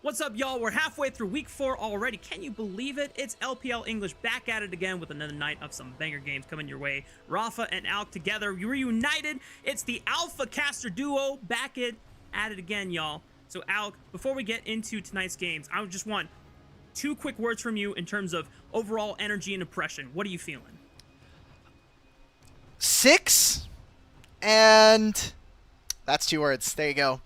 What's up, y'all? We're halfway through week 4 already. Can you believe it? It's LPL English back at it again with another night of some banger games coming your way. Rafa and Alk together, reunited. It's the Alpha Caster duo back at it again, y'all. So Alk, before we get into tonight's games, I just want 2 quick words from you in terms of overall energy and impression. What are you feeling? 6, and that's 2 words. There you go.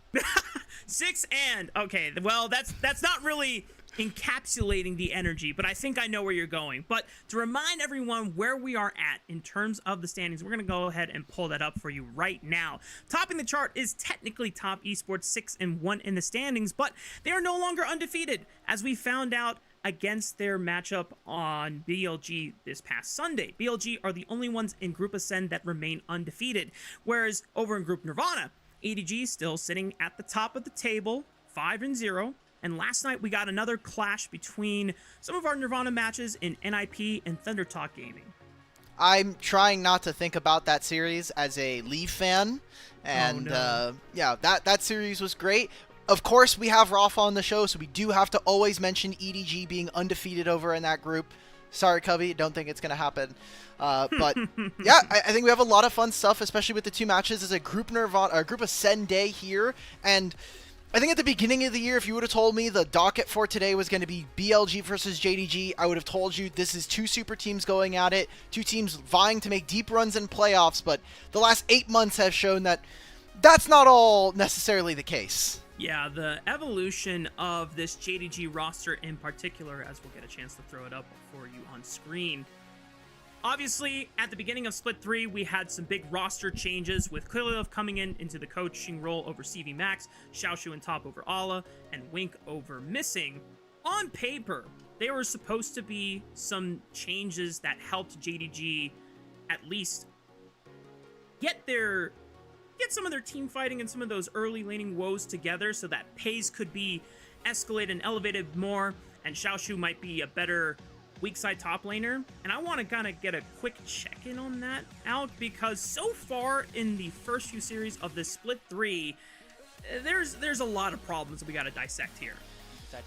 6 and okay, well that's not really encapsulating the energy, but I think I know where you're going. But to remind everyone where we are at in terms of the standings, we're gonna go ahead and pull that up for you right now. Topping the chart is technically Top Esports 6-1 in the standings, but they are no longer undefeated, as we found out against their matchup on BLG this past Sunday. BLG are the only ones in Group Ascend that remain undefeated, whereas over in Group Nirvana, JDG still sitting at the top of the table, 5-0. And last night we got another clash between some of our Nirvana matches in NIP and Thunder Talk Gaming. I'm trying not to think about that series as a Leaf fan, and yeah, that series was great. Of course, we have Rafa on the show, so we do have to always mention EDG being undefeated over in that group. Sorry, Cubby, don't think it's going to happen. But yeah, I think we have a lot of fun stuff, especially with the 2 matches as a Group Ascend day here. And I think at the beginning of the year, if you would have told me the docket for today was going to be BLG versus JDG, I would have told you this is 2 super teams going at it, 2 teams vying to make deep runs in playoffs. But the last 8 months have shown that that's not all necessarily the case. Yeah, the evolution of this JDG roster in particular, as we'll get a chance to throw it up for you on screen. Obviously, at the beginning of Split 3, we had some big roster changes, with Klilov coming into the coaching role over CV Max, Xiaoshu and Top over Ala, and Wink over Missing. On paper, there were supposed to be some changes that helped JDG at least get some of their team fighting and some of those early laning woes together so that Pace could be escalated and elevated more, and Xiaoshu might be a better weak side top laner. And I want to kind of get a quick check-in on that, Alk, because so far in the first few series of this Split 3, there's a lot of problems that we got to dissect here.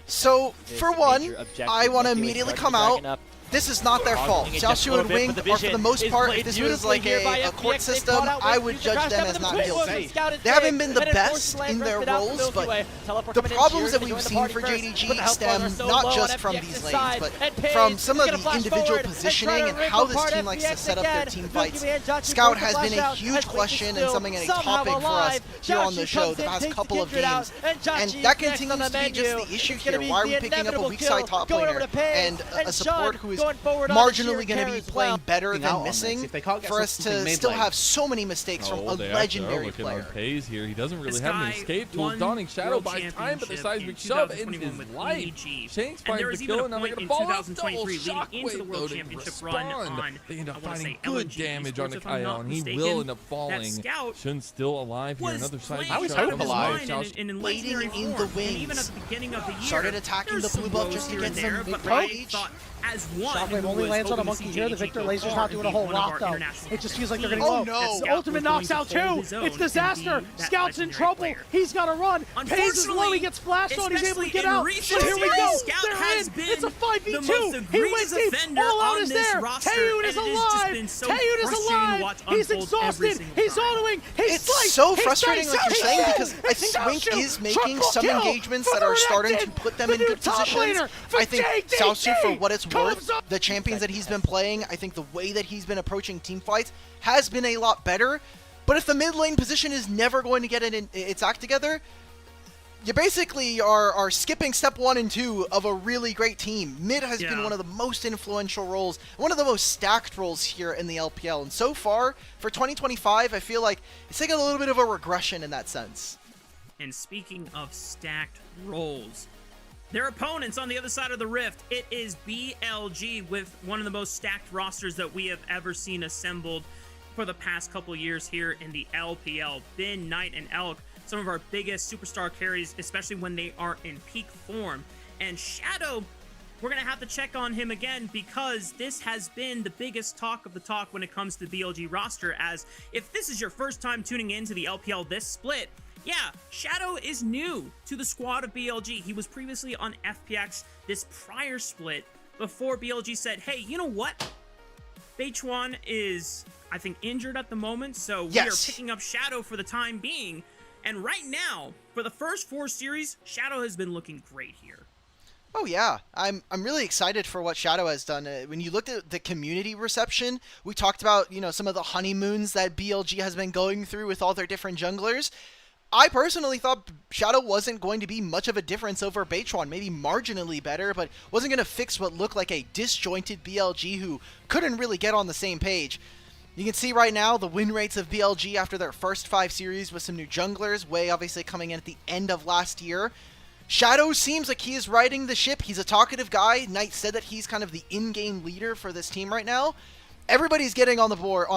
So, for one, I want to immediately come out. This is not their fault. Xiaoxu and Wing are, for the most part, if this was like a court system, I would judge them as not guilty. They haven't been the best in their roles, but the problems that we've seen for JDG stem not just from these lanes, but from some of the individual positioning and how this team likes to set up their team fights. Scout has been a huge question and something, a topic for us here on the show the past couple of games, and that continues to be just the issue here. Why are we picking up a weak side top laner and a support who is marginally going to be playing better than missing for us to still have so many mistakes from a legendary player? Pays here. He doesn't really have any escape tools. Donning Shadow buys time, but the seismic shove ends his life. Shanks finds the kill, and now they're going to fall off. Shockwave though to respond. They end up finding good damage on the Kyle, and he will end up falling. Shun's still alive here. Another side. I was hoping alive. Waiting in the wings. Even at the beginning of the year, started attacking the blue buff just to get some rage. As one Shockwave only lands on a monkey here. The Victor Laser's not doing a whole lot though. It just feels like they're getting low. No. The ultimate knocks out too. It's disaster. Scout's in trouble. He's got to run. Pays is low. He gets flashed on. He's able to get out. But here we go. They're in. It's a 5v2. He went deep. All out is there. Taeyun is alive. Taeyun is alive. He's exhausted. He's autoing. He's It's so frustrating, like you're saying, because I think Wink is making some engagements that are starting to put them in good positions. I think Xiaoxu, for what it's worth, the champions that he's been playing, I think the way that he's been approaching team fights has been a lot better. But if the mid lane position is never going to get its act together, you basically are skipping step 1 and 2 of a really great team. Mid has been one of the most influential roles, one of the most stacked roles here in the LPL. And so far, for 2025, I feel like it's taken a little bit of a regression in that sense. And speaking of stacked roles, their opponents on the other side of the rift, it is BLG with one of the most stacked rosters that we have ever seen assembled for the past couple years here in the LPL. Bin, Knight, and Elk, some of our biggest superstar carries, especially when they are in peak form. And Shadow, we're going to have to check on him again because this has been the biggest talk of the talk when it comes to the BLG roster, as if this is your first time tuning into the LPL this split, yeah, Shadow is new to the squad of BLG. He was previously on FPX this prior split before BLG said, hey, you know what? Beichuan is, I think, injured at the moment, so we are picking up Shadow for the time being. And right now, for the first 4 series, Shadow has been looking great here. Oh yeah, I'm really excited for what Shadow has done. When you looked at the community reception, we talked about, you know, some of the honeymoons that BLG has been going through with all their different junglers. I personally thought Shadow wasn't going to be much of a difference over Beichuan, maybe marginally better, but wasn't going to fix what looked like a disjointed BLG who couldn't really get on the same page. You can see right now the win rates of BLG after their first 5 series with some new junglers, Wei obviously coming in at the end of last year. Shadow seems like he is riding the ship. He's a talkative guy. Knight said that he's kind of the in-game leader for this team right now. Everybody's getting on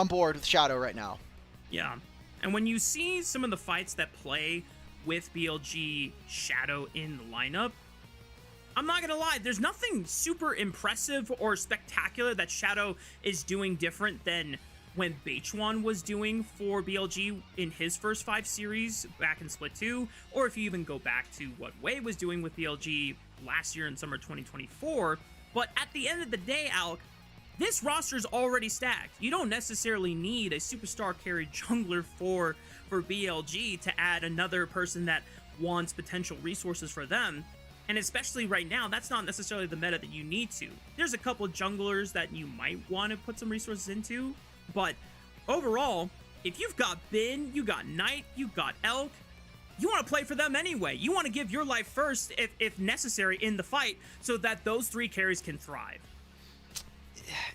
board with Shadow right now. Yeah. And when you see some of the fights that play with BLG Shadow in the lineup, I'm not going to lie, there's nothing super impressive or spectacular that Shadow is doing different than when Beichuan was doing for BLG in his first 5 series back in Split 2, or if you even go back to what Wei was doing with BLG last year in summer 2024. But at the end of the day, Alec, this roster is already stacked. You don't necessarily need a superstar carry jungler for BLG to add another person that wants potential resources for them. And especially right now, that's not necessarily the meta that you need to. There's a couple of junglers that you might want to put some resources into, but overall, if you've got Bin, you got Knight, you got Elk, you want to play for them anyway. You want to give your life first, if necessary, in the fight, so that those 3 carries can thrive.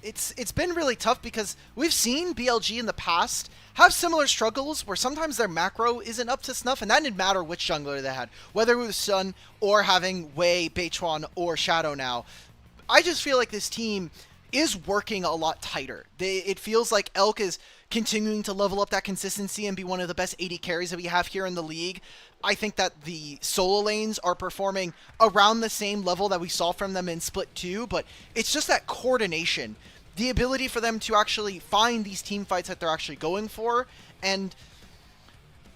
It's been really tough because we've seen BLG in the past have similar struggles where sometimes their macro isn't up to snuff, and that didn't matter which jungler they had, whether it was Sun or having Wei, Beichuan, or Shadow now. I just feel like this team is working a lot tighter. It feels like Elk is continuing to level up that consistency and be one of the best AD carries that we have here in the league. I think that the solo lanes are performing around the same level that we saw from them in Split 2, but it's just that coordination, the ability for them to actually find these team fights that they're actually going for. And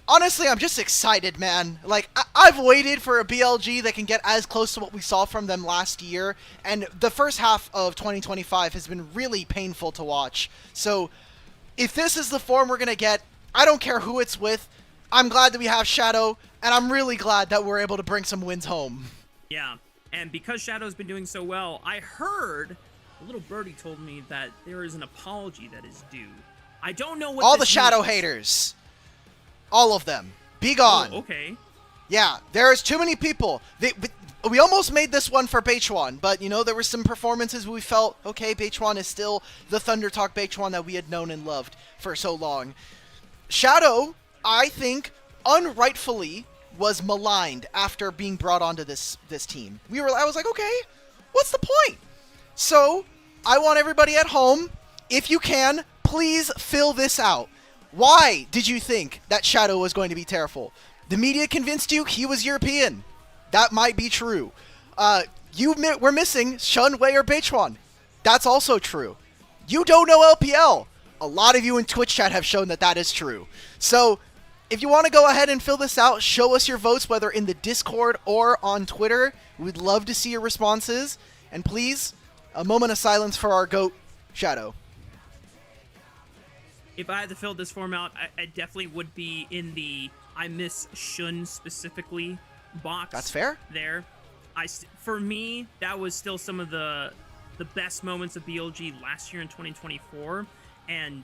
honestly, I'm just excited, man. Like, I've waited for a BLG that can get as close to what we saw from them last year, and the first half of 2025 has been really painful to watch. So, if this is the form we're going to get, I don't care who it's with. I'm glad that we have Shadow, and I'm really glad that we're able to bring some wins home. Yeah, and because Shadow's been doing so well, I heard, a little birdie told me that there is an apology that is due. I don't know what all the Shadow haters. All of them. Be gone. Oh, okay. Yeah, there's too many people. We almost made this one for Beichuan, but, you know, there were some performances we felt, okay, Beichuan is still the Thunder Talk Beichuan that we had known and loved for so long. Shadow, I think, unrightfully was maligned after being brought onto this team. I was like, okay, what's the point? So, I want everybody at home, if you can, please fill this out. Why did you think that Shadow was going to be terrible? The media convinced you he was European. That might be true. We're missing Shun, Wei, or Beichuan. That's also true. You don't know LPL. A lot of you in Twitch chat have shown that that is true. So, if you want to go ahead and fill this out, show us your votes, whether in the Discord or on Twitter. We'd love to see your responses. And please, a moment of silence for our GOAT, Shadow. If I had to fill this form out, I definitely would be in the I miss Shun specifically box. That's fair. There. For me, that was still some of the best moments of BLG last year in 2024. And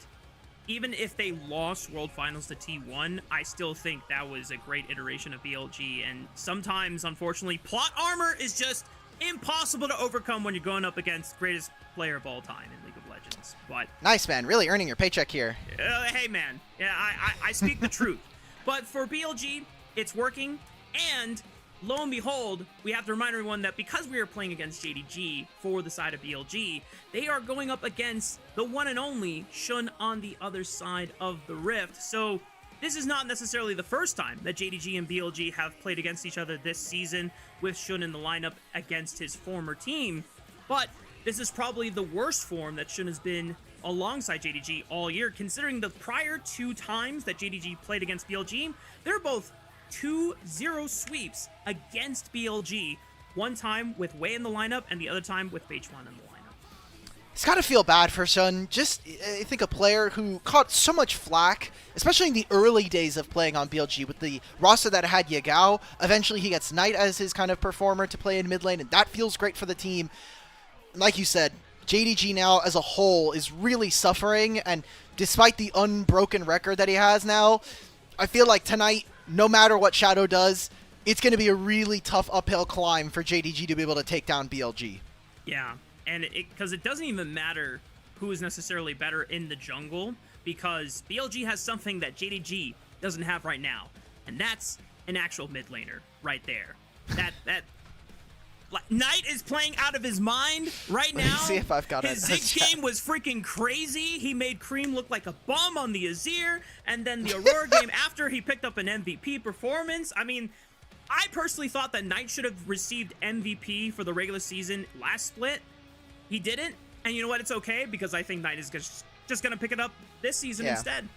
even if they lost World Finals to T1, I still think that was a great iteration of BLG. And sometimes, unfortunately, plot armor is just impossible to overcome when you're going up against greatest player of all time in League of Legends. But nice, man. Really earning your paycheck here. Hey, man. Yeah, I speak the truth. But for BLG, it's working. And lo and behold, we have to remind everyone that because we are playing against JDG for the side of BLG, they are going up against the one and only Shun on the other side of the Rift. So this is not necessarily the first time that JDG and BLG have played against each other this season with Shun in the lineup against his former team. But this is probably the worst form that Shun has been alongside JDG all year, considering the prior 2 times that JDG played against BLG, they're both 2-0 sweeps against BLG. One time with Wei in the lineup, and the other time with Beichuan in the lineup. It's got to feel bad for Shun. Just, I think, a player who caught so much flack, especially in the early days of playing on BLG, with the roster that had Yagao. Eventually, he gets Knight as his kind of performer to play in mid lane, and that feels great for the team. Like you said, JDG now as a whole is really suffering, and despite the unbroken record that he has now, I feel like tonight, no matter what Shadow does, it's going to be a really tough uphill climb for JDG to be able to take down BLG. Yeah, and because it doesn't even matter who is necessarily better in the jungle, because BLG has something that JDG doesn't have right now, and that's an actual mid laner right there. Knight is playing out of his mind right now. Let me see if I've got his Zeke game was freaking crazy. He made Cream look like a bum on the Azir, and then the Aurora game after he picked up an MVP performance. I mean, I personally thought that Knight should have received MVP for the regular season last split. He didn't, and you know what? It's okay, because I think Knight is just going to pick it up this season instead.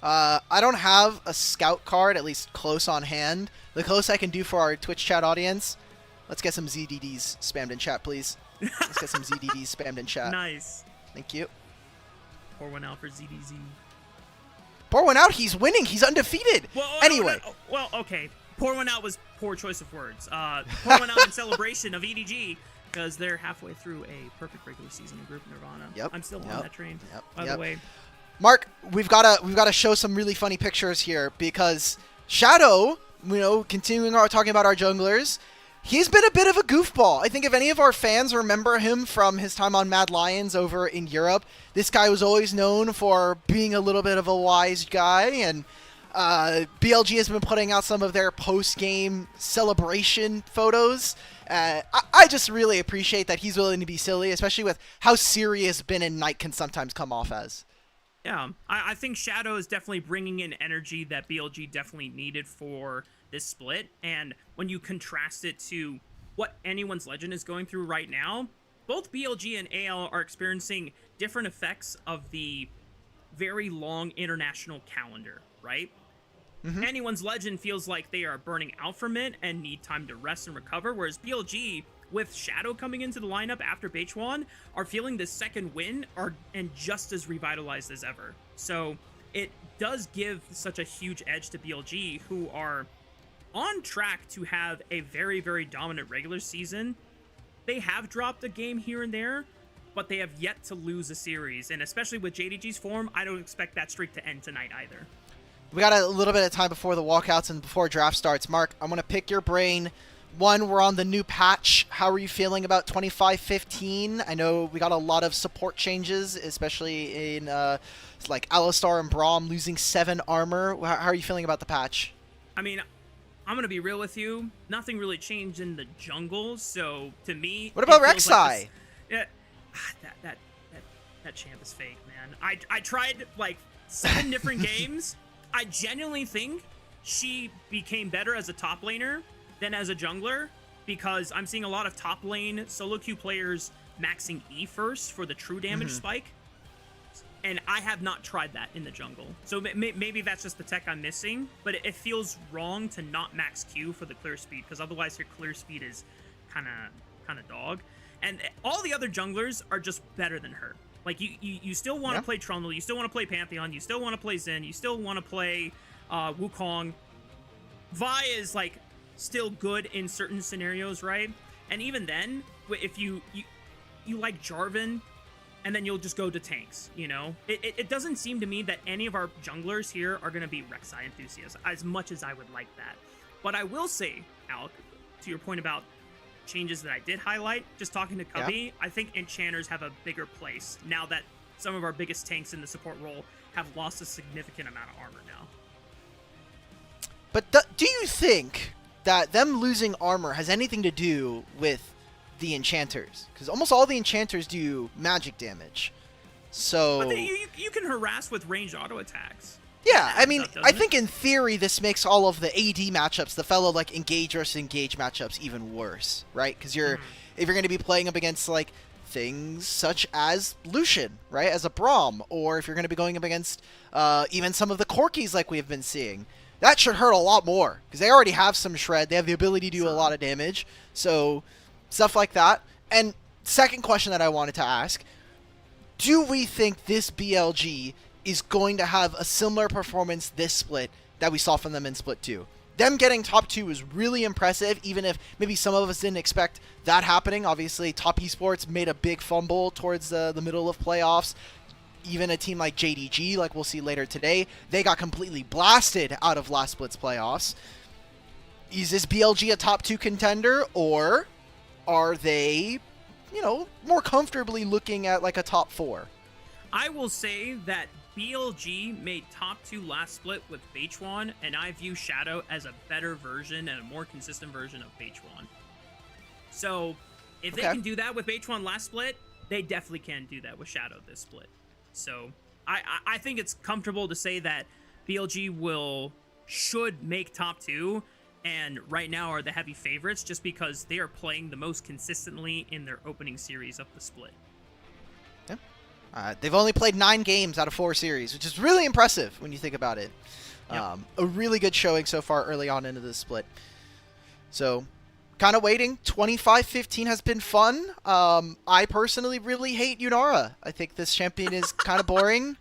I don't have a scout card, at least close on hand. The close I can do for our Twitch chat audience, let's get some ZDDs spammed in chat, please. Let's get some ZDDs spammed in chat. Nice. Thank you. Pour one out for ZDZ. Pour one out? He's winning. He's undefeated. Well, anyway. Well, okay. Pour one out was poor choice of words. Pour one out in celebration of EDG, because they're halfway through a perfect regular season in Group Nirvana. Yep. I'm still on that train, by the way. Mark, we've gotta show some really funny pictures here, because Shadow, you know, continuing talking about our junglers, he's been a bit of a goofball. I think if any of our fans remember him from his time on Mad Lions over in Europe, this guy was always known for being a little bit of a wise guy, and BLG has been putting out some of their post-game celebration photos. I just really appreciate that he's willing to be silly, especially with how serious Ben and Knight can sometimes come off as. Yeah, I think Shadow is definitely bringing in energy that BLG definitely needed for this split, and when you contrast it to what anyone's Legend is going through right now, both BLG and AL are experiencing different effects of the very long international calendar, right? Anyone's Legend feels like they are burning out from it and need time to rest and recover, whereas BLG, with Shadow coming into the lineup after Beichuan, are feeling the second win and just as revitalized as ever. So it does give such a huge edge to BLG, who are on track to have a very, very dominant regular season. They have dropped a game here and there, but they have yet to lose a series. And especially with JDG's form, I don't expect that streak to end tonight either. We got a little bit of time before the walkouts and before draft starts. Mark, I want to pick your brain. One, we're on the new patch. How are you feeling about 25-15? I know we got a lot of support changes, especially in like Alistar and Braum losing 7 armor. How are you feeling about the patch? I mean, I'm going to be real with you. Nothing really changed in the jungle, so to me... What about Rek'Sai? Like that champ is fake, man. I tried, like, 7 different games. I genuinely think she became better as a top laner than as a jungler, because I'm seeing a lot of top lane solo queue players maxing E first for the true damage spike, and I have not tried that in the jungle. So maybe that's just the tech I'm missing, but it feels wrong to not max Q for the clear speed, because otherwise your clear speed is kind of dog. And all the other junglers are just better than her. Like, you still want to play Trundle, you still want to play Pantheon, you still want to play Zen, you still want to play Wukong. Vi is, like, still good in certain scenarios, right? And even then, if you like Jarvan, and then you'll just go to tanks, you know? It doesn't seem to me that any of our junglers here are going to be Rek'Sai enthusiasts, as much as I would like that. But I will say, Alec, to your point about changes that I did highlight, just talking to Cubby, I think enchanters have a bigger place now that some of our biggest tanks in the support role have lost a significant amount of armor now. But do you think that them losing armor has anything to do with the enchanters? Because almost all the enchanters do magic damage. So but you can harass with ranged auto attacks. Yeah, I mean, I think in theory this makes all of the AD matchups, the fellow like engage versus engage matchups, even worse, right? Because if you're going to be playing up against like things such as Lucian, right, as a Braum, or if you're going to be going up against even some of the Corkis like we've been seeing, that should hurt a lot more because they already have some shred. They have the ability to do a lot of damage, so stuff like that. And second question that I wanted to ask: do we think this BLG is going to have a similar performance this split that we saw from them in Split 2? Them getting top 2 is really impressive, even if maybe some of us didn't expect that happening. Obviously, Top Esports made a big fumble towards the middle of playoffs. Even a team like JDG, like we'll see later today, they got completely blasted out of last Split's playoffs. Is this BLG a top 2 contender, or are they, you know, more comfortably looking at like a top 4? I will say that BLG made top 2 last split with Beichuan, and I view Shadow as a better version and a more consistent version of Beichuan. So if they can do that with Beichuan last split, they definitely can do that with Shadow this split. So I think it's comfortable to say that BLG should make top 2, and right now are the heavy favorites just because they are playing the most consistently in their opening series of the split. They've only played 9 games out of 4 series, which is really impressive when you think about it. Yep. A really good showing so far early on into this split. So, kind of waiting. 25-15 has been fun. I personally really hate Yunara. I think this champion is kind of boring.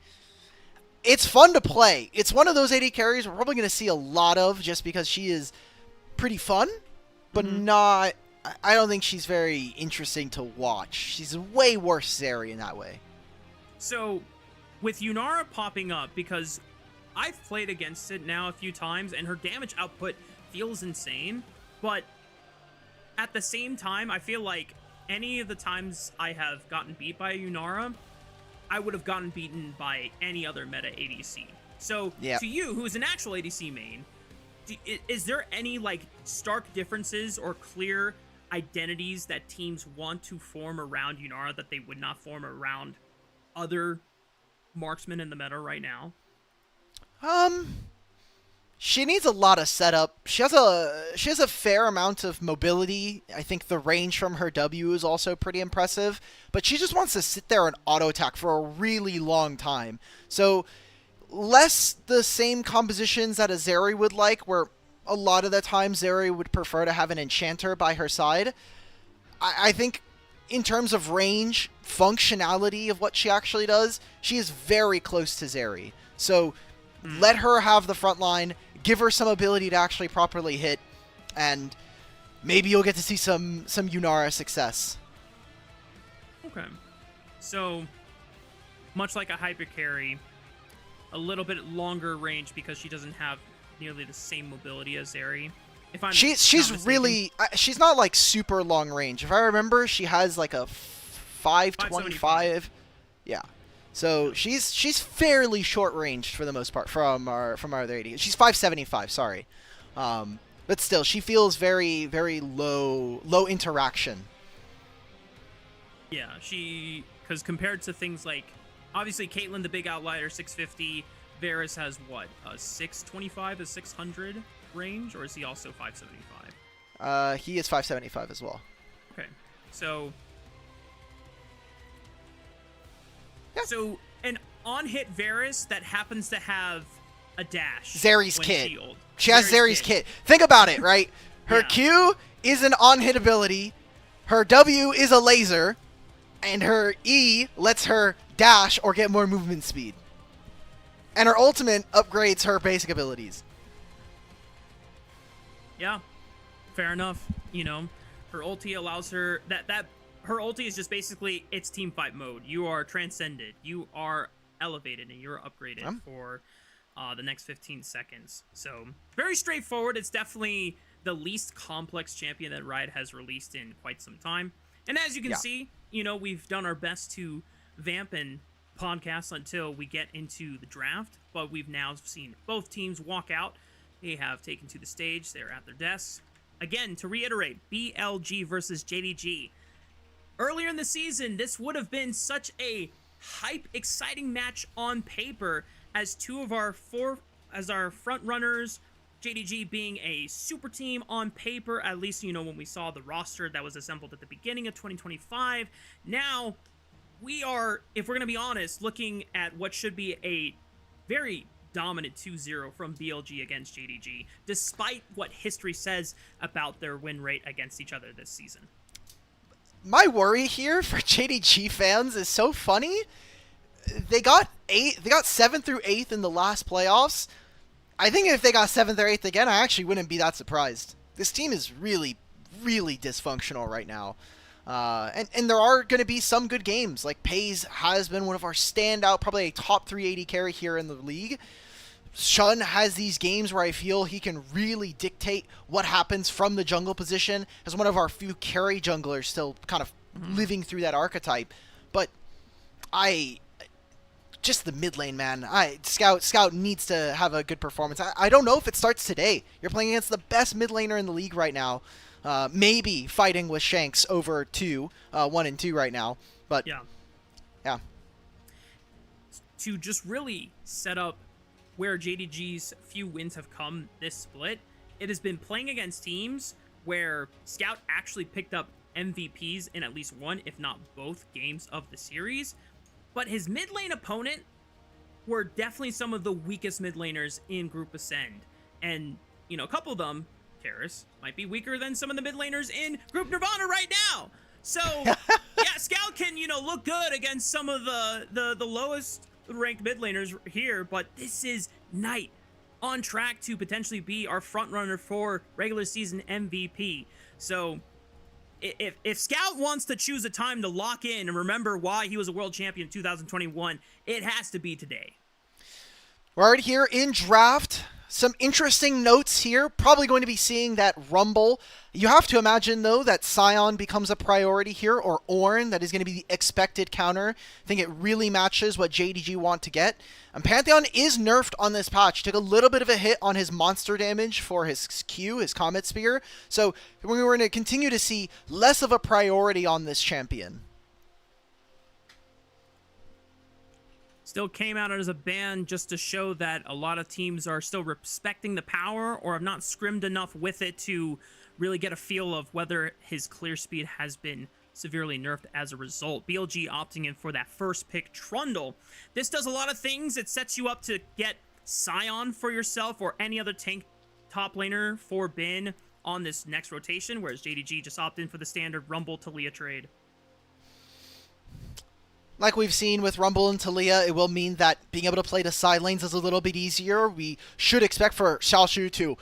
It's fun to play. It's one of those AD carries we're probably going to see a lot of just because she is pretty fun, but not... I don't think she's very interesting to watch. She's way worse Zeri in that way. So, with Yunara popping up, because I've played against it now a few times, and her damage output feels insane, but at the same time, I feel like any of the times I have gotten beat by Yunara, I would have gotten beaten by any other meta ADC. So, to you, who is an actual ADC main, is there any, like, stark differences or clear identities that teams want to form around Yunara that they would not form around other marksmen in the meta right now? She needs a lot of setup. She has a fair amount of mobility. I think the range from her W is also pretty impressive, but she just wants to sit there and auto attack for a really long time. So less the same compositions that a Zeri would like, where a lot of the time Zeri would prefer to have an enchanter by her side. I think in terms of range, functionality of what she actually does, she is very close to Zeri. So let her have the front line, give her some ability to actually properly hit, and maybe you'll get to see some Yunara success. Okay. So, much like a hyper carry, a little bit longer range because she doesn't have nearly the same mobility as Zeri. She's really she's not like super long range. If I remember, she has like a 525. Yeah. So she's fairly short ranged for the most part from our other AD. She's 575, sorry. But still, she feels very, very low interaction. Yeah, because compared to things like, obviously Caitlyn, the big outlier, 650. Varus has what, a 625, a 600 range, or is he also 575? He is 575 as well. Okay, so yeah. So an on-hit Varus that happens to have a dash. Zeri's kit. She has Zeri's kit. Think about it, right? Her Q is an on-hit ability. Her W is a laser. And her E lets her dash or get more movement speed. And her ultimate upgrades her basic abilities. Yeah, fair enough. You know, her ulti allows her her ulti is just basically it's team fight mode. You are transcended, you are elevated, and you're upgraded for the next 15 seconds. So very straightforward. It's definitely the least complex champion that Riot has released in quite some time. And as you can see, you know, we've done our best to vamp and podcast until we get into the draft, but we've now seen both teams walk out. They have taken to the stage. They're at their desks. Again, to reiterate, BLG versus JDG. Earlier in the season, this would have been such a hype, exciting match on paper as two of our front runners, JDG being a super team on paper, at least, you know, when we saw the roster that was assembled at the beginning of 2025. Now, we are, if we're going to be honest, looking at what should be a very dominant 2-0 from BLG against JDG, despite what history says about their win rate against each other this season. My worry here for JDG fans is so funny. They got 7th through 8th in the last playoffs. I think if they got 7th or 8th again, I actually wouldn't be that surprised. This team is really, really dysfunctional right now. And there are going to be some good games. Like, Pays has been one of our standout, probably a top 380 carry here in the league. Shun has these games where I feel he can really dictate what happens from the jungle position as one of our few carry junglers still kind of living through that archetype. But just the mid lane, man. Scout needs to have a good performance. I don't know if it starts today. You're playing against the best mid laner in the league right now. Maybe fighting with Shanks over 1 and 2 right now. But yeah. To just really set up where JDG's few wins have come this split, it has been playing against teams where Scout actually picked up MVPs in at least one, if not both, games of the series. But his mid lane opponent were definitely some of the weakest mid laners in Group Ascend. And, you know, a couple of them, Terrace, might be weaker than some of the mid laners in Group Nirvana right now. So, yeah, Scout can, you know, look good against some of the lowest ranked mid laners here, but this is Knight on track to potentially be our front runner for regular season MVP. So if Scout wants to choose a time to lock in and remember why he was a world champion in 2021, it has to be today. We're already here in draft. Some interesting notes here. Probably going to be seeing that Rumble. You have to imagine, though, that Sion becomes a priority here, or Ornn. That is going to be the expected counter. I think it really matches what JDG want to get. And Pantheon is nerfed on this patch. Took a little bit of a hit on his monster damage for his Q, his Comet Spear. So we're going to continue to see less of a priority on this champion. Still came out as a ban just to show that a lot of teams are still respecting the power or have not scrimmed enough with it to really get a feel of whether his clear speed has been severely nerfed as a result. BLG opting in for that first pick, Trundle. This does a lot of things. It sets you up to get Scion for yourself or any other tank top laner for Bin on this next rotation, whereas JDG just opted in for the standard Rumble Taliyah trade. Like we've seen with Rumble and Taliyah, it will mean that being able to play the side lanes is a little bit easier. We should expect for Xiaoshu to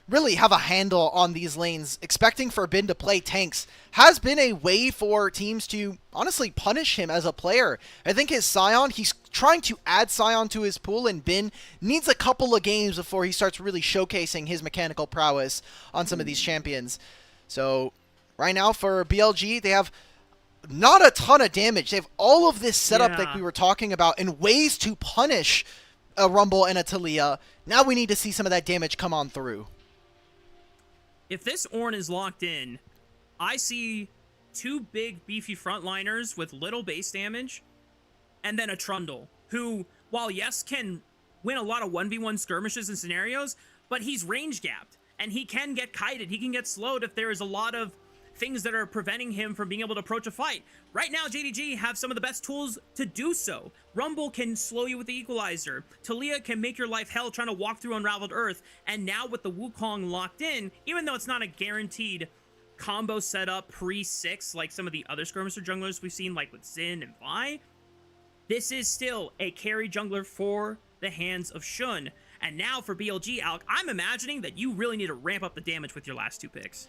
really have a handle on these lanes. Expecting for Bin to play tanks has been a way for teams to honestly punish him as a player. I think his Scion, he's trying to add Scion to his pool, and Bin needs a couple of games before he starts really showcasing his mechanical prowess on some of these champions. So right now for BLG, they have not a ton of damage. They have all of this setup that we were talking about and ways to punish a Rumble and a Taliyah. Now we need to see some of that damage come on through. If this Ornn is locked in, I see two big, beefy frontliners with little base damage, and then a Trundle, who, while yes, can win a lot of 1v1 skirmishes and scenarios, but he's range gapped, and he can get kited, he can get slowed if there is a lot of things that are preventing him from being able to approach a fight. Right now, JDG have some of the best tools to do so. Rumble can slow you with the Equalizer. Taliyah can make your life hell trying to walk through Unraveled Earth. And now with the Wukong locked in, even though it's not a guaranteed combo setup pre-6 like some of the other skirmisher junglers we've seen, like with Xin and Vi, this is still a carry jungler for the hands of Xun. And now for BLG, Alec, I'm imagining that you really need to ramp up the damage with your last two picks.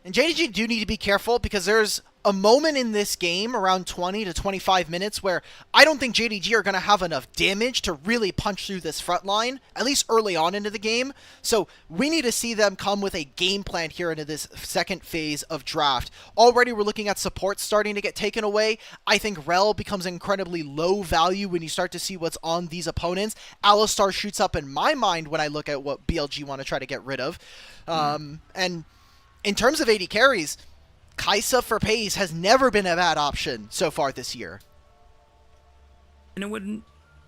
And JDG do need to be careful because there's a moment in this game around 20 to 25 minutes where I don't think JDG are going to have enough damage to really punch through this front line, at least early on into the game. So we need to see them come with a game plan here into this second phase of draft. Already we're looking at support starting to get taken away. I think Rel becomes incredibly low value when you start to see what's on these opponents. Alistar shoots up in my mind when I look at what BLG want to try to get rid of. And in terms of AD carries, Kai'Sa for Pays has never been a bad option so far this year. And it would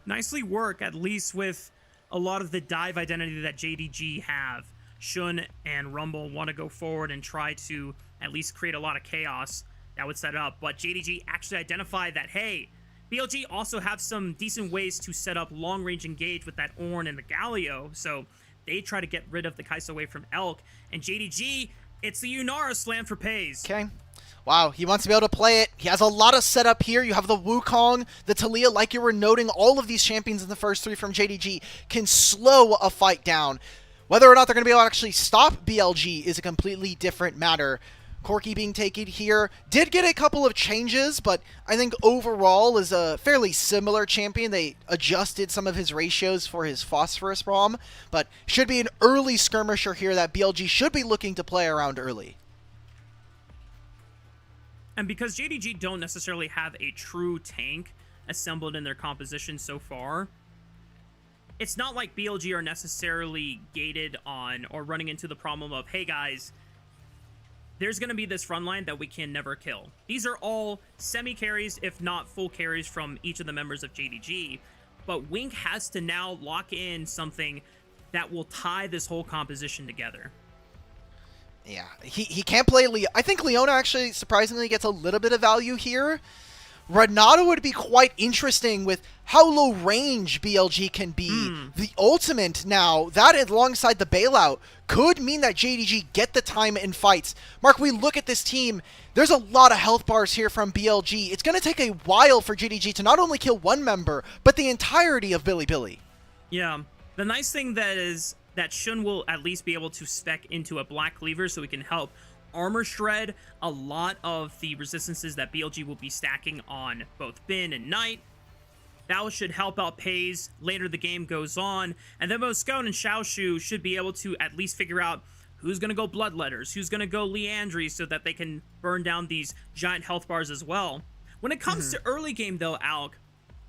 nicely work, at least with a lot of the dive identity that JDG have. Xun and Rumble want to go forward and try to at least create a lot of chaos that would set up. But JDG actually identified that, hey, BLG also have some decent ways to set up long-range engage with that Ornn and the Galio. So they try to get rid of the Kai'Sa away from Elk. And JDG, it's the Yunara slam for Pays. Okay. Wow, he wants to be able to play it. He has a lot of setup here. You have the Wukong, the Taliyah, like you were noting. All of these champions in the first three from JDG can slow a fight down. Whether or not they're going to be able to actually stop BLG is a completely different matter. Corki being taken here did get a couple of changes, but I think overall is a fairly similar champion. They adjusted some of his ratios for his Phosphorus bomb, but should be an early skirmisher here that BLG should be looking to play around early. And because JDG don't necessarily have a true tank assembled in their composition so far, it's not like BLG are necessarily gated on or running into the problem of, hey guys, there's going to be this front line that we can never kill. These are all semi-carries, if not full carries from each of the members of JDG. But Wink has to now lock in something that will tie this whole composition together. Yeah, he can't play Leona. I think Leona actually surprisingly gets a little bit of value here. Renata would be quite interesting with how low range BLG can be. The ultimate now, that alongside the bailout, could mean that JDG get the time in fights. Mark, we look at this team, there's a lot of health bars here from BLG. It's going to take a while for JDG to not only kill one member, but the entirety of Billy. Yeah, the nice thing that is that Xun will at least be able to spec into a Black Cleaver so he can help armor shred a lot of the resistances that BLG will be stacking on both Bin and Knight. That should help out Pays later the game goes on. And then both Scone and Xiaoshu should be able to at least figure out who's going to go Bloodletters, who's going to go Liandry so that they can burn down these giant health bars as well. When it comes to early game though, Alec,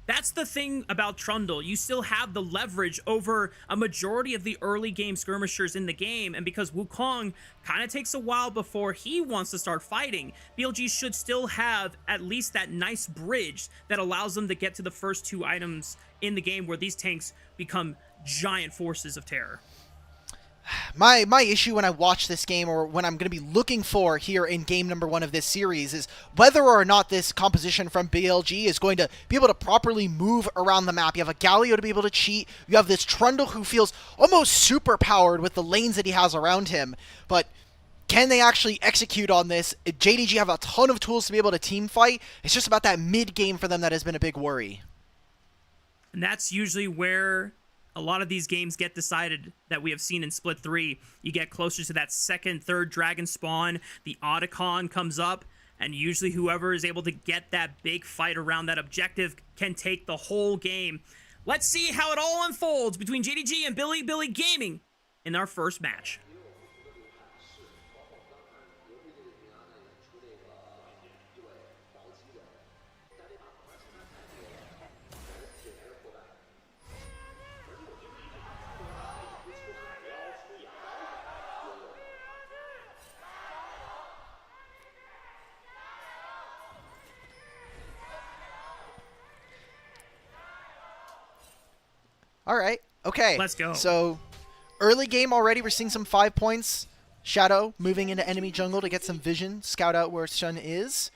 that's the thing about Trundle. You still have the leverage over a majority of the early game skirmishers in the game, and because Wukong kind of takes a while before he wants to start fighting, BLG should still have at least that nice bridge that allows them to get to the first two items in the game where these tanks become giant forces of terror. My issue when I watch this game, or when I'm going to be looking for here in game number 1 of this series, is whether or not this composition from BLG is going to be able to properly move around the map. You have a Galio to be able to cheat. You have this Trundle who feels almost super powered with the lanes that he has around him. But can they actually execute on this? JDG have a ton of tools to be able to team fight. It's just about that mid game for them that has been a big worry. And that's usually where a lot of these games get decided, that we have seen in Split 3. You get closer to that second, third dragon spawn, the Otacon comes up, and usually whoever is able to get that big fight around that objective can take the whole game. Let's see how it all unfolds between JDG and Billy Gaming in our first match. All right. Okay. Let's go. So, early game already, we're seeing some 5 points. Shadow moving into enemy jungle to get some vision, scout out where Shun is.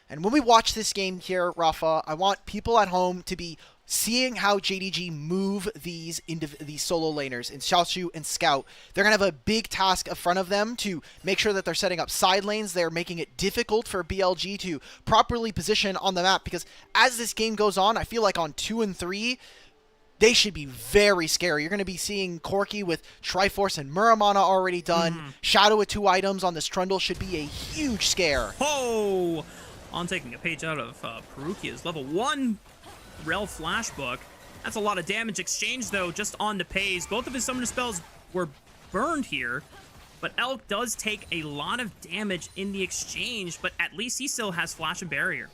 And when we watch this game here, Rafa, I want people at home to be seeing how JDG move these solo laners in Xiaoshu and Scout. They're going to have a big task in front of them to make sure that they're setting up side lanes. They're making it difficult for BLG to properly position on the map, because as this game goes on, I feel like on 2 and 3, they should be very scary. You're going to be seeing Corki with Triforce and Muramana already done. Shadow with 2 items on this Trundle should be a huge scare. Oh! On taking a page out of Perukia's level 1 Rel Flashbook. That's a lot of damage exchanged, though, just on the Pays. Both of his summoner spells were burned here, but Elk does take a lot of damage in the exchange, but at least he still has Flash and Barrier.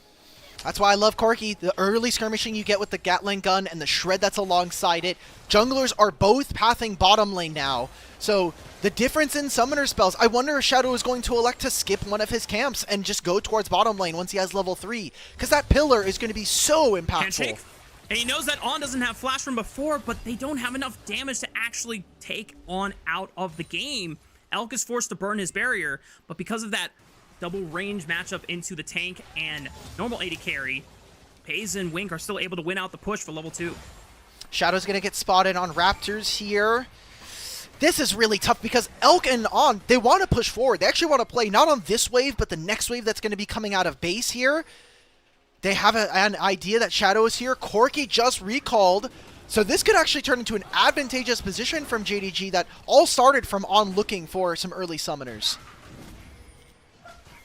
That's why I love Corki. The early skirmishing you get with the Gatling gun and the shred that's alongside it. Junglers are both pathing bottom lane now. So the difference in summoner spells, I wonder if Shadow is going to elect to skip one of his camps and just go towards bottom lane once he has level 3. Because that pillar is going to be so impactful. Handshake. And he knows that On doesn't have Flash from before, but they don't have enough damage to actually take On out of the game. Elk is forced to burn his barrier, but because of that double range matchup into the tank and normal AD carry, Pays and Wink are still able to win out the push for level 2. Shadow's going to get spotted on Raptors here. This is really tough because Elk and On, they want to push forward. They actually want to play not on this wave, but the next wave that's going to be coming out of base here. They have an idea that Shadow is here. Corki just recalled. So this could actually turn into an advantageous position from JDG that all started from On looking for some early summoners.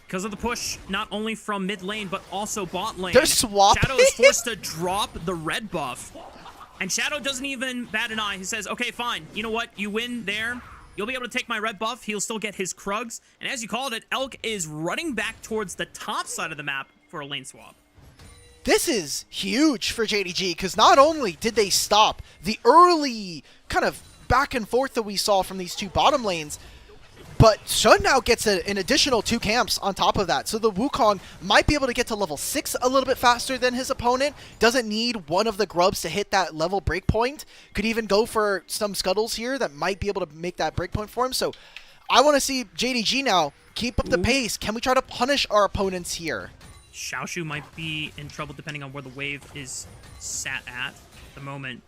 Because of the push, not only from mid lane, but also bot lane. They're swapping. Shadow is forced to drop the red buff. And Shadow doesn't even bat an eye. He says, okay, fine. You know what? You win there. You'll be able to take my red buff. He'll still get his Krugs. And as you called it, Elk is running back towards the top side of the map for a lane swap. This is huge for JDG, because not only did they stop the early kind of back and forth that we saw from these 2 bottom lanes, but Shun now gets an additional 2 camps on top of that. So the Wukong might be able to get to level 6 a little bit faster than his opponent. Doesn't need one of the grubs to hit that level breakpoint. Could even go for some scuttles here that might be able to make that breakpoint for him. So I want to see JDG now keep up the pace. Can we try to punish our opponents here? Xiaoshu might be in trouble depending on where the wave is sat at the moment.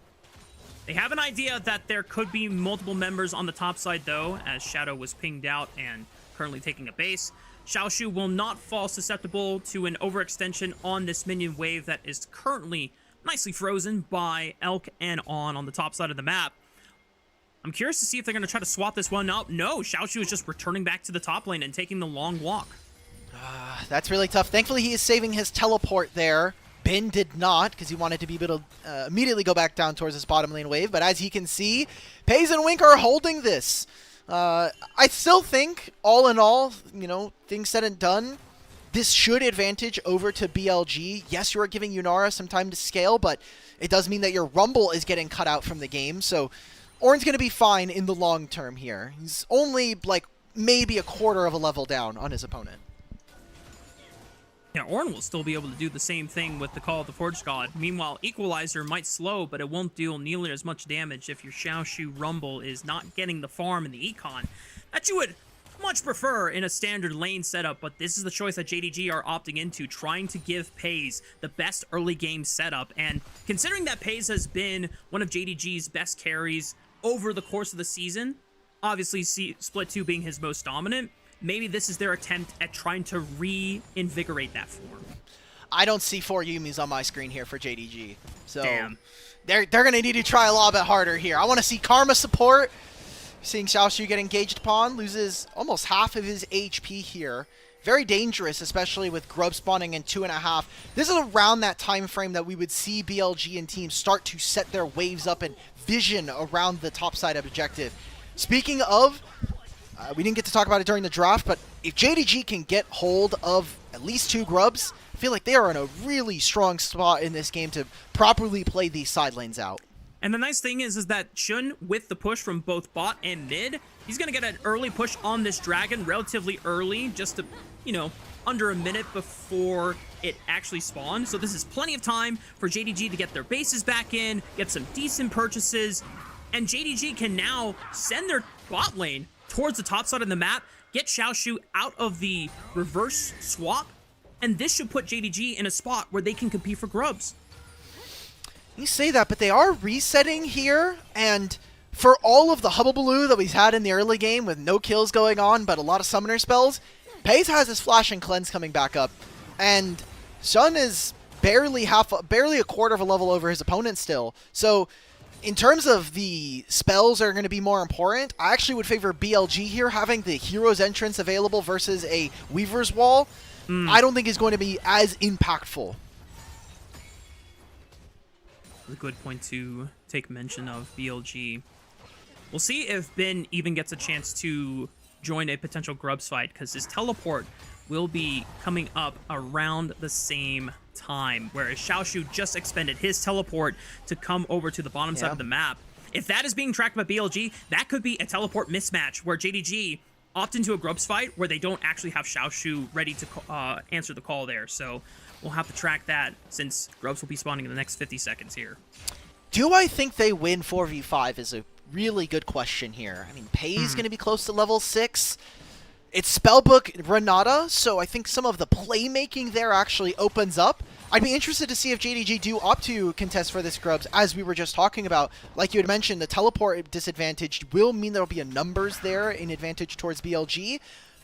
They have an idea that there could be multiple members on the top side, though, as Shadow was pinged out and currently taking a base. Xiaoshu will not fall susceptible to an overextension on this minion wave that is currently nicely frozen by Elk and On the top side of the map. I'm curious to see if they're going to try to swap this one out. No, Xiaoshu is just returning back to the top lane and taking the long walk. That's really tough. Thankfully, he is saving his teleport there. Ben did not, because he wanted to be able to immediately go back down towards his bottom lane wave. But as he can see, Pays and Wink are holding this. I still think, all in all, you know, things said and done, this should advantage over to BLG. Yes, you are giving Yunara some time to scale, but it does mean that your Rumble is getting cut out from the game. So Ornn's going to be fine in the long term here. He's only, like, maybe a quarter of a level down on his opponent. Yeah, Ornn will still be able to do the same thing with the Call of the Forge God. Meanwhile, Equalizer might slow, but it won't deal nearly as much damage if your Xiaoshu Rumble is not getting the farm and the econ that you would much prefer in a standard lane setup, but this is the choice that JDG are opting into, trying to give Paze the best early game setup. And considering that Paze has been one of JDG's best carries over the course of the season, obviously Split 2 being his most dominant, maybe this is their attempt at trying to reinvigorate that form. I don't see 4 Yumis on my screen here for JDG. So damn. They're going to need to try a little bit harder here. I want to see Karma support. Seeing Xiaoshu get engaged upon, loses almost half of his HP here. Very dangerous, especially with Grub spawning in 2.5. This is around that time frame that we would see BLG and teams start to set their waves up and vision around the top side objective. Speaking of, we didn't get to talk about it during the draft, but if JDG can get hold of at least 2 Grubs, I feel like they are in a really strong spot in this game to properly play these side lanes out. And the nice thing is that Shun, with the push from both bot and mid, he's going to get an early push on this dragon relatively early, just to, you know, under a minute before it actually spawns. So this is plenty of time for JDG to get their bases back in, get some decent purchases, and JDG can now send their bot lane towards the top side of the map, get Xiaoshu out of the reverse swap, and this should put JDG in a spot where they can compete for Grubs. You say that, but they are resetting here, and for all of the hubbubaloo that we've had in the early game with no kills going on, but a lot of summoner spells, Paze has his Flash and Cleanse coming back up, and Shun is barely a quarter of a level over his opponent still. So in terms of the spells that are going to be more important, I actually would favor BLG here, having the Hero's Entrance available versus a Weaver's Wall. I don't think is going to be as impactful. A good point to take mention of BLG. We'll see if Ben even gets a chance to join a potential Grubs fight, because his teleport will be coming up around the same time, whereas Xiaoshu just expended his teleport to come over to the bottom side of the map. If that is being tracked by BLG, that could be a teleport mismatch where JDG opt into a Grubs fight where they don't actually have Xiaoshu ready to answer the call there. So we'll have to track that, since Grubs will be spawning in the next 50 seconds here. Do I think they win 4v5 is a really good question here. I mean, Paze is going to be close to level 6. It's Spellbook Renata, so I think some of the playmaking there actually opens up. I'd be interested to see if JDG do opt to contest for this Grubs, as we were just talking about. Like you had mentioned, the teleport disadvantage will mean there will be a numbers there in advantage towards BLG.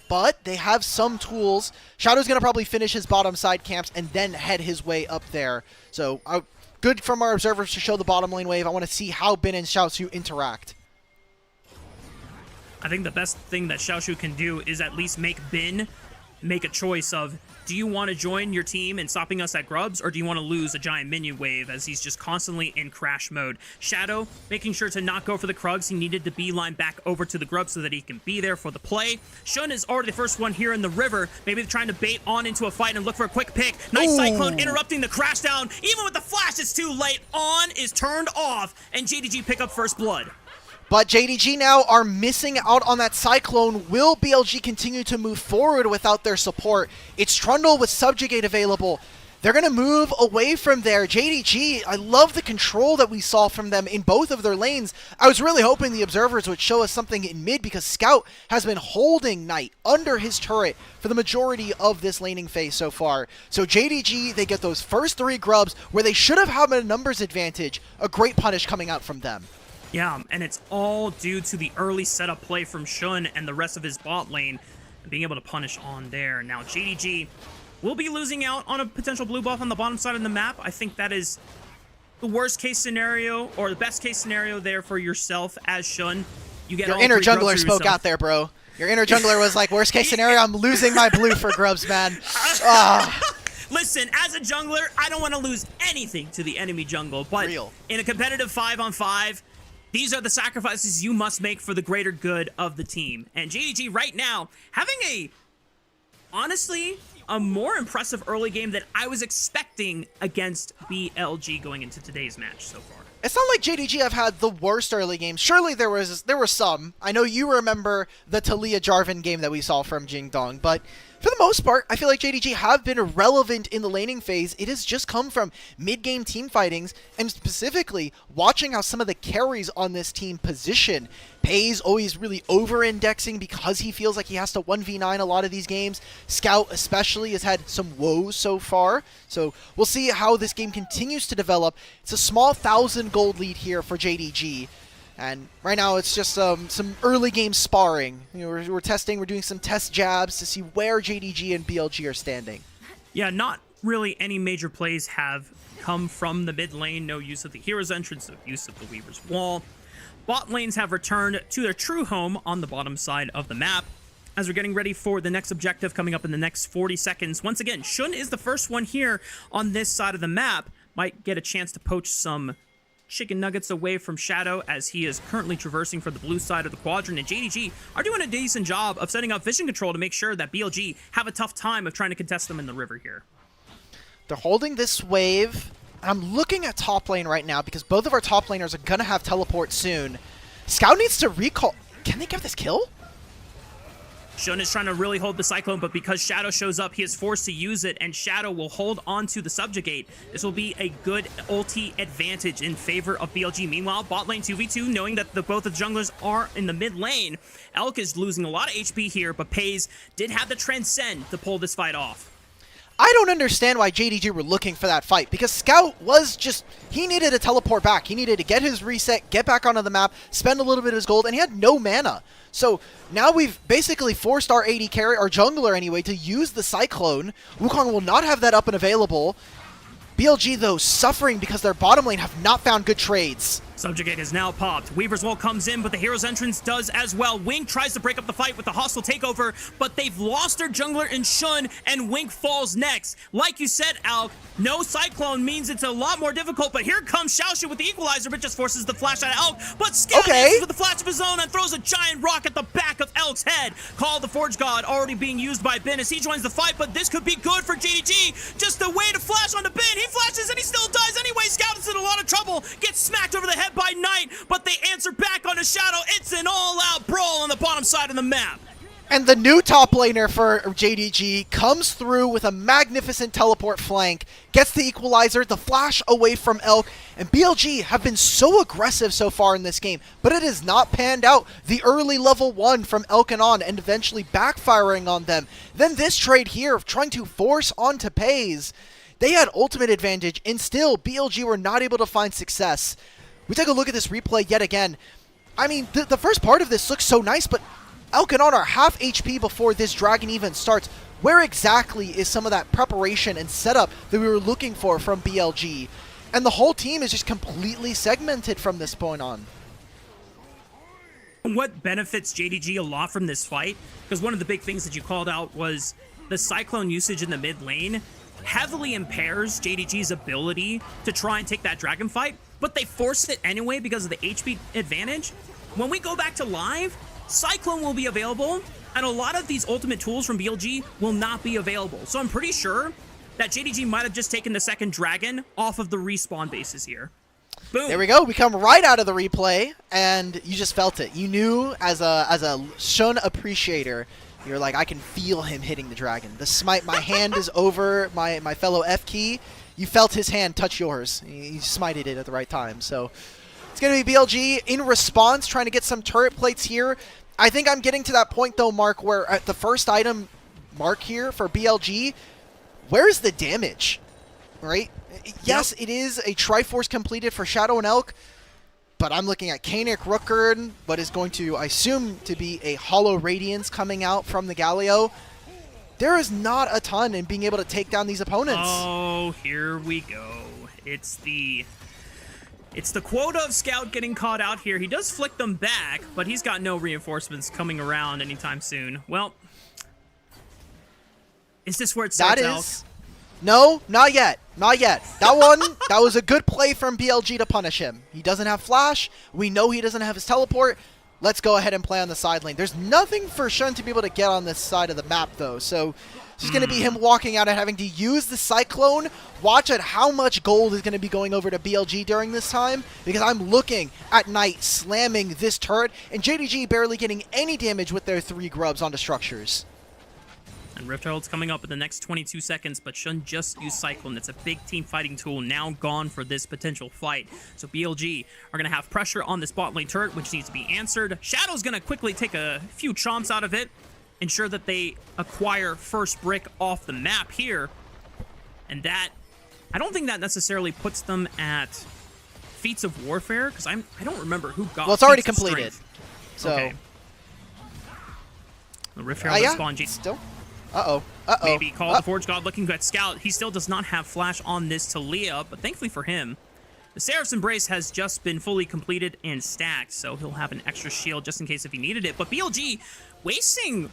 But they have some tools. Shadow's going to probably finish his bottom side camps and then head his way up there. So good from our observers to show the bottom lane wave. I want to see how Ben and Xiaoshu interact. I think the best thing that Xiaoshu can do is at least make Ben make a choice of, do you want to join your team in stopping us at Grubs, or do you want to lose a giant minion wave, as he's just constantly in crash mode. Shadow making sure to not go for the Krugs. He needed to beeline back over to the Grubs so that he can be there for the play. Shun is already the first one here in the river. Maybe they're trying to bait on into a fight and look for a quick pick. Nice Cyclone interrupting the crash down. Even with the flash, it's too late. On is turned off, and JDG pick up first blood. But JDG now are missing out on that Cyclone. Will BLG continue to move forward without their support? It's Trundle with Subjugate available. They're going to move away from there. JDG, I love the control that we saw from them in both of their lanes. I was really hoping the observers would show us something in mid, because Scout has been holding Knight under his turret for the majority of this laning phase so far. So JDG, they get those first 3 Grubs where they should have had a numbers advantage. A great punish coming out from them. Yeah, and it's all due to the early setup play from Shun and the rest of his bot lane being able to punish on there. Now, JDG will be losing out on a potential blue buff on the bottom side of the map. I think that is the worst case scenario, or the best case scenario there for yourself as Shun. You get your inner jungler spoke out there, bro. Your inner jungler was like, worst case scenario, I'm losing my blue for Grubs, man. Listen, as a jungler, I don't want to lose anything to the enemy jungle, but in a competitive 5-on-5, these are the sacrifices you must make for the greater good of the team. And JDG right now having honestly, a more impressive early game than I was expecting against BLG going into today's match so far. It's not like JDG have had the worst early games. Surely there were some. I know you remember the Talia Jarvan game that we saw from Jingdong, but For the most part, I feel like JDG have been irrelevant in the laning phase. It has just come from mid-game team fightings, and specifically watching how some of the carries on this team position. Pei's always really over-indexing because he feels like he has to 1v9 a lot of these games. Scout especially has had some woes so far. So we'll see how this game continues to develop. It's a small 1,000 gold lead here for JDG. And right now it's just some early game sparring. You know, we're testing, we're doing some test jabs to see where JDG and BLG are standing. Yeah, not really any major plays have come from the mid lane. No use of the hero's entrance, no use of the Weaver's wall. Bot lanes have returned to their true home on the bottom side of the map. As we're getting ready for the next objective coming up in the next 40 seconds. Once again, Shun is the first one here on this side of the map. Might get a chance to poach some chicken nuggets away from Shadow as he is currently traversing for the blue side of the quadrant, and JDG are doing a decent job of setting up vision control to make sure that BLG have a tough time of trying to contest them in the river here. They're holding this wave. I'm looking at top lane right now because both of our top laners are gonna have teleport soon. Scout needs to recall. Can they get this kill? Shun is trying to really hold the Cyclone, but because Shadow shows up, he is forced to use it, and Shadow will hold on to the Subjugate. This will be a good ulti advantage in favor of BLG. Meanwhile, bot lane 2v2, knowing that both the junglers are in the mid lane. Elk is losing a lot of HP here, but Pei's did have the Transcend to pull this fight off. I don't understand why JDG were looking for that fight, because Scout was just, he needed to teleport back. He needed to get his reset, get back onto the map, spend a little bit of his gold, and he had no mana. So now we've basically forced our AD carry, our jungler anyway, to use the Cyclone. Wukong will not have that up and available. BLG, though, suffering because their bottom lane have not found good trades. Subjugate has now popped. Weaver's Wall comes in, but the hero's entrance does as well. Wink tries to break up the fight with the hostile takeover, but they've lost their jungler in Shun, and Wink falls next. Like you said, Alk, no Cyclone means it's a lot more difficult, but here comes Xiaoxu with the equalizer, but just forces the flash out of Elk. But Scout answers with the flash of his own and throws a giant rock at the back of Elk's head. Call the Forge God already being used by Ben as he joins the fight, but this could be good for JDG. Just a way to flash onto Ben. He flashes and he still dies anyway. Scout is in a lot of trouble. Gets smacked over the head by Knight, but they answer back on a Shadow. It's an all-out brawl on the bottom side of the map. And the new top laner for JDG comes through with a magnificent teleport flank, gets the equalizer, the flash away from Elk, and BLG have been so aggressive so far in this game, but it has not panned out. The early level 1 from Elk and on, and eventually backfiring on them. Then this trade here of trying to force onto Pei's. They had ultimate advantage, and still BLG were not able to find success. We take a look at this replay yet again. I mean, the first part of this looks so nice, but Elk and On are half HP before this dragon even starts. Where exactly is some of that preparation and setup that we were looking for from BLG? And the whole team is just completely segmented from this point on. What benefits JDG a lot from this fight, because one of the big things that you called out was the Cyclone usage in the mid lane heavily impairs JDG's ability to try and take that dragon fight, but they forced it anyway because of the HP advantage. When we go back to live, Cyclone will be available, and a lot of these ultimate tools from BLG will not be available. So I'm pretty sure that JDG might have just taken the second dragon off of the respawn bases here. Boom. There we go. We come right out of the replay, and you just felt it. You knew as a Shun appreciator, you're like, I can feel him hitting the dragon. The smite, my hand is over my fellow F key. You felt his hand touch yours. He smited it at the right time. So it's going to be BLG in response, trying to get some turret plates here. I think I'm getting to that point, though, Mark, where at the first item mark here for BLG, where's the damage, right? Yes, it is a Triforce completed for Shadow and Elk, but I'm looking at Kanik, Rookern, what is going to, I assume, to be a Hollow Radiance coming out from the Galio. There is not a ton in being able to take down these opponents. Oh, here we go. It's the quota of Scout getting caught out here. He does flick them back, but he's got no reinforcements coming around anytime soon. Well, is this where it starts out? No, not yet. Not yet. That one, that was a good play from BLG to punish him. He doesn't have flash. We know he doesn't have his teleport. Let's go ahead and play on the side lane. There's nothing for Shun to be able to get on this side of the map, though. So it's just going to be him walking out and having to use the Cyclone. Watch at how much gold is going to be going over to BLG during this time, because I'm looking at Knight slamming this turret, and JDG barely getting any damage with their 3 grubs onto structures. And Rift Herald's coming up in the next 22 seconds, but Shun just used Cyclone. It's a big team fighting tool now gone for this potential fight. So BLG are going to have pressure on this bot lane turret, which needs to be answered. Shadow's going to quickly take a few chomps out of it, ensure that they acquire first brick off the map here. And that, I don't think that necessarily puts them at feats of warfare, because I don't remember who got. Well, it's already completed. So. Okay. The Rift Herald spawn G. Still. Maybe call the Forge God looking at Scout. He still does not have flash on this Talia, but thankfully for him, the Seraph's Embrace has just been fully completed and stacked, so he'll have an extra shield just in case if he needed it. But BLG wasting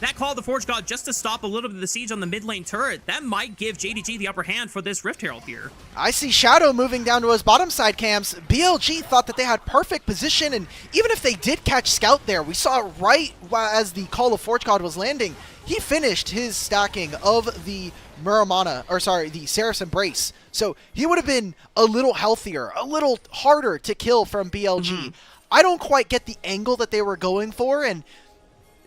that call of the Forge God just to stop a little bit of the siege on the mid lane turret. That might give JDG the upper hand for this Rift Herald here. I see Shadow moving down to his bottom side camps. BLG thought that they had perfect position, and even if they did catch Scout there, we saw it right as the call of Forge God was landing. He finished his stacking of the the Seraph's Embrace. So he would have been a little healthier, a little harder to kill from BLG. I don't quite get the angle that they were going for, and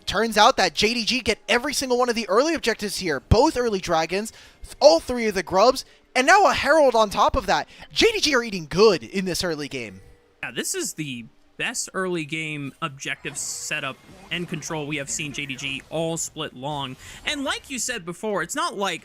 turns out that JDG get every single one of the early objectives here. Both early dragons, all 3 of the grubs, and now a herald on top of that. JDG are eating good in this early game. Yeah, this is the best early game objective setup and control we have seen JDG all split long. And like you said before, it's not like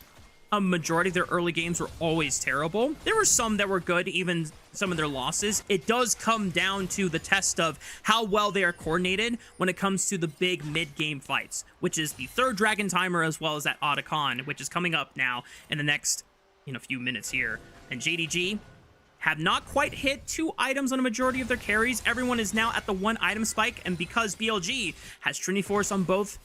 a majority of their early games were always terrible. There were some that were good, even some of their losses. It does come down to the test of how well they are coordinated when it comes to the big mid-game fights, which is the 3rd Dragon Timer as well as that Otacon, which is coming up now in the next few minutes here. And JDG have not quite hit 2 items on a majority of their carries. Everyone is now at the 1 item spike, and because BLG has Trinity Force on both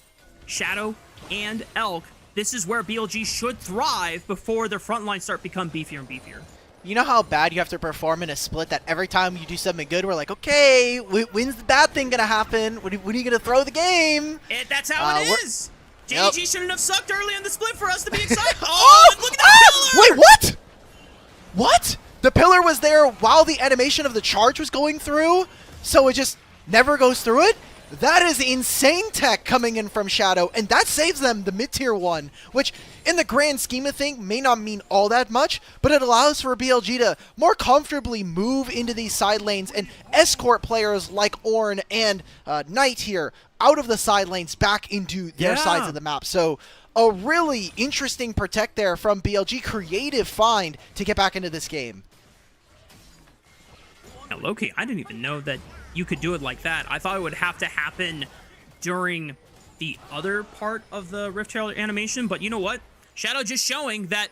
Shadow and Elk, this is where BLG should thrive before their front lines start become beefier and beefier. You know how bad you have to perform in a split that every time you do something good, we're like, okay, when's the bad thing going to happen? When are you going to throw the game? That's how it is. JDG shouldn't have sucked early in the split for us to be excited. Look at that pillar! Wait, what? What? The pillar was there while the animation of the charge was going through, so it just never goes through it? That is insane tech coming in from Shadow, and that saves them the mid-tier 1, which in the grand scheme of things may not mean all that much, but it allows for BLG to more comfortably move into these side lanes and escort players like Ornn and Knight here out of the side lanes back into their sides of the map. So a really interesting protect there from BLG, creative find to get back into this game. Now, Loki, I didn't even know that you could do it like that. I thought it would have to happen during the other part of the Rift Herald animation, but you know what? Shadow just showing that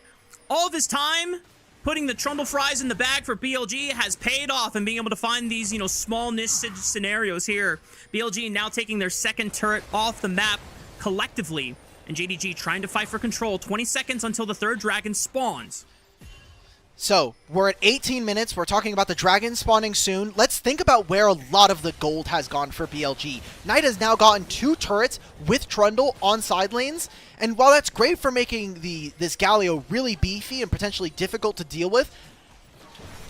all of his time putting the Trundle Fries in the bag for BLG has paid off and being able to find these, small niche scenarios here. BLG now taking their 2nd turret off the map collectively, and JDG trying to fight for control. 20 seconds until the 3rd dragon spawns. So, we're at 18 minutes. We're talking about the dragon spawning soon. Let's think about where a lot of the gold has gone for BLG. Knight has now gotten 2 turrets with Trundle on side lanes. And while that's great for making this Galio really beefy and potentially difficult to deal with,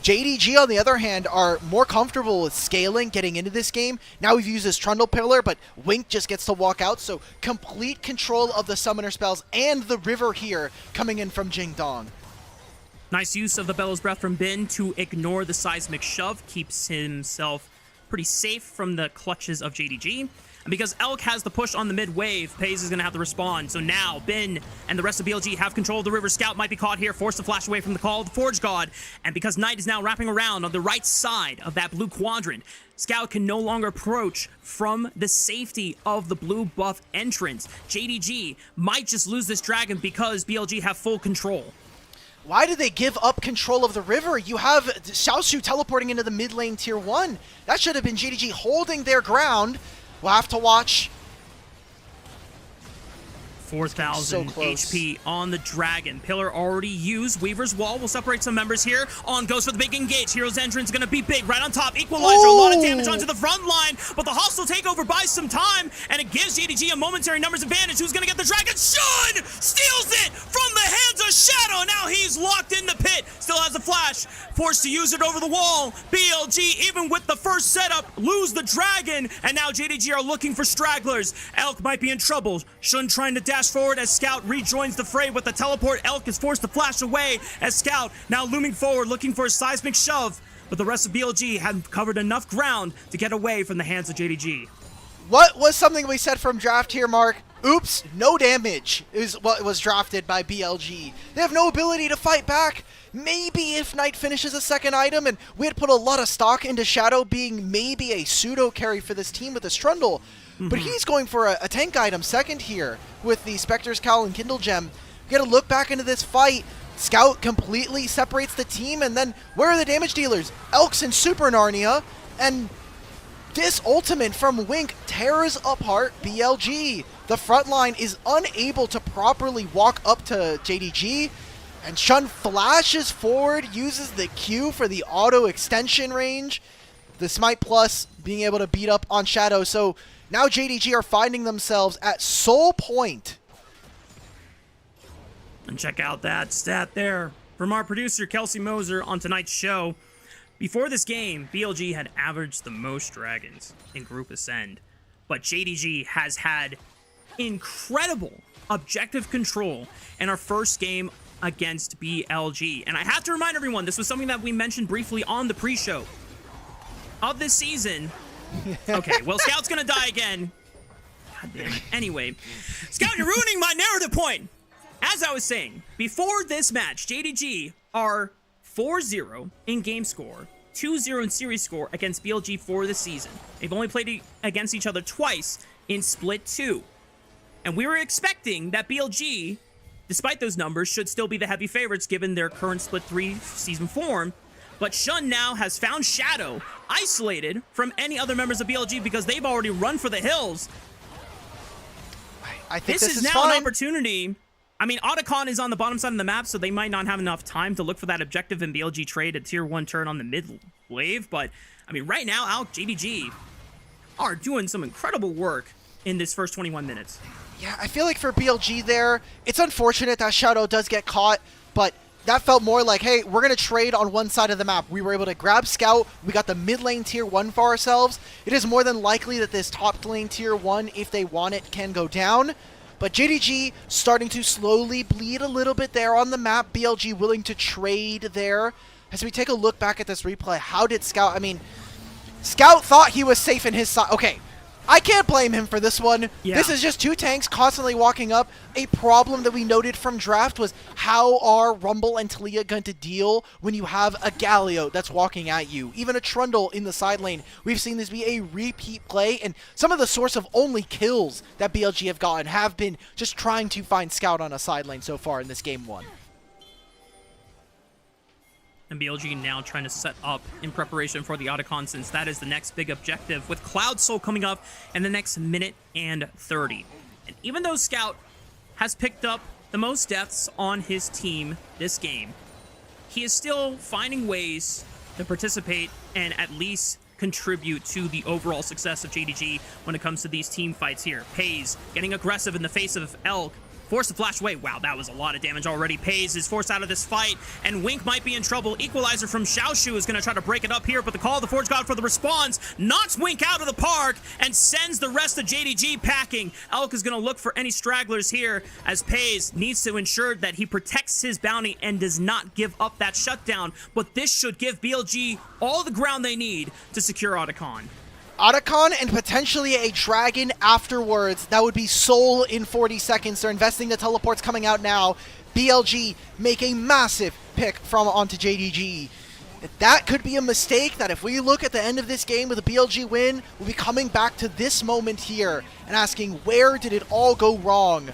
JDG, on the other hand, are more comfortable with scaling, getting into this game. Now we've used this Trundle pillar, but Wink just gets to walk out. So, complete control of the summoner spells and the river here coming in from Jingdong. Nice use of the Bellows Breath from Bin to ignore the seismic shove. Keeps himself pretty safe from the clutches of JDG. And because Elk has the push on the mid wave, Pays is going to have to respond. So now Bin and the rest of BLG have control of the river. Scout might be caught here, forced to flash away from the call of the Forge God. And because Knight is now wrapping around on the right side of that blue quadrant, Scout can no longer approach from the safety of the blue buff entrance. JDG might just lose this dragon because BLG have full control. Why did they give up control of the river? You have Xiaoshu teleporting into the mid lane tier 1. That should have been JDG holding their ground. We'll have to watch. 4,000 HP on the dragon. Pillar already used. Weaver's Wall will separate some members here. On goes for the big engage. Hero's entrance going to be big. Right on top. Equalizer. A lot of damage onto the front line. But the hostile takeover buys some time. And it gives JDG a momentary numbers advantage. Who's going to get the dragon? Shun steals it from the hands of Shadow. Now he's locked in the pit. Still has a flash. Forced to use it over the wall. BLG, even with the first setup, lose the dragon. And now JDG are looking for stragglers. Elk might be in trouble. Shun trying to dash dash forward as Scout rejoins the fray with the teleport. Elk is forced to flash away as Scout now looming forward, looking for a seismic shove. But the rest of BLG had covered enough ground to get away from the hands of JDG. What was something we said from draft here, Mark? Oops, no damage is what was drafted by BLG. They have no ability to fight back. Maybe if Knight finishes a second item, and we had put a lot of stock into Shadow being maybe a pseudo carry for this team with a Strundle, but he's going for a tank item second here with the Spectre's Cowl and Kindle Gem. We gotta look back into this fight. Scout completely separates the team, and then where are the damage dealers? Elks and Super Narnia, and this ultimate from Wink tears apart BLG. The front line is unable to properly walk up to JDG, and Shun flashes forward, uses the Q for the auto extension range. The Smite Plus being able to beat up on Shadow, so now JDG are finding themselves at Soul Point. And check out that stat there from our producer, Kelsey Moser, on tonight's show. Before this game, BLG had averaged the most dragons in Group Ascend, but JDG has had incredible objective control in our first game against BLG. And I have to remind everyone, this was something that we mentioned briefly on the pre-show of this season. Okay, well, Scout's gonna die again. God damn it. Anyway, Scout, you're ruining my narrative point. As I was saying, before this match, JDG are 4-0 in game score, 2-0 in series score against BLG for the season. They've only played against each other twice in Split 2. And we were expecting that BLG, despite those numbers, should still be the heavy favorites given their current Split 3 season form. But Shun now has found Shadow isolated from any other members of BLG because they've already run for the hills. I think this is now fine. an opportunity. I mean, Otacon is on the bottom side of the map, so they might not have enough time to look for that objective and BLG trade a tier 1 turn on the mid wave. But, I mean, right now, JDG are doing some incredible work in this first 21 minutes. Yeah, I feel like for BLG there, it's unfortunate that Shadow does get caught, but that felt more like, hey, we're going to trade on one side of the map. We were able to grab Scout. We got the mid lane tier 1 for ourselves. It is more than likely that this top lane tier 1, if they want it, can go down. But JDG starting to slowly bleed a little bit there on the map. BLG willing to trade there. As we take a look back at this replay, how did Scout... I mean, Scout thought he was safe in his side. Okay, I can't blame him for this one. Yeah. This is just two tanks constantly walking up. A problem that we noted from draft was how are Rumble and Talia going to deal when you have a Galio that's walking at you? Even a Trundle in the side lane. We've seen this be a repeat play, and some of the source of only kills that BLG have gotten have been just trying to find Scout on a side lane so far in this game 1. And BLG now trying to set up in preparation for the Otacon, since that is the next big objective, with Cloud Soul coming up in the next minute and 30. And even though Scout has picked up the most deaths on his team this game, he is still finding ways to participate and at least contribute to the overall success of JDG when it comes to these team fights here. Pays getting aggressive in the face of Elk, forced to flash away. Wow, that was a lot of damage already. Pays is forced out of this fight, and Wink might be in trouble. Equalizer from Xiaoshu is going to try to break it up here, but the call of the Forge God for the response knocks Wink out of the park and sends the rest of JDG packing. Elk is going to look for any stragglers here, as Pays needs to ensure that he protects his bounty and does not give up that shutdown, but this should give BLG all the ground they need to secure Otacon. Otacon and potentially a dragon afterwards. That would be Soul in 40 seconds. They're investing the teleports coming out now. BLG make a massive pick from onto JDG. That could be a mistake that if we look at the end of this game with a BLG win, we'll be coming back to this moment here and asking, where did it all go wrong?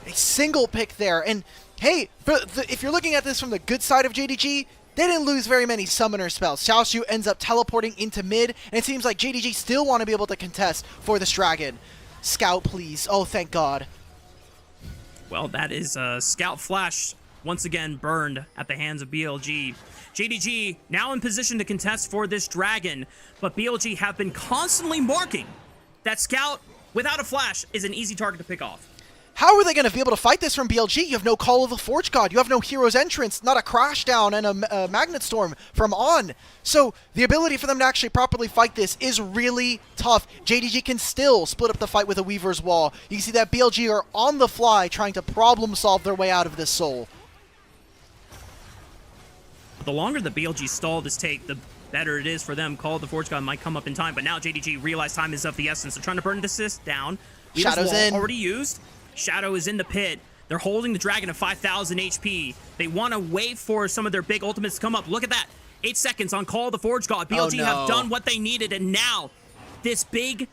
A single pick there. And hey, if you're looking at this from the good side of JDG, they didn't lose very many summoner spells. Xiaoshu ends up teleporting into mid, and it seems like JDG still want to be able to contest for this dragon. Scout, please. Oh, thank God. Well, that is Scout Flash once again burned at the hands of BLG. JDG now in position to contest for this dragon, but BLG have been constantly marking that Scout without a flash is an easy target to pick off. how are they going to be able to fight this from BLG? You have no Call of the Forge God. You have no Hero's Entrance, not a Crash Down and a Magnet Storm from On. So the ability for them to actually properly fight this is really tough. JDG can still split up the fight with a Weaver's Wall. You can see that BLG are on the fly trying to problem solve their way out of this soul. The longer the BLG stall this take, the better it is for them. Call of the Forge God might come up in time, but now JDG realize time is of the essence. They're trying to burn this assist down. Shadow's in. Already used. Shadow is in the pit. They're holding the dragon at 5,000 HP. They want to wait for some of their big ultimates to come up. Look at that. 8 seconds on Call of the Forge God. BLG have done what they needed, and now this big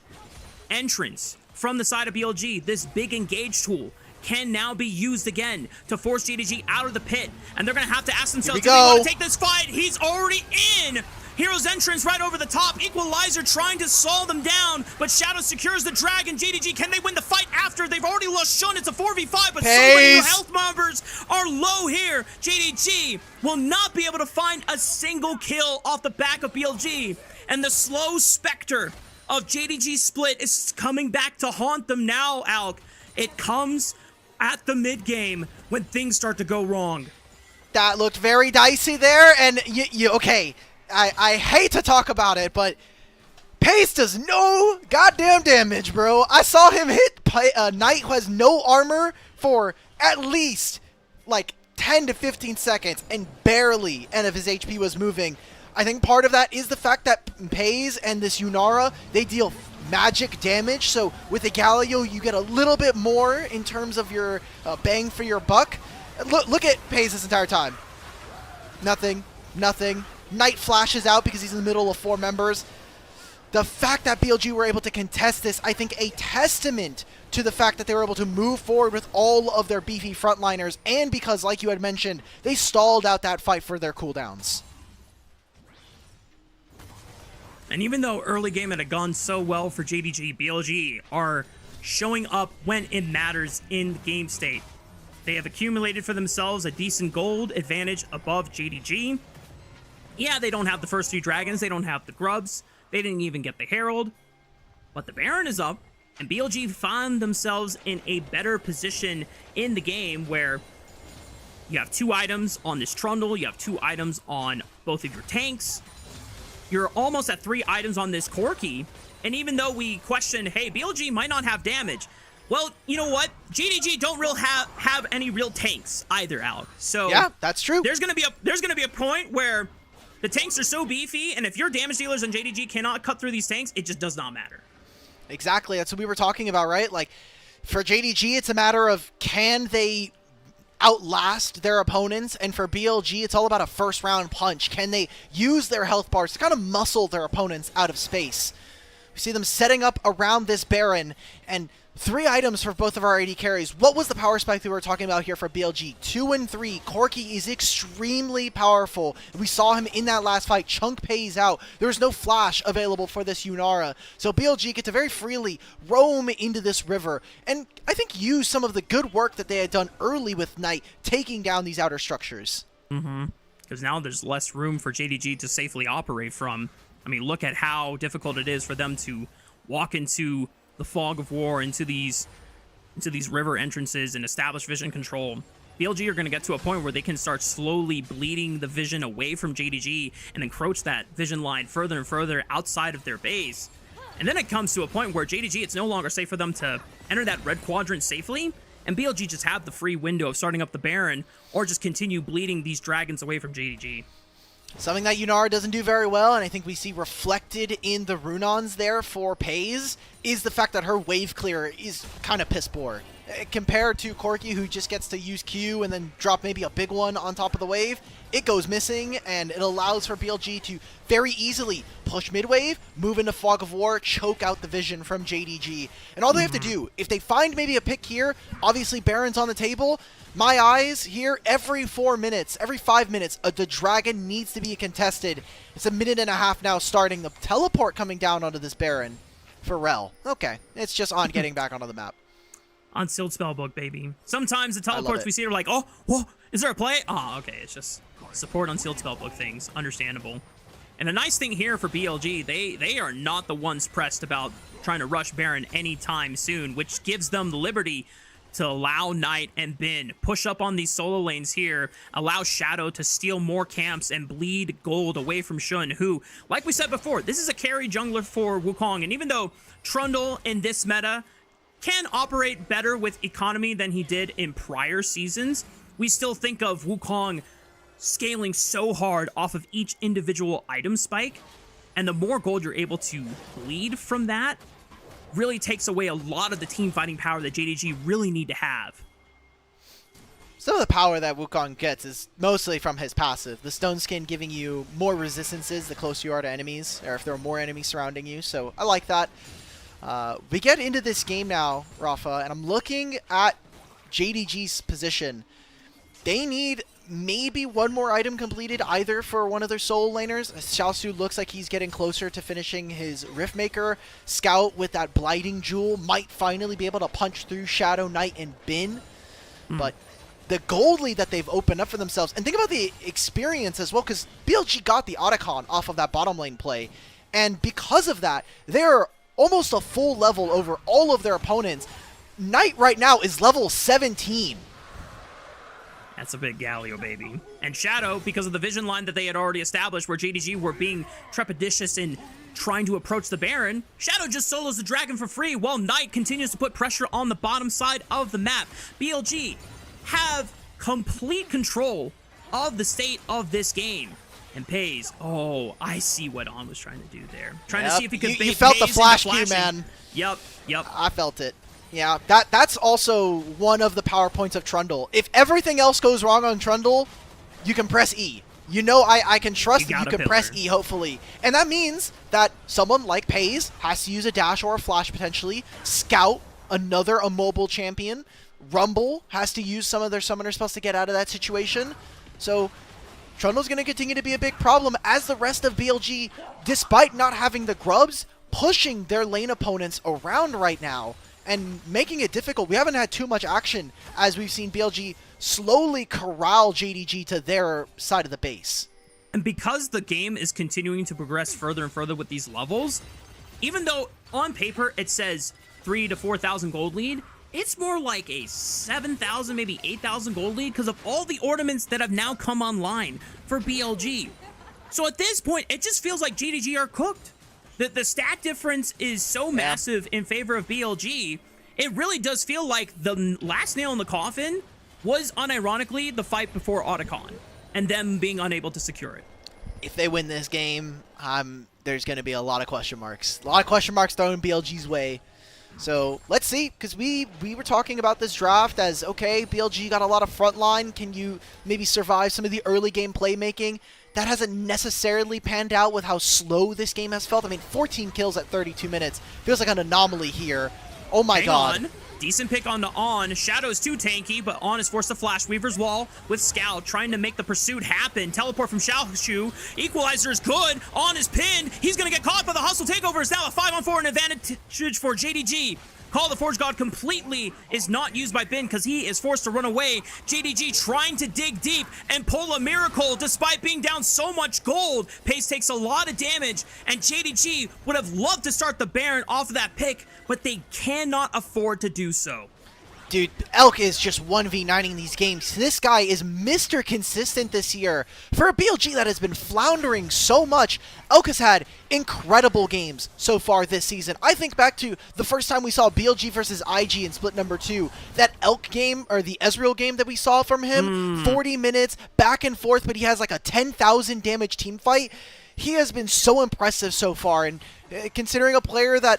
entrance from the side of BLG, this big engage tool, can now be used again to force JDG out of the pit. And they're going to have to ask themselves, do they want to take this fight? He's already in. Hero's Entrance right over the top. Equalizer trying to slow them down, but Shadow secures the dragon. JDG, can they win the fight after? They've already lost Shun. It's a 4v5, but so many health numbers are low here. JDG will not be able to find a single kill off the back of BLG. And the slow specter of JDG Split is coming back to haunt them now, Alk. It comes at the mid-game when things start to go wrong. That looked very dicey there, and okay. I hate to talk about it, but Pace does no goddamn damage, bro. I saw him hit a knight who has no armor for at least like 10 to 15 seconds, and barely any of his HP was moving. I think part of that is the fact that Pace and this Yunara, they deal magic damage, so with the Galio you get a little bit more in terms of your bang for your buck. Look at Pace this entire time. Nothing. Knight flashes out because he's in the middle of 4 members. The fact that BLG were able to contest this, I think a testament to the fact that they were able to move forward with all of their beefy frontliners, and because, like you had mentioned, they stalled out that fight for their cooldowns. And even though early game had gone so well for JDG, BLG are showing up when it matters in the game state. They have accumulated for themselves a decent gold advantage above JDG. Yeah, they don't have the first 2 dragons, they don't have the grubs, they didn't even get the Herald, but the Baron is up, and BLG found themselves in a better position in the game where you have 2 items on this Trundle, you have 2 items on both of your tanks, you're almost at 3 items on this Corki, and even though we question, hey, BLG might not have damage, well, you know what? JDG don't have any real tanks either, Alec. So yeah, that's true. There's gonna be a point where the tanks are so beefy, and if your damage dealers on JDG cannot cut through these tanks, it just does not matter. Exactly. That's what we were talking about, right? Like, for JDG, it's a matter of can they outlast their opponents, and for BLG, it's all about a first-round punch. Can they use their health bars to kind of muscle their opponents out of space? We see them setting up around this Baron, and 3 items for both of our AD carries. What was the power spike that we were talking about here for BLG? 2 and 3. Corki is extremely powerful. We saw him in that last fight. Chunk pays out. There's no flash available for this Yunara. So BLG get to very freely roam into this river and I think use some of the good work that they had done early with Knight, taking down these outer structures. Because now there's less room for JDG to safely operate from. I mean, look at how difficult it is for them to walk into the fog of war, into these river entrances and establish vision control. BLG are going to get to a point where they can start slowly bleeding the vision away from JDG and encroach that vision line further and further outside of their base. And then it comes to a point where JDG, it's no longer safe for them to enter that red quadrant safely, and BLG just have the free window of starting up the Baron or just continue bleeding these dragons away from JDG. Something that Yunara doesn't do very well, and I think we see reflected in the Runons there for Paze, is the fact that her wave clear is kind of piss poor. Compared to Corki, who just gets to use Q and then drop maybe a big one on top of the wave, it goes missing, and it allows for BLG to very easily push mid-wave, move into Fog of War, choke out the vision from JDG. And all they have to do, if they find maybe a pick here, obviously Baron's on the table, my eyes here, every 4 minutes, every 5 minutes, the dragon needs to be contested. It's a minute and a half now starting. The teleport coming down onto this Baron for Rel. Okay, it's just on getting back onto the map. On Sealed Spellbook, baby. Sometimes the teleports we see are like, oh, whoa, is there a play? Oh, okay, it's just support on Sealed Spellbook things. Understandable. And a nice thing here for BLG, they are not the ones pressed about trying to rush Baron anytime soon, which gives them the liberty to allow Knight and Bin push up on these solo lanes here, allow Shadow to steal more camps and bleed gold away from Xun, who, like we said before, this is a carry jungler for Wukong. And even though Trundle in this meta can operate better with economy than he did in prior seasons, we still think of Wukong scaling so hard off of each individual item spike. And the more gold you're able to bleed from that really takes away a lot of the team fighting power that JDG really need to have. Some of the power that Wukong gets is mostly from his passive. The Stone Skin giving you more resistances the closer you are to enemies, or if there are more enemies surrounding you, so I like that. We get into this game now, Rafa, and I'm looking at JDG's position. They need maybe one more item completed, either for one of their solo laners. Xiaosu looks like he's getting closer to finishing his Riftmaker. Scout with that Blighting Jewel might finally be able to punch through Shadow, Knight, and Bin. But the gold lead that they've opened up for themselves, and think about the experience as well, because BLG got the Otacon off of that bottom lane play, and because of that, they're almost a full level over all of their opponents. Knight right now is level 17. That's a big Galio, baby. And Shadow, because of the vision line that they had already established where JDG were being trepidatious in trying to approach the Baron, Shadow just solos the Dragon for free while Knight continues to put pressure on the bottom side of the map. BLG have complete control of the state of this game. And Pays, oh, I see what On was trying to do there. Trying to see if he could bait You felt the Pays flash into key, flashing. man. Yep. I felt it. Yeah, that's also one of the power points of Trundle. If everything else goes wrong on Trundle, you can press E. You know I can trust that you can press E, hopefully. And that means that someone like Pays has to use a dash or a flash, potentially. Scout, another immobile champion. Rumble has to use some of their summoner spells to get out of that situation. So Trundle's going to continue to be a big problem as the rest of BLG, despite not having the grubs, pushing their lane opponents around right now and making it difficult. We haven't had too much action as we've seen BLG slowly corral JDG to their side of the base. And because the game is continuing to progress further and further with these levels, even though on paper it says 3,000 to 4,000 gold lead, it's more like a 7,000, maybe 8,000 gold lead because of all the ornaments that have now come online for BLG. So at this point, it just feels like JDG are cooked. The stat difference is so massive in favor of BLG, it really does feel like the last nail in the coffin was unironically the fight before Otacon and them being unable to secure it. If they win this game, there's going to be a lot of question marks. A lot of question marks thrown BLG's way. So let's see, because we were talking about this draft as, okay, BLG got a lot of frontline. Can you maybe survive some of the early game playmaking? That hasn't necessarily panned out with how slow this game has felt. I mean, 14 kills at 32 minutes. Feels like an anomaly here. Oh my god. Decent pick on the On. Shadow's too tanky, but On is forced to flash Weaver's Wall with Scout, trying to make the pursuit happen. Teleport from Xiaoshu. Equalizer is good. On is pinned. He's going to get caught by the hustle takeover. It's now a 5-on-4 and advantage for JDG. Call the Forge God completely is not used by Bin because he is forced to run away. JDG trying to dig deep and pull a miracle despite being down so much gold. Pace takes a lot of damage, and JDG would have loved to start the Baron off of that pick, but they cannot afford to do so. Dude, Elk is just 1v9ing these games. This guy is Mr. Consistent this year. For a BLG that has been floundering so much, Elk has had incredible games so far this season. I think back to the first time we saw BLG versus IG in split number 2. That Elk game, or the Ezreal game that we saw from him, 40 minutes, back and forth, but he has like a 10,000 damage team fight. He has been so impressive so far, and considering a player that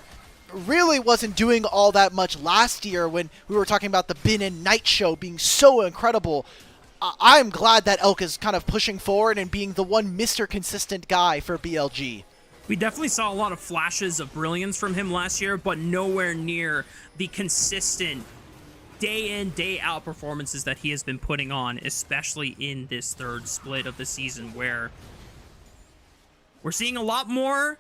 really wasn't doing all that much last year when we were talking about the Bin and Knight show being so incredible, I'm glad that Elk is kind of pushing forward and being the one Mr. Consistent guy for BLG. We definitely saw a lot of flashes of brilliance from him last year, but nowhere near the consistent day in, day out performances that he has been putting on, especially in this third split of the season where we're seeing a lot more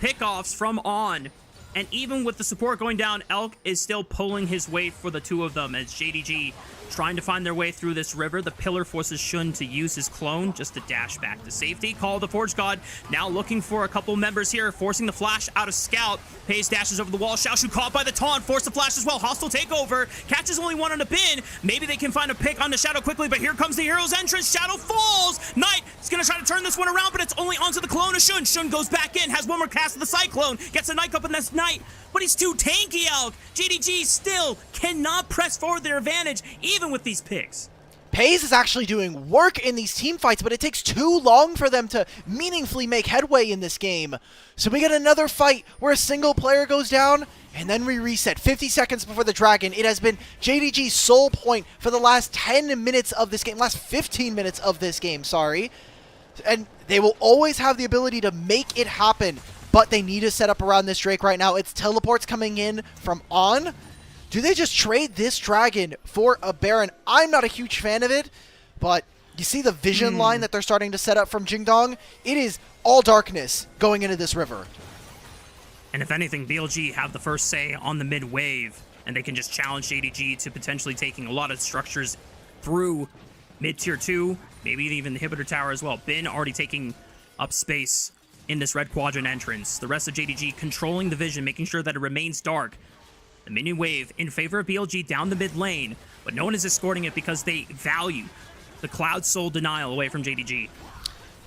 pickoffs from On. And even with the support going down, Elk is still pulling his weight for the two of them as JDG trying to find their way through this river. The pillar forces Shun to use his clone just to dash back to safety. Call of the Forge God now looking for a couple members here, forcing the flash out of Scout. Pays dashes over the wall. Xiaoshu caught by the taunt, forced the flash as well. Hostile takeover. Catches only one on a bin. Maybe they can find a pick on the Shadow quickly, but here comes the hero's entrance. Shadow falls. Knight is going to try to turn this one around, but it's only onto the clone of Shun. Shun goes back in, has one more cast of the Cyclone, gets a Knight up in this Knight, but he's too tanky, Elk. JDG still cannot press forward their advantage, even with these picks. Pays is actually doing work in these team fights, but it takes too long for them to meaningfully make headway in this game. So we get another fight where a single player goes down, and then we reset 50 seconds before the Dragon. It has been JDG's sole point for the last 10 minutes of this game, last 15 minutes of this game, sorry. And they will always have the ability to make it happen, but they need to set up around this Drake right now. It's teleports coming in from On. Do they just trade this Dragon for a Baron? I'm not a huge fan of it, but you see the vision line that they're starting to set up from Jingdong? It is all darkness going into this river. And if anything, BLG have the first say on the mid wave, and they can just challenge JDG to potentially taking a lot of structures through mid tier 2, maybe even the inhibitor tower as well. Bin already taking up space in this red quadrant entrance. The rest of JDG controlling the vision, making sure that it remains dark. The minion wave in favor of BLG down the mid lane, but no one is escorting it because they value the Cloud Soul denial away from JDG.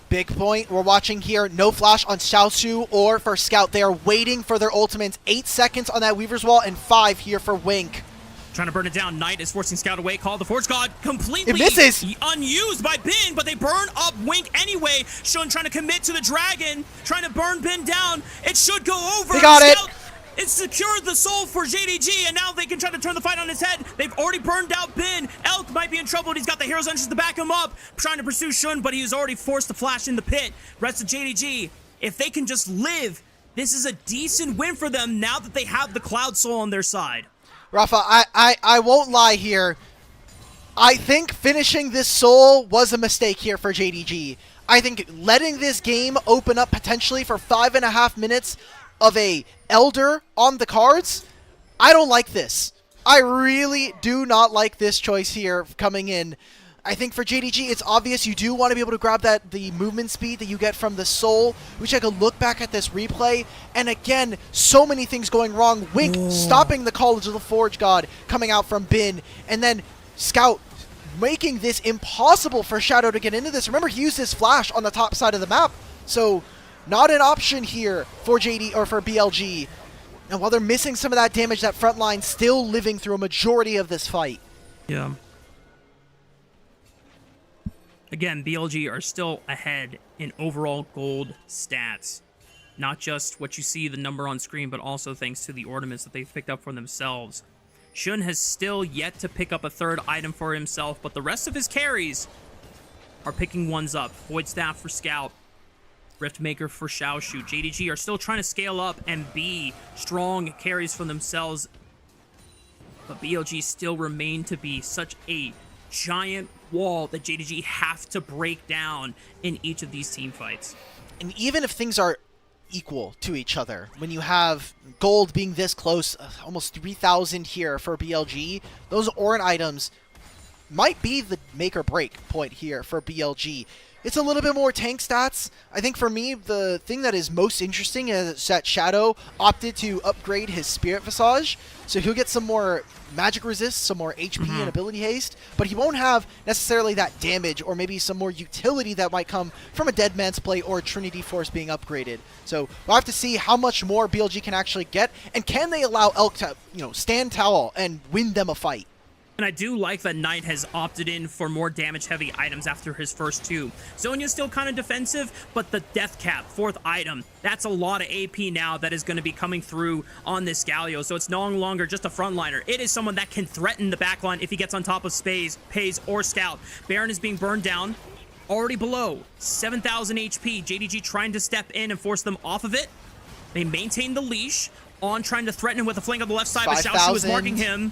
Big point we're watching here. No flash on Xiaoshu or for Scout. They are waiting for their ultimates. 8 seconds on that Weaver's Wall and 5 here for Wink. Trying to burn it down. Knight is forcing Scout away. Call the Forge God completely it misses. Unused by Bin, but they burn up Wink anyway. Shun trying to commit to the Dragon, trying to burn Bin down. It should go over. They got Scout, it. It secured the soul for JDG, and now they can try to turn the fight on his head. They've already burned out Bin. Elk might be in trouble. He's got the hero's entrance to back him up, trying to pursue Shun, but he was already forced to flash in the pit. Rest of JDG, if they can just live, this is a decent win for them now that they have the Cloud Soul on their side. Rafa, I won't lie here. I think finishing this soul was a mistake here for JDG. I think letting this game open up potentially for 5.5 minutes of a Elder on the cards, I don't like this. I really do not like this choice here coming in. I think for JDG, it's obvious you do want to be able to grab the movement speed that you get from the soul. We take a look back at this replay, and again, so many things going wrong. Wink stopping the College of the Forge God coming out from Bin, and then Scout making this impossible for Shadow to get into this. Remember, he used his flash on the top side of the map, so not an option here for JD or for BLG. And while they're missing some of that damage, that front line still living through a majority of this fight. Yeah. Again, BLG are still ahead in overall gold stats. Not just what you see, the number on screen, but also thanks to the ornaments that they've picked up for themselves. Shun has still yet to pick up a third item for himself, but the rest of his carries are picking ones up. Void Staff for Scout. Riftmaker for Xiaoshu. JDG are still trying to scale up and be strong carries for themselves, but BLG still remain to be such a giant wall that JDG have to break down in each of these team fights. And even if things are equal to each other, when you have gold being this close, almost 3,000 here for BLG, those Orin items might be the make or break point here for BLG. It's a little bit more tank stats. I think for me, the thing that is most interesting is that Shadow opted to upgrade his Spirit Visage, so he'll get some more magic resist, some more HP and ability haste, but he won't have necessarily that damage or maybe some more utility that might come from a Dead Man's Play or Trinity Force being upgraded. So we'll have to see how much more BLG can actually get, and can they allow Elk to, stand tall and win them a fight. And I do like that Knight has opted in for more damage-heavy items after his first two. Zonya's still kind of defensive, but the Death Cap, 4th item, that's a lot of AP now that is going to be coming through on this Galio. So it's no longer just a frontliner. It is someone that can threaten the backline if he gets on top of Pays or Scout. Baron is being burned down, already below 7,000 HP. JDG trying to step in and force them off of it. They maintain the leash. On trying to threaten him with a flank on the left side, but Xiaoshu is marking him.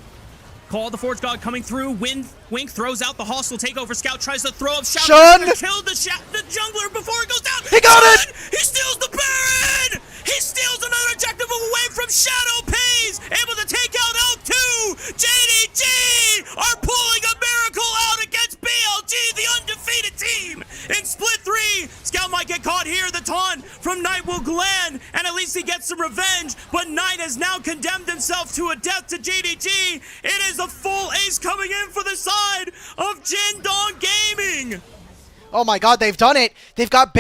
Call the Forge God coming through. Wink throws out the hostile takeover. Scout tries to throw up. Shun killed the jungler before it goes down. He got it! He steals the Baron! He steals another objective away from Shadow. Pays able to take out L2. JDG are pulling a Baron revenge, but Knight has now condemned himself to a death to JDG. It is a full ace coming in for the side of Jindong Gaming. Oh my god, they've done it. They've got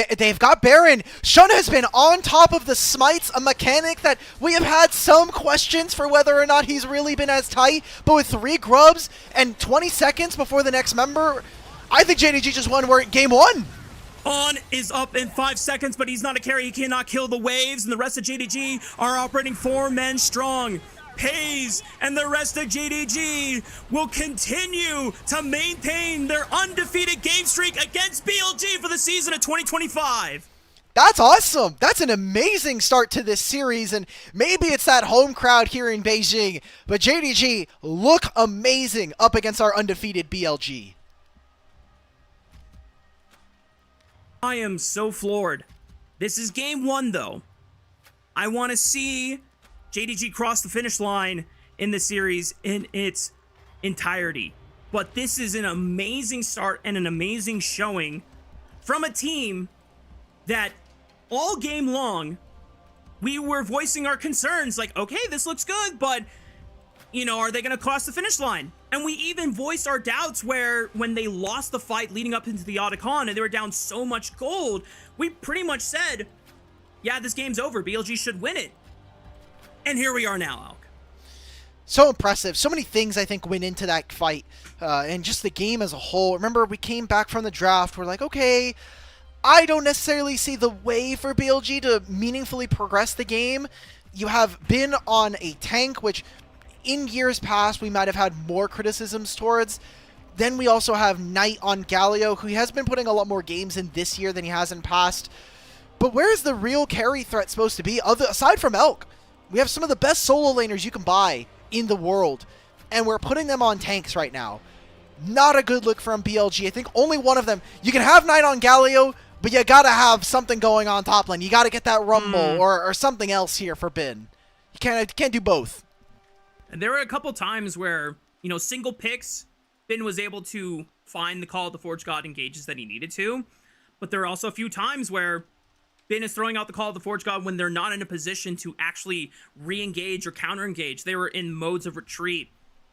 Baron. Shun has been on top of the smites, a mechanic that we have had some questions for whether or not he's really been as tight. But with 3 grubs and 20 seconds before the next member, I think JDG just won game 1. On is up in 5 seconds, but he's not a carry. He cannot kill the waves, and the rest of JDG are operating 4 men strong. Pays and the rest of JDG will continue to maintain their undefeated game streak against BLG for the season of 2025. That's awesome. That's an amazing start to this series, and maybe it's that home crowd here in Beijing, but JDG look amazing up against our undefeated BLG. I am so floored. This is game 1, though. I want to see JDG cross the finish line in the series in its entirety. But this is an amazing start and an amazing showing from a team that all game long, we were voicing our concerns like, okay, this looks good, but, you know, are they going to cross the finish line? And we even voiced our doubts where when they lost the fight leading up into the Otacon and they were down so much gold, we pretty much said, yeah, this game's over. BLG should win it. And here we are now, Alk. So impressive. So many things, I think, went into that fight. And just the game as a whole. Remember, we came back from the draft. We're like, okay, I don't necessarily see the way for BLG to meaningfully progress the game. You have been on a tank, which in years past we might have had more criticisms towards. Then we also have Knight on Galio, who has been putting a lot more games in this year than he has in past. But where's the real carry threat supposed to be, aside from Elk? We have some of the best solo laners you can buy in the world, and we're putting them on tanks right now. Not a good look from BLG. I think only one of them. You can have Knight on Galio, but you gotta have something going on top lane. You gotta get that Rumble or something else here for Bin. You can't do both. And there were a couple times where, you know, single picks, Bin was able to find the Call of the Forge God engages that he needed to, but there are also a few times where Bin is throwing out the Call of the Forge God when they're not in a position to actually re-engage or counter-engage. They were in modes of retreat.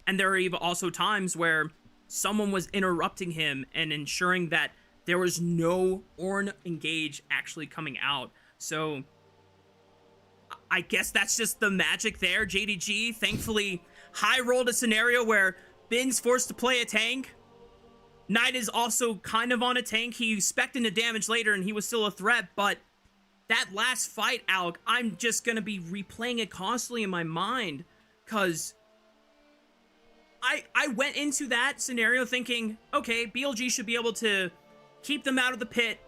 And there are even also times where someone was interrupting him and ensuring that there was no Ornn engage actually coming out. So I guess that's just the magic there. JDG thankfully high-rolled a scenario where Bin's forced to play a tank. Knight is also kind of on a tank. He spec'd into damage later and he was still a threat, but that last fight, Alk, I'm just going to be replaying it constantly in my mind because I went into that scenario thinking, okay, BLG should be able to keep them out of the pit.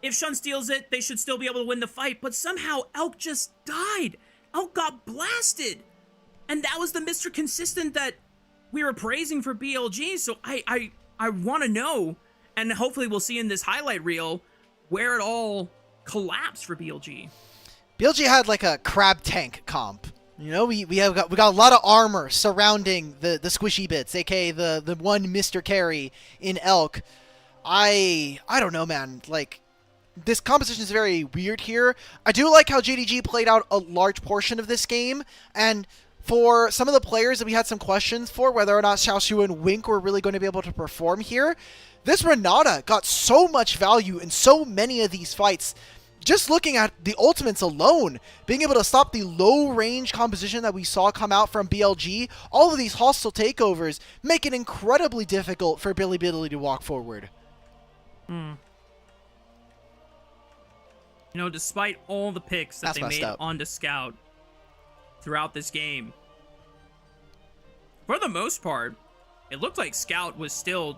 If Shun steals it, they should still be able to win the fight, but somehow Elk just died. Elk got blasted. And that was the Mr. Consistent that we were praising for BLG, so I want to know, and hopefully we'll see in this highlight reel, where it all collapse for BLG. BLG had like a crab tank comp. You know, we got a lot of armor surrounding the squishy bits, aka the one Mr. Carry in Elk. I don't know, man. Like, this composition is very weird here. I do like how JDG played out a large portion of this game, and for some of the players that we had some questions for, whether or not Xiaoshu and Wink were really going to be able to perform here, this Renata got so much value in so many of these fights. Just looking at the ultimates alone, being able to stop the low-range composition that we saw come out from BLG, all of these hostile takeovers make it incredibly difficult for Billy to walk forward. You know, despite all the picks that they made onto Scout throughout this game, for the most part, it looked like Scout was still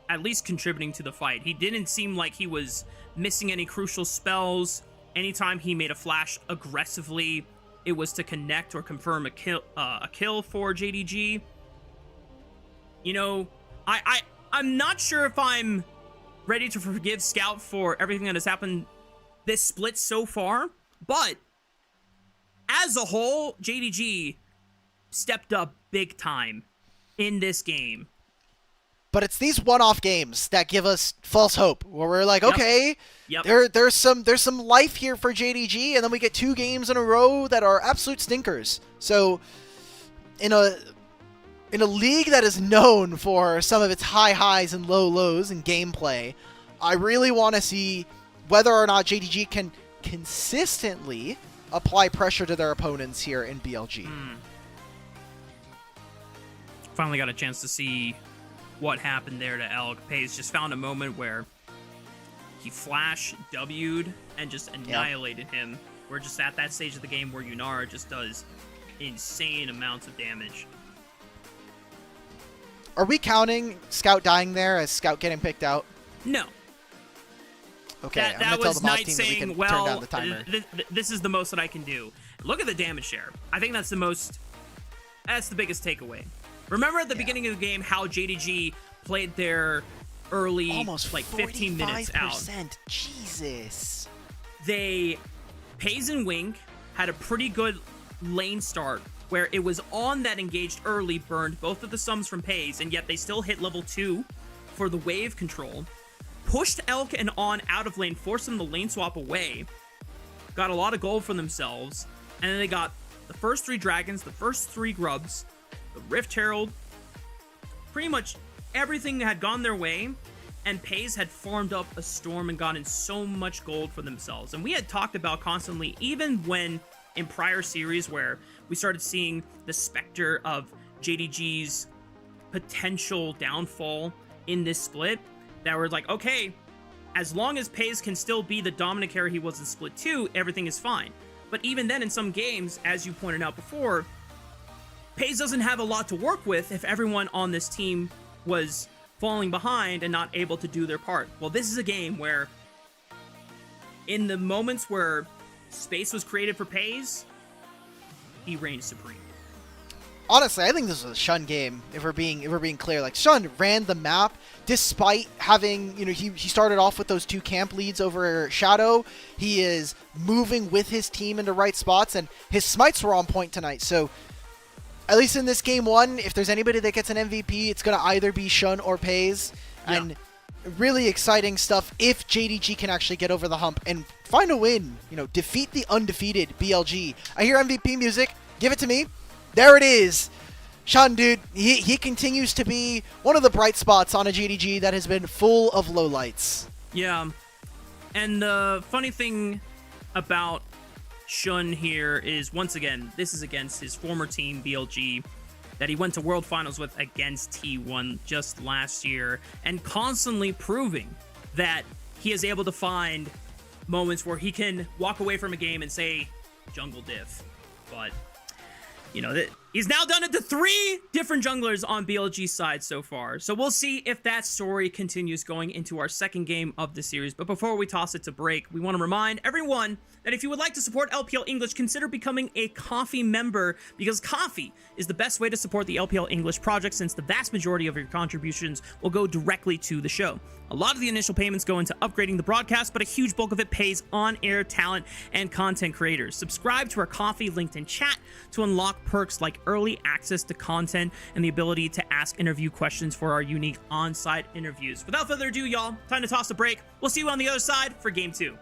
at least contributing to the fight. He didn't seem like he was missing any crucial spells. Anytime he made a flash aggressively, it was to connect or confirm a kill for JDG. You know, I'm not sure if I'm ready to forgive Scout for everything that has happened this split so far, but as a whole, JDG stepped up big time in this game. But it's these one-off games that give us false hope, where we're like, okay, there's some life here for JDG, and then we get 2 games in a row that are absolute stinkers. So in a league that is known for some of its high highs and low lows in gameplay, I really want to see whether or not JDG can consistently apply pressure to their opponents here in BLG. Finally got a chance to see what happened there to Elk. Pace just found a moment where he flash W'd and just annihilated him. We're just at that stage of the game where Yunara just does insane amounts of damage. Are we counting Scout dying there as Scout getting picked out? No. Okay, that I'm going to tell the mod Knight team saying, that we can well, turn down the timer. This is the most that I can do. Look at the damage share. I think that's the biggest takeaway. Remember at the beginning of the game how JDG played their early, almost like 15 minutes out. Jesus. Paze and Wink had a pretty good lane start where it was On that engaged early, burned both of the sums from Paze, and yet they still hit level 2 for the wave control. Pushed Elk and On out of lane, forced them to lane swap away. Got a lot of gold for themselves, and then they got the first 3 dragons, the first 3 grubs, the Rift Herald, pretty much everything had gone their way, and Paze had farmed up a storm and gotten so much gold for themselves. And we had talked about constantly, even when in prior series where we started seeing the specter of JDG's potential downfall in this split, that we're like, okay, as long as Paze can still be the dominant carry he was in Split 2, everything is fine. But even then, in some games, as you pointed out before, Paze doesn't have a lot to work with if everyone on this team was falling behind and not able to do their part. Well, this is a game where, in the moments where space was created for Paze, he reigned supreme. Honestly, I think this was a Shun game, if we're being clear. Like, Shun ran the map despite having, he started off with those 2 camp leads over Shadow. He is moving with his team into right spots, and his smites were on point tonight. So, at least in this game 1, if there's anybody that gets an MVP, it's going to either be Shun or Paze. And really exciting stuff if JDG can actually get over the hump and find a win. Defeat the undefeated BLG. I hear MVP music. Give it to me. There it is. Shun, dude, he continues to be one of the bright spots on a JDG that has been full of lowlights. Yeah. And the funny thing about Shun here is, once again, this is against his former team, BLG, that he went to World Finals with against T1 just last year, and constantly proving that he is able to find moments where he can walk away from a game and say, jungle diff. But he's now done it to 3 different junglers on BLG's side so far. So we'll see if that story continues going into our second game of the series. But before we toss it to break, we want to remind everyone that if you would like to support LPL English, consider becoming a Coffee member, because Coffee is the best way to support the LPL English project, since the vast majority of your contributions will go directly to the show. A lot of the initial payments go into upgrading the broadcast, but a huge bulk of it pays on-air talent and content creators. Subscribe to our Coffee linked in chat to unlock perks like early access to content and the ability to ask interview questions for our unique on-site interviews. Without further ado, y'all, time to toss the break. We'll see you on the other side for Game 2.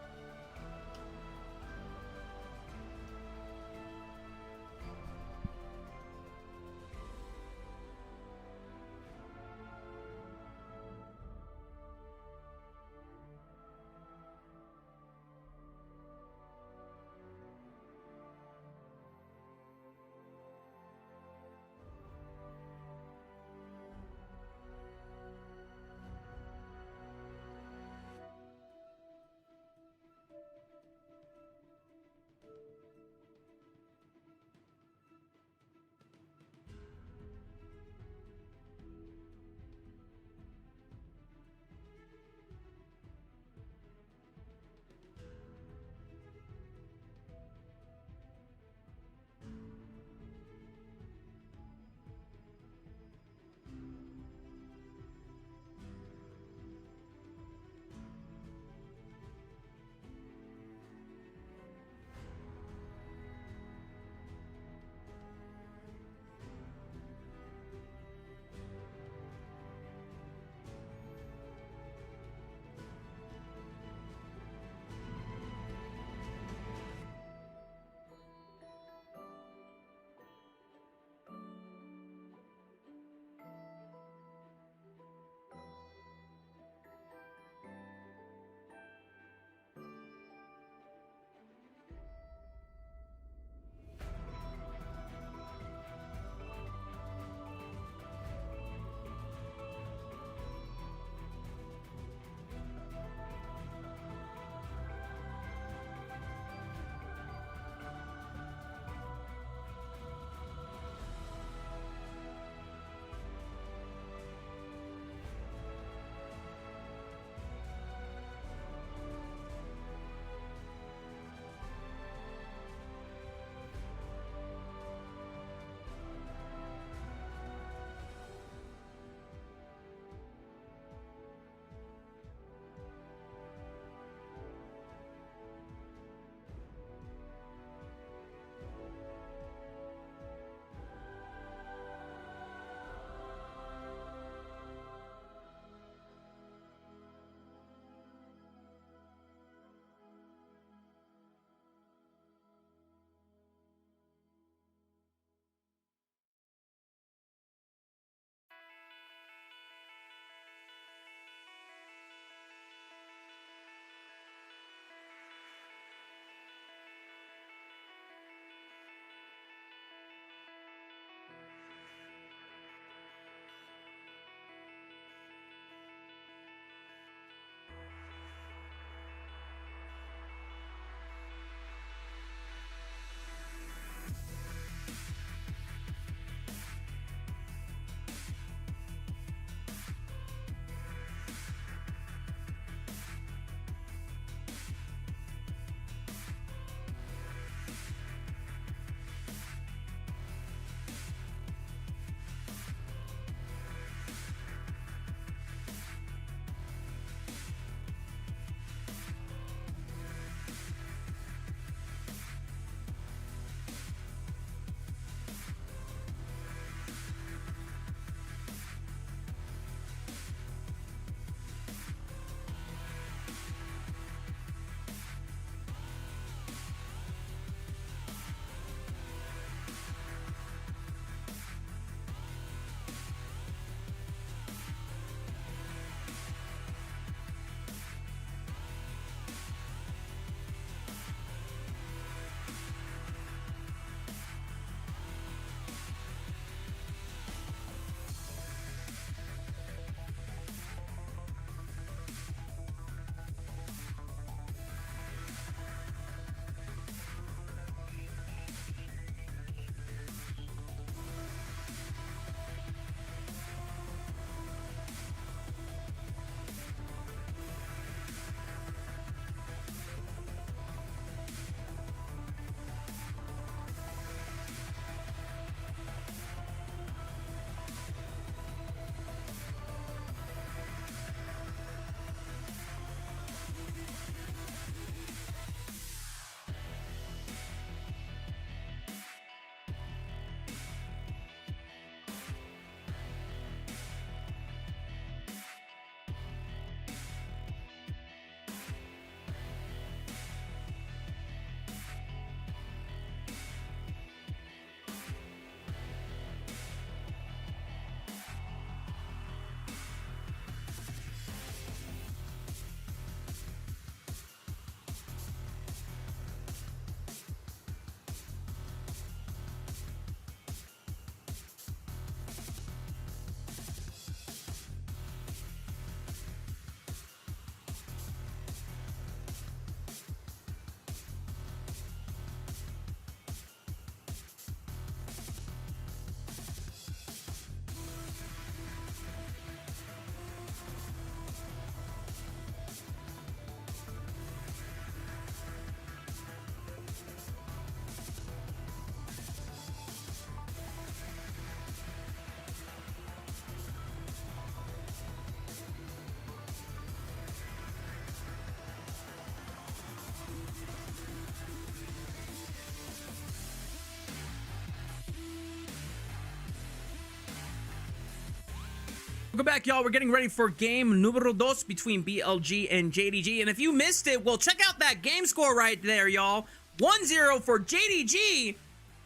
Welcome back, y'all. We're getting ready for game numero dos between BLG and JDG. And if you missed it, well, check out that game score right there, y'all. 1-0 for JDG.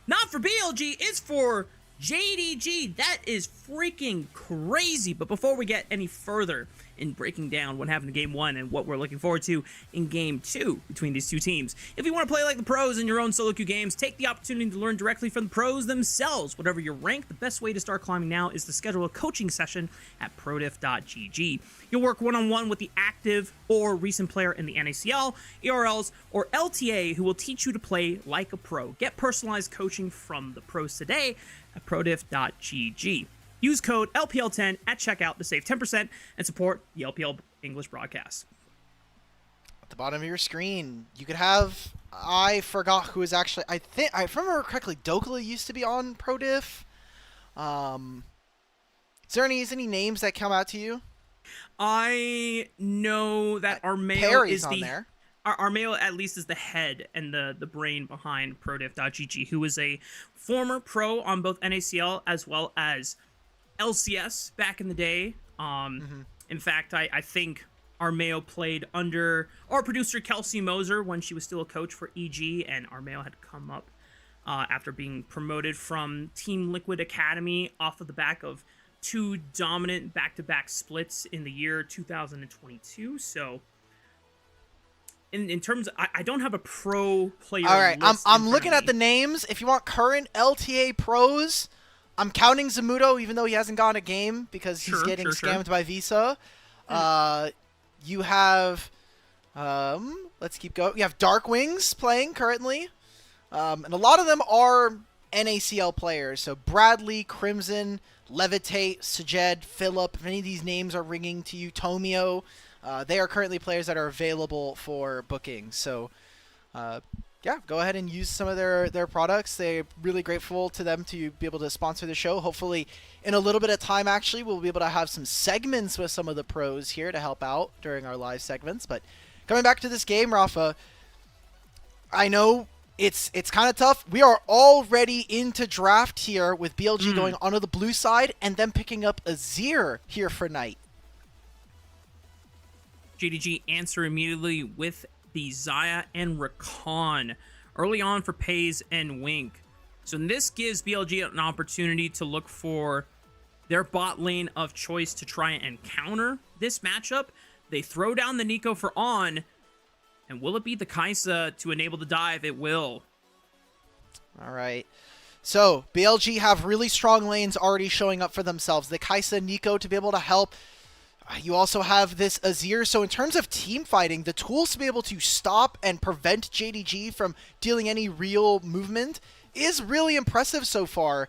Not for BLG, it's for JDG. That is freaking crazy. But before we get any further in breaking down what happened in game 1 and what we're looking forward to in game 2 between these two teams, if you want to play like the pros in your own solo queue games, take the opportunity to learn directly from the pros themselves. Whatever your rank, the best way to start climbing now is to schedule a coaching session at prodiff.gg. You'll work one-on-one with the active or recent player in the NACL, ERLs, or LTA who will teach you to play like a pro. Get personalized coaching from the pros today at prodiff.gg. Use code LPL10 at checkout to save 10% and support the LPL English broadcast. At the bottom of your screen, you could have, I forgot who is actually, I think, if I remember correctly, Dokala used to be on prodiff. Is there any names that come out to you? I know that Armeo Perry's is on the... there. Armeo at least is the head and the brain behind prodiff.gg, who is a former pro on both NACL as well as LCS back in the day. In fact, I think Armeo played under our producer Kelsey Moser when she was still a coach for EG, and Armeo had come up after being promoted from Team Liquid Academy off of the back of 2 dominant back-to-back splits in the year 2022. So in terms of, I don't have a pro player. All right, list I'm looking at the names. If you want current LTA pros, I'm counting Zamudo, even though he hasn't gotten a game because he's getting scammed by Visa. You have, let's keep going. You have Dark Wings playing currently, and a lot of them are NACL players. So Bradley, Crimson, Levitate, Sajed, Phillip. If any of these names are ringing to you, Tomio, they are currently players that are available for booking. So, yeah, go ahead and use some of their products. They're really grateful to them to be able to sponsor the show. Hopefully, in a little bit of time, actually, we'll be able to have some segments with some of the pros here to help out during our live segments. But coming back to this game, Rafa, I know it's kind of tough. We are already into draft here with BLG going onto the blue side and then picking up Azir here for Knight. JDG answer immediately with the Xayah and Rakan early on for Pays and Wink. So this gives BLG an opportunity to look for their bot lane of choice to try and counter this matchup. They throw down the Nico for On, and will it be the Kai'Sa to enable the dive? It will. All right. So BLG have really strong lanes already showing up for themselves. The Kai'Sa, Nico to be able to help. You also have this Azir. So in terms of team fighting, the tools to be able to stop and prevent JDG from dealing any real movement is really impressive so far.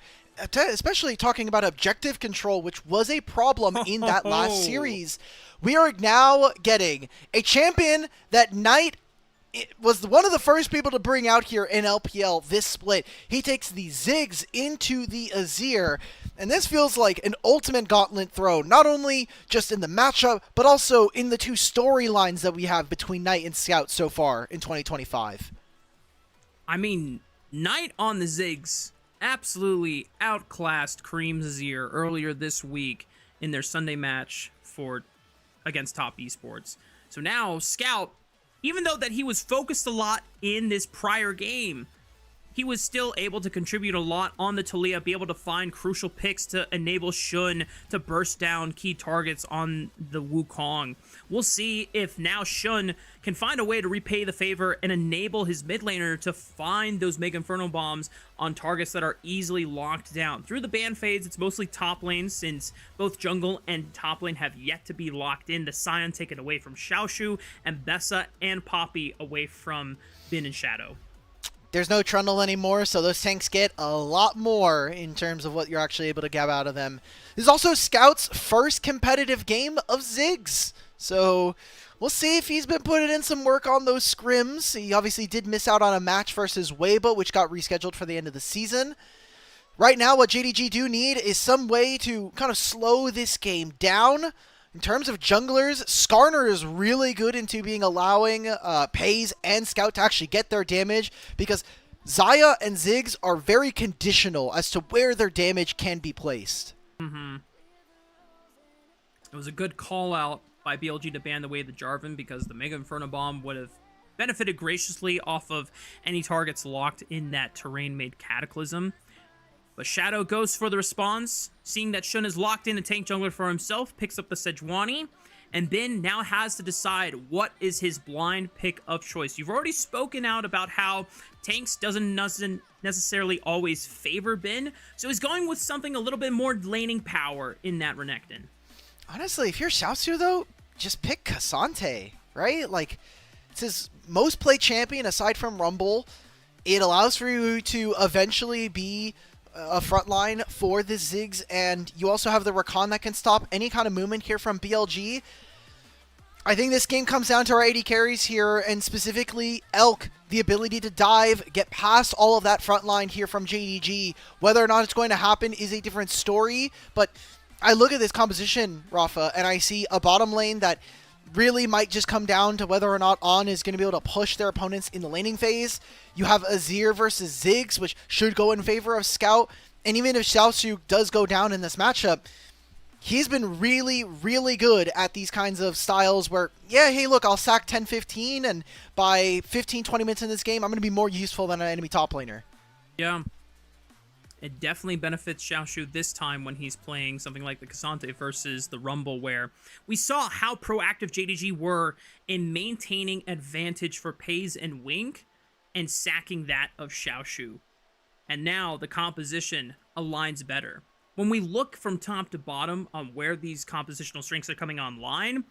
Especially talking about objective control, which was a problem in that last series. We are now getting a champion that Knight was one of the first people to bring out here in LPL this split. He takes the Ziggs into the Azir, and this feels like an ultimate gauntlet throw, not only just in the matchup, but also in the 2 storylines that we have between Knight and Scout so far in 2025. I mean, Knight on the Ziggs absolutely outclassed Kareem's Azir earlier this week in their Sunday match against Top Esports. So now Scout, even though that he was focused a lot in this prior game, he was still able to contribute a lot on the Taliyah, be able to find crucial picks to enable Shun to burst down key targets on the Wukong. We'll see if now Shun can find a way to repay the favor and enable his mid laner to find those Mega Inferno bombs on targets that are easily locked down. Through the ban fades, it's mostly top lane, since both jungle and top lane have yet to be locked in. The Scion taken away from Xiaoshu, and Bessa and Poppy away from Bin and Shadow. There's no Trundle anymore, so those tanks get a lot more in terms of what you're actually able to get out of them. This is also Scout's first competitive game of Ziggs, so we'll see if he's been putting in some work on those scrims. He obviously did miss out on a match versus Weibo, which got rescheduled for the end of the season. Right now, what JDG do need is some way to kind of slow this game down. In terms of junglers, Skarner is really good into allowing Pays and Scout to actually get their damage, because Xayah and Ziggs are very conditional as to where their damage can be placed. It was a good call out by BLG to ban the Way of the Jarvan because the Mega Inferno Bomb would have benefited graciously off of any targets locked in that terrain-made Cataclysm. But Shadow goes for the response, seeing that Shun is locked in a tank jungler for himself, picks up the Sejuani, and Ben now has to decide what is his blind pick of choice. You've already spoken out about how tanks doesn't necessarily always favor Ben, so he's going with something a little bit more laning power in that Renekton. Honestly, if you're Xiaosu though, just pick K'Sante, right? Like, it's his most played champion aside from Rumble. It allows for you to eventually be a front line for the Ziggs, and you also have the Rakan that can stop any kind of movement here from BLG. I think this game comes down to our AD carries here, and specifically Elk, the ability to dive, get past all of that front line here from JDG. Whether or not it's going to happen is a different story, but I look at this composition, Rafa, and I see a bottom lane that really might just come down to whether or not On is going to be able to push their opponents in the laning phase. You have Azir versus Ziggs, which should go in favor of Scout. And even if Xiaosu does go down in this matchup, he's been really, really good at these kinds of styles where, yeah, hey, look, I'll sack 10-15, and by 15-20 minutes in this game, I'm going to be more useful than an enemy top laner. Yeah. It definitely benefits Xiaoshu this time when he's playing something like the K'Sante versus the Rumble, where we saw how proactive JDG were in maintaining advantage for Pays and Wink and sacking that of Xiaoshu. And now the composition aligns better. When we look from top to bottom on where these compositional strengths are coming online,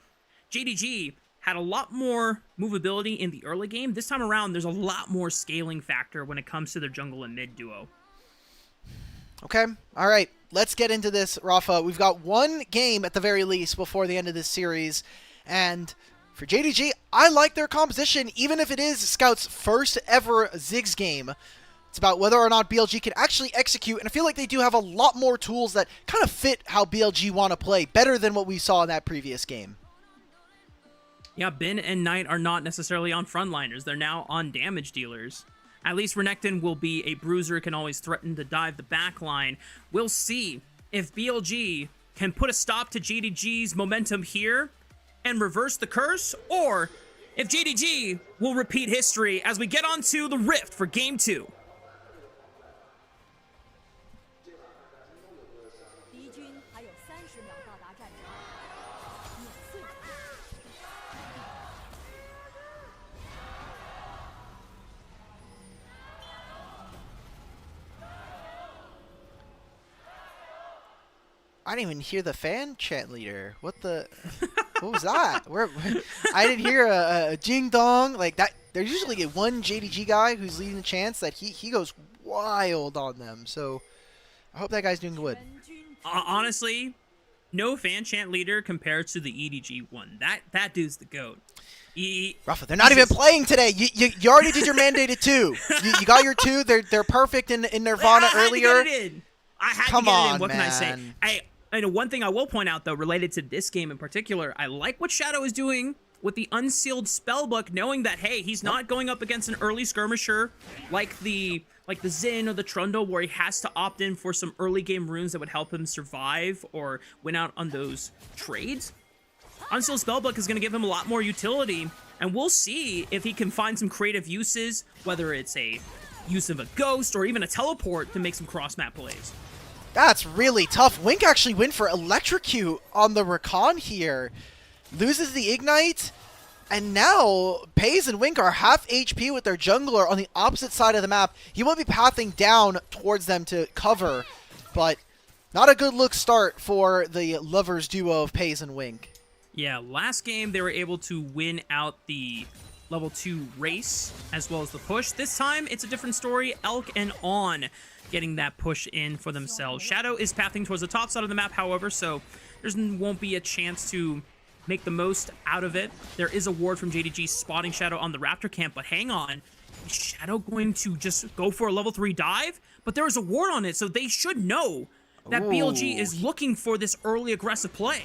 JDG had a lot more movability in the early game. This time around, there's a lot more scaling factor when it comes to their jungle and mid duo. Okay, all right, let's get into this, Rafa. We've got one game at the very least before the end of this series, and for JDG, I like their composition, even if it is Scout's first ever Ziggs game. It's about whether or not BLG can actually execute, and I feel like they do have a lot more tools that kind of fit how BLG want to play, better than what we saw in that previous game. Yeah, Ben and Knight are not necessarily on frontliners. They're now on damage dealers. At least Renekton will be a bruiser, can always threaten to dive the back line. We'll see if BLG can put a stop to JDG's momentum here and reverse the curse, or if JDG will repeat history as we get onto the Rift for Game 2. I didn't even hear the fan chant leader. What was that? I didn't hear a jing dong like that. There's usually one JDG guy who's leading the chants that he goes wild on them. So I hope that guy's doing good. Honestly, no fan chant leader compared to the EDG one. That dude's the GOAT. Rafa, they're not even playing today. You already did your mandated 2. You got your 2. They're perfect in Nirvana earlier. I had to get it in. What can I say? One thing I will point out, though, related to this game in particular, I like what Shadow is doing with the unsealed spellbook, knowing that, hey, he's not going up against an early skirmisher like the Xin or the Trundle, where he has to opt in for some early game runes that would help him survive or win out on those trades. Unsealed spellbook is going to give him a lot more utility, and we'll see if he can find some creative uses, whether it's a use of a ghost or even a teleport to make some cross-map plays. That's really tough. Wink actually went for Electrocute on the Rakan here. Loses the Ignite. And now, Pays and Wink are half HP with their jungler on the opposite side of the map. He will be pathing down towards them to cover. But not a good look start for the lovers duo of Pays and Wink. Yeah, last game they were able to win out the level 2 race as well as the push. This time, it's a different story. Elk and On getting that push in for themselves. Shadow is pathing towards the top side of the map, however, so there won't be a chance to make the most out of it. There is a ward from JDG spotting Shadow on the Raptor camp, but hang on. Is Shadow going to just go for a level 3 dive? But there is a ward on it, so they should know that BLG is looking for this early aggressive play.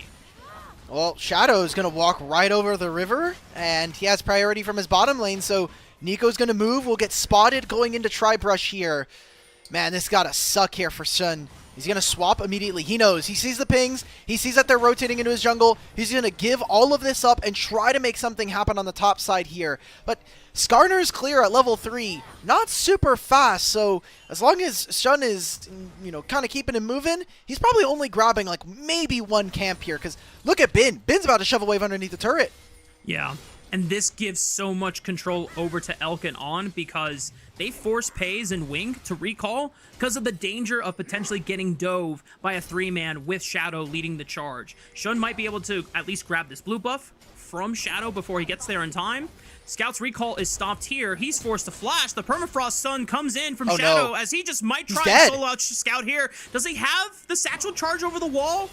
Well, Shadow is going to walk right over the river, and he has priority from his bottom lane, so Nico's going to move. We'll get spotted going into Tribrush here. Man, this gotta suck here for Sun. He's going to swap immediately. He knows. He sees the pings. He sees that they're rotating into his jungle. He's going to give all of this up and try to make something happen on the top side here. But Skarner's clear at level 3. Not super fast, so as long as Shun is, you know, kind of keeping him moving, he's probably only grabbing like maybe one camp here. Because look at Bin. Bin's about to shove a wave underneath the turret. Yeah, and this gives so much control over to Elk and On because they force Pays and Wing to recall because of the danger of potentially getting dove by a 3-man with Shadow leading the charge. Shun might be able to at least grab this blue buff from Shadow before he gets there in time. Scout's recall is stopped here. He's forced to flash. The Permafrost Sun comes in from Shadow as he just might try to solo out Scout here. Does he have the satchel charge over the wall?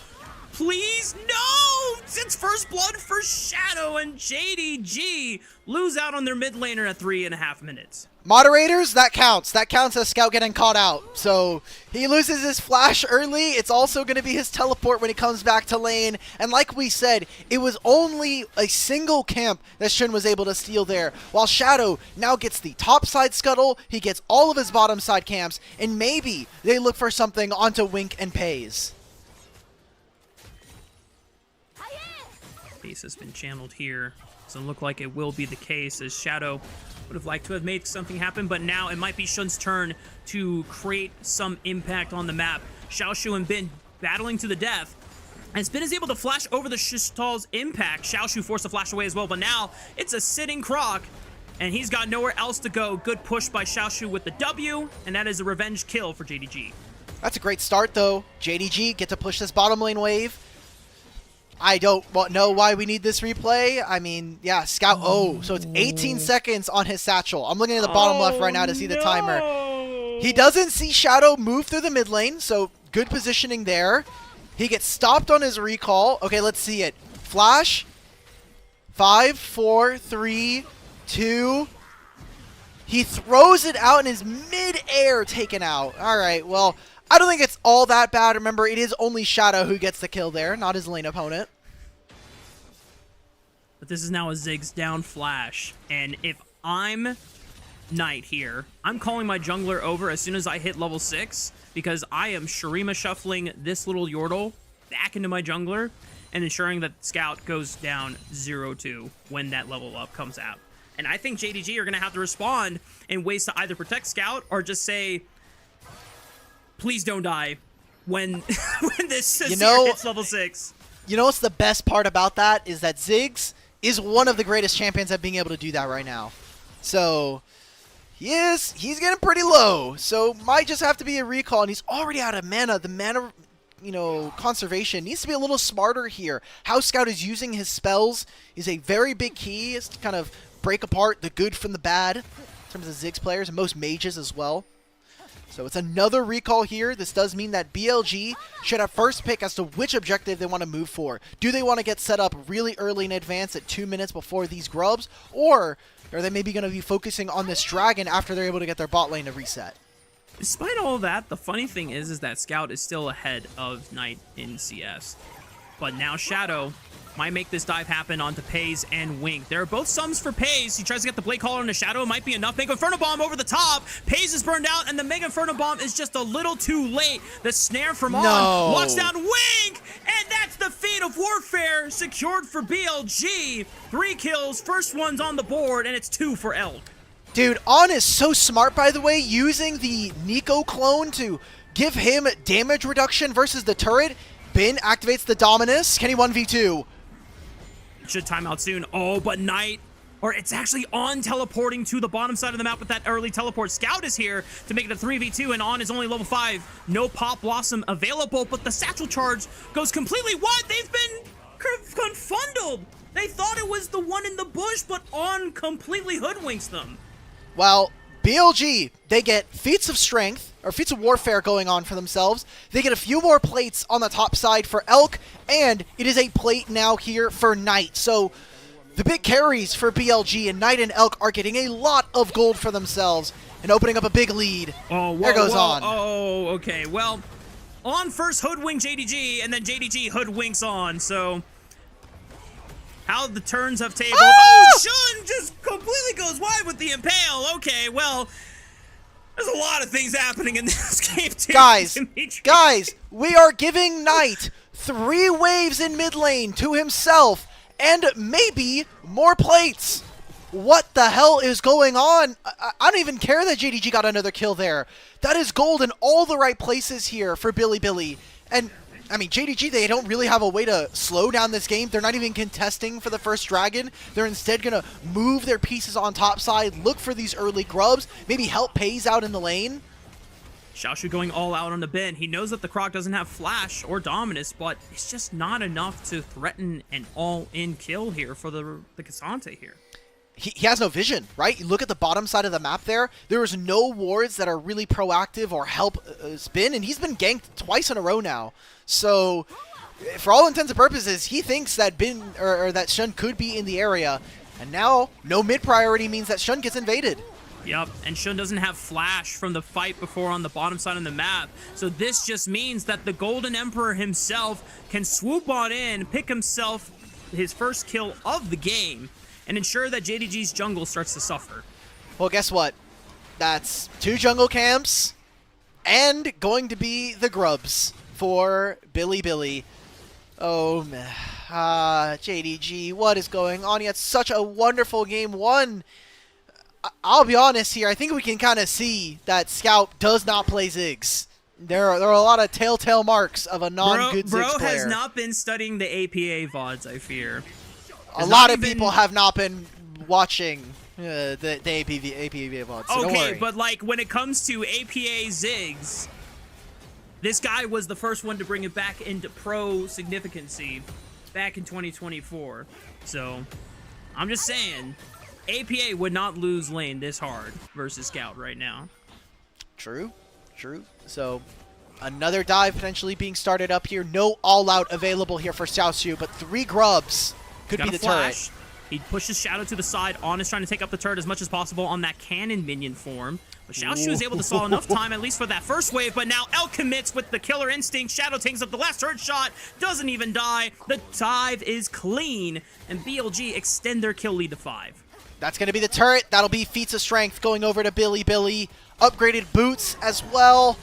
Please, no! It's first blood for Shadow, and JDG lose out on their mid laner at 3.5 minutes. Moderators, that counts. That counts as Scout getting caught out. So he loses his flash early. It's also going to be his teleport when he comes back to lane. And like we said, it was only a single camp that Shun was able to steal there. While Shadow now gets the top side scuttle, he gets all of his bottom side camps, and maybe they look for something onto Wink and Pays. Ace has been channeled here. Doesn't look like it will be the case, as Shadow would have liked to have made something happen, but now it might be Shun's turn to create some impact on the map. Xiaoshu and Bin battling to the death. And Bin is able to flash over the Shistal's impact. Xiaoshu forced to flash away as well, but now it's a sitting Croc, and he's got nowhere else to go. Good push by Xiaoshu with the W, and that is a revenge kill for JDG. That's a great start, though. JDG get to push this bottom lane wave. I don't know why we need this replay. I mean, yeah, Scout. Oh, so it's 18 seconds on his satchel. I'm looking at the bottom left right now to see the timer. He doesn't see Shadow move through the mid lane, so good positioning there. He gets stopped on his recall. Okay, let's see it. Flash. 5, 4, 3, 2. He throws it out and is mid-air taken out. All right, well, I don't think it's all that bad. Remember, it is only Shadow who gets the kill there, not his lane opponent. But this is now a Ziggs down flash. And if I'm Knight here, I'm calling my jungler over as soon as I hit level 6, because I am Shurima shuffling this little Yordle back into my jungler and ensuring that Scout goes down 0-2 when that level up comes out. And I think JDG are going to have to respond in ways to either protect Scout or just say, please don't die when this hits level 6. You know what's the best part about that is that Ziggs is one of the greatest champions at being able to do that right now. So he's getting pretty low. So might just have to be a recall, and he's already out of mana. The mana, conservation needs to be a little smarter here. How Scout is using his spells is a very big key. Is to kind of break apart the good from the bad in terms of Ziggs players and most mages as well. So it's another recall here. This does mean that BLG should have first pick as to which objective they want to move for. Do they want to get set up really early in advance at 2 minutes before these grubs? Or are they maybe going to be focusing on this dragon after they're able to get their bot lane to reset? Despite all that, the funny thing is that Scout is still ahead of Knight in CS. But now Shadow might make this dive happen onto Pays and Wink. There are both sums for Pays. He tries to get the Blade Caller into Shadow. It might be enough. Mega Inferno Bomb over the top. Pays is burned out, and the Mega Inferno Bomb is just a little too late. The snare from On locks down Wink, and that's the Fate of Warfare secured for BLG. 3 kills, first one's on the board, and it's 2 for Elk. Dude, On is so smart, by the way, using the Nico clone to give him damage reduction versus the turret. Bin activates the Dominus. Can he 1v2? Should time out soon. Oh, but Knight, or it's actually On teleporting to the bottom side of the map with that early teleport. Scout is here to make it a 3v2, and On is only level 5. No Pop Blossom available, but the satchel charge goes completely wide. They've been confundled. They thought it was the one in the bush, but On completely hoodwinks them. Well, BLG, they get feats of strength, or feats of warfare going on for themselves. They get a few more plates on the top side for Elk, and it is a plate now here for Knight. So the big carries for BLG, and Knight and Elk are getting a lot of gold for themselves and opening up a big lead. Oh, there goes On. Oh, okay. Well, On first hoodwink JDG, and then JDG hoodwinks On, so how the turns have tabled. Oh, Shun just completely goes wide with the impale. Okay, well, there's a lot of things happening in this escape too. Guys, we are giving Knight 3 waves in mid lane to himself and maybe more plates. What the hell is going on? I don't even care that JDG got another kill there. That is gold in all the right places here for Billy. And I mean, JDG, they don't really have a way to slow down this game. They're not even contesting for the first dragon. They're instead going to move their pieces on top side, look for these early grubs, maybe help Pays out in the lane. Xiaoshu going all out on the bin. He knows that the Croc doesn't have flash or dominus, but it's just not enough to threaten an all-in kill here for the K'Sante here. He has no vision, right? You look at the bottom side of the map there. There is no wards that are really proactive or help Spin, and he's been ganked twice in a row now. So, for all intents and purposes, he thinks that that Shun could be in the area, and now no mid priority means that Shun gets invaded. Yep, and Shun doesn't have flash from the fight before on the bottom side of the map. So this just means that the Golden Emperor himself can swoop on in, pick himself his first kill of the game, and ensure that JDG's jungle starts to suffer. Well, guess what? That's 2 jungle camps and going to be the grubs for Billy. Oh, man. JDG, what is going on? He had such a wonderful game 1. I'll be honest here. I think we can kind of see that Scout does not play Ziggs. There are a lot of telltale marks of a non-good Ziggs player. Bro has not been studying the APA VODs, I fear. A lot of people have not been watching the APA VODs, so don't worry. But like when it comes to APA Ziggs, this guy was the first one to bring it back into pro significancy back in 2024. So I'm just saying, APA would not lose lane this hard versus Scout right now. True. So another dive potentially being started up here. No all-out available here for Xiaoshu, but 3 grubs could be the turret. He pushes Shadow to the side. On is trying to take up the turret as much as possible on that cannon minion form. But Xiaoshu is able to stall enough time, at least for that first wave. But now Elk commits with the killer instinct. Shadow takes up the last turret shot. Doesn't even die. The dive is clean. And BLG extend their kill lead to 5. That's going to be the turret. That'll be feats of strength going over to Billy. Upgraded boots as well.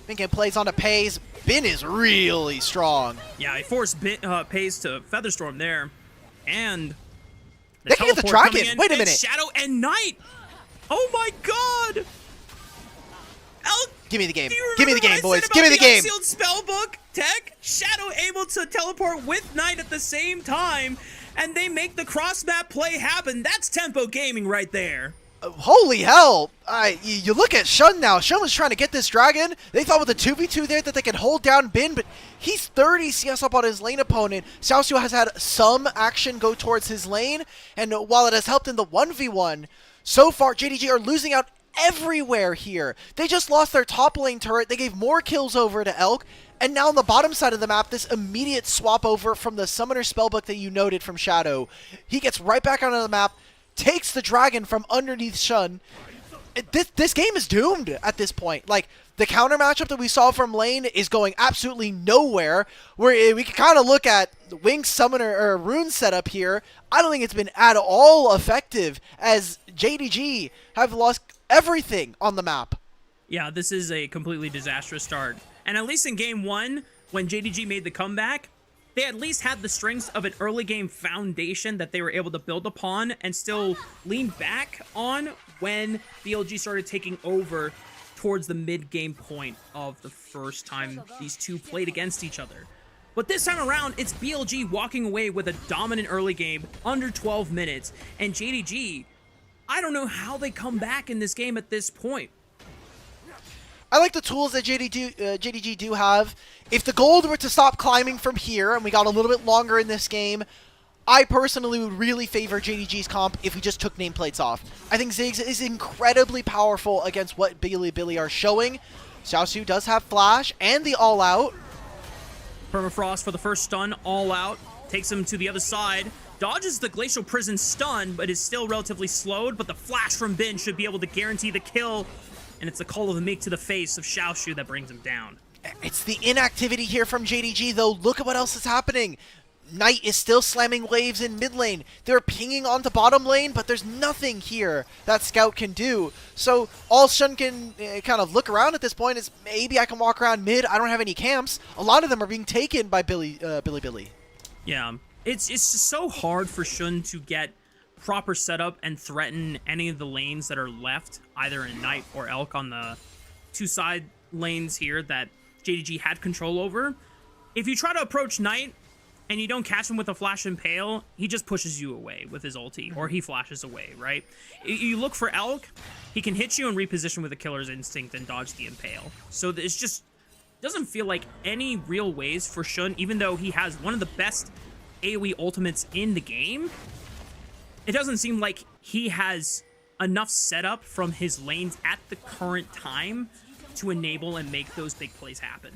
Thinking plays on to Pays. Bin is really strong. Yeah, he forced Pays to Featherstorm there. And they can get the dragon. Wait a minute. Shadow and Knight. Oh my god. Elk, give me the game. Give me the game, boys. Give me the game. Unsealed spellbook tech. Shadow able to teleport with Knight at the same time. And they make the cross-map play happen. That's tempo gaming right there. Holy hell. You look at Shun now. Shun was trying to get this dragon. They thought with the 2v2 there that they could hold down Bin, but he's 30 CS up on his lane opponent. Xiaoshu has had some action go towards his lane, and while it has helped in the 1v1, so far JDG are losing out everywhere here. They just lost their top lane turret. They gave more kills over to Elk. And now on the bottom side of the map, this immediate swap over from the Summoner Spellbook that you noted from Shadow. He gets right back onto the map, takes the dragon from underneath Shun. This game is doomed at this point. Like, the counter matchup that we saw from lane is going absolutely nowhere. Where we can kind of look at the Wing Summoner or Rune setup here. I don't think it's been at all effective as JDG have lost everything on the map. Yeah, this is a completely disastrous start. And at least in game 1, when JDG made the comeback, they at least had the strengths of an early game foundation that they were able to build upon and still lean back on when BLG started taking over towards the mid-game point of the first time these two played against each other. But this time around, it's BLG walking away with a dominant early game under 12 minutes. And JDG, I don't know how they come back in this game at this point. I like the tools that JDG do have. If the gold were to stop climbing from here and we got a little bit longer in this game, I personally would really favor JDG's comp if we just took nameplates off. I think Ziggs is incredibly powerful against what Billy are showing. Xiaoshu does have flash and the all-out. Permafrost for the first stun, all-out. Takes him to the other side. Dodges the Glacial Prison stun, but is still relatively slowed. But the flash from Bin should be able to guarantee the kill. And it's the Call of the Meek to the face of Xiaoshu that brings him down. It's the inactivity here from JDG, though. Look at what else is happening. Knight is still slamming waves in mid lane. They're pinging onto bottom lane, but there's nothing here that Scout can do. So all Shun can kind of look around at this point is maybe I can walk around mid. I don't have any camps. A lot of them are being taken by Billy. Yeah, it's just so hard for Shun to get proper setup and threaten any of the lanes that are left, either in Knight or Elk on the 2 side lanes here that JDG had control over. If you try to approach Knight and you don't catch him with a flash impale, he just pushes you away with his ulti, or he flashes away, right? You look for Elk, he can hit you and reposition with a killer's instinct and dodge the impale. So it's just doesn't feel like any real ways for Shun, even though he has one of the best AoE ultimates in the game. It doesn't seem like he has enough setup from his lanes at the current time to enable and make those big plays happen.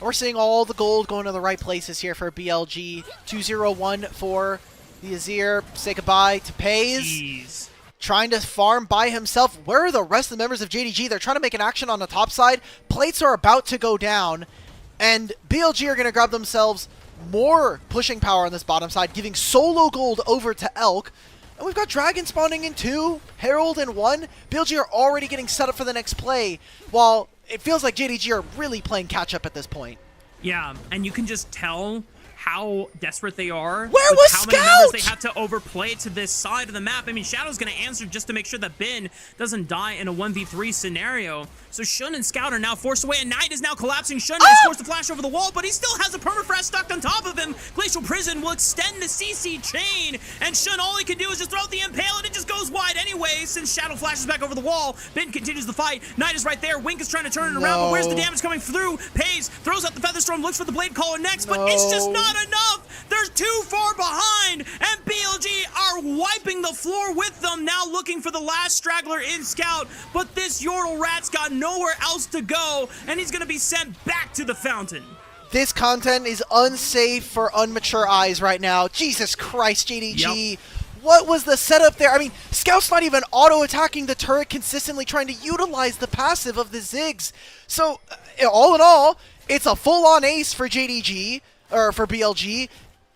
We're seeing all the gold going to the right places here for BLG. 2-0-1 for the Azir. Say goodbye to Pays. Jeez. Trying to farm by himself. Where are the rest of the members of JDG? They're trying to make an action on the top side. Plates are about to go down. And BLG are going to grab themselves more pushing power on this bottom side, giving solo gold over to Elk. And we've got Dragon spawning in 2, Herald in 1. BLG are already getting set up for the next play, while it feels like JDG are really playing catch-up at this point. Yeah, and you can just tell how desperate they are. Where was how Scout? Many members they have to overplay to this side of the map. I mean, Shadow's going to answer just to make sure that Bin doesn't die in a 1v3 scenario. So Shun and Scout are now forced away, and Knight is now collapsing. Shun is forced to flash over the wall, but he still has a permafrost stuck on top of him. Glacial Prison will extend the CC chain, and Shun, all he can do is just throw out the impale, and it just goes wide anyway, since Shadow flashes back over the wall. Bin continues the fight. Knight is right there. Wink is trying to turn it around, but where's the damage coming through? Pays throws out the Featherstorm, looks for the Blade Caller next, but it's just not enough. They're too far behind, and BLG are wiping the floor with them, now looking for the last straggler in Scout, but this Yordle Rat's got nowhere else to go, and he's going to be sent back to the fountain. This content is unsafe for unmature eyes right now. Jesus Christ, JDG. Yep. What was the setup there? I mean, Scout's not even auto-attacking the turret consistently, trying to utilize the passive of the Ziggs. So, all in all, it's a full-on ace for JDG, or for BLG,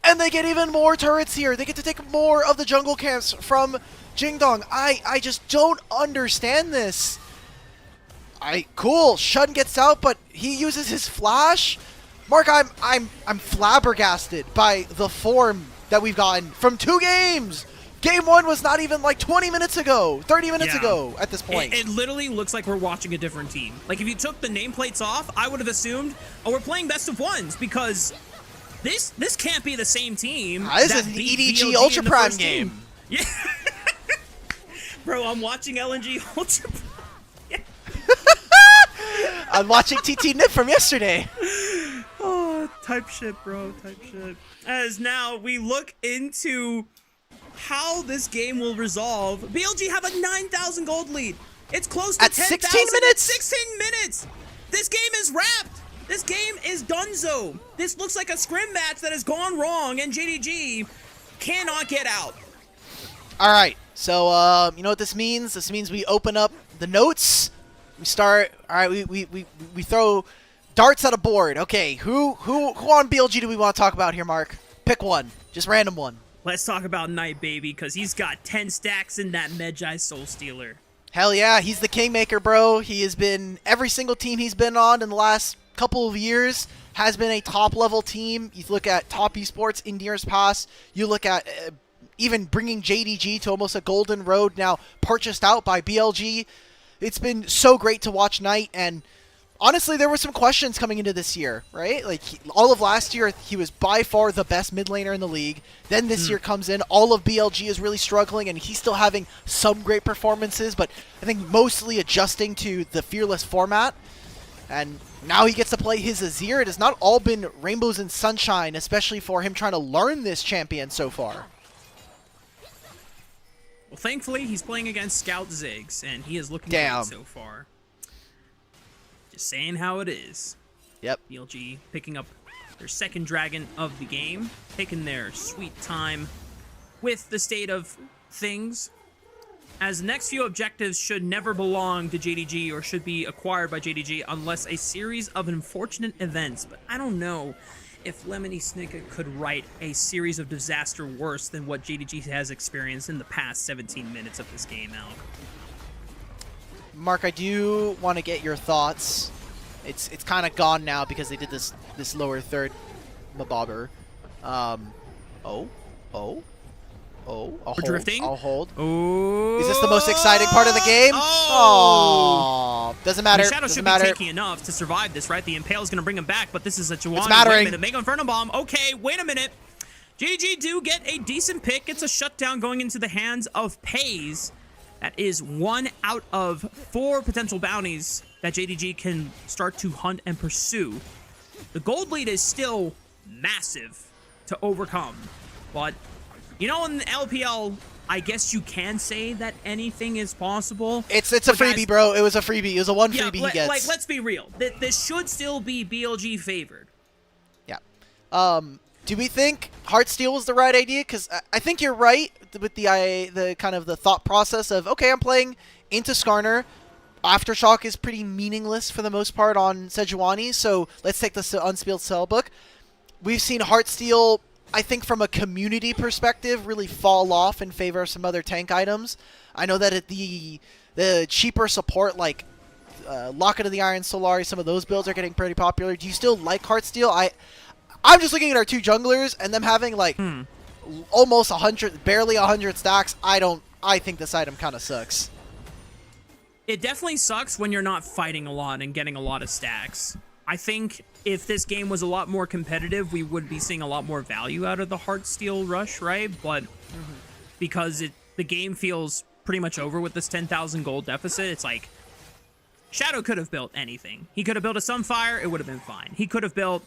and they get even more turrets here. They get to take more of the jungle camps from Jingdong. I just don't understand this. Cool, Shun gets out, but he uses his flash. Mark, I'm flabbergasted by the form that we've gotten from 2 games. Game 1 was not even like 20 minutes ago, 30 minutes ago at this point. It literally looks like we're watching a different team. Like, if you took the nameplates off, I would have assumed, oh, we're playing best of ones, because this can't be the same team. This is an EDG Ultra Prime game. Yeah. Bro, I'm watching LNG Ultra Prime. I'm watching TT Nip from yesterday. Oh, type shit, bro, type shit. As now we look into how this game will resolve. BLG have a 9,000 gold lead. It's close to 10,000. 16 minutes? 16 minutes. This game is wrapped. This game is donezo. This looks like a scrim match that has gone wrong, and JDG cannot get out. All right, so you know what this means? This means we open up the notes. We start. All right, we throw darts at a board. Okay, who on BLG do we want to talk about here, Mark? Pick one, just random one. Let's talk about Knight, baby, because he's got 10 stacks in that Medjai Soul Stealer. Hell yeah, he's the kingmaker, bro. He has been every single team he's been on in the last couple of years has been a top-level team. You look at top esports in years past. You look at even bringing JDG to almost a golden road now, purchased out by BLG. It's been so great to watch Knight, and honestly, there were some questions coming into this year, right? Like, all of last year, he was by far the best mid laner in the league. Then this year comes in, all of BLG is really struggling, and he's still having some great performances, but I think mostly adjusting to the Fearless format. And now he gets to play his Azir. It has not all been rainbows and sunshine, especially for him trying to learn this champion so far. Well, thankfully, he's playing against Scout Ziggs, and he is looking great so far. Just saying how it is. Yep. BLG picking up their second dragon of the game, taking their sweet time with the state of things, as the next few objectives should never belong to JDG or should be acquired by JDG unless a series of unfortunate events. But I don't know. if Lemony Snicket could write a series of disaster worse than what JDG has experienced in the past 17 minutes of this game, Alec. Mark, I do want to get your thoughts. It's kind of gone now because they did this lower third mabobber. I'll drifting. I'll hold. Ooh. Is this the most exciting part of the game? Oh. Doesn't matter. Shadow should be tanky enough to survive this, right? The Impale is going to bring him back, but this is a Chihuahua. It's mattering. Wait a minute, Mega Inferno Bomb. Okay, wait a minute. JDG do get a decent pick. It's a shutdown going into the hands of Pays. That is 1 out of 4 potential bounties that JDG can start to hunt and pursue. The gold lead is still massive to overcome, but you know, in the LPL, I guess you can say that anything is possible. It's a freebie, guys, bro. It was a freebie. It was a one freebie he gets. Like, let's be real. This should still be BLG favored. Yeah. Do we think Heartsteel was the right idea? Because I think you're right with the kind of the thought process of, okay, I'm playing into Skarner. Aftershock is pretty meaningless for the most part on Sejuani, so let's take this to Unsealed Cellbook. We've seen Heartsteel, I think from a community perspective, really fall off in favor of some other tank items. I know that the cheaper support like Locket of the Iron, Solari, some of those builds are getting pretty popular. Do you still like Heartsteel? I'm just looking at our 2 junglers and them having like almost 100, barely 100 stacks. I think this item kind of sucks. It definitely sucks when you're not fighting a lot and getting a lot of stacks. I think if this game was a lot more competitive, we would be seeing a lot more value out of the Heartsteel rush, right? But because the game feels pretty much over with this 10,000 gold deficit, it's like Shadow could have built anything. He could have built a Sunfire, it would have been fine. He could have built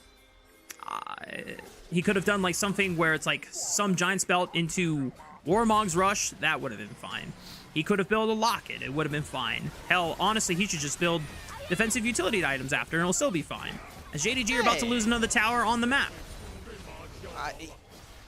he could have done like something where it's like some Giant's Belt into Warmog's Rush, that would have been fine. He could have built a Locket, it would have been fine. Hell, honestly, he should just build defensive utility items after, and it'll still be fine. As JDG are about to lose another tower on the map.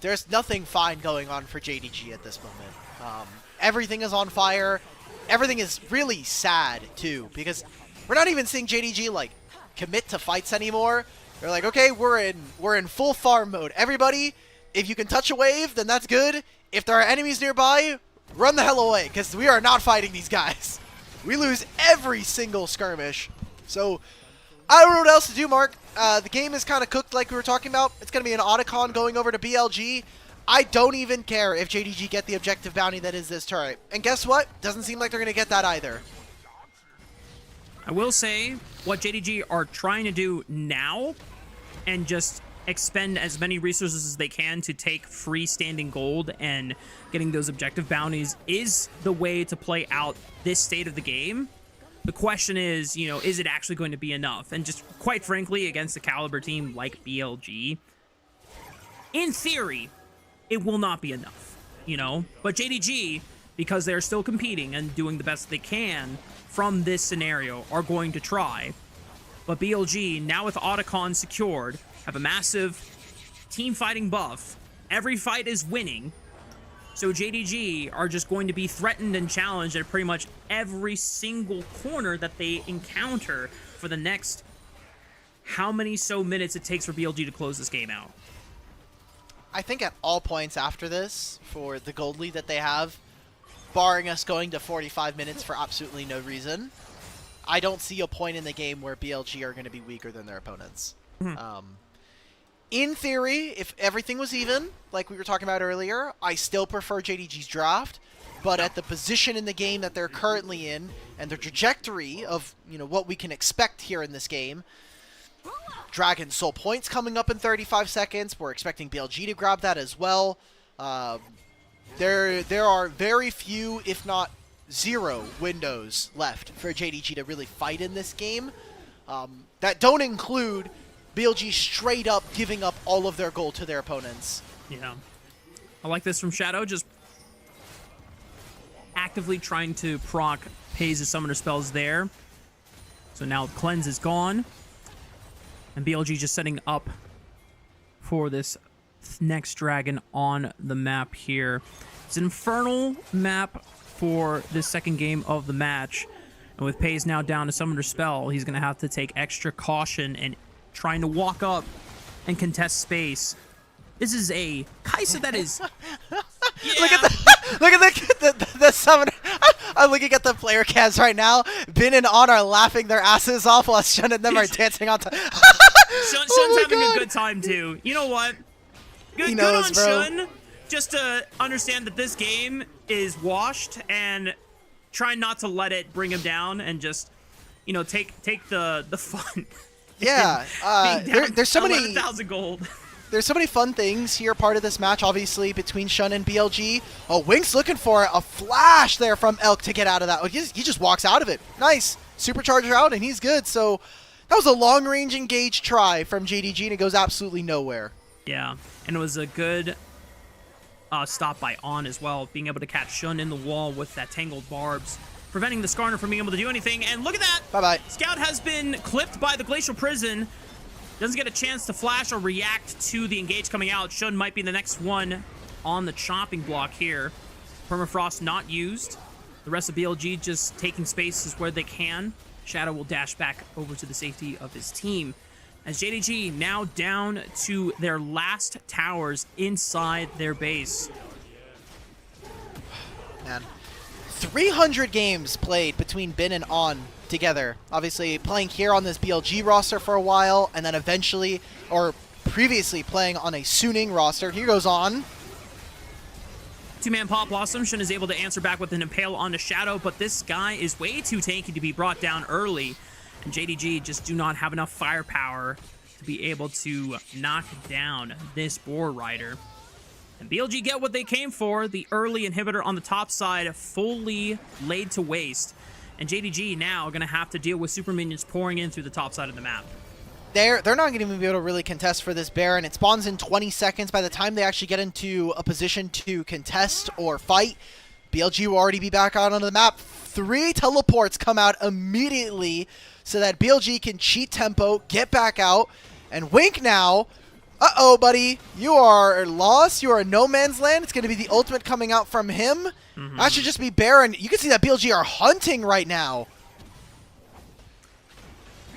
There's nothing fine going on for JDG at this moment. Everything is on fire. Everything is really sad, too, because we're not even seeing JDG, like, commit to fights anymore. They're like, okay, we're in full farm mode. Everybody, if you can touch a wave, then that's good. If there are enemies nearby, run the hell away, because we are not fighting these guys. We lose every single skirmish. So, I don't know what else to do, Mark. The game is kind of cooked like we were talking about. It's going to be an Otacon going over to BLG. I don't even care if JDG get the objective bounty that is this turret. And guess what? Doesn't seem like they're going to get that either. I will say what JDG are trying to do now and just expend as many resources as they can to take freestanding gold and getting those objective bounties is the way to play out this state of the game. The question is, you know, is it actually going to be enough? And just quite frankly, against a caliber team like BLG, in theory, it will not be enough, you know? But JDG, because they're still competing and doing the best they can from this scenario, are going to try. But BLG, now with Otacon secured, have a massive team fighting buff. Every fight is winning. So JDG are just going to be threatened and challenged at pretty much every single corner that they encounter for the next how many minutes it takes for BLG to close this game out. I think at all points after this, for the gold lead that they have, barring us going to 45 minutes for absolutely no reason, I don't see a point in the game where BLG are going to be weaker than their opponents. In theory, if everything was even, like we were talking about earlier, I still prefer JDG's draft, but at the position in the game that they're currently in, and the trajectory of, you know, what we can expect here in this game, Dragon Soul points coming up in 35 seconds. We're expecting BLG to grab that as well. There are very few, if not zero, windows left for JDG to really fight in this game. That don't include BLG straight up giving up all of their gold to their opponents. Yeah. I like this from Shadow, just actively trying to proc Pays' summoner spells there. So now Cleanse is gone. And BLG just setting up for this next dragon on the map here. It's an Infernal map for this second game of the match. And with Pays now down to summoner spell, he's going to have to take extra caution and trying to walk up and contest space. This is a Kai'Sa that is... Yeah. Look at the summoner. I'm looking at the player cams right now. Bin and On are laughing their asses off while Shun and them are dancing on top. Shun's having a good time too. You know what? Good on Shun. Just to understand that this game is washed and try not to let it bring him down and just, you know, take the fun. Yeah. There's so many 11,000 gold. There's so many fun things here, part of this match, obviously, between Shun and BLG. Oh, Wink's looking for a flash there from Elk to get out of that. Oh, he just walks out of it. Nice. Supercharger out, and he's good. So that was a long-range engage try from JDG, and it goes absolutely nowhere. Yeah, and it was a good stop by On as well, being able to catch Shun in the wall with that tangled barbs, preventing the Skarner from being able to do anything. And look at that. Bye-bye. Scout has been clipped by the Glacial Prison. Doesn't get a chance to flash or react to the engage coming out. Shun might be the next one on the chopping block here. Permafrost not used. The rest of BLG just taking spaces where they can. Shadow will dash back over to the safety of his team. As JDG now down to their last towers inside their base. Man, 300 games played between Bin and On together. Obviously playing here on this BLG roster for a while, and then eventually, or previously playing on a Suning roster. Here goes On. Two-man Pop Blossom. Shun is able to answer back with an Impale onto Shadow, but this guy is way too tanky to be brought down early. And JDG just do not have enough firepower to be able to knock down this Boar Rider. And BLG get what they came for. The early inhibitor on the top side fully laid to waste. And JDG now going to have to deal with super minions pouring in through the top side of the map. They're not going to be able to really contest for this Baron. It spawns in 20 seconds. By the time they actually get into a position to contest or fight, BLG will already be back out on the map. 3 teleports come out immediately so that BLG can cheat tempo, get back out, and Wink now. Uh-oh, buddy. You are lost. You are in no man's land. It's going to be the ultimate coming out from him. That should just be Baron. You can see that BLG are hunting right now.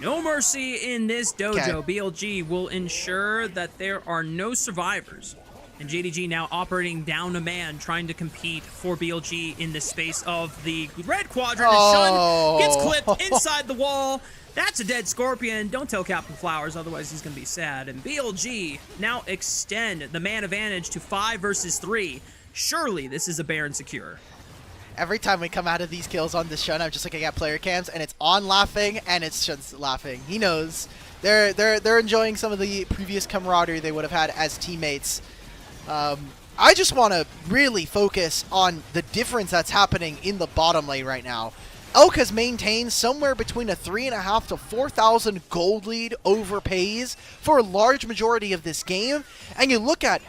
No mercy in this dojo. Okay. BLG will ensure that there are no survivors. And JDG now operating down a man, trying to compete for BLG in the space of the red quadrant. Oh. And Shun gets clipped inside the wall. That's a dead Scorpion. Don't tell Captain Flowers, otherwise he's going to be sad. And BLG now extend the man advantage to 5 versus 3. Surely this is a Baron secure. Every time we come out of these kills on this Shun, I'm just looking at player cams, and it's On laughing, and it's Shun's laughing. He knows. They're enjoying some of the previous camaraderie they would have had as teammates. I just want to really focus on the difference that's happening in the bottom lane right now. Elk has maintained somewhere between a 3,500 to 4,000 gold lead over FaZe for a large majority of this game. And you look at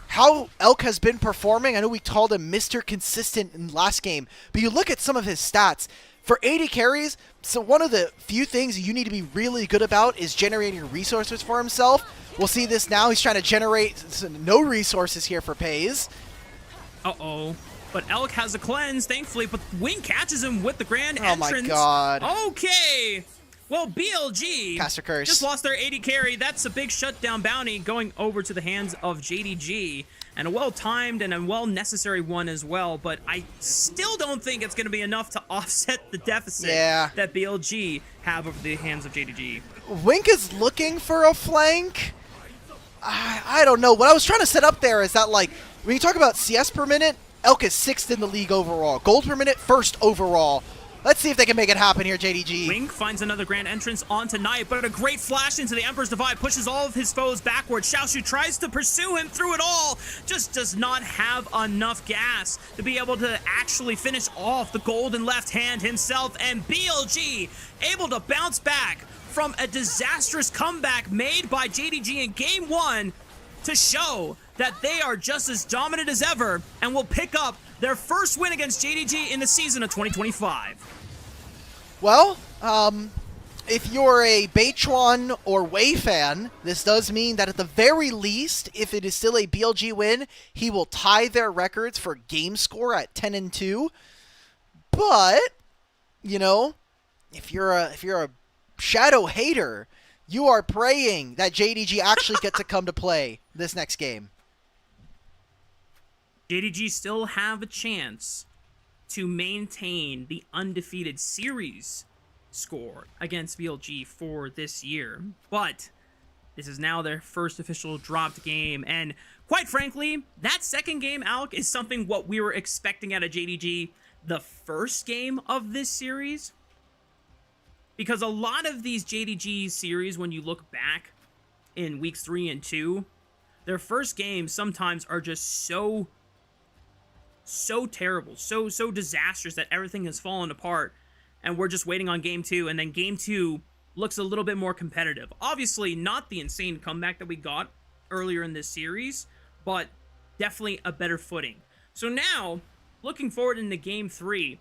how Elk has been performing. I know we called him Mr. Consistent in last game, but you look at some of his stats. For 80 carries, so one of the few things you need to be really good about is generating resources for himself. We'll see this now. He's trying to generate no resources here for FaZe. Uh-oh. But Elk has a cleanse, thankfully, but Wing catches him with the grand entrance. Oh my god. Okay. Well, BLG Caster Curse just lost their 80 carry. That's a big shutdown bounty going over to the hands of JDG. And a well-timed and a well-necessary one as well. But I still don't think it's going to be enough to offset the deficit that BLG have over the hands of JDG. Wink is looking for a flank. I don't know. What I was trying to set up there is that, like, when you talk about CS per minute, Elk is 6th in the league overall. Gold per minute, 1st overall. Let's see if they can make it happen here, JDG. Wink finds another grand entrance onto Knight, but a great flash into the Emperor's Divide pushes all of his foes backwards. Xiaoshu tries to pursue him through it all, just does not have enough gas to be able to actually finish off the golden left hand himself, and BLG able to bounce back from a disastrous comeback made by JDG in Game 1 to show that they are just as dominant as ever and will pick up their first win against JDG in the season of 2025. Well, if you're a Beichuan or Wei fan, this does mean that at the very least, if it is still a BLG win, he will tie their records for game score at 10-2. But, you know, if you're a Shadow hater, you are praying that JDG actually get to come to play this next game. JDG still have a chance to maintain the undefeated series score against BLG for this year, but this is now their first official dropped game, and quite frankly, that second game, Alec, is something what we were expecting out of JDG the first game of this series, because a lot of these JDG series, when you look back in weeks 3 and 2, their first games sometimes are just so terrible, so disastrous that everything has fallen apart, and we're just waiting on game 2, and then game 2 looks a little bit more competitive. Obviously, not the insane comeback that we got earlier in this series, but definitely a better footing. So now, looking forward into game 3,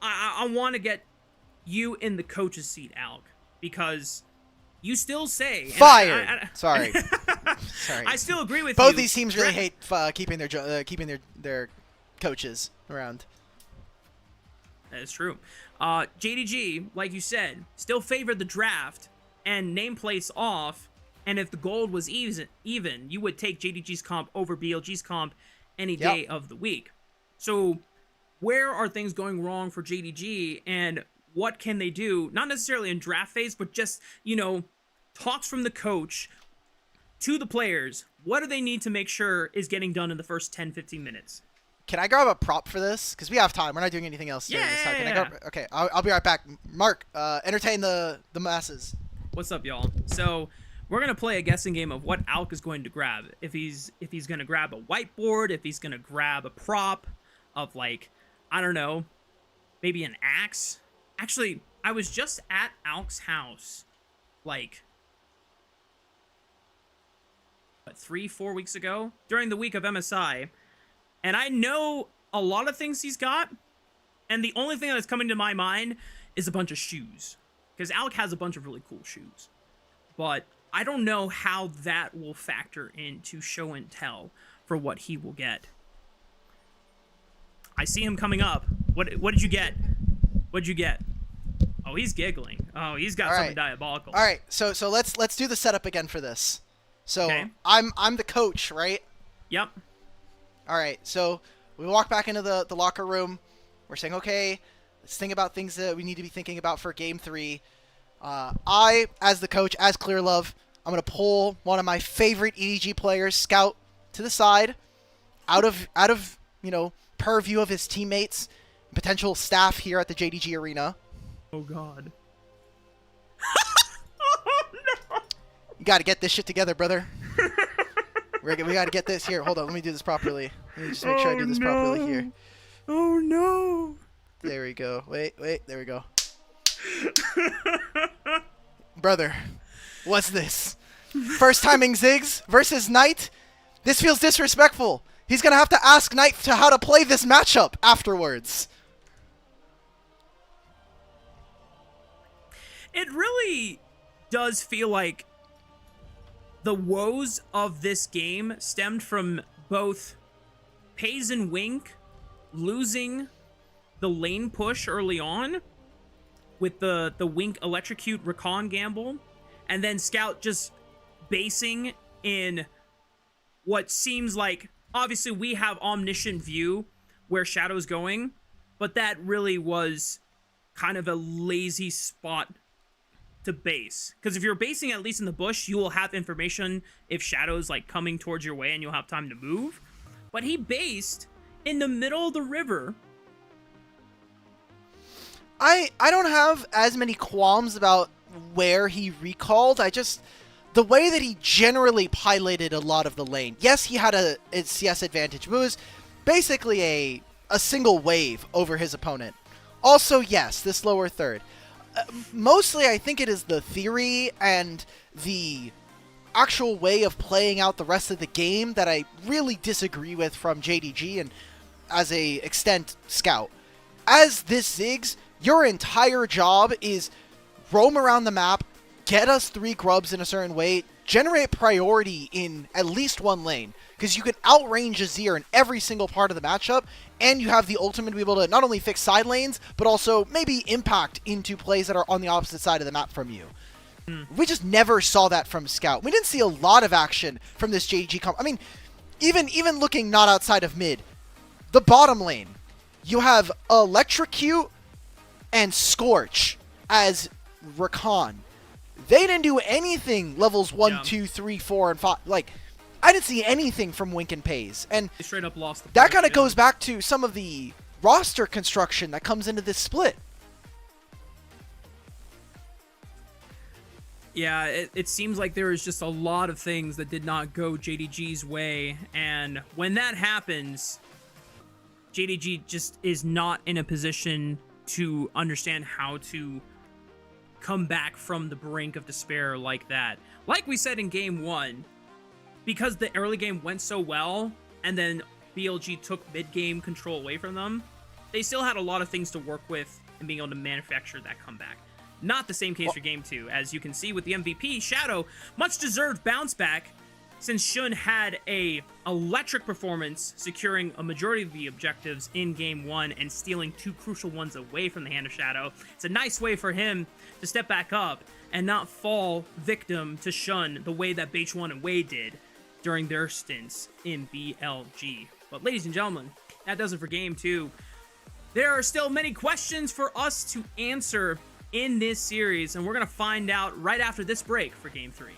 I want to get you in the coach's seat, Alec, because you still say fired. Sorry. I still agree with Both you. these teams really hate keeping their coaches around. That is true. JDG, like you said, still favored the draft and nameplates off. And if the gold was even, you would take JDG's comp over BLG's comp any day of the week. So where are things going wrong for JDG, and what can they do? Not necessarily in draft phase, but just, talks from the coach to the players. What do they need to make sure is getting done in the first 10-15 minutes? Can I grab a prop for this? Because we have time. We're not doing anything else during this time. Okay, I'll be right back. Mark, entertain the masses. What's up, y'all? So we're gonna play a guessing game of what Alec is going to grab. If he's gonna grab a whiteboard, if he's gonna grab a prop of, like, I don't know, maybe an axe. Actually, I was just at Alec's house, like, 3-4 weeks ago during the week of MSI, and I know a lot of things he's got, and the only thing that's coming to my mind is a bunch of shoes, because Alec has a bunch of really cool shoes, but I don't know how that will factor into show and tell for what he will get. I see him coming up. What did you get? What'd you get? Oh, he's giggling. Oh, he's got something diabolical. All right, so let's do the setup again for this. So I'm the coach, right? Yep. All right, so we walk back into the locker room. We're saying, okay, let's think about things that we need to be thinking about for game 3. I, as the coach, as Clear Love, I'm gonna pull one of my favorite EDG players, Scout, to the side, out of purview of his teammates, potential staff here at the JDG arena. Oh God. Oh no. You gotta get this shit together, brother. we gotta get this here. Hold on, let me do this properly. Let me just make sure I do this properly here. Oh no. There we go. Wait, there we go. Brother, what's this? First timing Ziggs versus Knight? This feels disrespectful. He's gonna have to ask Knight to how to play this matchup afterwards. It really does feel like the woes of this game stemmed from both Pays and Wink losing the lane push early on with the Wink electrocute recon gamble, and then Scout just basing in what seems like, obviously we have omniscient view where Shadow's going, but that really was kind of a lazy spot to base, because if you're basing at least in the bush, you will have information if Shadow's like coming towards your way and you'll have time to move. But he based in the middle of the river. I don't have as many qualms about where he recalled. The way that he generally piloted a lot of the lane. Yes, he had a CS advantage, but it was basically a single wave over his opponent. Also, yes, this lower third. Mostly, I think it is the theory and the actual way of playing out the rest of the game that I really disagree with from JDG and, as a extent, Scout. As this Ziggs, your entire job is roam around the map, get us 3 grubs in a certain way, generate priority in at least one lane, because you can outrange Azir in every single part of the matchup, and you have the ultimate to be able to not only fix side lanes, but also maybe impact into plays that are on the opposite side of the map from you. We just never saw that from Scout. We didn't see a lot of action from this JDG comp. I mean, even looking not outside of mid, the bottom lane, you have Electrocute and Scorch as Rakan. They didn't do anything levels 1, 2, 3, 4, and 5. Like, I didn't see anything from Wink and Pays. And they straight up lost the that kind of goes back to some of the roster construction that comes into this split. Yeah, it seems like there is just a lot of things that did not go JDG's way. And when that happens, JDG just is not in a position to understand how to come back from the brink of despair like that. Like we said in game 1, because the early game went so well, and then BLG took mid-game control away from them, they still had a lot of things to work with in being able to manufacture that comeback. Not the same case for game 2. As you can see with the MVP, Shadow, much deserved bounce back, since Shun had a electric performance, securing a majority of the objectives in game 1 and stealing 2 crucial ones away from the hand of Shadow. It's a nice way for him to step back up and not fall victim to Shun the way that BH1 and Wei did during their stints in BLG. But ladies and gentlemen, that does it for game 2. There are still many questions for us to answer in this series, and we're going to find out right after this break for game 3.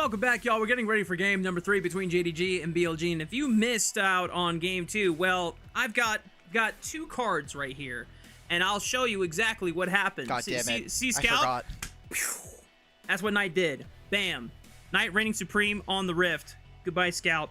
Welcome back, y'all. We're getting ready for game number 3 between JDG and BLG. And if you missed out on game 2, well, I've got 2 cards right here, and I'll show you exactly what happened. God damn it. See Scout? I forgot. That's what Knight did. Bam. Knight reigning supreme on the Rift. Goodbye, Scout.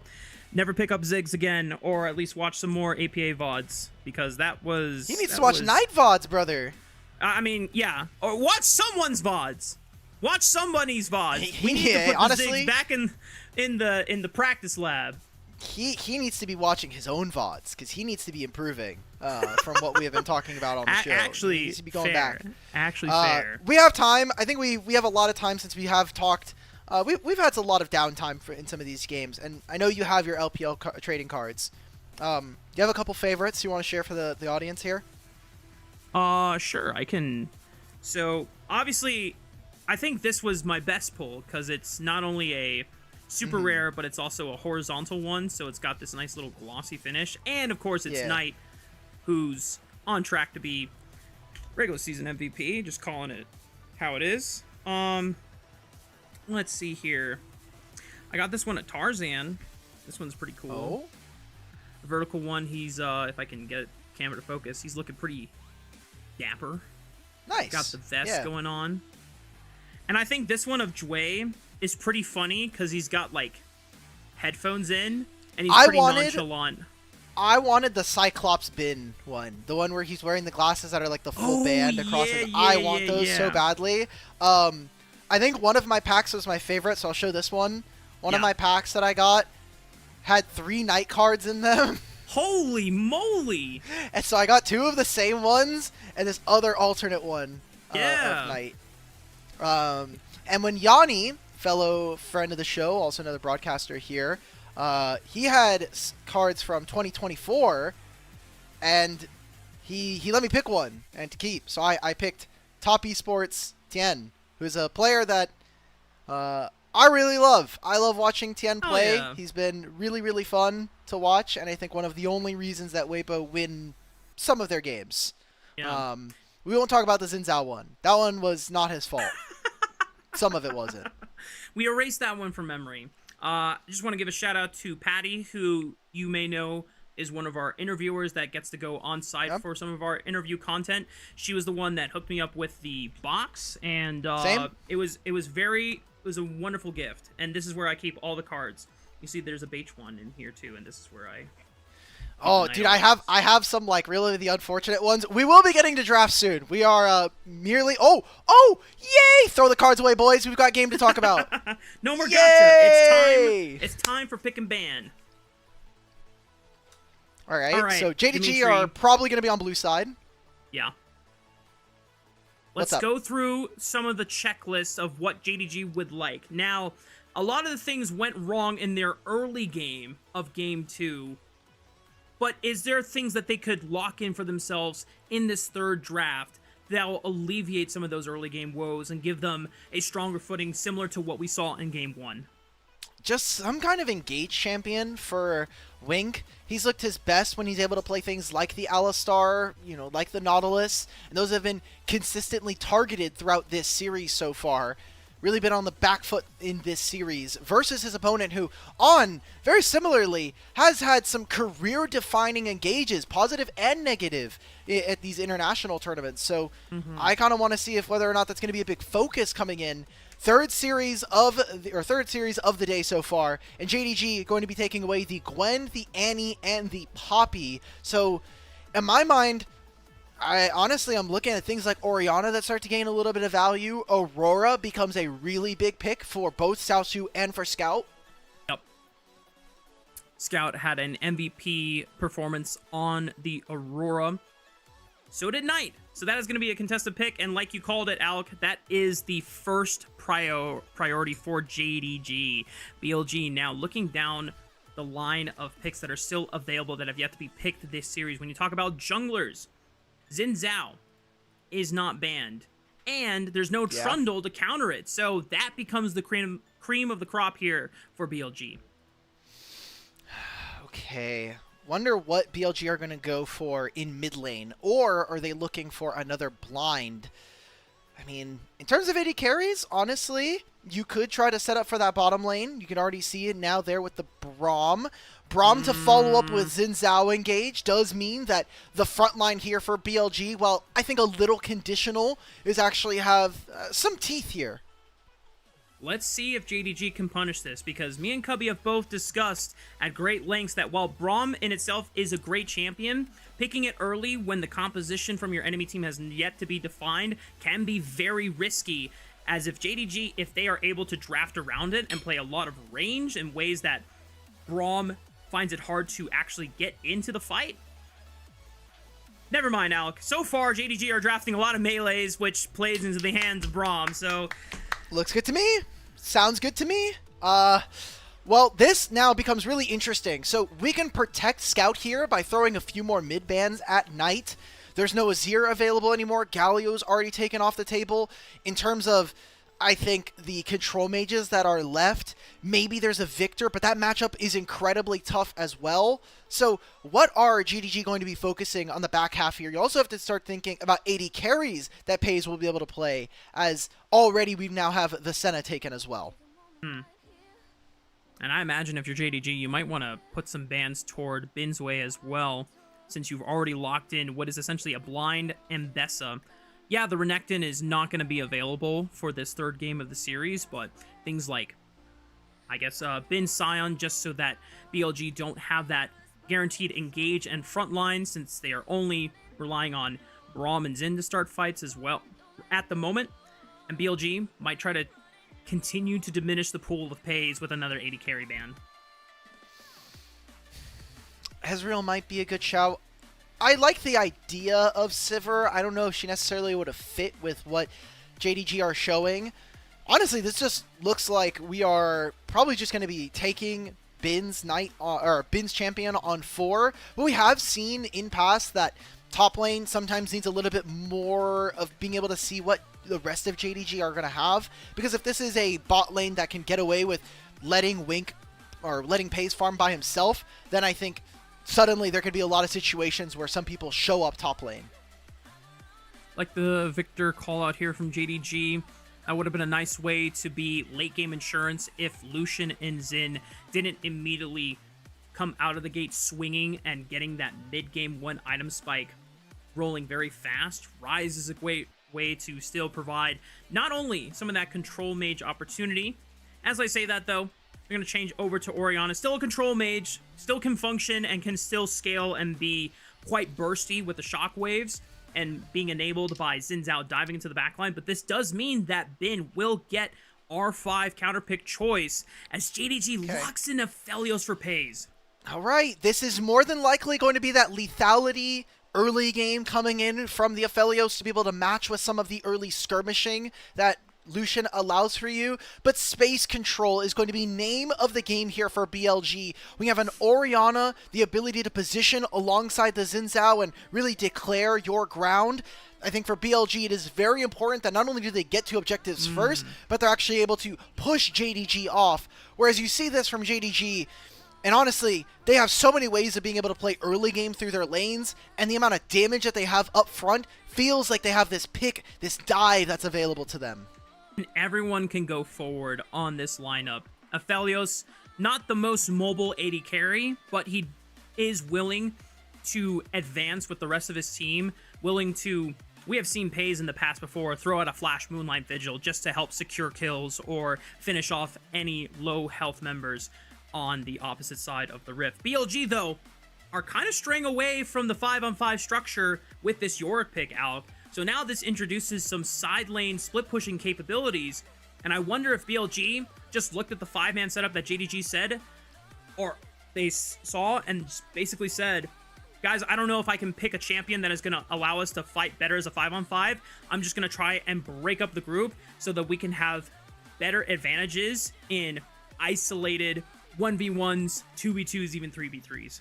Never pick up Ziggs again, or at least watch some more APA VODs, because that was... He needs to watch Knight VODs, brother. I mean, yeah. Or watch someone's VODs. Watch somebody's VODs. We need to put honestly, the Ziggs back in the practice lab. He needs to be watching his own VODs, because he needs to be improving from what we have been talking about on the show. Actually, he needs to be going fair. back. Actually, fair. We have time. I think we have a lot of time since we have talked. We've had a lot of downtime in some of these games, and I know you have your LPL trading cards. You have a couple favorites you want to share for the audience here? Sure, I can. So, obviously, I think this was my best pull, because it's not only a super rare, but it's also a horizontal one, so it's got this nice little glossy finish. And, of course, it's Knight, who's on track to be regular season MVP, just calling it how it is. Let's see here. I got this one at Tarzan. This one's pretty cool. Oh? The vertical one, he's, if I can get camera to focus, he's looking pretty dapper. Nice. Got the vest going on. And I think this one of Jway is pretty funny because he's got, like, headphones in, and he's pretty nonchalant. I wanted the Cyclops bin one. The one where he's wearing the glasses that are, like, the full band across his... I want those so badly. I think one of my packs was my favorite, so I'll show this one. One of my packs that I got had 3 Knight cards in them. Holy moly! And so I got 2 of the same ones, and this other alternate one of Knight. And when Yanni, fellow friend of the show, also another broadcaster here, he had cards from 2024, and he let me pick one and to keep. So I picked Top Esports Tien, who's a player that I really love. I love watching Tien play. Yeah. He's been really, really fun to watch, and I think one of the only reasons that Weibo win some of their games. Yeah. We won't talk about the Xin Zhao one. That one was not his fault. Some of it wasn't. We erased that one from memory. I just want to give a shout out to Patty, who you may know is one of our interviewers that gets to go on site for some of our interview content. She was the one that hooked me up with the box, and it was a wonderful gift. And this is where I keep all the cards. You see, there's a Beach one in here too, and this is where I. Oh, dude, I have some, like, really the unfortunate ones. We will be getting to draft soon. We are merely... Oh, yay! Throw the cards away, boys. We've got game to talk about. No more gotcha. It's time for pick and ban. All right. So JDG are probably going to be on blue side. Yeah. Let's go through some of the checklists of what JDG would like. Now, a lot of the things went wrong in their early game of Game 2. But is there things that they could lock in for themselves in this third draft that will alleviate some of those early game woes and give them a stronger footing similar to what we saw in Game 1? Just some kind of engaged champion for Wink. He's looked his best when he's able to play things like the Alistar, like the Nautilus. And those have been consistently targeted throughout this series so far. Really been on the back foot in this series versus his opponent who, very similarly, has had some career-defining engages, positive and negative, at these international tournaments. So I kind of want to see whether or not that's going to be a big focus coming in. Third series of the day so far, and JDG going to be taking away the Gwen, the Annie, and the Poppy. So in my mind, I'm looking at things like Orianna that start to gain a little bit of value. Aurora becomes a really big pick for both Xiaoshu and for Scout. Yep. Scout had an MVP performance on the Aurora. So did Knight. So that is going to be a contested pick, and like you called it, Alec, that is the first priority for JDG. BLG now looking down the line of picks that are still available that have yet to be picked this series. When you talk about junglers, Xin Zhao is not banned, and there's no Trundle to counter it, so that becomes the cream of the crop here for BLG. Okay. Wonder what BLG are going to go for in mid lane, or are they looking for another blind? I mean, in terms of AD carries, honestly, you could try to set up for that bottom lane. You can already see it now there with the Braum. Braum to follow up with Xin Zhao engage does mean that the front line here for BLG, well, I think a little conditional, is actually have some teeth here. Let's see if JDG can punish this, because me and Cubby have both discussed at great lengths that while Braum in itself is a great champion, picking it early when the composition from your enemy team has yet to be defined can be very risky, as if JDG, if they are able to draft around it and play a lot of range in ways that Braum finds it hard to actually get into the fight. Never mind, Alec. So far, JDG are drafting a lot of melees, which plays into the hands of Braum, so... Looks good to me. Sounds good to me. Well, this now becomes really interesting. So we can protect Scout here by throwing a few more mid bans at night. There's no Azir available anymore. Galio's already taken off the table. In terms of, I think, the control mages that are left, maybe there's a Victor, but that matchup is incredibly tough as well. So what are JDG going to be focusing on the back half here? You also have to start thinking about AD carries that FaZe will be able to play, as already we now have the Senna taken as well. And I imagine if you're JDG, you might want to put some bans toward Bin's way as well, since you've already locked in what is essentially a blind Mbessa. Yeah, the Renekton is not going to be available for this third game of the series, but things like, I guess, Bin Sion, just so that BLG don't have that guaranteed engage and front line, since they are only relying on Braum and Xin to start fights as well at the moment. And BLG might try to continue to diminish the pool of FaZe with another AD carry ban. Ezreal might be a good shout. I like the idea of Sivir. I don't know if she necessarily would have fit with what JDG are showing. Honestly, this just looks like we are probably just going to be taking Bin's Bin's champion on 4. But we have seen in past that top lane sometimes needs a little bit more of being able to see what the rest of JDG are going to have. Because if this is a bot lane that can get away with letting Wink or letting FaZe farm by himself, then I think suddenly there could be a lot of situations where some people show up top lane. Like the Victor call out here from JDG. That would have been a nice way to be late game insurance if Lucian and Xin didn't immediately come out of the gate swinging and getting that mid game 1 item spike rolling very fast. Ryze is a great way to still provide not only some of that control mage opportunity. As I say that though, we're going to change over to Orianna. Still a control mage, still can function and can still scale and be quite bursty with the shockwaves and being enabled by Xin Zhao diving into the backline. But this does mean that Bin will get R5 counterpick choice as JDG locks in Aphelios for FaZe. All right, this is more than likely going to be that lethality early game coming in from the Aphelios to be able to match with some of the early skirmishing that Lucian allows for you, but space control is going to be name of the game here for BLG. We have an Orianna, the ability to position alongside the Xin Zhao and really declare your ground. I think for BLG it is very important that not only do they get to objectives first, but they're actually able to push JDG off. Whereas you see this from JDG, and honestly, they have so many ways of being able to play early game through their lanes, and the amount of damage that they have up front feels like they have this pick, this dive that's available to them. Everyone can go forward on this lineup. Aphelios, not the most mobile AD carry, but he is willing to advance with the rest of his team, willing to... We have seen FaZe in the past before throw out a Flash Moonlight Vigil just to help secure kills or finish off any low health members on the opposite side of the Rift. BLG, though, are kind of straying away from the 5-on-5 structure with this Yorick pick, Alec. So now this introduces some side lane split pushing capabilities, and I wonder if BLG just looked at the 5-man setup that JDG said, or they saw and basically said, guys, I don't know if I can pick a champion that is going to allow us to fight better as a 5-on-5. I'm just going to try and break up the group so that we can have better advantages in isolated 1v1s, 2v2s, even 3v3s.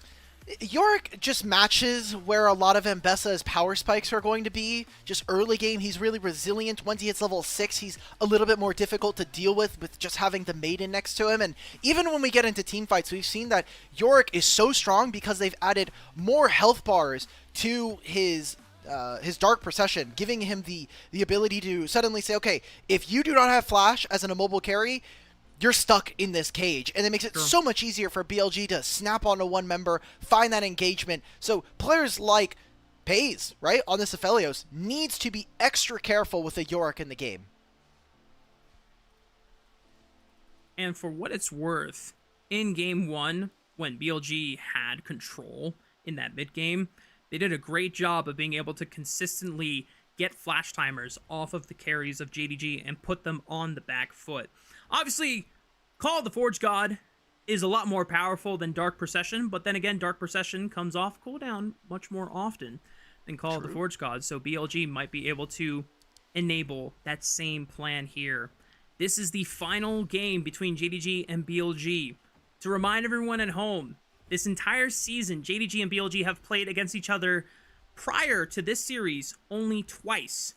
Yorick just matches where a lot of Mbessa's power spikes are going to be. Just early game, he's really resilient. Once he hits level 6, he's a little bit more difficult to deal with just having the Maiden next to him. And even when we get into team fights, we've seen that Yorick is so strong because they've added more health bars to his his Dark Procession, giving him the ability to suddenly say, okay, if you do not have Flash as an immobile carry, you're stuck in this cage. And it makes it so much easier for BLG to snap onto one member, find that engagement. So players like FaZe, right, on this Aphelios, needs to be extra careful with the Yorick in the game. And for what it's worth, in game 1, when BLG had control in that mid game, they did a great job of being able to consistently get flash timers off of the carries of JDG and put them on the back foot. Obviously, Call of the Forge God is a lot more powerful than Dark Procession, but then again, Dark Procession comes off cooldown much more often than Call of the Forge God, so BLG might be able to enable that same plan here. This is the final game between JDG and BLG. To remind everyone at home, this entire season, JDG and BLG have played against each other prior to this series only twice.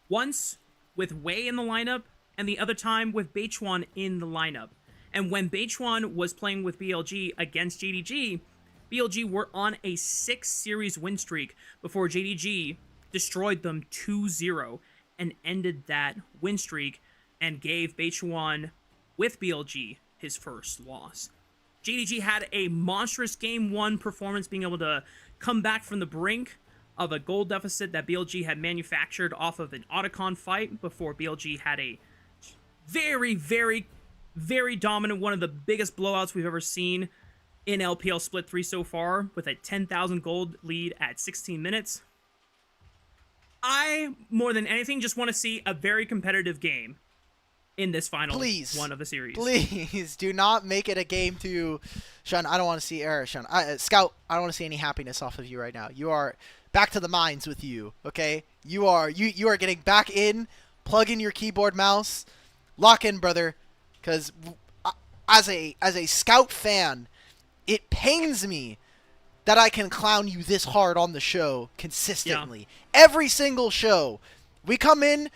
Once with Wei in the lineup, and the other time with Beichuan in the lineup. And when Beichuan was playing with BLG against JDG, BLG were on a 6-series win streak before JDG destroyed them 2-0 and ended that win streak and gave Beichuan with BLG his first loss. JDG had a monstrous Game 1 performance, being able to come back from the brink of a gold deficit that BLG had manufactured off of an Otacon fight before BLG had a very, very, very dominant, one of the biggest blowouts we've ever seen in LPL Split 3 so far, with a 10,000 gold lead at 16 minutes. I, more than anything, just want to see a very competitive game in this final one of the series. Please do not make it a game to Sean. I don't want to see Sean. Scout, I don't want to see any happiness off of you right now. You are back to the mines with you, okay? You are getting back in, plug in your keyboard, mouse, lock in, brother, because as a Scout fan, it pains me that I can clown you this hard on the show consistently. Yeah. Every single show, we come in,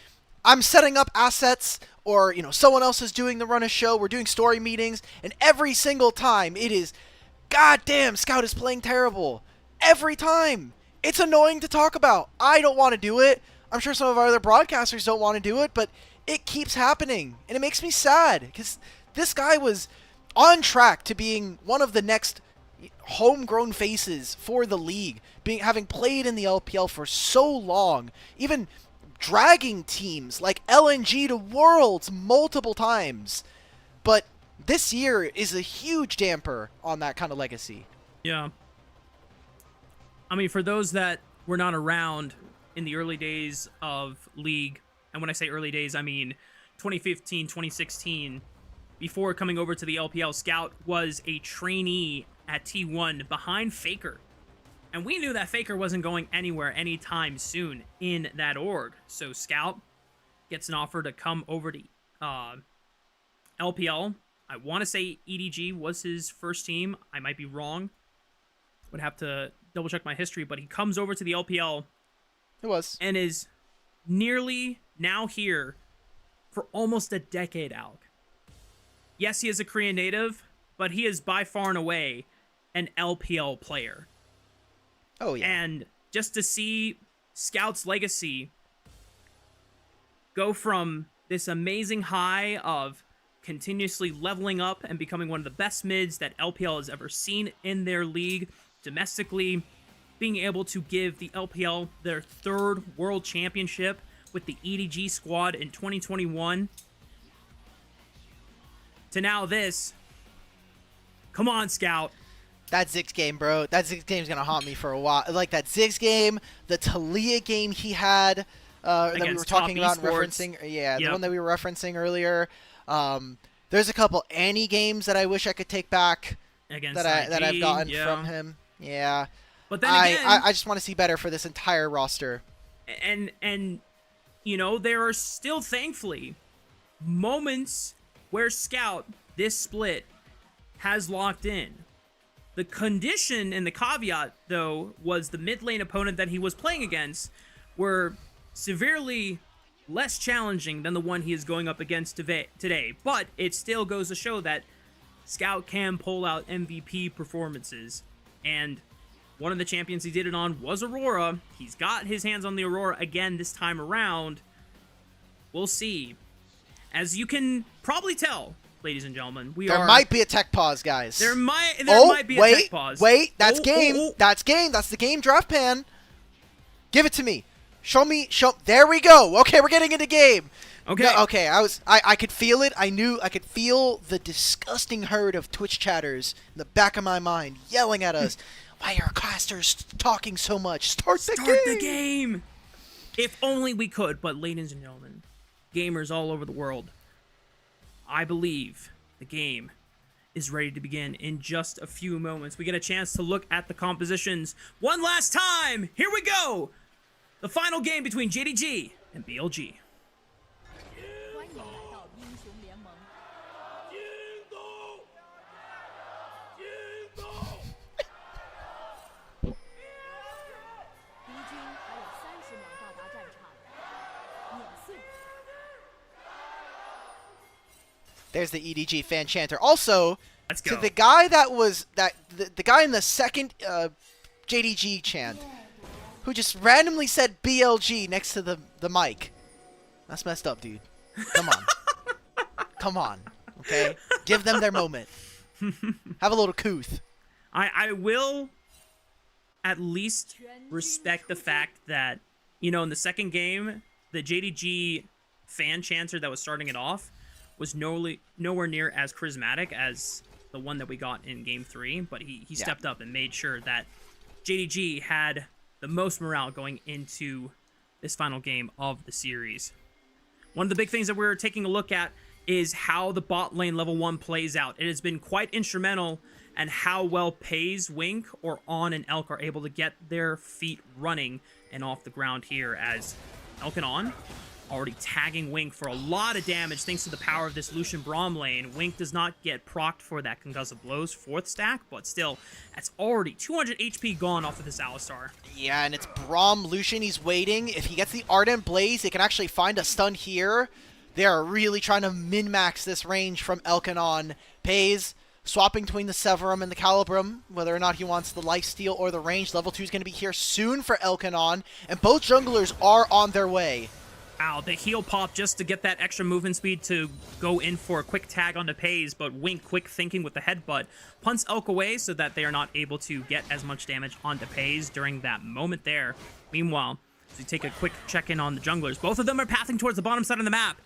I'm setting up assets, or, someone else is doing the run of show, we're doing story meetings, and every single time it is, goddamn, Scout is playing terrible. Every time. It's annoying to talk about. I don't want to do it. I'm sure some of our other broadcasters don't want to do it, but it keeps happening, and it makes me sad, because this guy was on track to being one of the next homegrown faces for the league, having played in the LPL for so long, even dragging teams like LNG to Worlds multiple times. But this year is a huge damper on that kind of legacy. Yeah. I mean, for those that were not around in the early days of League, and when I say early days, I mean 2015, 2016, before coming over to the LPL, Scout was a trainee at T1 behind Faker. And we knew that Faker wasn't going anywhere anytime soon in that org. So Scout gets an offer to come over to LPL. I want to say EDG was his first team. I might be wrong. Would have to double check my history, but he comes over to the LPL. It was. And is nearly now here for almost a decade, Alec. Yes, he is a Korean native, but he is by far and away an LPL player. Oh, yeah. And just to see Scout's legacy go from this amazing high of continuously leveling up and becoming one of the best mids that LPL has ever seen in their league domestically, being able to give the LPL their 3rd World Championship with the EDG squad in 2021, to now this. Come on, Scout. That Ziggs game, bro. That Ziggs game's going to haunt me for a while. Like that Ziggs game, the Talia game he had that we were talking about and referencing. Yeah, the one that we were referencing earlier. There's a couple Annie games that I wish I could take back that I've gotten from him. Yeah. But then again, I just want to see better for this entire roster. And there are still, thankfully, moments where Scout, this split, has locked in. The condition and the caveat, though, was the mid lane opponent that he was playing against were severely less challenging than the one he is going up against today. But it still goes to show that Scout can pull out MVP performances. And One of the champions he did it on was Aurora. He's got his hands on the Aurora again this time around. We'll see. As you can probably tell, ladies and gentlemen, there might be a tech pause, guys. There might be a tech pause. Wait, that's game. That's game. That's the game draft pan. Give it to me. Show me. There we go. Okay, we're getting into game. Okay. No, okay, I could feel it. I could feel the disgusting herd of Twitch chatters in the back of my mind yelling at us. Why are casters talking so much? Start the game. If only we could, but ladies and gentlemen, gamers all over the world, I believe the game is ready to begin in just a few moments. We get a chance to look at the compositions one last time. Here we go. The final game between JDG and BLG. There's the EDG fan chanter. Also, let's go. To the guy the guy in the second JDG chant, who just randomly said BLG next to the mic. That's messed up, dude. Come on. Come on. Okay? Give them their moment. Have a little couth. I will at least respect the fact that, you know, in the second game, the JDG fan chanter that was starting it off was nowhere near as charismatic as the one that we got in Game 3, but he stepped up and made sure that JDG had the most morale going into this final game of the series. One of the big things that we're taking a look at is how the bot lane level 1 plays out. It has been quite instrumental in how well Pays, Wink, or On and Elk are able to get their feet running and off the ground here, as Elk and On already tagging Wink for a lot of damage thanks to the power of this Lucian Braum lane. Wink does not get procced for that concussive blows 4th stack, but still, that's already 200 HP gone off of this Alistar. Yeah, and it's Braum Lucian. He's waiting. If he gets the Ardent Blaze, they can actually find a stun here. They are really trying to min-max this range from Elkanon. Pays swapping between the Severum and the Calibrum, whether or not he wants the lifesteal or the range. Level 2 is going to be here soon for Elkanon, and both junglers are on their way. Ow, the heal pop just to get that extra movement speed to go in for a quick tag onto Pays, but Wink quick thinking with the headbutt punts Elk away so that they are not able to get as much damage onto Pays during that moment there. Meanwhile, as we take a quick check-in on the junglers, both of them are pathing towards the bottom side of the map.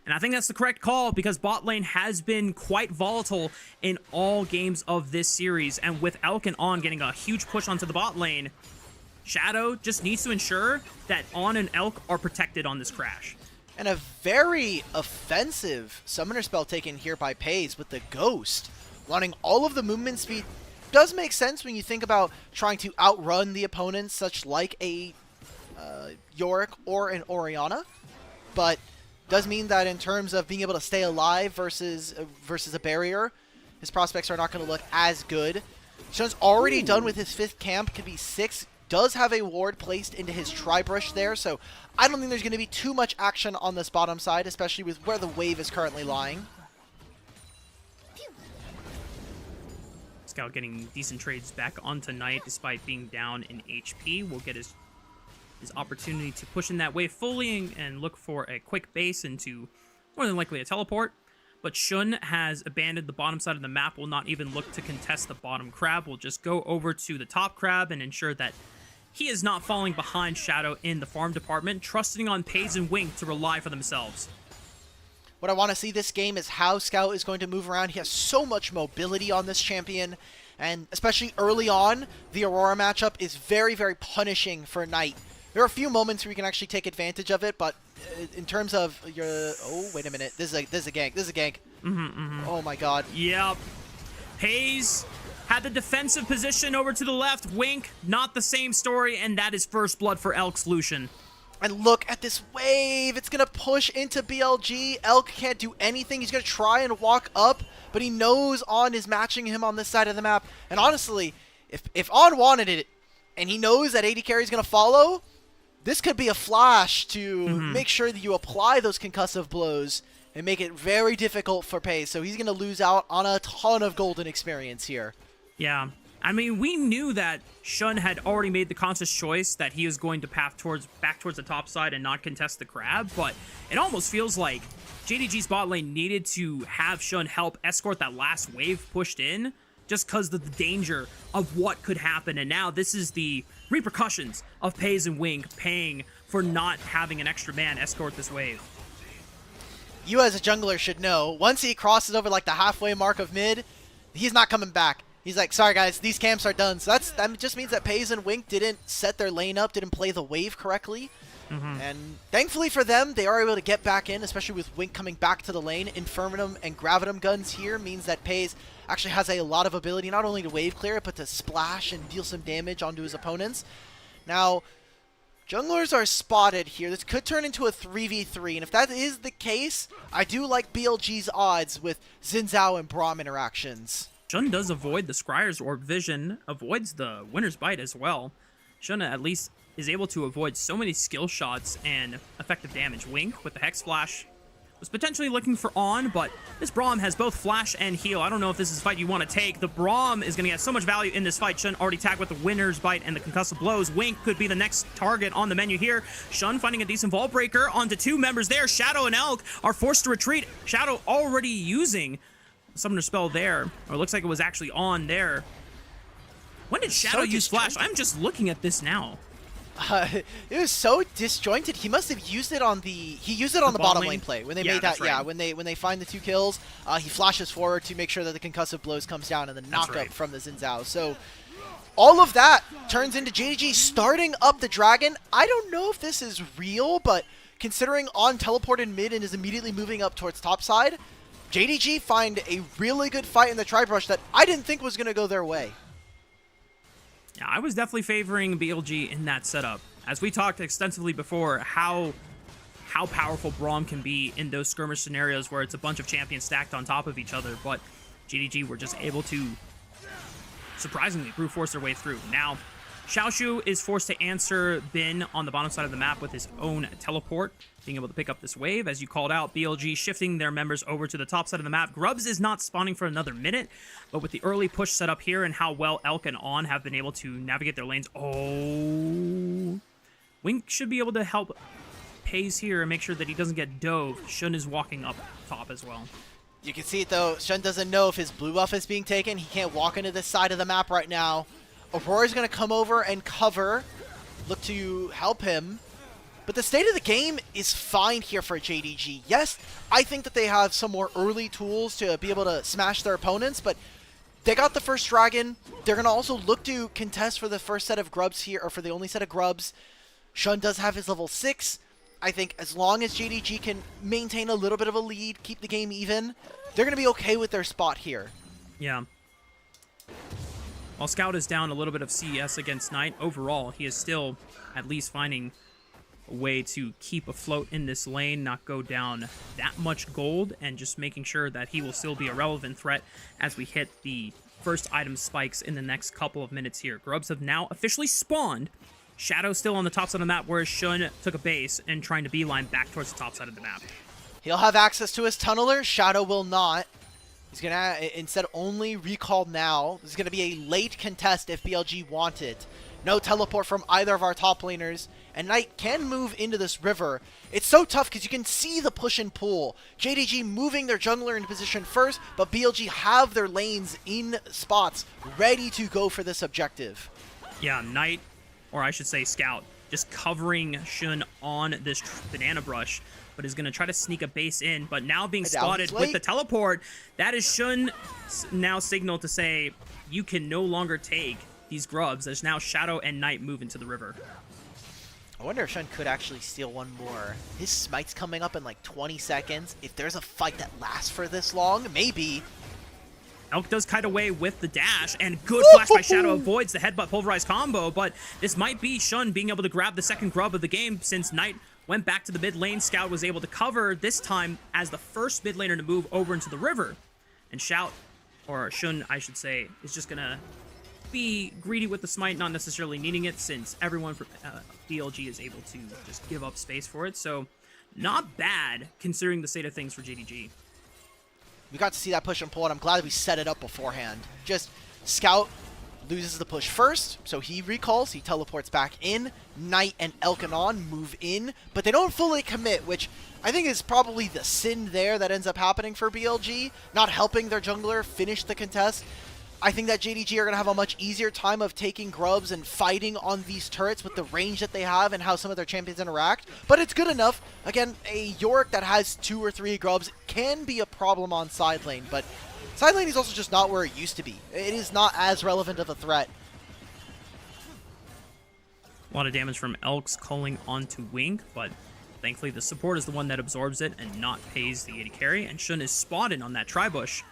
And I think that's the correct call because bot lane has been quite volatile in all games of this series. And with Elk and On getting a huge push onto the bot lane, Shadow just needs to ensure that On and Elk are protected on this crash. And a very offensive summoner spell taken here by Pays with the Ghost. Wanting all of the movement speed does make sense when you think about trying to outrun the opponents, such like a Yorick or an Orianna. But does mean that in terms of being able to stay alive versus a barrier, his prospects are not going to look as good. Shun's already done with his 5th camp, could be 6. Does have a ward placed into his Tri-Brush there, so I don't think there's going to be too much action on this bottom side, especially with where the wave is currently lying. Scout getting decent trades back onto Knight despite being down in HP. Will get his opportunity to push in that wave fully and look for a quick base into more than likely a teleport. But Shun has abandoned the bottom side of the map, will not even look to contest the bottom crab, will just go over to the top crab and ensure that he is not falling behind Shadow in the farm department, trusting on Pays and Wink to rely for themselves. What I want to see this game is how Scout is going to move around. He has so much mobility on this champion, and especially early on, the Aurora matchup is very, very punishing for Knight. There are a few moments where you can actually take advantage of it, but in terms of your... Oh, wait a minute. This is a gank. This is a gank. Oh, my God. Yep. Pays had the defensive position over to the left. Wink, not the same story, and that is first blood for Elk's Lucian. And look at this wave. It's going to push into BLG. Elk can't do anything. He's going to try and walk up, but he knows On is matching him on this side of the map. And honestly, if On wanted it, and he knows that AD carry is going to follow, this could be a flash to make sure that you apply those concussive blows and make it very difficult for Pays. So he's going to lose out on a ton of golden experience here. Yeah. I mean, we knew that Shun had already made the conscious choice that he was going to path back towards the top side and not contest the crab, but it almost feels like JDG's bot lane needed to have Shun help escort that last wave pushed in, just because of the danger of what could happen. And now this is the repercussions of Paze and Wink paying for not having an extra man escort this wave. You as a jungler should know, once he crosses over like the halfway mark of mid, he's not coming back. He's like, sorry guys, these camps are done. So that just means that Paze and Wink didn't set their lane up, didn't play the wave correctly. And thankfully for them, they are able to get back in, especially with Wink coming back to the lane. Infernum and Gravitum guns here means that Paze actually has a lot of ability, not only to wave clear it, but to splash and deal some damage onto his opponents. Now, junglers are spotted here. This could turn into a 3v3, and if that is the case, I do like BLG's odds with Xin Zhao and Braum interactions. Shun does avoid the Scryer's Orb Vision, avoids the Winner's Bite as well. Shun at least is able to avoid so many skill shots and effective damage. Wink with the Hex Flash was potentially looking for On, but this Braum has both Flash and Heal. I don't know if this is a fight you want to take. The Braum is going to get so much value in this fight. Shun already tagged with the Winner's Bite and the Concussive Blows. Wink could be the next target on the menu here. Shun finding a decent Vault Breaker onto two members there. Shadow and Elk are forced to retreat. Shadow already using Summoner Spell there, or it looks like it was actually On there. When did Shadow use Flash? I'm just looking at this now. It was so disjointed. He must have used it on the bottom lane play when they made that. Right. Yeah, when they find the 2 kills, he flashes forward to make sure that the Concussive Blows comes down and the knockup from the Xin Zhao. So all of that turns into JDG starting up the dragon. I don't know if this is real, but considering On teleported mid and is immediately moving up towards top side, JDG find a really good fight in the Tri-Brush that I didn't think was going to go their way. Yeah, I was definitely favoring BLG in that setup. As we talked extensively before, how powerful Braum can be in those skirmish scenarios where it's a bunch of champions stacked on top of each other, but JDG were just able to surprisingly brute force their way through. Now, Xiaoshu is forced to answer Bin on the bottom side of the map with his own teleport, being able to pick up this wave. As you called out, BLG shifting their members over to the top side of the map. Grubs is not spawning for another minute, but with the early push set up here and how well Elk and On have been able to navigate their lanes. Oh, Wink should be able to help Paze here and make sure that he doesn't get dove. Shun is walking up top as well. You can see it though, Shun doesn't know if his blue buff is being taken. He can't walk into this side of the map right now. Aurora's going to come over and cover, look to help him. But the state of the game is fine here for JDG. Yes, I think that they have some more early tools to be able to smash their opponents, but they got the first dragon. They're going to also look to contest for the first set of grubs here, or for the only set of grubs. Shun does have his level 6. I think as long as JDG can maintain a little bit of a lead, keep the game even, they're going to be okay with their spot here. Yeah. While Scout is down a little bit of CS against Knight, overall, he is still at least finding a way to keep afloat in this lane, not go down that much gold, and just making sure that he will still be a relevant threat as we hit the first item spikes in the next couple of minutes here. Grubs have now officially spawned. Shadow still on the top side of the map, whereas Shun took a base and trying to beeline back towards the top side of the map. He'll have access to his tunneler. Shadow will not. He's going to instead only recall now. This is going to be a late contest if BLG wanted. No teleport from either of our top laners. And Knight can move into this river. It's so tough because you can see the push and pull. JDG moving their jungler into position first, but BLG have their lanes in spots ready to go for this objective. Yeah, Knight, or I should say Scout, just covering Shun on this banana brush, but is going to try to sneak a base in, but now being spotted with the teleport, that is Shun now signal to say, you can no longer take these grubs, as now Shadow and Knight move into the river. I wonder if Shun could actually steal one more. His smite's coming up in like 20 seconds. If there's a fight that lasts for this long, maybe. Elk does kite away with the dash, and good flash by Shadow avoids the headbutt pulverized combo, but this might be Shun being able to grab the second grub of the game since Knight went back to the mid lane. Scout was able to cover, this time as the first mid laner to move over into the river. And Shun, I should say, is just going to be greedy with the smite, not necessarily needing it, since everyone from BLG is able to just give up space for it. So not bad, considering the state of things for JDG. We got to see that push and pull, and I'm glad we set it up beforehand. Just Scout loses the push first, so he recalls, he teleports back in. Knight and Elkanon move in, but they don't fully commit, which I think is probably the sin there that ends up happening for BLG, not helping their jungler finish the contest. I think that JDG are going to have a much easier time of taking grubs and fighting on these turrets with the range that they have and how some of their champions interact. But it's good enough. Again, a Yorick that has 2 or 3 grubs can be a problem on side lane, but side lane is also just not where it used to be. It is not as relevant of a threat. A lot of damage from Elks calling onto Wink, but thankfully the support is the one that absorbs it and not pays the AD carry, and Shun is spotted on that tri-bush.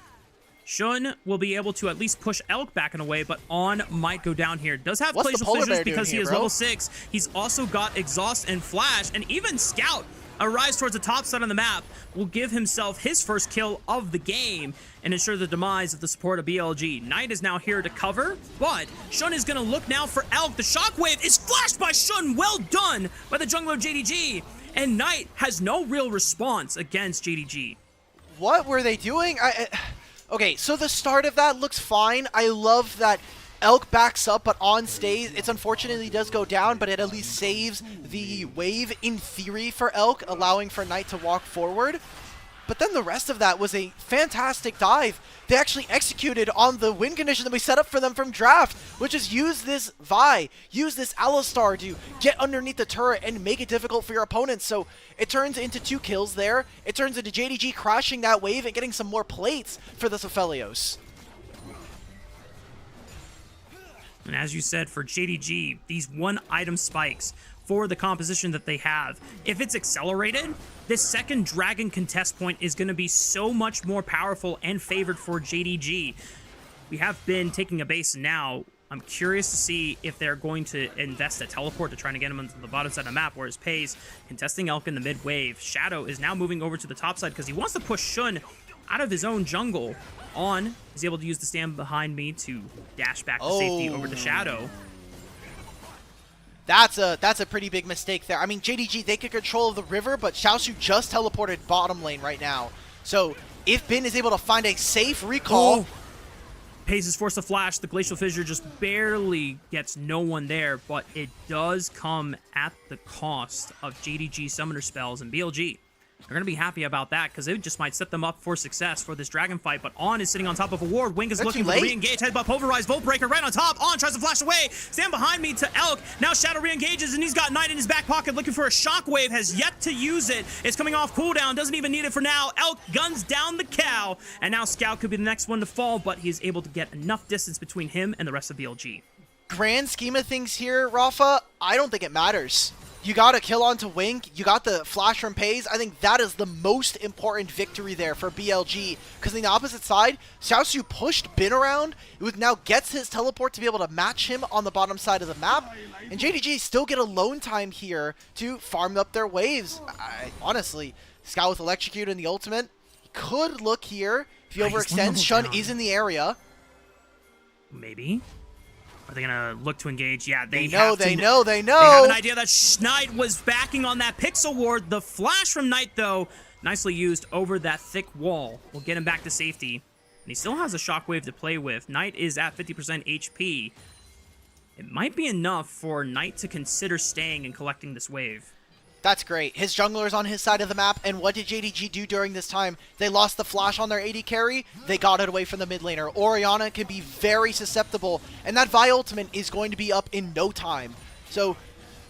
Shun will be able to at least push Elk back in a way, but On might go down here. Does have glacial fissures because he is level 6. He's also got exhaust and flash, and even Scout arrives towards the top side of the map, will give himself his first kill of the game and ensure the demise of the support of BLG. Knight is now here to cover, but Shun is going to look now for Elk. The shockwave is flashed by Shun. Well done by the jungler JDG, and Knight has no real response against JDG. What were they doing? Okay, so the start of that looks fine. I love that Elk backs up, but On stays. It's unfortunately does go down, but it at least saves the wave in theory for Elk, allowing for Knight to walk forward. But then the rest of that was a fantastic dive. They actually executed on the win condition that we set up for them from draft, which is use this Vi, use this Alistar to get underneath the turret and make it difficult for your opponents. So it turns into 2 kills there. It turns into JDG crashing that wave and getting some more plates for the Aphelios. And as you said, for JDG, these 1-item spikes for the composition that they have, if it's accelerated, this second Dragon contest point is going to be so much more powerful and favored for JDG. We have been taking a base now. I'm curious to see if they're going to invest a teleport to try to get him onto the bottom side of the map, whereas Pays contesting Elk in the mid wave. Shadow is now moving over to the top side because he wants to push Shun out of his own jungle. On is able to use the stand behind me to dash back to safety over to Shadow. That's a pretty big mistake there. I mean, JDG, they get control of the river, but Xiaosu just teleported bottom lane right now. So if Bin is able to find a safe recall... Pays is forced to flash. The Glacial Fissure just barely gets no one there, but it does come at the cost of JDG summoner spells, and BLG. They're going to be happy about that because it just might set them up for success for this dragon fight. But On is sitting on top of a ward. Wing is looking to re-engage. Headbutt, Pulverize, Volt Breaker right on top. On tries to flash away. Stand behind me to Elk. Now Shadow re-engages and he's got Knight in his back pocket looking for a shockwave. Has yet to use it. It's coming off cooldown. Doesn't even need it for now. Elk guns down the cow. And now Scout could be the next one to fall, but he's able to get enough distance between him and the rest of BLG. Grand scheme of things here, Rafa, I don't think it matters. You got a kill onto Wink, you got the flash from Pays. I think that is the most important victory there for BLG, because on the opposite side, Xiaosu pushed Bin around, who now gets his teleport to be able to match him on the bottom side of the map, and JDG still get alone time here to farm up their waves. Honestly, Scout with Electrocute and the ultimate, he could look here. If he overextends, Shun is in the area. Maybe. Are they going to look to engage? Yeah, they know. They have an idea that Knight was backing on that Pixel Ward. The flash from Knight, though, nicely used over that thick wall. Will get him back to safety. And he still has a shockwave to play with. Knight is at 50% HP. It might be enough for Knight to consider staying and collecting this wave. That's great. His jungler's on his side of the map, and what did JDG do during this time? They lost the flash on their AD carry, they got it away from the mid laner. Orianna can be very susceptible, and that Vi ultimate is going to be up in no time. So,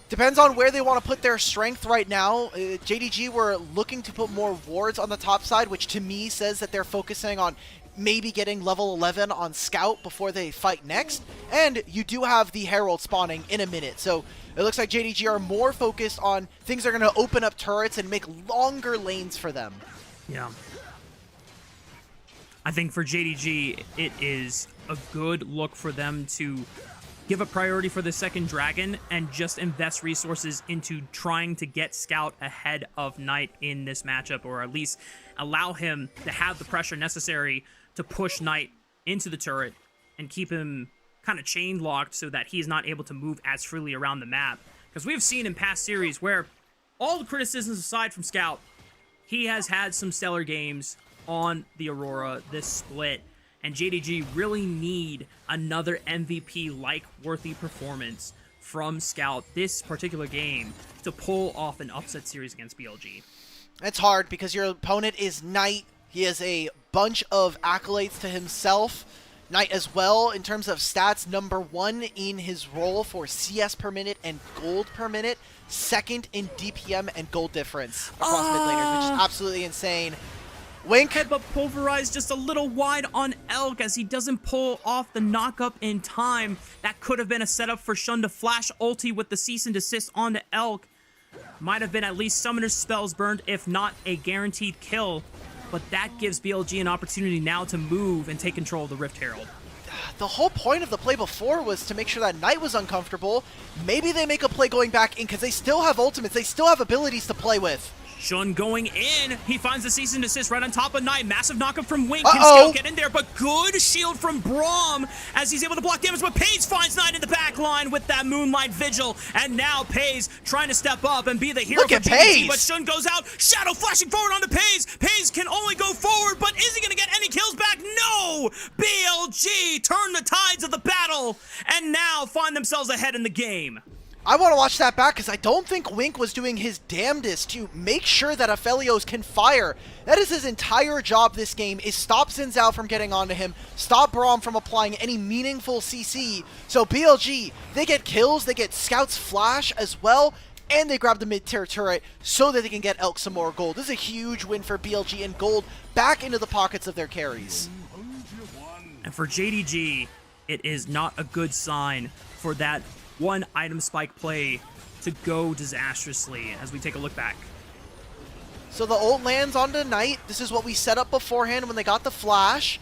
depends on where they want to put their strength right now. JDG were looking to put more wards on the top side, which to me says that they're focusing on maybe getting level 11 on Scout before they fight next. And you do have the Herald spawning in a minute, so it looks like JDG are more focused on things that are going to open up turrets and make longer lanes for them. Yeah. I think for JDG, it is a good look for them to give a priority for the second dragon and just invest resources into trying to get Scout ahead of Knight in this matchup, or at least allow him to have the pressure necessary to push Knight into the turret and keep him kind of chain locked so that he's not able to move as freely around the map. Because we've seen in past series where, all the criticisms aside from Scout, he has had some stellar games on the Aurora, this split. And JDG really need another MVP-like worthy performance from Scout this particular game to pull off an upset series against BLG. It's hard because your opponent is Knight. He has a bunch of accolades to himself. Knight as well, in terms of stats, #1 in his role for CS per minute and gold per minute. Second in DPM and gold difference across mid laners, which is absolutely insane. Wink. Headbutt pulverized just a little wide on Elk as he doesn't pull off the knockup in time. That could have been a setup for Shun to flash ulti with the cease and desist onto Elk. Might have been at least summoner spells burned, if not a guaranteed kill. But that gives BLG an opportunity now to move and take control of the Rift Herald. The whole point of the play before was to make sure that Knight was uncomfortable. Maybe they make a play going back in because they still have ultimates. They still have abilities to play with. Shun going in. He finds the cease and desist right on top of Knight. Massive knockup from Wink. Can Scout get in there? But good shield from Braum as he's able to block damage. But Pays finds Knight in the back line with that Moonlight Vigil. And now Pays trying to step up and be the hero for JDG. But Shun goes out. Shadow flashing forward onto Pays. Pays can only go forward, but is he going to get any kills back? No! BLG turn the tides of the battle and now find themselves ahead in the game. I want to watch that back because I don't think Wink was doing his damnedest to make sure that Aphelios can fire. That is his entire job this game, is stop Xin Zhao from getting onto him, stop Braum from applying any meaningful CC. So BLG, they get kills, they get Scout's flash as well, and they grab the mid-tier turret so that they can get Elk some more gold. This is a huge win for BLG and gold back into the pockets of their carries. And for JDG, it is not a good sign for that one item spike play to go disastrously as we take a look back. So the ult lands onto Knight. This is what we set up beforehand when they got the flash.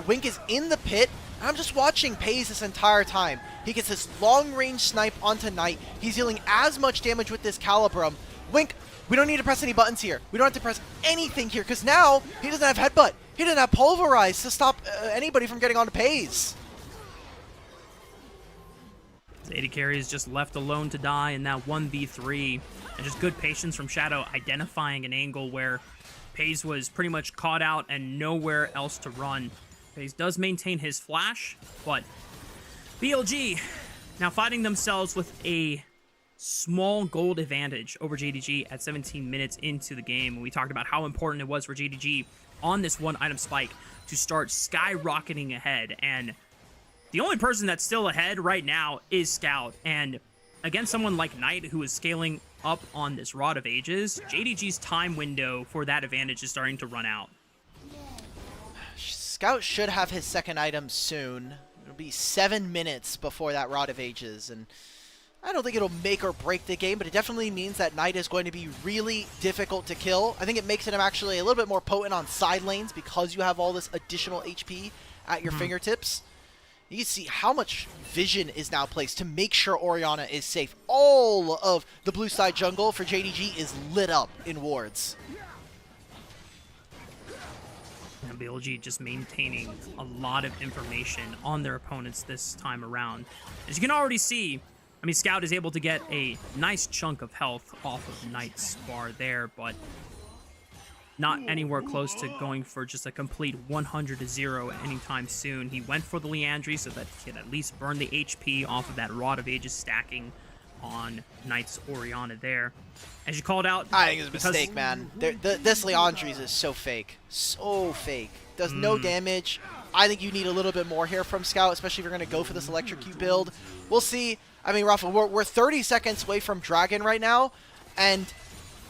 Wink is in the pit. And I'm just watching Pays this entire time. He gets this long-range snipe onto Knight. He's dealing as much damage with this Calibrum. Wink, we don't need to press any buttons here. We don't have to press anything here because now he doesn't have Headbutt. He doesn't have Pulverize to stop anybody from getting onto Pays. AD carry is just left alone to die in that 1v3, and just good patience from Shadow identifying an angle where Pays was pretty much caught out and nowhere else to run. Pays does maintain his flash, but BLG now finding themselves with a small gold advantage over JDG at 17 minutes into the game. We talked about how important it was for JDG on this one item spike to start skyrocketing ahead, and the only person that's still ahead right now is Scout, and against someone like Knight who is scaling up on this Rod of Ages, JDG's time window for that advantage is starting to run out. Scout should have his second item soon. It'll be 7 minutes before that Rod of Ages, and I don't think it'll make or break the game, but it definitely means that Knight is going to be really difficult to kill. I think it makes him actually a little bit more potent on side lanes because you have all this additional HP at your fingertips. You can see how much vision is now placed to make sure Orianna is safe. All of the blue side jungle for JDG is lit up in wards. And BLG just maintaining a lot of information on their opponents this time around. As you can already see, I mean, Scout is able to get a nice chunk of health off of Knight's bar there, but not anywhere close to going for just a complete 100-0 anytime soon. He went for the Liandry so that he could at least burn the HP off of that Rod of Ages stacking on Knight's Orianna there. As you called out, I think it's a mistake, man. This Liandry's is so fake. So fake. Does no damage. I think you need a little bit more here from Scout, especially if you're going to go for this Electrocute build. We'll see. I mean, Rafa, we're 30 seconds away from Dragon right now, and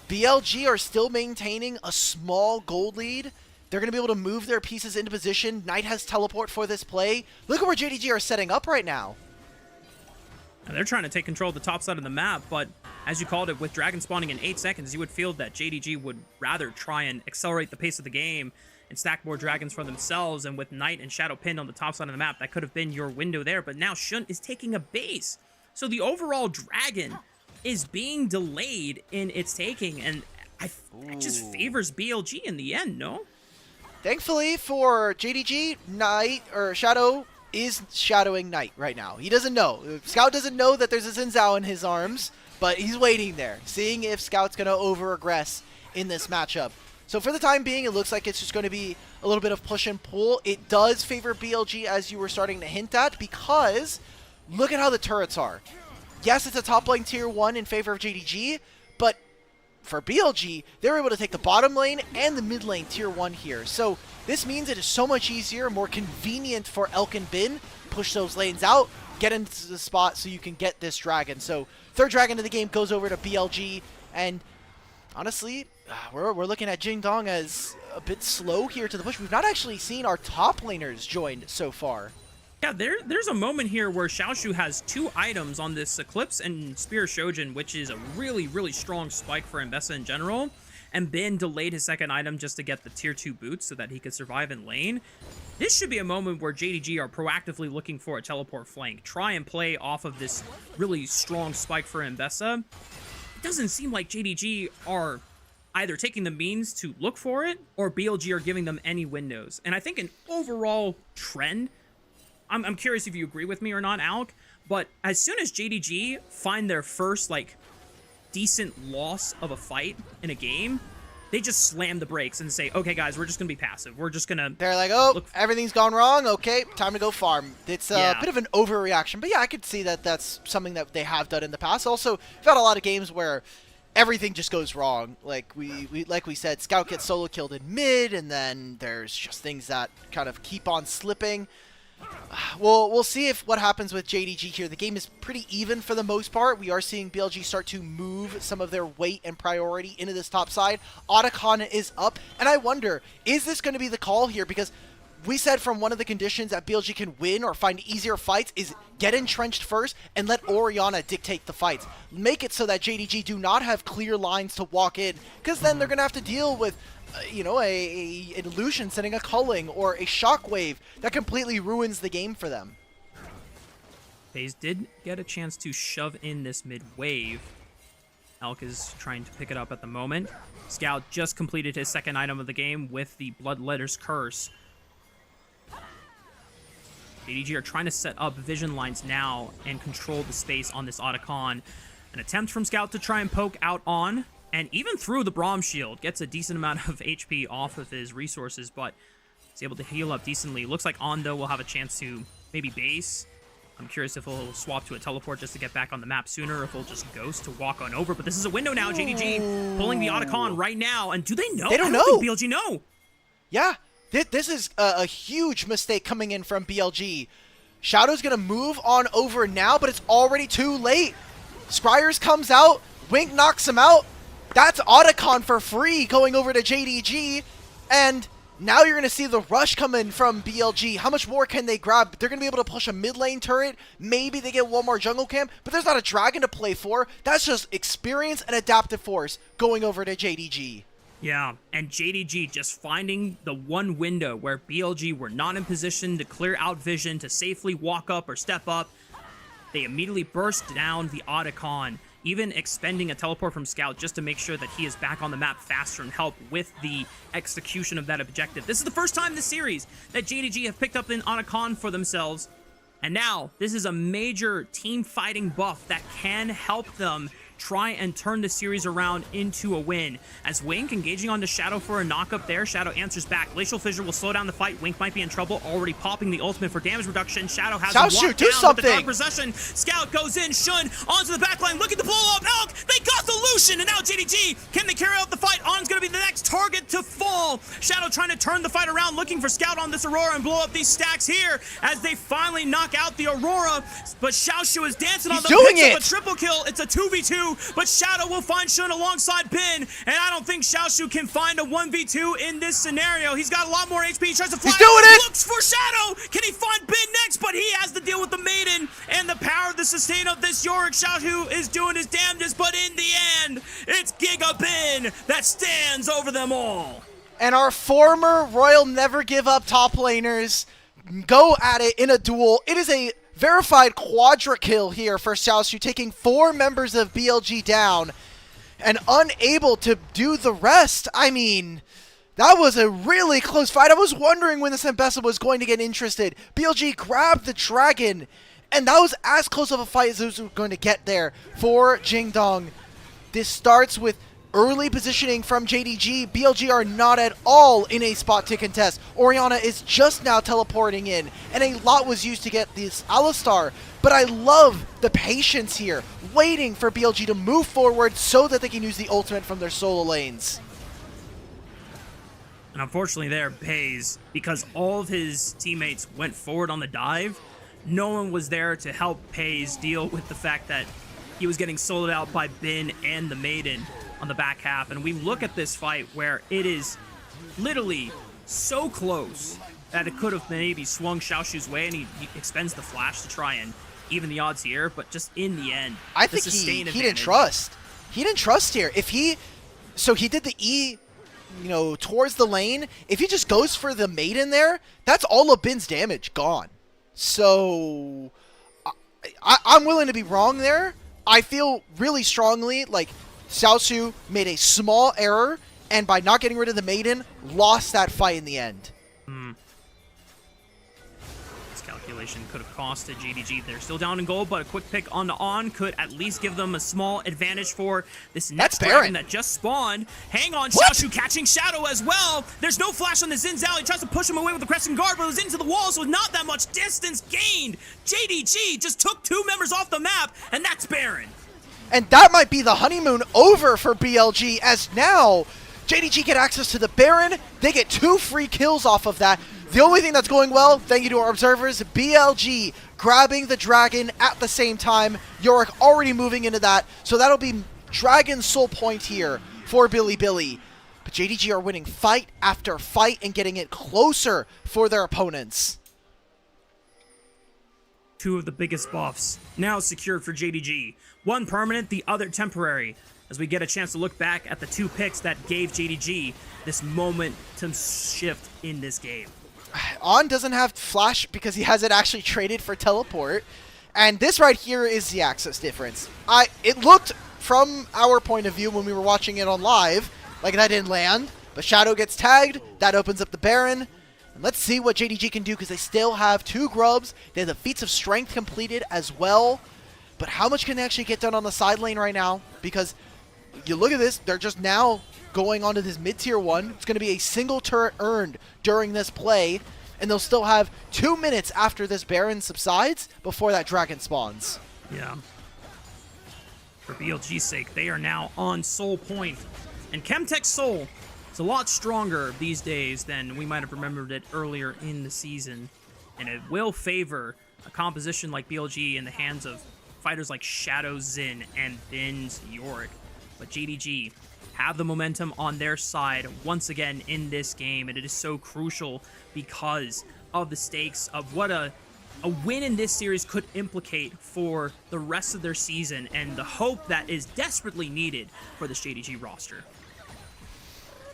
BLG are still maintaining a small gold lead. They're going to be able to move their pieces into position. Knight has teleport for this play. Look at where JDG are setting up right now. And they're trying to take control of the top side of the map, but as you called it, with Dragon spawning in 8 seconds, you would feel that JDG would rather try and accelerate the pace of the game and stack more Dragons for themselves. And with Knight and Shadow pinned on the top side of the map, that could have been your window there. But now Shun is taking a base. So the overall Dragon is being delayed in its taking, and that just favors BLG in the end, no? Thankfully for JDG, Knight, or Shadow, is shadowing Knight right now. He doesn't know. Scout doesn't know that there's a Xin Zhao in his arms, but he's waiting there, seeing if Scout's going to over-aggress in this matchup. So for the time being, it looks like it's just going to be a little bit of push and pull. It does favor BLG, as you were starting to hint at, because look at how the turrets are. Yes, it's a top lane tier 1 in favor of JDG, but for BLG, they're able to take the bottom lane and the mid lane tier 1 here. So this means it is so much easier, more convenient for Elk and Bin. Push those lanes out, get into the spot so you can get this dragon. So third dragon of the game goes over to BLG, and honestly, we're looking at Jingdong as a bit slow here to the push. We've not actually seen our top laners join so far. Yeah, there's a moment here where Xiaoshu has 2 items on this Eclipse and Spear Shojin, which is a really, really strong spike for Mbessa in general. And Bin delayed his second item just to get the tier 2 boots so that he could survive in lane. This should be a moment where JDG are proactively looking for a teleport flank. Try and play off of this really strong spike for Mbessa. It doesn't seem like JDG are either taking the means to look for it, or BLG are giving them any windows. And I think an overall trend, I'm curious if you agree with me or not, Alec, but as soon as JDG find their first, like, decent loss of a fight in a game, they just slam the brakes and say, okay, guys, we're just going to be passive. We're just going to... They're like, oh, everything's gone wrong. Okay, time to go farm. It's a bit of an overreaction. But yeah, I could see that that's something that they have done in the past. Also, we've had a lot of games where everything just goes wrong. Like we said, Scout gets solo killed in mid, and then there's just things that kind of keep on slipping. We'll see what happens with JDG here. The game is pretty even for the most part. We are seeing BLG start to move some of their weight and priority into this top side. Otacon is up, and I wonder, is this going to be the call here? Because we said from one of the conditions that BLG can win or find easier fights is get entrenched first and let Orianna dictate the fights. Make it so that JDG do not have clear lines to walk in, because then they're going to have to deal with you know, an illusion sending a culling or a shockwave that completely ruins the game for them. FaZe did get a chance to shove in this mid wave. Elk is trying to pick it up at the moment. Scout just completed his second item of the game with the Bloodletter's Curse. JDG are trying to set up vision lines now and control the space on this Otacon. An attempt from Scout to try and poke out on, and even through the Braum shield, gets a decent amount of HP off of his resources, but he's able to heal up decently. Looks like Ondo will have a chance to maybe base. I'm curious if he'll swap to a teleport just to get back on the map sooner, or if he'll just ghost to walk on over. But this is a window now. JDG pulling the Otacon right now. And do they know? They don't know. Think BLG know. Yeah, this is a huge mistake coming in from BLG. Shadow's going to move on over now, but it's already too late. Scryers comes out. Wink knocks him out. That's Otacon for free going over to JDG, and now you're going to see the rush come in from BLG. How much more can they grab? They're going to be able to push a mid lane turret. Maybe they get one more jungle camp, but there's not a dragon to play for. That's just experience and adaptive force going over to JDG. Yeah, and JDG just finding the one window where BLG were not in position to clear out vision, to safely walk up or step up. They immediately burst down the Otacon, even expending a teleport from Scout just to make sure that he is back on the map faster and help with the execution of that objective. This is the first time this series that JDG have picked up an Otacon for themselves, and now this is a major team fighting buff that can help them try and turn the series around into a win. As Wink engaging onto Shadow for a knock-up there, Shadow answers back. Glacial Fissure will slow down the fight. Wink might be in trouble, already popping the ultimate for damage reduction. Shadow has him locked down with the Dark Possession. Scout goes in, Shun onto the backline, looking to blow up Elk. They got the Lucian, and now JDG, can they carry out the fight? On's gonna be the next target to fall. Shadow trying to turn the fight around, looking for Scout on this Aurora and blow up these stacks here as they finally knock out the Aurora. But Xiaoshu is dancing on the pitch of a triple kill. It's a 2v2. But Shadow will find Shun alongside Bin, and I don't think Xiaoshu can find a 1v2 in this scenario. He's got a lot more HP. He tries to fly. He's doing it! Looks for Shadow. Can he find Bin next? But he has to deal with the Maiden and the power of the sustain of this Yorick. Xiaoshu is doing his damnedest, but in the end, it's Giga Bin that stands over them all. And our former Royal Never Give Up top laners go at it in a duel. It is a verified quadra kill here for Xiaoshu, taking 4 members of BLG down and unable to do the rest. I mean, that was a really close fight. I was wondering when this Mbessa was going to get interested. BLG grabbed the dragon, and that was as close of a fight as it was going to get there for Jingdong. This starts with Early positioning from JDG. BLG are not at all in a spot to contest. Orianna is just now teleporting in, and a lot was used to get this Alistar. But I love the patience here, waiting for BLG to move forward so that they can use the ultimate from their solo lanes. And unfortunately there, Pays, because all of his teammates went forward on the dive, no one was there to help Pays deal with the fact that he was getting soloed out by Bin and the Maiden on the back half. And we look at this fight where it is literally so close that it could have maybe swung Xiaoshu's way, and he expends the flash to try and even the odds here, but just in the end, I think he didn't trust. He didn't trust here. So he did the E, towards the lane. If he just goes for the Maiden there, that's all of Bin's damage gone. So I'm willing to be wrong there. I feel really strongly like Xiaoshu made a small error, and by not getting rid of the Maiden, lost that fight in the end. This calculation could have costed JDG. They're still down in gold, but a quick pick on the On could at least give them a small advantage for this next dragon that just spawned. Hang on, Xiaoshu catching Shadow as well. There's no flash on the Xin Zhao. He tries to push him away with the Crescent Guard, but it was into the wall, so not that much distance gained. JDG just took 2 members off the map, and that's Baron. And that might be the honeymoon over for BLG, as now JDG get access to the Baron. They get 2 free kills off of that. The only thing that's going well, thank you to our observers, BLG grabbing the dragon at the same time. Yorick already moving into that, so that'll be Dragon Soul Point here for Billy. But JDG are winning fight after fight and getting it closer for their opponents. 2 of the biggest buffs now secured for JDG. One permanent, the other temporary, as we get a chance to look back at the 2 picks that gave JDG this momentum shift in this game. On doesn't have flash because he has it actually traded for teleport, and this right here is the access difference. It looked from our point of view when we were watching it on live like that didn't land, but Shadow gets tagged, that opens up the Baron. And let's see what JDG can do, because they still have 2 grubs. They have the feats of strength completed as well. But how much can they actually get done on the side lane right now? Because you look at this, they're just now going onto this mid-tier 1. It's going to be a single turret earned during this play, and they'll still have 2 minutes after this Baron subsides before that dragon spawns. Yeah. For BLG's sake, they are now on Soul Point. And Chemtech Soul is a lot stronger these days than we might have remembered it earlier in the season. And it will favor a composition like BLG in the hands of fighters like Shadow Xin and Bin's Yorick. But JDG have the momentum on their side once again in this game, and it is so crucial because of the stakes of what a win in this series could implicate for the rest of their season, and the hope that is desperately needed for this JDG roster.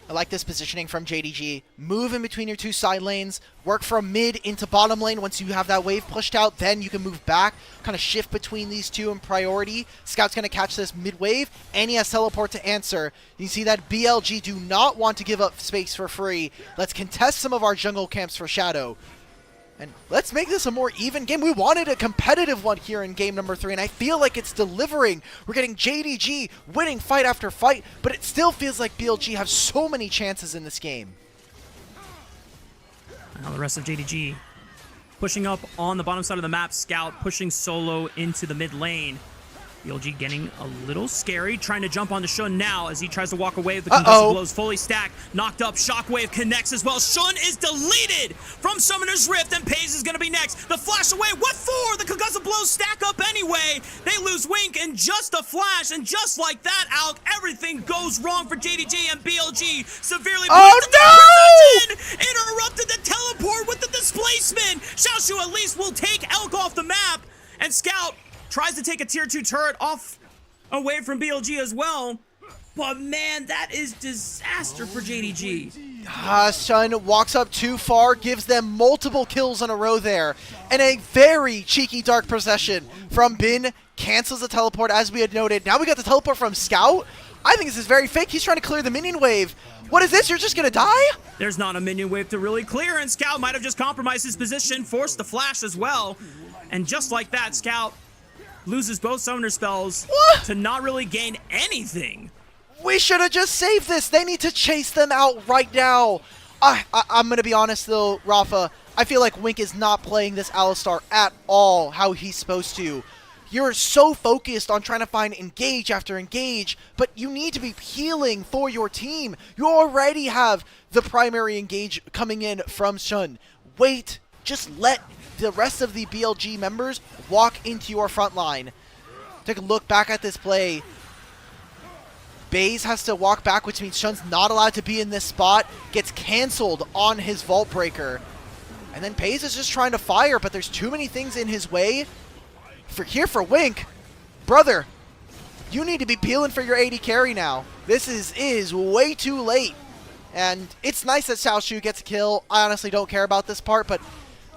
I like this positioning from JDG. Move in between your 2 side lanes. Work from mid into bottom lane. Once you have that wave pushed out, then you can move back. Kind of shift between these 2 in priority. Scout's going to catch this mid wave, and he has teleport to answer. You see that BLG do not want to give up space for free. Let's contest some of our jungle camps for Shadow. And let's make this a more even game. We wanted a competitive one here in game number 3, and I feel like it's delivering. We're getting JDG winning fight after fight, but it still feels like BLG have so many chances in this game. Now the rest of JDG pushing up on the bottom side of the map. Scout pushing solo into the mid lane. BLG getting a little scary, trying to jump onto Shun now as he tries to walk away with the concussive blows fully stacked. Knocked up, Shockwave connects as well. Shun is deleted from Summoner's Rift, and Pays is going to be next. The flash away, what for? The concussive blows stack up anyway. They lose Wink in just a flash, and just like that, Alec, everything goes wrong for JDG, and BLG severely interrupted the teleport with the displacement. Xiaoshu at least will take Elk off the map, and Scout tries to take a tier 2 turret off away from BLG as well. But man, that is disaster for JDG. Shun walks up too far, gives them multiple kills in a row there. And a very cheeky dark possession from Bin. Cancels the teleport as we had noted. Now we got the teleport from Scout. I think this is very fake. He's trying to clear the minion wave. What is this? You're just going to die? There's not a minion wave to really clear, and Scout might have just compromised his position, forced the flash as well. And just like that, Scout loses both summoner spells to not really gain anything. We should have just saved this. They need to chase them out right now. I'm going to be honest, though, Rafa. I feel like Wink is not playing this Alistar at all how he's supposed to. You're so focused on trying to find engage after engage, but you need to be healing for your team. You already have the primary engage coming in from Shun. Wait, just let the rest of the BLG members walk into your front line. Take a look back at this play. Baze has to walk back, which means Shun's not allowed to be in this spot. Gets canceled on his Vault Breaker. And then Baze is just trying to fire, but there's too many things in his way. For Wink, brother, you need to be peeling for your AD carry now. This is way too late. And it's nice that Xiaoshu gets a kill. I honestly don't care about this part, but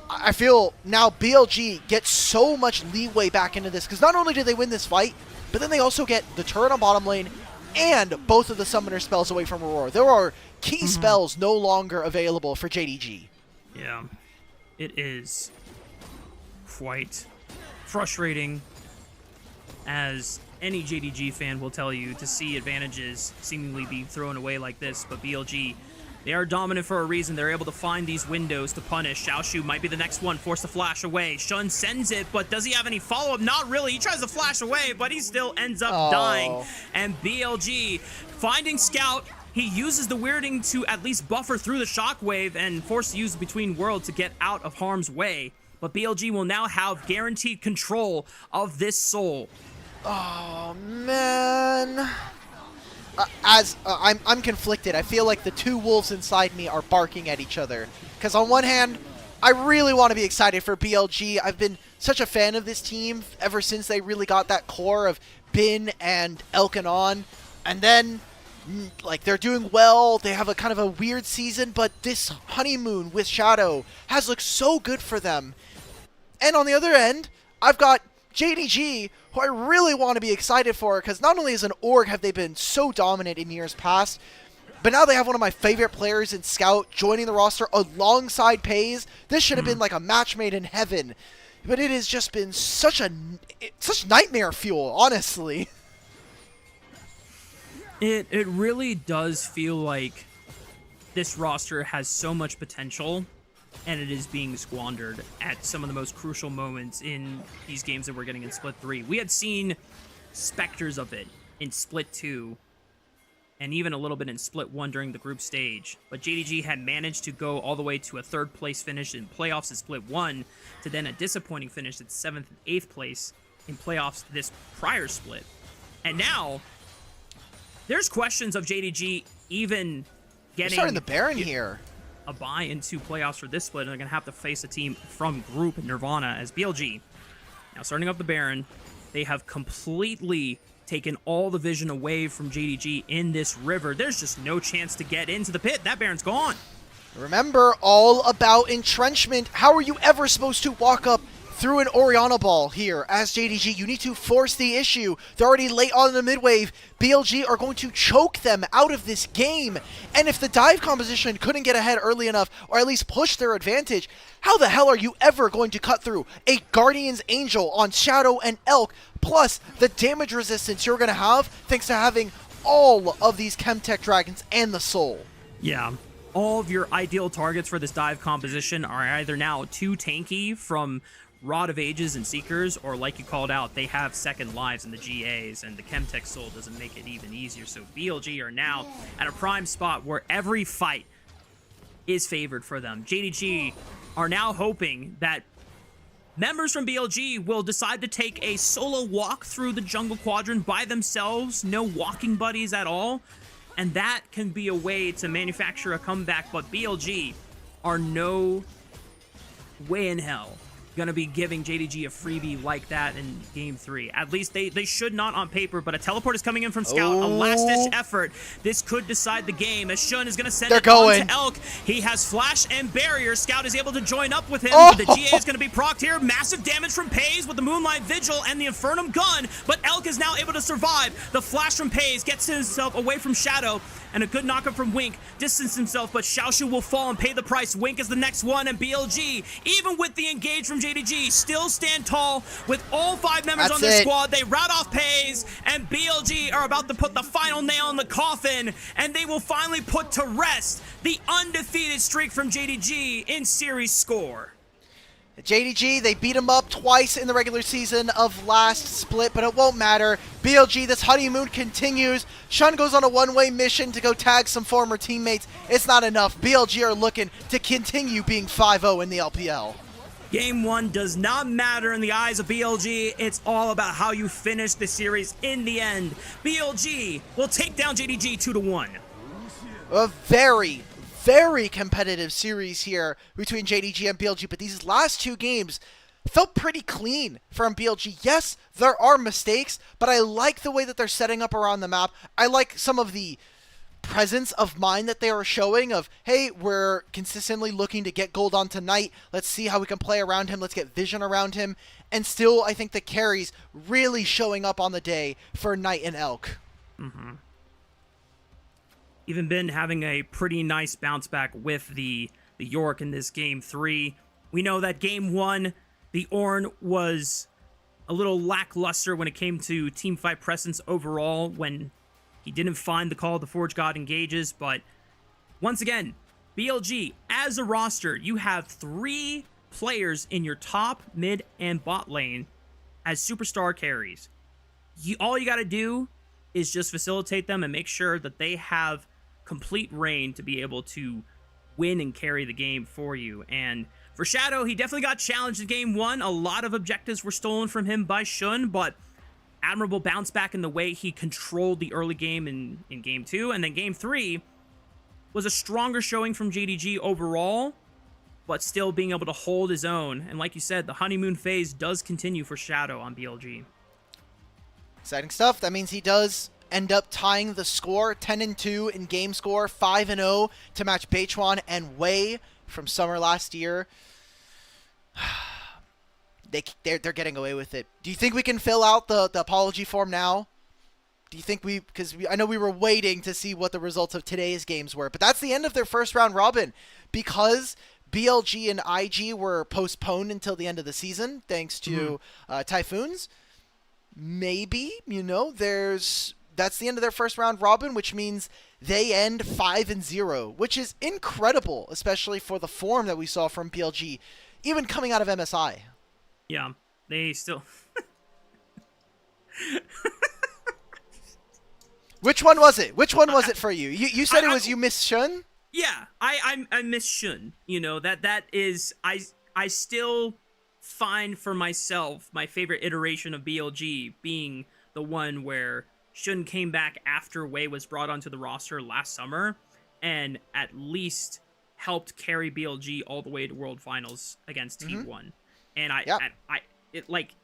I feel now BLG gets so much leeway back into this, because not only do they win this fight, but then they also get the turret on bottom lane and both of the summoner spells away from Aurora. There are key spells no longer available for JDG. Yeah, it is quite frustrating, as any JDG fan will tell you, to see advantages seemingly be thrown away like this. But BLG, they are dominant for a reason. They're able to find these windows to punish. Xiaoshu might be the next one, forced to flash away. Shun sends it, but does he have any follow-up? Not really. He tries to flash away, but he still ends up dying. And BLG finding Scout. He uses the weirding to at least buffer through the shockwave and force to use Between Worlds to get out of harm's way. But BLG will now have guaranteed control of this soul. Oh, man. I'm conflicted. I feel like the two wolves inside me are barking at each other. Because on one hand, I really want to be excited for BLG. I've been such a fan of this team ever since they really got that core of Bin and Elkanon. And then, like, they're doing well. They have a kind of a weird season, but this honeymoon with Shadow has looked so good for them. And on the other end, I've got JDG, who I really want to be excited for, because not only as an org have they been so dominant in years past, but now they have one of my favorite players in Scout joining the roster alongside Paze. This should have been like a match made in heaven, but it has just been such nightmare fuel, honestly. It really does feel like this roster has so much potential, and it is being squandered at some of the most crucial moments in these games that we're getting in Split 3. We had seen specters of it in Split 2, and even a little bit in Split 1 during the group stage. But JDG had managed to go all the way to a 3rd place finish in playoffs in Split 1, to then a disappointing finish at 7th and 8th place in playoffs this prior split. And now, there's questions of JDG even getting... They're starting the Baron here. A buy into playoffs for this split, and they're going to have to face a team from group Nirvana as BLG. Now, starting up the Baron, they have completely taken all the vision away from JDG in this river. There's just no chance to get into the pit. That Baron's gone. Remember, all about entrenchment. How are you ever supposed to walk up through an Orianna ball here as JDG? You need to force the issue. They're already late on the mid-wave. BLG are going to choke them out of this game. And if the dive composition couldn't get ahead early enough, or at least push their advantage, how the hell are you ever going to cut through a Guardian's Angel on Shadow and Elk, plus the damage resistance you're going to have thanks to having all of these Chemtech Dragons and the Soul? Yeah. All of your ideal targets for this dive composition are either now too tanky from Rod of Ages and Seekers, or like you called out, they have second lives in the GAs, and the Chemtech Soul doesn't make it even easier. So BLG are now at a prime spot where every fight is favored for them. JDG are now hoping that members from BLG will decide to take a solo walk through the jungle quadrant by themselves, no walking buddies at all, and that can be a way to manufacture a comeback. But BLG are no way in hell gonna be giving JDG a freebie like that in Game 3. At least they should not on paper, but a teleport is coming in from Scout. A last-ditch effort. This could decide the game, as Shun is gonna send it on to Elk. He has Flash and Barrier. Scout is able to join up with him. The GA is gonna be procced here. Massive damage from Paze with the Moonlight Vigil and the Infernum Gun, but Elk is now able to survive. The Flash from Paze gets himself away from Shadow, and a good knockup from Wink distanced himself, but Xiaoshu will fall and pay the price. Wink is the next one, and BLG, even with the engage from JDG, JDG still stand tall with all 5 members on their squad. They rout off Pays, and BLG are about to put the final nail in the coffin, and they will finally put to rest the undefeated streak from JDG in series score. JDG, they beat him up twice in the regular season of last split, but it won't matter. BLG, this honeymoon continues. Shun goes on a one-way mission to go tag some former teammates. It's not enough. BLG are looking to continue being 5-0 in the LPL. Game 1 does not matter in the eyes of BLG. It's all about how you finish the series in the end. BLG will take down JDG 2-1. A very competitive series here between JDG and BLG, but these last 2 games felt pretty clean from BLG. Yes, there are mistakes, but I like the way that they're setting up around the map. I like some of the presence of mind that they are showing of, hey, we're consistently looking to get gold on tonight. Let's see how we can play around him. Let's get vision around him. And still, I think the carries really showing up on the day for Knight and Elk. Mm-hmm. Even been having a pretty nice bounce back with the York in this game 3. We know that game 1, the Ornn was a little lackluster when it came to teamfight presence overall when he didn't find the call the Forge God engages. But once again, BLG, as a roster, you have 3 players in your top, mid, and bot lane as superstar carries. All you got to do is just facilitate them and make sure that they have complete reign to be able to win and carry the game for you. And for Shadow, he definitely got challenged in game 1. A lot of objectives were stolen from him by Shun, but admirable bounce back in the way he controlled the early game in game 2. And then game 3 was a stronger showing from JDG overall, but still being able to hold his own. And like you said, the honeymoon phase does continue for Shadow on BLG. Exciting stuff. That means he does end up tying the score, 10-2 in game score, 5-0 to match Beichuan and Wei from summer last year. They're getting away with it. Do you think we can fill out the apology form now? Do you think I know we were waiting to see what the results of today's games were, but that's the end of their first round robin because BLG and IG were postponed until the end of the season thanks to typhoons. Maybe, that's the end of their first round robin, which means they end 5-0, which is incredible, especially for the form that we saw from BLG, even coming out of MSI. Yeah, they still... Which one was it? Which one was it for you? You said it was you miss Shun? Yeah, I miss Shun. That is... I still find for myself my favorite iteration of BLG being the one where Shun came back after Wei was brought onto the roster last summer and at least helped carry BLG all the way to World Finals against T1. And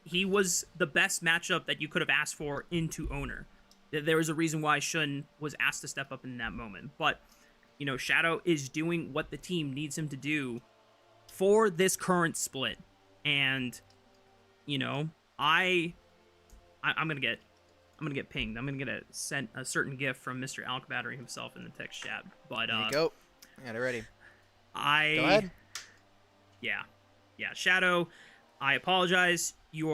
he was the best matchup that you could have asked for into Owner. There was a reason why Shun was asked to step up in that moment. But, Shadow is doing what the team needs him to do for this current split. And, I'm gonna get pinged. I'm gonna get sent a certain gift from Mr. Alk Battery himself in the text chat. But there you go. I got it ready. Go ahead. Yeah, Shadow, I apologize. You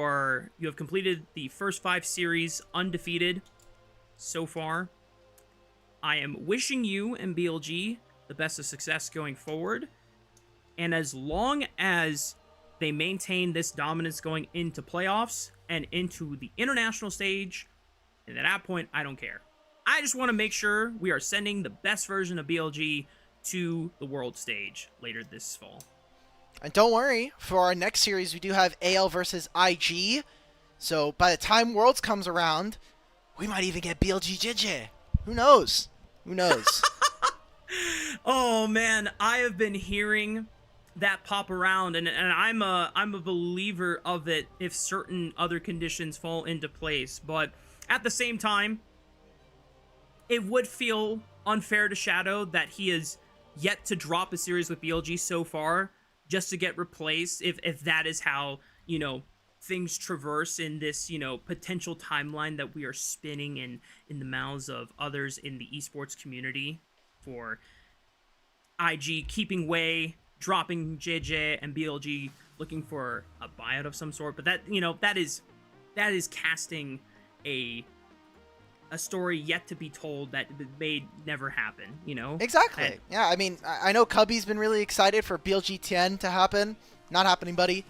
have completed the first 5 series undefeated so far. I am wishing you and BLG the best of success going forward. And as long as they maintain this dominance going into playoffs and into the international stage, and at that point, I don't care. I just want to make sure we are sending the best version of BLG to the world stage later this fall. And don't worry, for our next series, we do have AL versus IG. So by the time Worlds comes around, we might even get BLG JJ. Who knows? Who knows? Oh man, I have been hearing that pop around, and I'm a believer of it if certain other conditions fall into place. But at the same time, it would feel unfair to Shadow that he has yet to drop a series with BLG so far just to get replaced, if that is how, things traverse in this, potential timeline that we are spinning in the mouths of others in the esports community for IG keeping Wei, dropping JJ and BLG looking for a buyout of some sort, but that, you know, that is casting a story yet to be told that may never happen, you know? Exactly. Yeah, I mean, I know Cubby's been really excited for BLG 10 to happen. Not happening, buddy.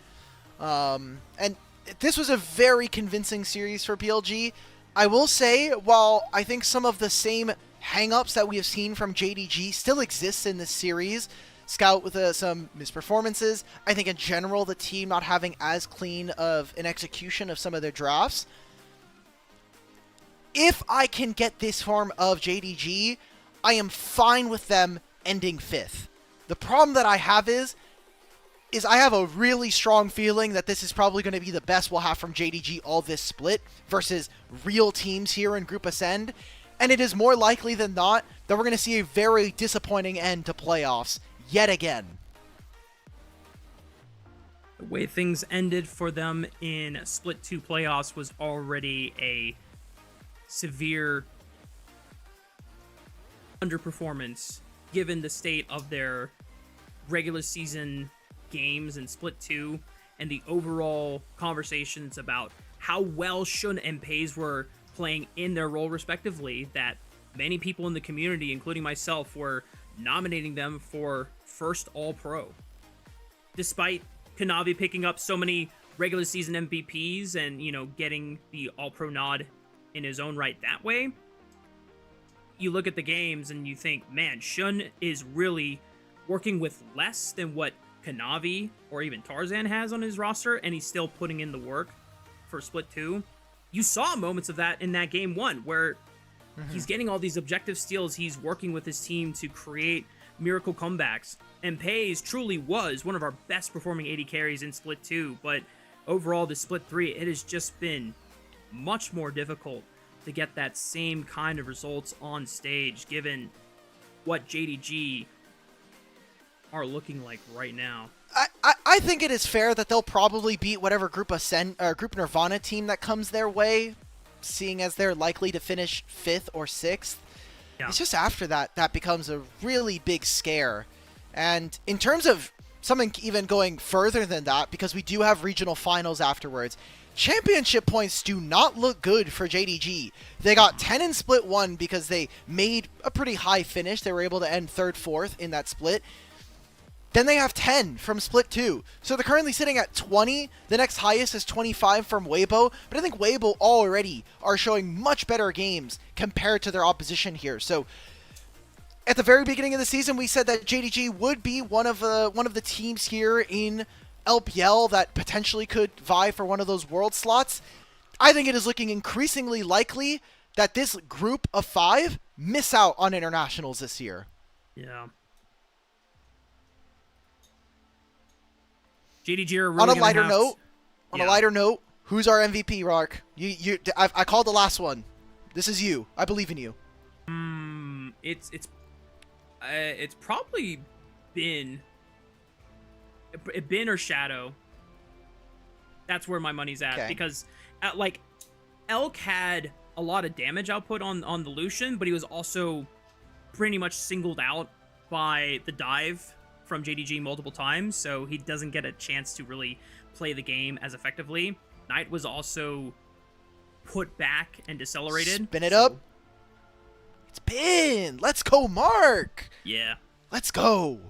And this was a very convincing series for BLG. I will say, while I think some of the same hang-ups that we have seen from JDG still exists in this series, Scout with some misperformances, I think in general the team not having as clean of an execution of some of their drafts. If I can get this form of JDG, I am fine with them ending 5th. The problem that I have is I have a really strong feeling that this is probably going to be the best we'll have from JDG all this split versus real teams here in Group Ascend. And it is more likely than not that we're going to see a very disappointing end to playoffs yet again. The way things ended for them in Split 2 playoffs was already a severe underperformance given the state of their regular season games in Split 2 and the overall conversations about how well Shun and Pays were playing in their role respectively, that many people in the community, including myself, were nominating them for first All-Pro. Despite Kanavi picking up so many regular season MVPs and, you know, getting the All-Pro nod in his own right that way, you look at the games and you think, man, Shun is really working with less than what Kanavi or even Tarzan has on his roster, and he's still putting in the work for Split 2. You saw moments of that in that game 1 where he's getting all these objective steals, he's working with his team to create miracle comebacks, and Pays truly was one of our best performing AD carries in Split 2, but overall the Split 3, it has just been much more difficult to get that same kind of results on stage given what JDG are looking like right now. I think it is fair that they'll probably beat whatever Group Ascend or Group Nirvana team that comes their way, seeing as they're likely to finish 5th or 6th. Yeah. It's just after that becomes a really big scare. And in terms of something even going further than that, because we do have regional finals afterwards, championship points do not look good for JDG. They got 10 in Split 1 because they made a pretty high finish. They were able to end 3rd, 4th in that split. Then they have 10 from Split 2. So they're currently sitting at 20. The next highest is 25 from Weibo. But I think Weibo already are showing much better games compared to their opposition here. So at the very beginning of the season, we said that JDG would be one of the teams here in LPL that potentially could vie for one of those world slots. I think it is looking increasingly likely that this group of 5 miss out on internationals this year. Yeah. JDG are really on a lighter note, who's our MVP, Rark? I called the last one. This is you. I believe in you. It's probably Bin or Shadow. That's where my money's at, because like Elk had a lot of damage output on the Lucian, but he was also pretty much singled out by the dive from JDG multiple times, so he doesn't get a chance to really play the game as effectively. Knight was also put back and decelerated. Spin it up. It's Bin. Let's go, Mark. Yeah. Let's go.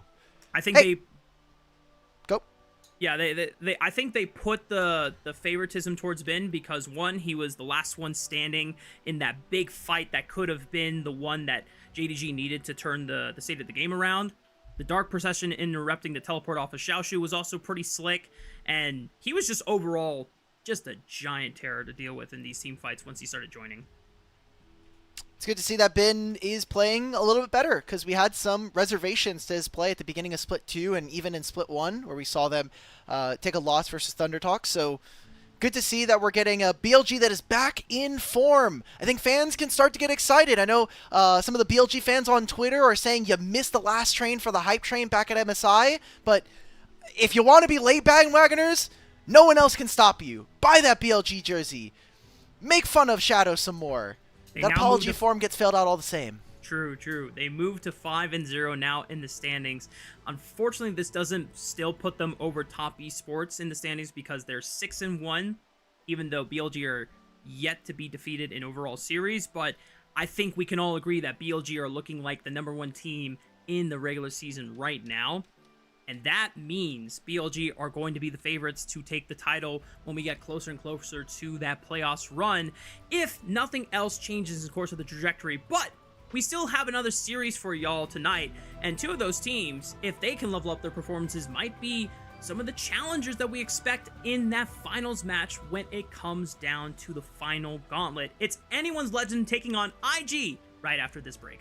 I think they go. Yeah, they I think they put the favoritism towards Bin because, one, he was the last one standing in that big fight that could have been the one that JDG needed to turn the state of the game around. The Dark Procession interrupting the teleport off of Xiaoshu was also pretty slick, and he was just overall just a giant terror to deal with in these team fights once he started joining. It's good to see that Bin is playing a little bit better, because we had some reservations to his play at the beginning of Split 2 and even in Split 1, where we saw them take a loss versus Thundertalk. So good to see that we're getting a BLG that is back in form. I think fans can start to get excited. I know some of the BLG fans on Twitter are saying you missed the last train for the hype train back at MSI, but if you want to be late bandwagoners, no one else can stop you. Buy that BLG jersey. Make fun of Shadow some more. That apology form gets filled out all the same. True. They moved to 5-0 now in the standings. Unfortunately, this doesn't still put them over top esports in the standings because they're 6-1, even though BLG are yet to be defeated in overall series. But I think we can all agree that BLG are looking like the #1 team in the regular season right now. And that means BLG are going to be the favorites to take the title when we get closer and closer to that playoffs run, if nothing else changes in the course of the trajectory. But we still have another series for y'all tonight, and two of those teams, if they can level up their performances, might be some of the challengers that we expect in that finals match when it comes down to the final gauntlet. It's Anyone's Legend taking on IG right after this break.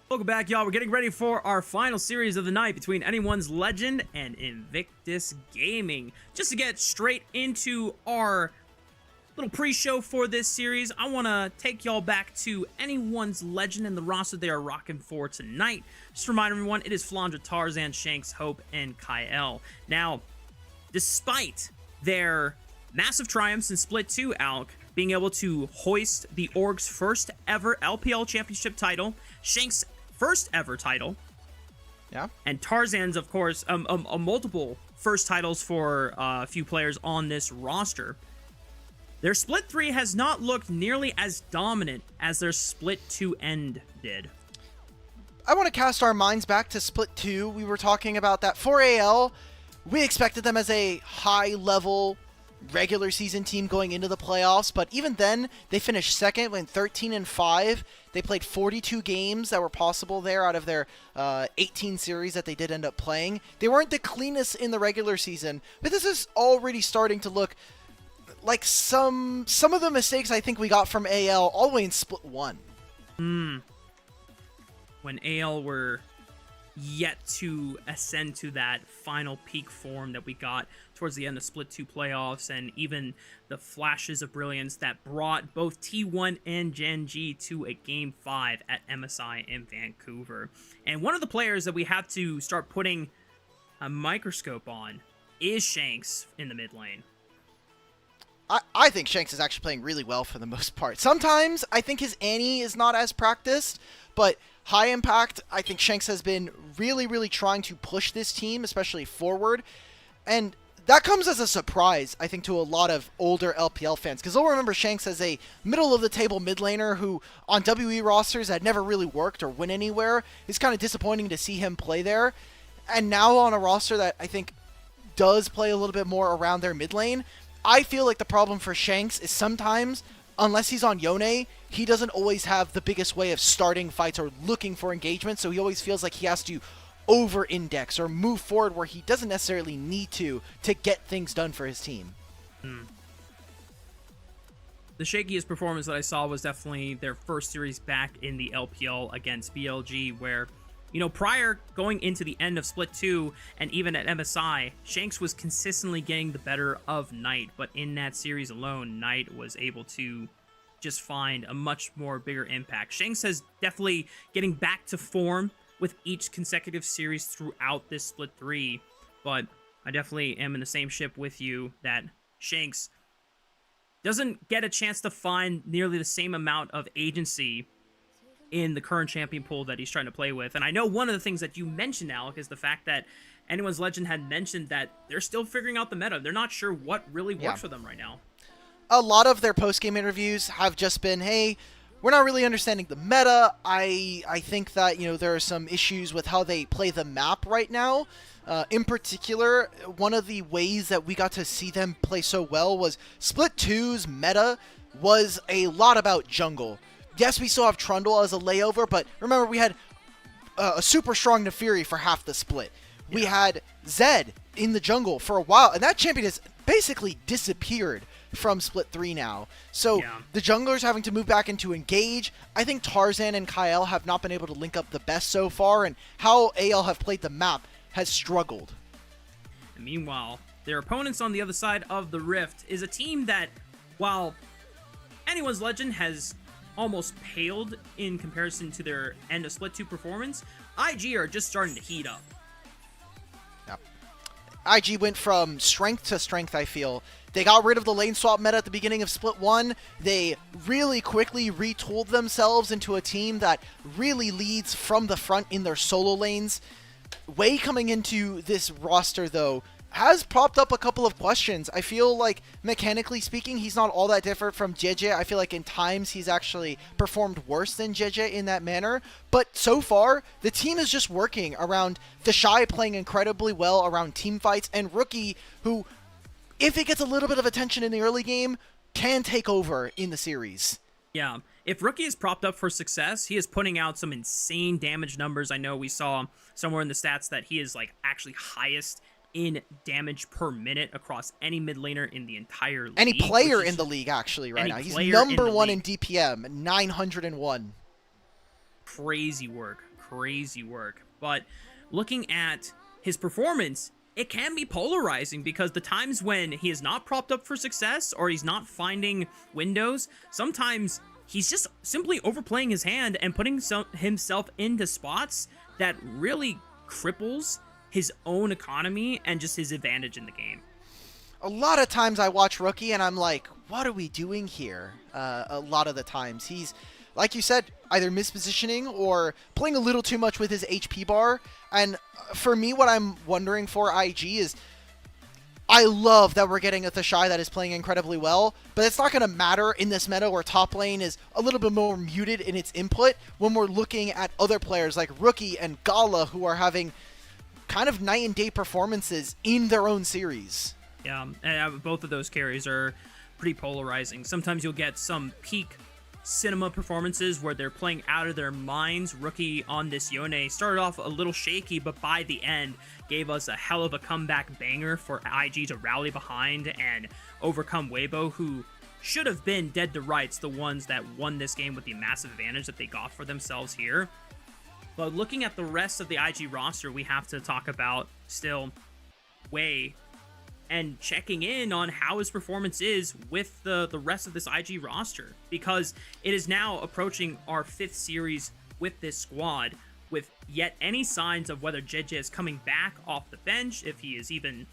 Welcome back, y'all. We're getting ready for our final series of the night between Anyone's Legend and Invictus Gaming. Just to get straight into our little pre-show for this series, I want to take y'all back to Anyone's Legend and the roster they are rocking for tonight. Just to remind everyone, it is Flandra, Tarzan, Shanks, Hope, and Kyle. Now, despite their massive triumphs in Split 2, Alk, being able to hoist the Org's first ever LPL Championship title, Shanks' first ever title, and Tarzan's, of course, multiple first titles for a few players on this roster, their Split 3 has not looked nearly as dominant as their Split 2 end did. I want to cast our minds back to Split 2. We were talking about that. For AL, we expected them as a high-level regular season team going into the playoffs, but even then, they finished second, went 13-5. They played 42 games that were possible there out of their 18 series that they did end up playing. They weren't the cleanest in the regular season, but this is already starting to look like some of the mistakes I think we got from AL all the way in Split 1. When AL were yet to ascend to that final peak form that we got towards the end of Split 2 playoffs, and even the flashes of brilliance that brought both T1 and Gen G to a Game 5 at MSI in Vancouver. And one of the players that we have to start putting a microscope on is Shanks in the mid lane. I think Shanks is actually playing really well for the most part. Sometimes I think his Annie is not as practiced, but high impact, I think Shanks has been really, really trying to push this team, especially forward. And that comes as a surprise, I think, to a lot of older LPL fans, because they'll remember Shanks as a middle-of-the-table mid laner who, on WE rosters, had never really worked or went anywhere. It's kind of disappointing to see him play there. And now on a roster that I think does play a little bit more around their mid lane, I feel like the problem for Shanks is sometimes, unless he's on Yone, he doesn't always have the biggest way of starting fights or looking for engagement, so he always feels like he has to over-index or move forward where he doesn't necessarily need to get things done for his team. The shakiest performance that I saw was definitely their first series back in the LPL against BLG, where, you know, prior going into the end of Split 2 and even at MSI, Shanks was consistently getting the better of Knight, but in that series alone, Knight was able to just find a much more bigger impact. Shanks is definitely getting back to form with each consecutive series throughout this Split 3, but I definitely am in the same ship with you that Shanks doesn't get a chance to find nearly the same amount of agency in the current champion pool that he's trying to play with. And I know one of the things that you mentioned, Alec, is the fact that Anyone's Legend had mentioned that they're still figuring out the meta. They're not sure what really works for them right now. A lot of their post-game interviews have just been, hey, we're not really understanding the meta. I think that, you know, there are some issues with how they play the map right now. In particular, one of the ways that we got to see them play so well was Split 2's meta was a lot about jungle. Yes, we still have Trundle as a layover, but remember, we had a super strong Nefiri for half the split. Yeah. We had Zed in the jungle for a while, and that champion has basically disappeared from Split 3 now. So the junglers having to move back into engage. I think Tarzan and Kyle have not been able to link up the best so far, and how AL have played the map has struggled. And meanwhile, their opponents on the other side of the Rift is a team that, while Anyone's Legend has almost paled in comparison to their end of Split 2 performance, IG are just starting to heat up. Yep. IG went from strength to strength, I feel. They got rid of the lane swap meta at the beginning of Split 1. They really quickly retooled themselves into a team that really leads from the front in their solo lanes. Wei coming into this roster, though, has popped up a couple of questions. I feel like, mechanically speaking, he's not all that different from JJ. I feel like in times he's actually performed worse than JJ in that manner. But so far, the team is just working around the Shy playing incredibly well around team fights, and Rookie, who, if he gets a little bit of attention in the early game, can take over in the series. Yeah, if Rookie is propped up for success, he is putting out some insane damage numbers. I know we saw somewhere in the stats that he is like actually highest in damage per minute across any mid laner in the entire league. Any player in the league, actually, right now. He's number one in DPM, 901. Crazy work. crazy work. But looking at his performance, it can be polarizing because the times when he is not propped up for success or he's not finding windows, sometimes he's just simply overplaying his hand and putting himself into spots that really cripples his own economy and just his advantage in the game. A lot of times I watch Rookie and I'm like, what are we doing here? A lot of the times he's, like you said, either mispositioning or playing a little too much with his HP bar. And for me, what I'm wondering for IG is, I love that we're getting a Thashai that is playing incredibly well, but it's not going to matter in this meta where top lane is a little bit more muted in its input when we're looking at other players like Rookie and Gala who are having kind of night and day performances in their own series. Yeah, and both of those carries are pretty polarizing. Sometimes you'll get some peak cinema performances where they're playing out of their minds. Rookie on this Yone started off a little shaky, but by the end gave us a hell of a comeback banger for IG to rally behind and overcome Weibo, who should have been dead to rights, the ones that won this game with the massive advantage that they got for themselves here. But looking at the rest of the IG roster, we have to talk about still Wei and checking in on how his performance is with the rest of this IG roster, because it is now approaching our 5th series with this squad with yet any signs of whether JJ is coming back off the bench, if he is even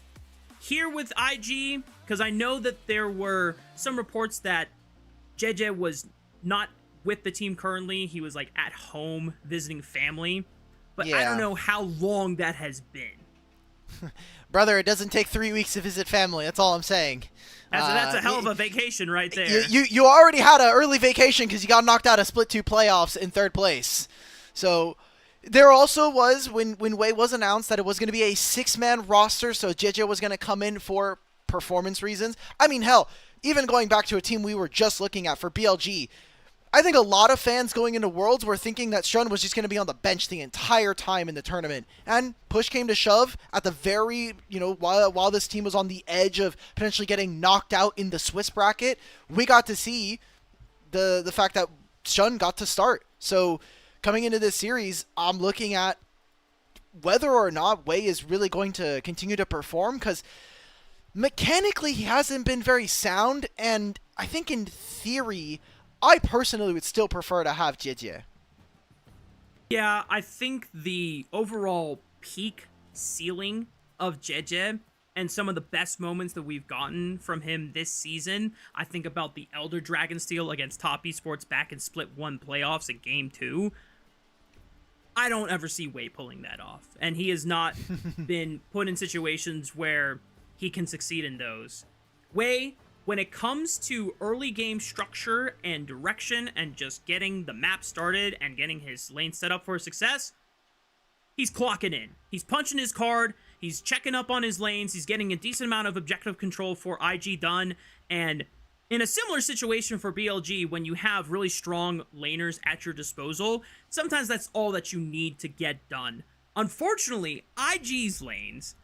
here with IG, because I know that there were some reports that JJ was not with the team currently. He was like at home visiting family, but yeah. I don't know how long that has been. Brother, it doesn't take 3 weeks to visit family. That's all I'm saying. That's a hell of a vacation right there. You already had an early vacation because you got knocked out of Split 2 playoffs in 3rd place. So there also was, when Wei was announced, that it was going to be a 6-man roster, so JJ was going to come in for performance reasons. I mean, hell, even going back to a team we were just looking at for BLG, I think a lot of fans going into Worlds were thinking that Shun was just going to be on the bench the entire time in the tournament. And push came to shove at the very, while this team was on the edge of potentially getting knocked out in the Swiss bracket, we got to see the fact that Shun got to start. So coming into this series, I'm looking at whether or not Wei is really going to continue to perform, because mechanically he hasn't been very sound, and I think in theory, I personally would still prefer to have JJ. Yeah, I think the overall peak ceiling of JJ and some of the best moments that we've gotten from him this season, I think about the Elder Dragon steal against Top Esports back in Split 1 playoffs in Game 2. I don't ever see Wei pulling that off, and he has not been put in situations where he can succeed in those. Wei, when it comes to early game structure and direction and just getting the map started and getting his lane set up for success, he's clocking in. He's punching his card, he's checking up on his lanes, he's getting a decent amount of objective control for IG done, and in a similar situation for BLG, when you have really strong laners at your disposal, sometimes that's all that you need to get done. Unfortunately, IG's lanes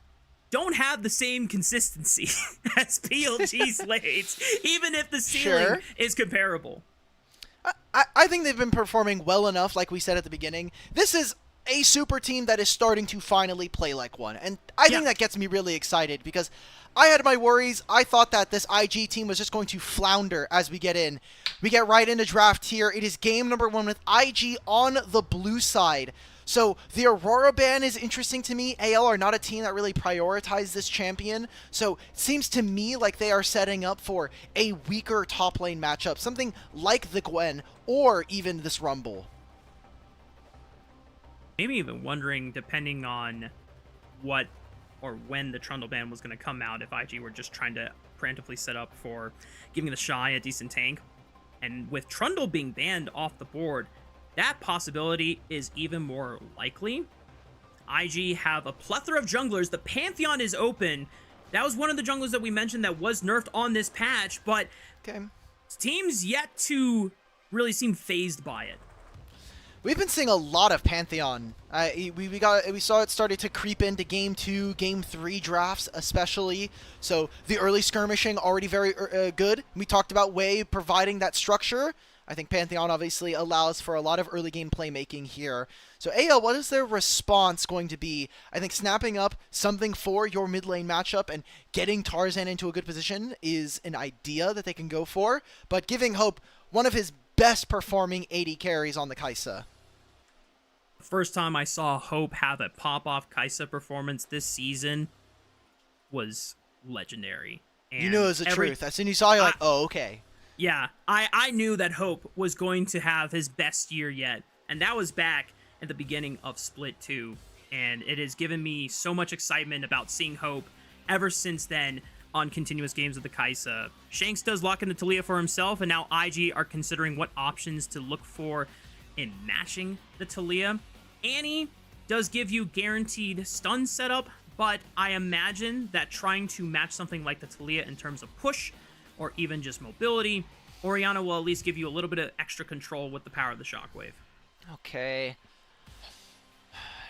don't have the same consistency as BLG's lanes, even if the ceiling is comparable. I think they've been performing well enough, like we said at the beginning. This is a super team that is starting to finally play like one, and I think that gets me really excited, because I had my worries. I thought that this IG team was just going to flounder as we get in. We get right into draft here. It is game number 1 with IG on the blue side. So the Aurora ban is interesting to me. AL are not a team that really prioritized this champion. So it seems to me like they are setting up for a weaker top lane matchup. Something like the Gwen or even this Rumble. Maybe even wondering, depending on what or when the Trundle ban was going to come out, if IG were just trying to preemptively set up for giving the Shy a decent tank. And with Trundle being banned off the board, that possibility is even more likely. IG have a plethora of junglers. The Pantheon is open. That was one of the junglers that we mentioned that was nerfed on this patch, but teams yet to really seem phased by it. We've been seeing a lot of Pantheon. We saw it started to creep into Game 2, Game 3 drafts especially. So the early skirmishing already very good. We talked about Wei providing that structure. I think Pantheon obviously allows for a lot of early game playmaking here. So AL, what is their response going to be? I think snapping up something for your mid lane matchup and getting Tarzan into a good position is an idea that they can go for, but giving Hope one of his best performing AD carries on the Kai'Sa. First time I saw Hope have a pop-off Kai'Sa performance this season was legendary. And you knew it was the truth. As soon as you saw it, you're like, oh, okay. Yeah, I knew that Hope was going to have his best year yet, and that was back at the beginning of Split 2, and it has given me so much excitement about seeing Hope ever since then on continuous games of the Kai'Sa. Shanks does lock in the Taliyah for himself, and now IG are considering what options to look for in matching the Taliyah. Annie does give you guaranteed stun setup, but I imagine that trying to match something like the Taliyah in terms of push or even just mobility, Orianna will at least give you a little bit of extra control with the power of the Shockwave. Okay.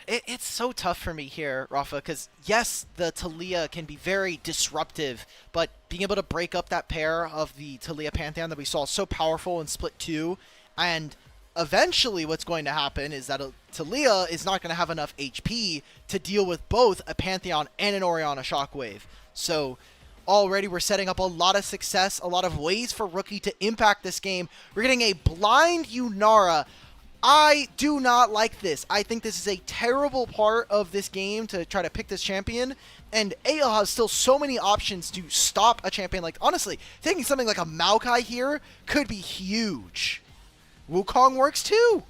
It's so tough for me here, Rafa, because yes, the Taliyah can be very disruptive, but being able to break up that pair of the Taliyah Pantheon that we saw so powerful in Split 2, and eventually what's going to happen is that a Taliyah is not going to have enough HP to deal with both a Pantheon and an Orianna Shockwave. So already we're setting up a lot of success, a lot of ways for Rookie to impact this game. We're getting a blind Yunara. I do not like this. I think this is a terrible part of this game to try to pick this champion, and AL has still so many options to stop a champion. Like, honestly, taking something like a Maokai here could be huge. Wukong works too.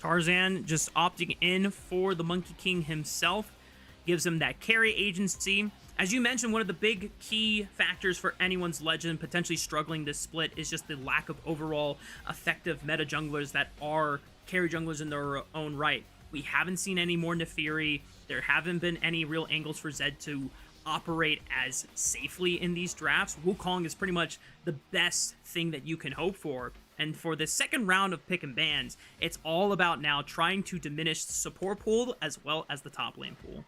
Tarzan just opting in for the Monkey King himself, gives him that carry agency. As you mentioned, one of the big key factors for anyone's Legend potentially struggling this split is just the lack of overall effective meta junglers that are carry junglers in their own right. We haven't seen any more Nefiri. There haven't been any real angles for Zed to operate as safely in these drafts. Wukong is pretty much the best thing that you can hope for. And for the second round of pick and bans, it's all about now trying to diminish the support pool as well as the top lane pool.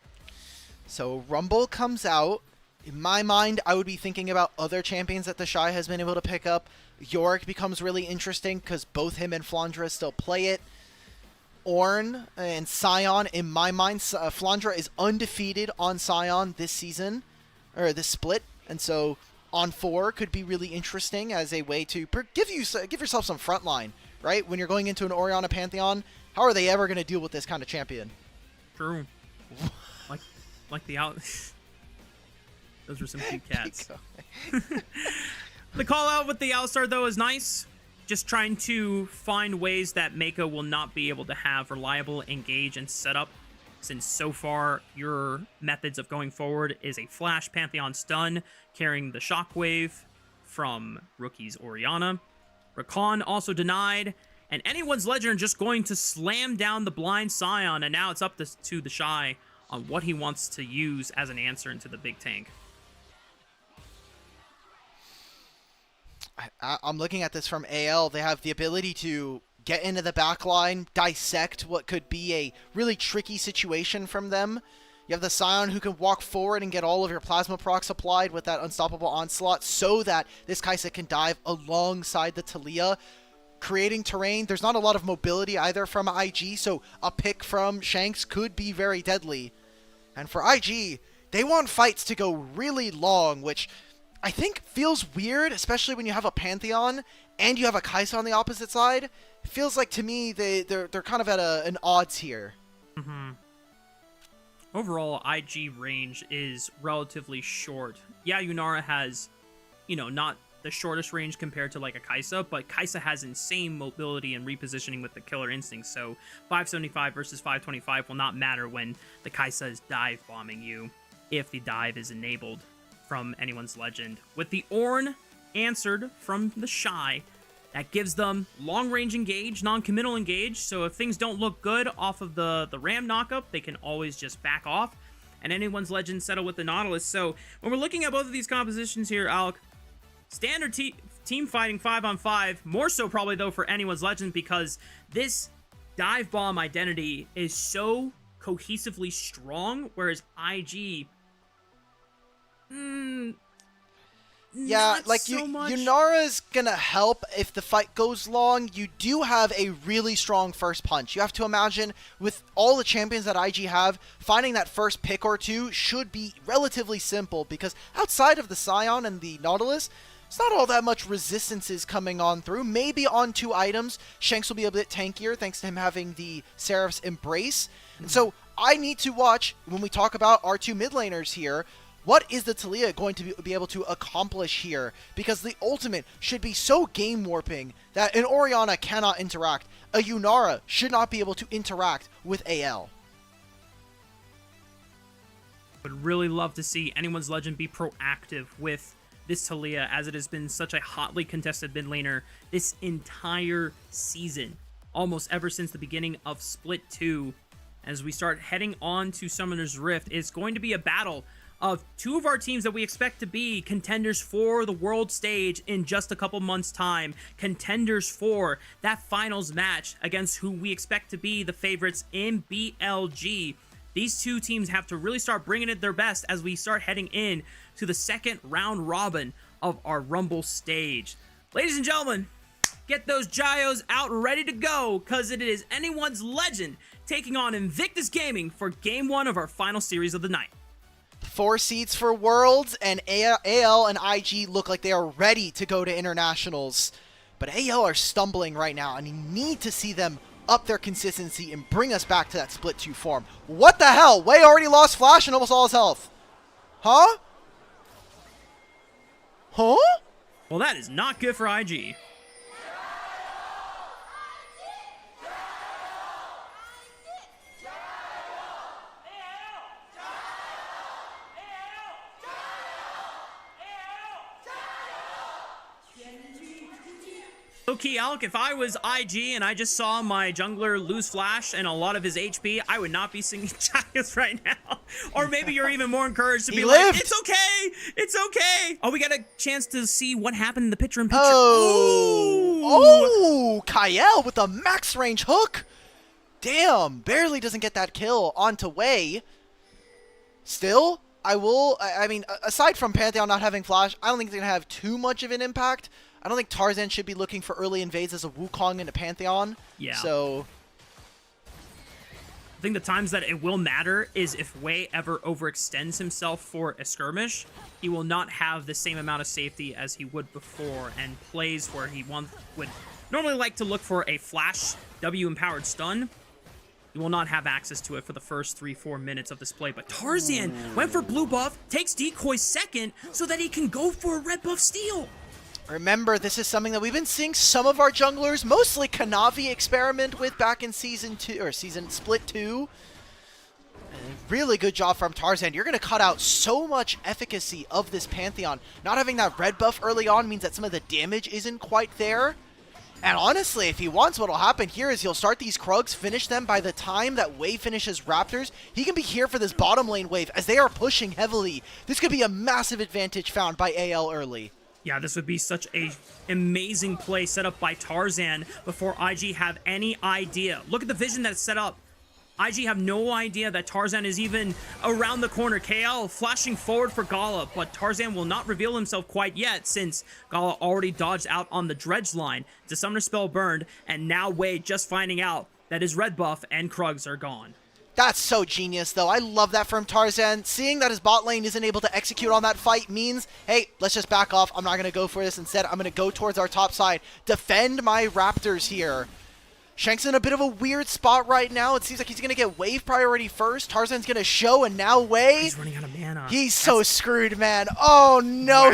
So Rumble comes out. In my mind, I would be thinking about other champions that the Shy has been able to pick up. Yorick becomes really interesting because both him and Flandra still play it. Ornn and Sion, in my mind, Flandra is undefeated on Sion this season, or this split, and so on 4 could be really interesting as a way to give yourself some frontline, right? When you're going into an Orianna Pantheon, how are they ever going to deal with this kind of champion? True. like the out. Those were some cute cats. The call out with the Alistar though is nice. Just trying to find ways that Mako will not be able to have reliable engage and setup, since so far your methods of going forward is a flash Pantheon stun carrying the Shockwave from Rookie's Orianna. Rakan also denied, and anyone's Legend just going to slam down the blind Sion, and now it's up to the Shy on what he wants to use as an answer into the big tank. I'm looking at this from AL. They have the ability to get into the backline, dissect what could be a really tricky situation from them. You have the Sion who can walk forward and get all of your plasma procs applied with that unstoppable onslaught so that this Kai'Sa can dive alongside the Taliyah, creating terrain. There's not a lot of mobility either from IG, so a pick from Shanks could be very deadly. And for IG, they want fights to go really long, which I think feels weird, especially when you have a Pantheon and you have a Kai'Sa on the opposite side. It feels like, to me, they're kind of at an odds here. Mm-hmm. Overall, IG range is relatively short. Yeah, Yunara has, not the shortest range compared to like a Kai'Sa, but Kai'Sa has insane mobility and repositioning with the Killer Instinct, so 575 versus 525 will not matter when the Kai'Sa is dive bombing you, if the dive is enabled from anyone's Legend. With the Ornn answered from the Shy, that gives them long-range engage, non-committal engage, so if things don't look good off of the Ram knockup, they can always just back off, and anyone's Legend settle with the Nautilus. So when we're looking at both of these compositions here, Alec, standard team fighting 5-on-5, more so probably though for anyone's Legend, because this dive bomb identity is so cohesively strong, whereas IG... Yeah, not like so much. Yunara's gonna help if the fight goes long. You do have a really strong first punch. You have to imagine with all the champions that IG have, finding that first pick or two should be relatively simple because outside of the Scion and the Nautilus, it's not all that much resistances coming on through. Maybe on 2 items, Shanks will be a bit tankier thanks to him having the Seraph's Embrace. And so I need to watch, when we talk about our 2 mid laners here, what is the Taliyah going to be able to accomplish here? Because the ultimate should be so game warping that an Orianna cannot interact. A Yunara should not be able to interact with AL. Would really love to see anyone's legend be proactive with this Taliyah, as it has been such a hotly contested mid laner this entire season, almost ever since the beginning of Split 2. As we start heading on to Summoner's Rift, it's going to be a battle of 2 of our teams that we expect to be contenders for the world stage in just a couple months' time. Contenders for that finals match against who we expect to be the favorites in BLG. These 2 teams have to really start bringing it their best as we start heading in to the second round robin of our Rumble stage. Ladies and gentlemen, get those Gyos out ready to go, because it is anyone's legend taking on Invictus Gaming for game 1 of our final series of the night. 4 seeds for Worlds, and AL and IG look like they are ready to go to Internationals. But AL are stumbling right now, and you need to see them up their consistency and bring us back to that Split 2 form. What the hell? Wei already lost Flash and almost all his health. Huh? Huh? Well, that is not good for IG. Okay, Alec, if I was IG and I just saw my jungler lose Flash and a lot of his HP, I would not be singing Giants right now. Or maybe you're even more encouraged to be like, it's okay, it's okay. Oh, we got a chance to see what happened in the picture-in-picture. Oh, Kael with the max range hook. Damn, barely doesn't get that kill onto Wei. Still, I mean, aside from Pantheon not having Flash, I don't think it's going to have too much of an impact. I don't think Tarzan should be looking for early invades as a Wukong into Pantheon. Yeah. So I think the times that it will matter is if Wei ever overextends himself for a skirmish, he will not have the same amount of safety as he would before, and plays where he would normally like to look for a Flash W-empowered stun, he will not have access to it for the first 3-4 minutes of this play. But Tarzan went for blue buff, takes Decoy second, so that he can go for a red buff steal. Remember, this is something that we've been seeing some of our junglers, mostly Kanavi, experiment with back in Season 2, or Season Split 2. Really good job from Tarzan. You're going to cut out so much efficacy of this Pantheon. Not having that red buff early on means that some of the damage isn't quite there. And honestly, if he wants, what'll happen here is he'll start these Krugs, finish them. By the time that Wave finishes Raptors, he can be here for this bottom lane wave as they are pushing heavily. This could be a massive advantage found by AL early. Yeah, this would be such a amazing play set up by Tarzan before IG have any idea. Look at the vision that's set up. IG have no idea that Tarzan is even around the corner. KL flashing forward for Gala, but Tarzan will not reveal himself quite yet since Gala already dodged out on the dredge line. The summoner spell burned, and now Wade just finding out that his red buff and Krugs are gone. That's so genius, though. I love that from Tarzan. Seeing that his bot lane isn't able to execute on that fight means, hey, let's just back off. I'm not going to go for this. Instead, I'm going to go towards our top side. Defend my Raptors here. Shank's in a bit of a weird spot right now. It seems like he's going to get wave priority first. Tarzan's going to show, and now Wei. He's running out of mana. He's so screwed, man. Oh, no. Wow.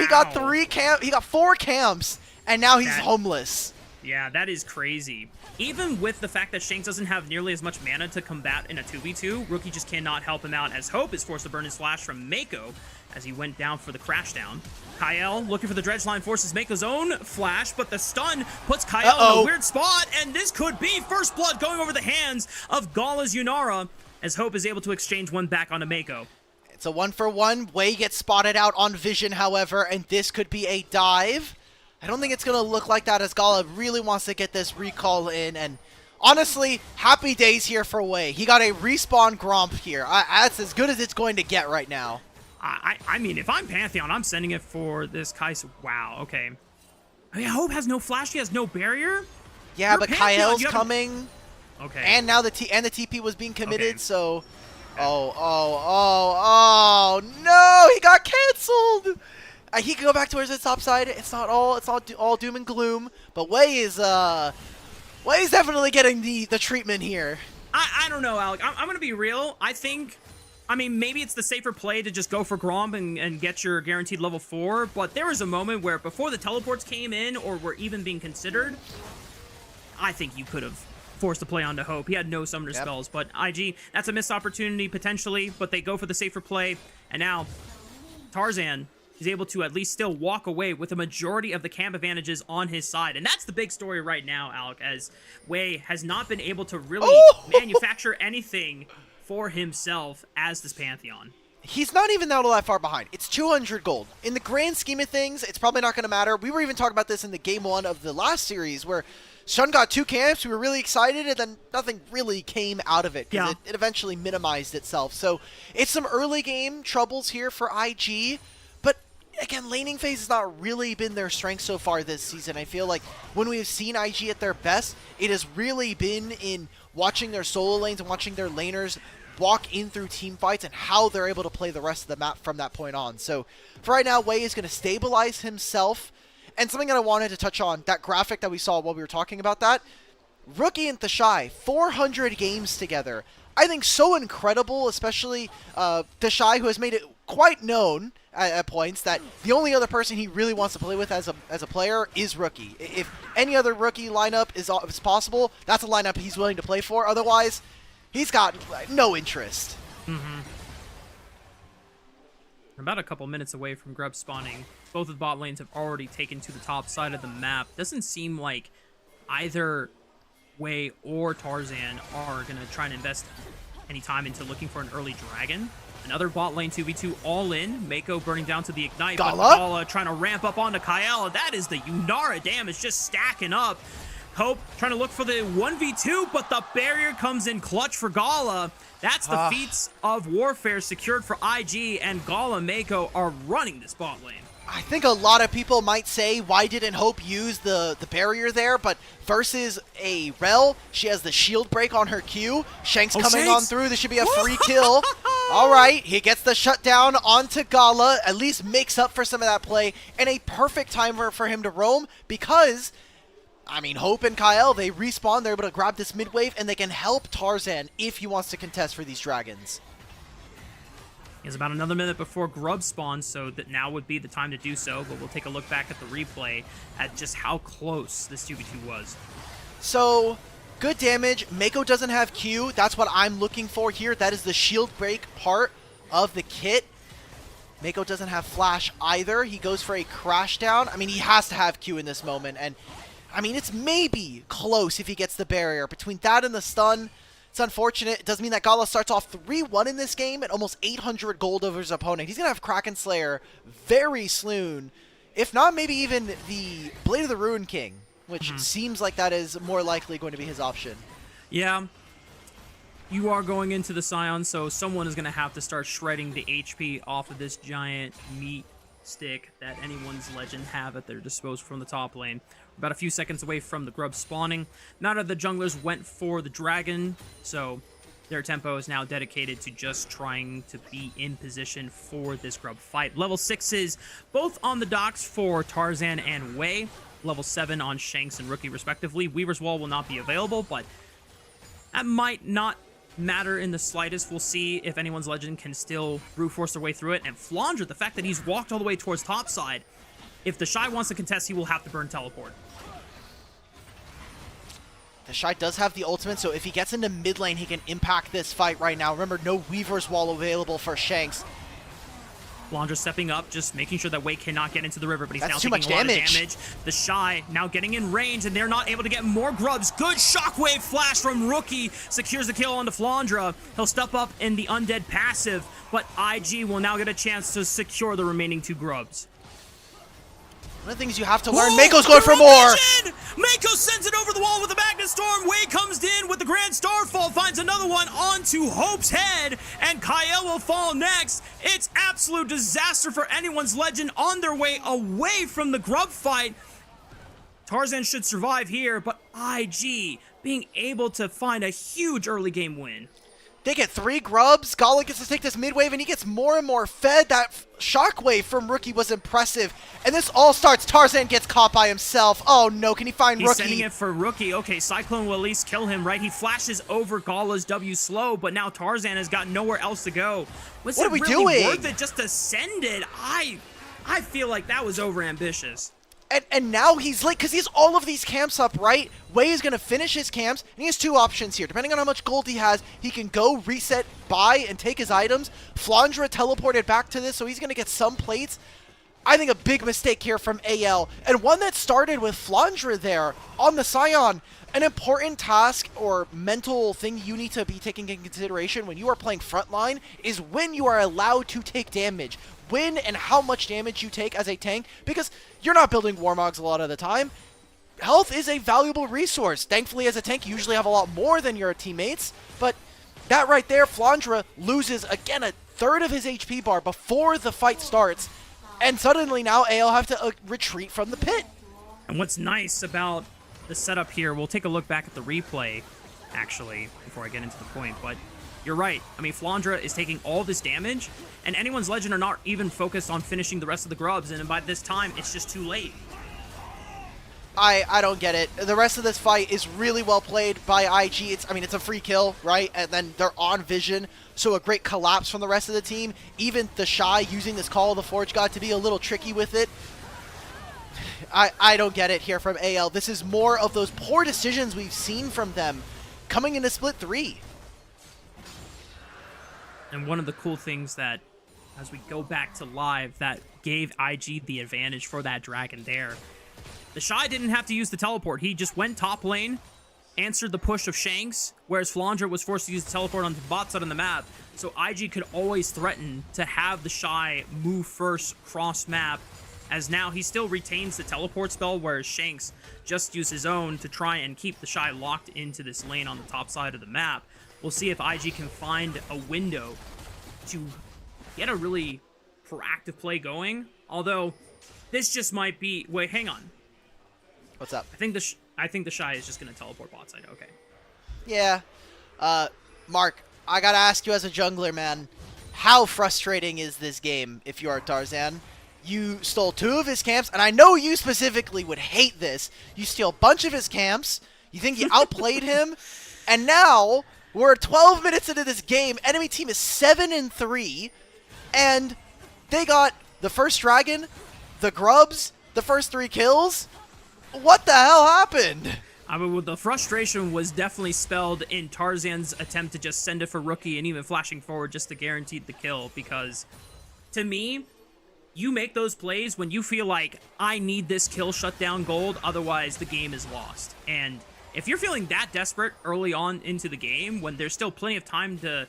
He got 4 camps, and now he's homeless. Yeah, that is crazy. Even with the fact that Shanks doesn't have nearly as much mana to combat in a 2v2, Rookie just cannot help him out as Hope is forced to burn his flash from Mako as he went down for the crash down. Kael looking for the dredge line, forces Mako's own flash, but the stun puts Kael in a weird spot, and this could be first blood going over the hands of Gala's Yunara as Hope is able to exchange one back onto Mako. It's a 1-for-1. Wei gets spotted out on vision, however, and this could be a dive. I don't think it's going to look like that as Gala really wants to get this recall in. And honestly, happy days here for Wei. He got a respawn Gromp here. That's as good as it's going to get right now. I mean, if I'm Pantheon, I'm sending it for this Kai'Sa. Wow, okay. I mean, Hope has no flash, he has no barrier? Yeah, You're but Pantheon, Kael's coming. Okay. And now the TP was being committed, okay. so... Oh, no! He got canceled! He can go back towards the top side. It's not all doom and gloom, but Wei is definitely getting the treatment here. I don't know, Alec. I'm gonna be real. I mean, maybe it's the safer play to just go for Gromp and get your guaranteed level 4, but there was a moment where before the teleports came in or were even being considered, I think you could have forced the play onto Hope. He had no summoner spells, but IG, that's a missed opportunity potentially, but they go for the safer play, and now Tarzan is able to at least still walk away with a majority of the camp advantages on his side, and that's the big story right now, Alec, as Wei has not been able to really manufacture anything for himself as this Pantheon. He's not even all that far behind. It's 200 gold. In the grand scheme of things, it's probably not going to matter. We were even talking about this in the game 1 of the last series where Shun got 2 camps. We were really excited, and then nothing really came out of it because it eventually minimized itself. So it's some early game troubles here for IG, but again, laning phase has not really been their strength so far this season. I feel like when we've seen IG at their best, it has really been in watching their solo lanes and watching their laners walk in through team fights and how they're able to play the rest of the map from that point on. So for right now, Wei is going to stabilize himself. And something that I wanted to touch on, that graphic that we saw while we were talking about that, Rookie and Thashai, 400 games together. I think so incredible, especially Thashai, who has made it quite known at points that the only other person he really wants to play with as a player is Rookie. If any other Rookie lineup is possible, that's a lineup he's willing to play for. Otherwise, he's got no interest. About a couple minutes away from Grub spawning. Both of the bot lanes have already taken to the top side of the map. Doesn't seem like either Wei or Tarzan are going to try and invest any time into looking for an early dragon. Another bot lane 2v2 all in. Mako burning down to the Ignite. Gala trying to ramp up onto Kael. That is the Yunara damage just stacking up. Hope trying to look for the 1v2, but the barrier comes in clutch for Gala. That's the feats of warfare secured for IG, and Gala Mako are running this bot lane. I think a lot of people might say, why didn't Hope use the barrier there? But versus a Rel, she has the shield break on her Q. Shanks coming on through. This should be a free kill. All right, he gets the shutdown onto Gala, at least makes up for some of that play, and a perfect time for him to roam because, I mean, Hope and Kael, they respawn, they're able to grab this mid wave, and they can help Tarzan if he wants to contest for these dragons. It's about another minute before Grub spawns, so that now would be the time to do so, but we'll take a look back at the replay at just how close this 2v2 was. So, good damage. Mako doesn't have Q. That's what I'm looking for here. That is the shield break part of the kit. Mako doesn't have flash either. He goes for a crash down. I mean, he has to have Q in this moment, and I mean, it's maybe close if he gets the barrier. Between that and the stun, it's unfortunate. It does mean that Gala starts off 3-1 in this game at almost 800 gold over his opponent. He's going to have Kraken Slayer very soon. If not, maybe even the Blade of the Ruin King, which seems like that is more likely going to be his option. Yeah. You are going into the Scion, so someone is going to have to start shredding the HP off of this giant meat stick that anyone's legend have at their disposal from the top lane. We're about a few seconds away from the Grub spawning. None of the junglers went for the dragon, so their tempo is now dedicated to just trying to be in position for this Grub fight. Level 6s both on the docks for Tarzan and Wei. Level 7 on Shanks and Rookie respectively. Weaver's Wall will not be available, but that might not matter in the slightest. We'll see if anyone's legend can still brute force their way through it. And Flandre, the fact that he's walked all the way towards topside, if the Shy wants to contest, he will have to burn teleport. The Shy does have the ultimate, so if he gets into mid lane, he can impact this fight right now. Remember, no Weaver's Wall available for Shanks. Flandre stepping up, just making sure that Wei cannot get into the river, but he's now taking a lot of damage. The Shy now getting in range, and they're not able to get more grubs. Good shockwave flash from Rookie, secures the kill onto Flandre. He'll step up in the undead passive, but IG will now get a chance to secure the remaining 2 grubs. One of the things you have to learn, Mako's going for more! Mako sends it over the wall with the Magnet Storm. Wei comes in with the Grand Starfall, finds another one onto Hope's head, and Kael will fall next. It's absolute disaster for Anyone's Legend on their way away from the grub fight. Tarzan should survive here, but IG being able to find a huge early game win. They get 3 grubs. Gala gets to take this mid wave, and he gets more and more fed. That shockwave from Rookie was impressive. And this all starts. Tarzan gets caught by himself. Oh no, can he find Rookie? He's sending it for Rookie. Okay, Cyclone will at least kill him, right? He flashes over Gala's W slow, but now Tarzan has got nowhere else to go. Was it really worth it just to send it? I feel like that was overambitious. And now he's late because he has all of these camps up, right? Wei is going to finish his camps, and he has 2 options here. Depending on how much gold he has, he can go, reset, buy, and take his items. Flandra teleported back to this, so he's going to get some plates. I think a big mistake here from AL, and one that started with Flandra there on the Scion. An important task or mental thing you need to be taking into consideration when you are playing frontline is when you are allowed to take damage. When and how much damage you take as a tank, because you're not building Warmogs a lot of the time. Health is a valuable resource. Thankfully, as a tank, you usually have a lot more than your teammates, but that right there, Flandra loses, again, a third of his HP bar before the fight starts, and suddenly now AL have to retreat from the pit. And what's nice about the setup here, we'll take a look back at the replay, actually, before I get into the point, but you're right. I mean, Flandra is taking all this damage, and Anyone's Legend are not even focused on finishing the rest of the grubs, and by this time, it's just too late. I don't get it. The rest of this fight is really well played by IG. It's a free kill, right? And then they're on vision, so a great collapse from the rest of the team. Even the Shy using this Call of the Forge God to be a little tricky with it. I don't get it here from AL. This is more of those poor decisions we've seen from them coming into Split 3. And one of the cool things that, as we go back to live, that gave IG the advantage for that Dragon there. The Shy didn't have to use the teleport. He just went top lane, answered the push of Shanks, whereas Flandra was forced to use the teleport on the bot side of the map. So IG could always threaten to have the Shy move first cross map, as now he still retains the teleport spell, whereas Shanks just used his own to try and keep the Shy locked into this lane on the top side of the map. We'll see if IG can find a window to get a really proactive play going. Although, this just might be... Wait, hang on. What's up? I think the Shy is just going to teleport bot side. Okay. Yeah. Mark, I gotta ask you as a jungler, man. How frustrating is this game if you are Tarzan? You stole 2 of his camps, and I know you specifically would hate this. You steal a bunch of his camps. You think you outplayed him, and now... We're 12 minutes into this game. Enemy team is 7-3, and they got the first dragon, the grubs, the first 3 kills. What the hell happened? I mean, the frustration was definitely spelled in Tarzan's attempt to just send it for Rookie and even flashing forward just to guarantee the kill, because to me, you make those plays when you feel like, I need this kill shut down gold, otherwise the game is lost. And if you're feeling that desperate early on into the game, when there's still plenty of time to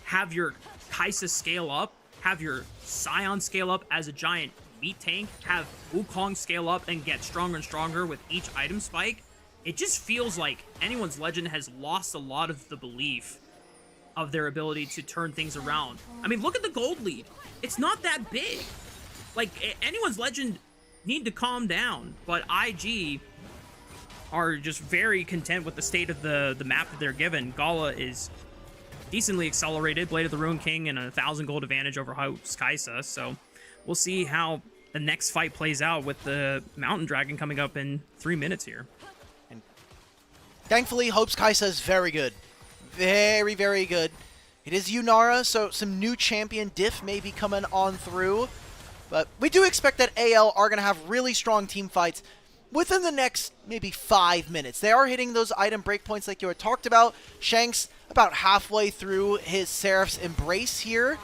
have your Kai'Sa scale up, have your Scion scale up as a giant meat tank, have Wukong scale up and get stronger and stronger with each item spike, it just feels like Anyone's Legend has lost a lot of the belief of their ability to turn things around. I mean, look at the gold lead. It's not that big. Like, Anyone's Legend need to calm down, but IG... are just very content with the state of the map that they're given. Gala is decently accelerated, Blade of the Ruin King, and a 1,000 gold advantage over Hope's Kai'Sa. So we'll see how the next fight plays out with the Mountain Dragon coming up in 3 minutes here. And thankfully, Hope's Kai'Sa is very good. Very, very good. It is Yunara, so some new champion diff may be coming on through. But we do expect that AL are going to have really strong team fights within the next maybe 5 minutes. They are hitting those item breakpoints like you had talked about. Shanks about halfway through his Seraph's Embrace here.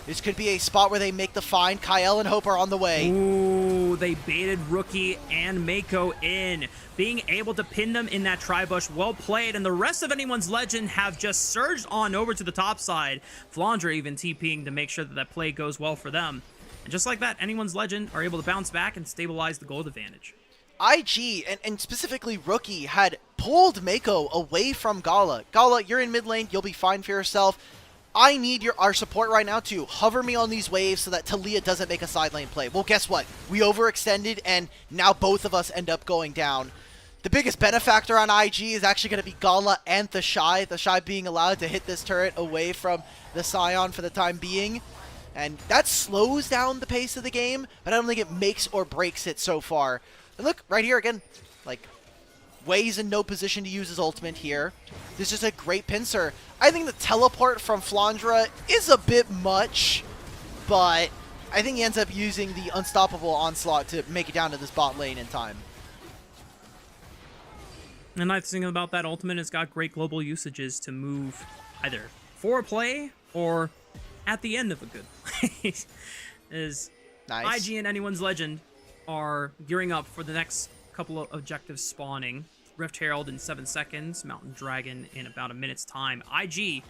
This could be a spot where they make the find. Kyle and Hope are on the way. Ooh, they baited Rookie and Mako in. Being able to pin them in that tri-bush, well played. And the rest of Anyone's Legend have just surged on over to the top side. Flandra even TPing to make sure that that play goes well for them. And just like that, Anyone's Legend are able to bounce back and stabilize the gold advantage. IG, and specifically Rookie, had pulled Mako away from Gala. Gala, you're in mid lane. You'll be fine for yourself. I need our support right now to hover me on these waves so that Talia doesn't make a side lane play. Well, guess what? We overextended, and now both of us end up going down. The biggest benefactor on IG is actually going to be Gala and the Shy being allowed to hit this turret away from the Scion for the time being. And that slows down the pace of the game, but I don't think it makes or breaks it so far. And look, right here again, like, Wei's in no position to use his ultimate here. This is a great pincer. I think the teleport from Flandra is a bit much, but I think he ends up using the unstoppable onslaught to make it down to this bot lane in time. The nice thing about that ultimate is got great global usages to move either for a play or at the end of a good play. Is nice. IG and Anyone's Legend are gearing up for the next couple of objectives spawning. Rift Herald in 7 seconds, Mountain Dragon in about a minute's time. IG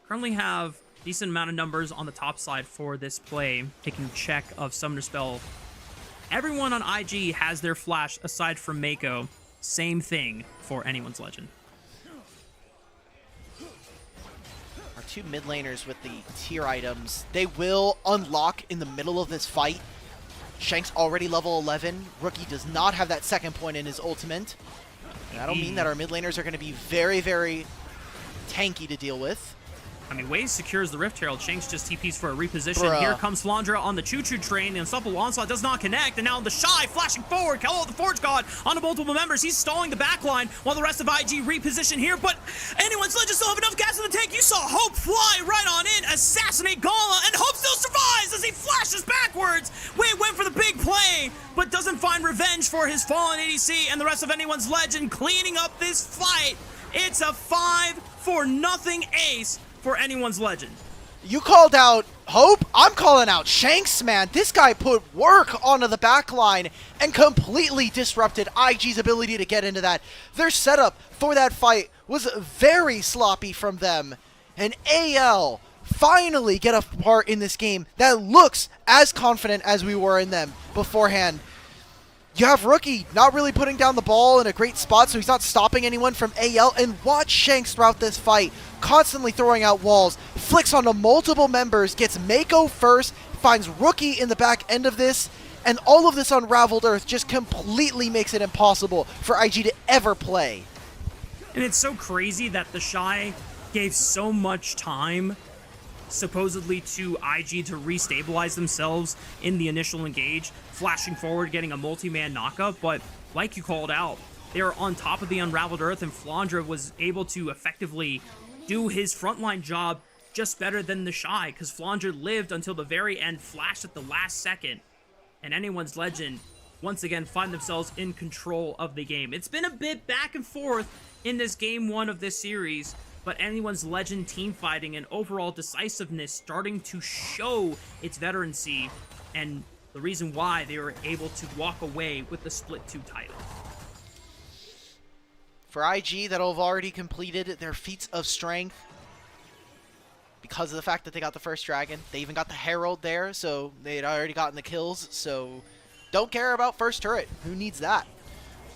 currently have decent amount of numbers on the top side for this play, taking check of Summoner Spell. Everyone on IG has their flash aside from Mako. Same thing for Anyone's Legend. Our two mid laners with the tier items, they will unlock in the middle of this fight. Shank's already level 11. Rookie does not have that second point in his ultimate. And that'll mean that our mid laners are going to be very, very tanky to deal with. I mean, Wei secures the Rift Herald. Shanks just TPs for a reposition. Here comes Flandra on the choo-choo train. The Unstoppable Onslaught does not connect. And now the Shy flashing forward. Kello, the Forge God, onto multiple members. He's stalling the backline while the rest of IG reposition here. But Anyone's Legend still have enough gas in the tank. You saw Hope fly right on in, assassinate Gala, and Hope still survives as he flashes backwards. Wei went for the big play, but doesn't find revenge for his fallen ADC. And the rest of Anyone's Legend cleaning up this fight. It's a 5-0 ace for Anyone's Legend. You called out Hope. I'm calling out Shanks, man. This guy put work onto the back line and completely disrupted IG's ability to get into that. Their setup for that fight was very sloppy from them. And AL finally get a part in this game that looks as confident as we were in them beforehand. You have Rookie not really putting down the ball in a great spot, so he's not stopping anyone from AL. And watch Shanks throughout this fight, constantly throwing out walls, flicks onto multiple members, gets Mako first, finds Rookie in the back end of this, and all of this Unraveled Earth just completely makes it impossible for IG to ever play. And it's so crazy that the Shy gave so much time supposedly to IG to restabilize themselves in the initial engage, flashing forward, getting a multi-man knockup, but like you called out, they are on top of the Unraveled Earth, and Flandra was able to effectively do his frontline job just better than the Shy, because Flandra lived until the very end, flashed at the last second, and Anyone's Legend once again find themselves in control of the game. It's been a bit back and forth in this game one of this series, but Anyone's Legend team fighting and overall decisiveness starting to show its veterancy, and the reason why they were able to walk away with the Split 2 title. For IG, that'll have already completed their feats of strength because of the fact that they got the first dragon. They even got the Herald there, so they had already gotten the kills, so don't care about first turret. Who needs that?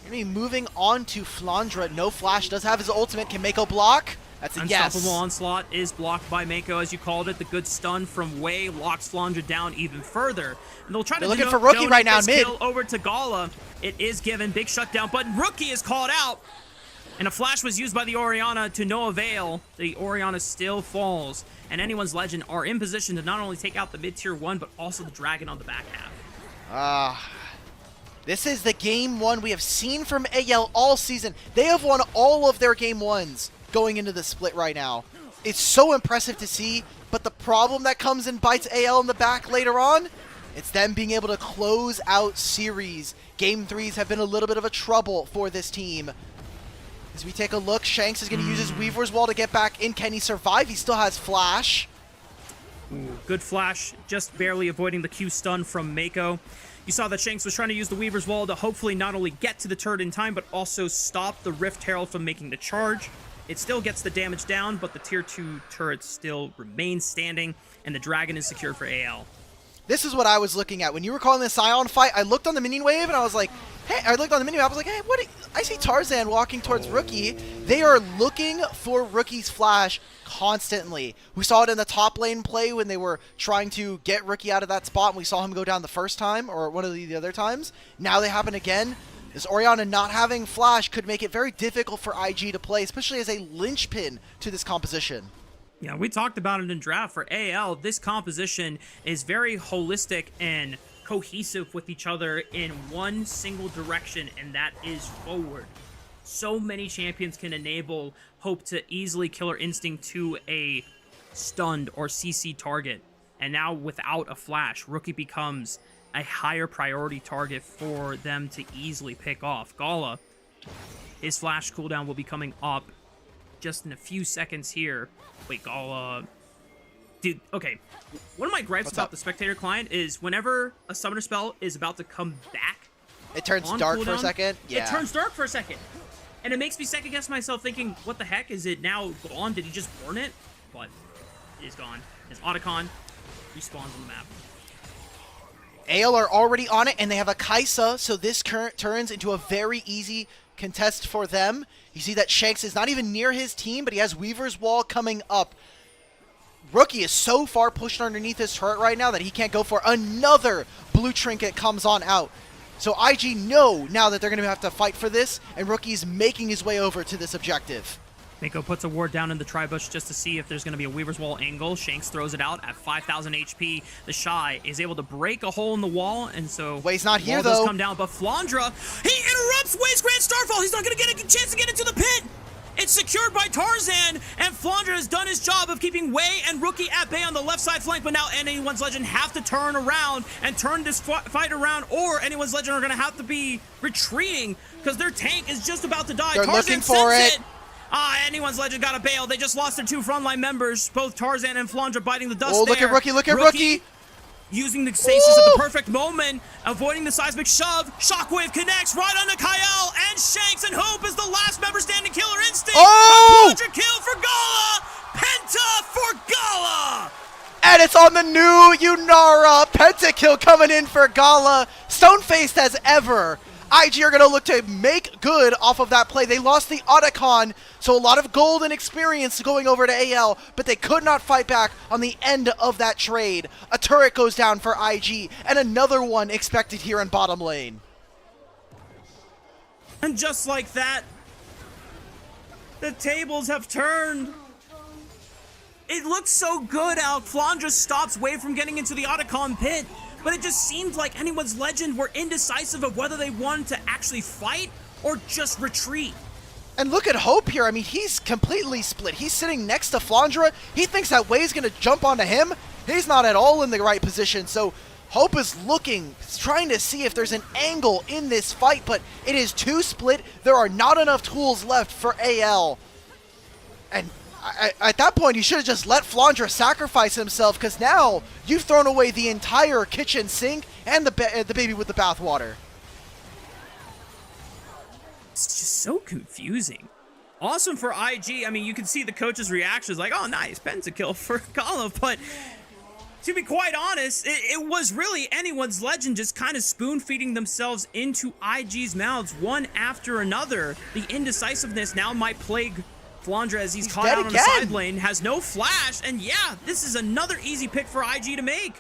We're going to be moving on to Flandra. No flash, does have his ultimate. Can Mako block? That's a yes. Unstoppable Onslaught is blocked by Mako, as you called it. The good stun from Wei locks Flandra down even further. And they'll try to looking for Rookie right now, mid. Kill over to Gala. It is given. Big shutdown, but Rookie is called out. And a flash was used by the Orianna to no avail. The Orianna still falls. And Anyone's Legend are in position to not only take out the mid-tier 1, but also the dragon on the back half. This is the game one we have seen from AL all season. They have won all of their game ones going into the split right now. It's so impressive to see, but the problem that comes and bites AL in the back later on, it's them being able to close out series. Game 3s have been a little bit of a trouble for this team. As we take a look, Shanks is going to use his Weaver's Wall to get back in. Can he survive? He still has Flash. Ooh, good Flash, just barely avoiding the Q stun from Mako. You saw that Shanks was trying to use the Weaver's Wall to hopefully not only get to the turret in time, but also stop the Rift Herald from making the charge. It still gets the damage down, but the tier 2 turret still remains standing, and the dragon is secured for AL. This is what I was looking at. When you were calling the Scion fight, I looked on the minion wave, and I was like, hey, I looked on the menu, I was like, hey, I see Tarzan walking towards Rookie. They are looking for Rookie's flash constantly. We saw it in the top lane play when they were trying to get Rookie out of that spot, and we saw him go down the first time, or one of the other times. Now they happen again. This Orianna not having flash could make it very difficult for IG to play, especially as a linchpin to this composition. Yeah, we talked about it in draft. For AL, this composition is very holistic and cohesive with each other in one single direction, and that is forward. So many champions can enable Hope to easily Killer Instinct to a stunned or CC target, and now without a flash, Rookie becomes a higher priority target for them to easily pick off. Gala, his flash cooldown will be coming up just in a few seconds here. Wait, Gala... Dude, okay. One of my gripes about the spectator client is whenever a summoner spell is about to come back, it turns dark cooldown, for a second. Yeah. It turns dark for a second. And it makes me second guess myself thinking, what the heck? Is it now gone? Did he just burn it? But it is gone. His Otacon respawns on the map. AL are already on it, and they have a Kaisa, so this turns into a very easy contest for them. You see that Shanks is not even near his team, but he has Weaver's Wall coming up. Rookie is so far pushed underneath his turret right now that he can't go for another blue trinket comes on out. So IG know now that they're going to have to fight for this, and Rookie's making his way over to this objective. Mako puts a ward down in the tri-bush just to see if there's going to be a Weaver's Wall angle. Shanks throws it out at 5,000 HP. The Shy is able to break a hole in the wall, and so... Way's not here, does though. Come down, but Flandra, he interrupts Way's Grand Starfall. He's not going to get a chance to get into the pit. It's secured by Tarzan, and Flandra has done his job of keeping Way and Rookie at bay on the left side flank, but now Anyone's Legend have to turn around and turn this fight around, or Anyone's Legend are going to have to be retreating because their tank is just about to die. They're Tarzan looking for it. Anyone's Legend got to bail. They just lost their two frontline members, both Tarzan and Flandra biting the dust. Oh, look at Rookie, look at Rookie. Using the stasis at the perfect moment, avoiding the seismic shove. Shockwave connects right onto Kyle, and Shanks and Hope is the last member standing. Killer Instinct. Oh! A quadra kill for Gala. Penta for Gala. And it's on the new Yunara. Pentakill coming in for Gala. Stone-faced as ever. IG are going to look to make good off of that play. They lost the Otacon, so a lot of gold and experience going over to AL, but they could not fight back on the end of that trade. A turret goes down for IG, and another one expected here in bottom lane. And just like that, the tables have turned. It looks so good out. Flandra stops Way from getting into the Otacon pit. But it just seemed like Anyone's Legend were indecisive of whether they wanted to actually fight or just retreat. And look at Hope here. I mean, he's completely split. He's sitting next to Flandra. He thinks that Way's going to jump onto him. He's not at all in the right position. So Hope is looking, trying to see if there's an angle in this fight, but it is too split. There are not enough tools left for AL. And at that point, you should have just let Flandra sacrifice himself, because now you've thrown away the entire kitchen sink and the baby with the bathwater. It's just so confusing. Awesome for IG. I mean, you can see the coach's reactions like, oh, nice, pentakill for Gala. But to be quite honest, it was really Anyone's Legend just kind of spoon-feeding themselves into IG's mouths one after another. The indecisiveness now might plague Flandra as he's caught out on the side lane, has no flash, and yeah, this is another easy pick for IG to make.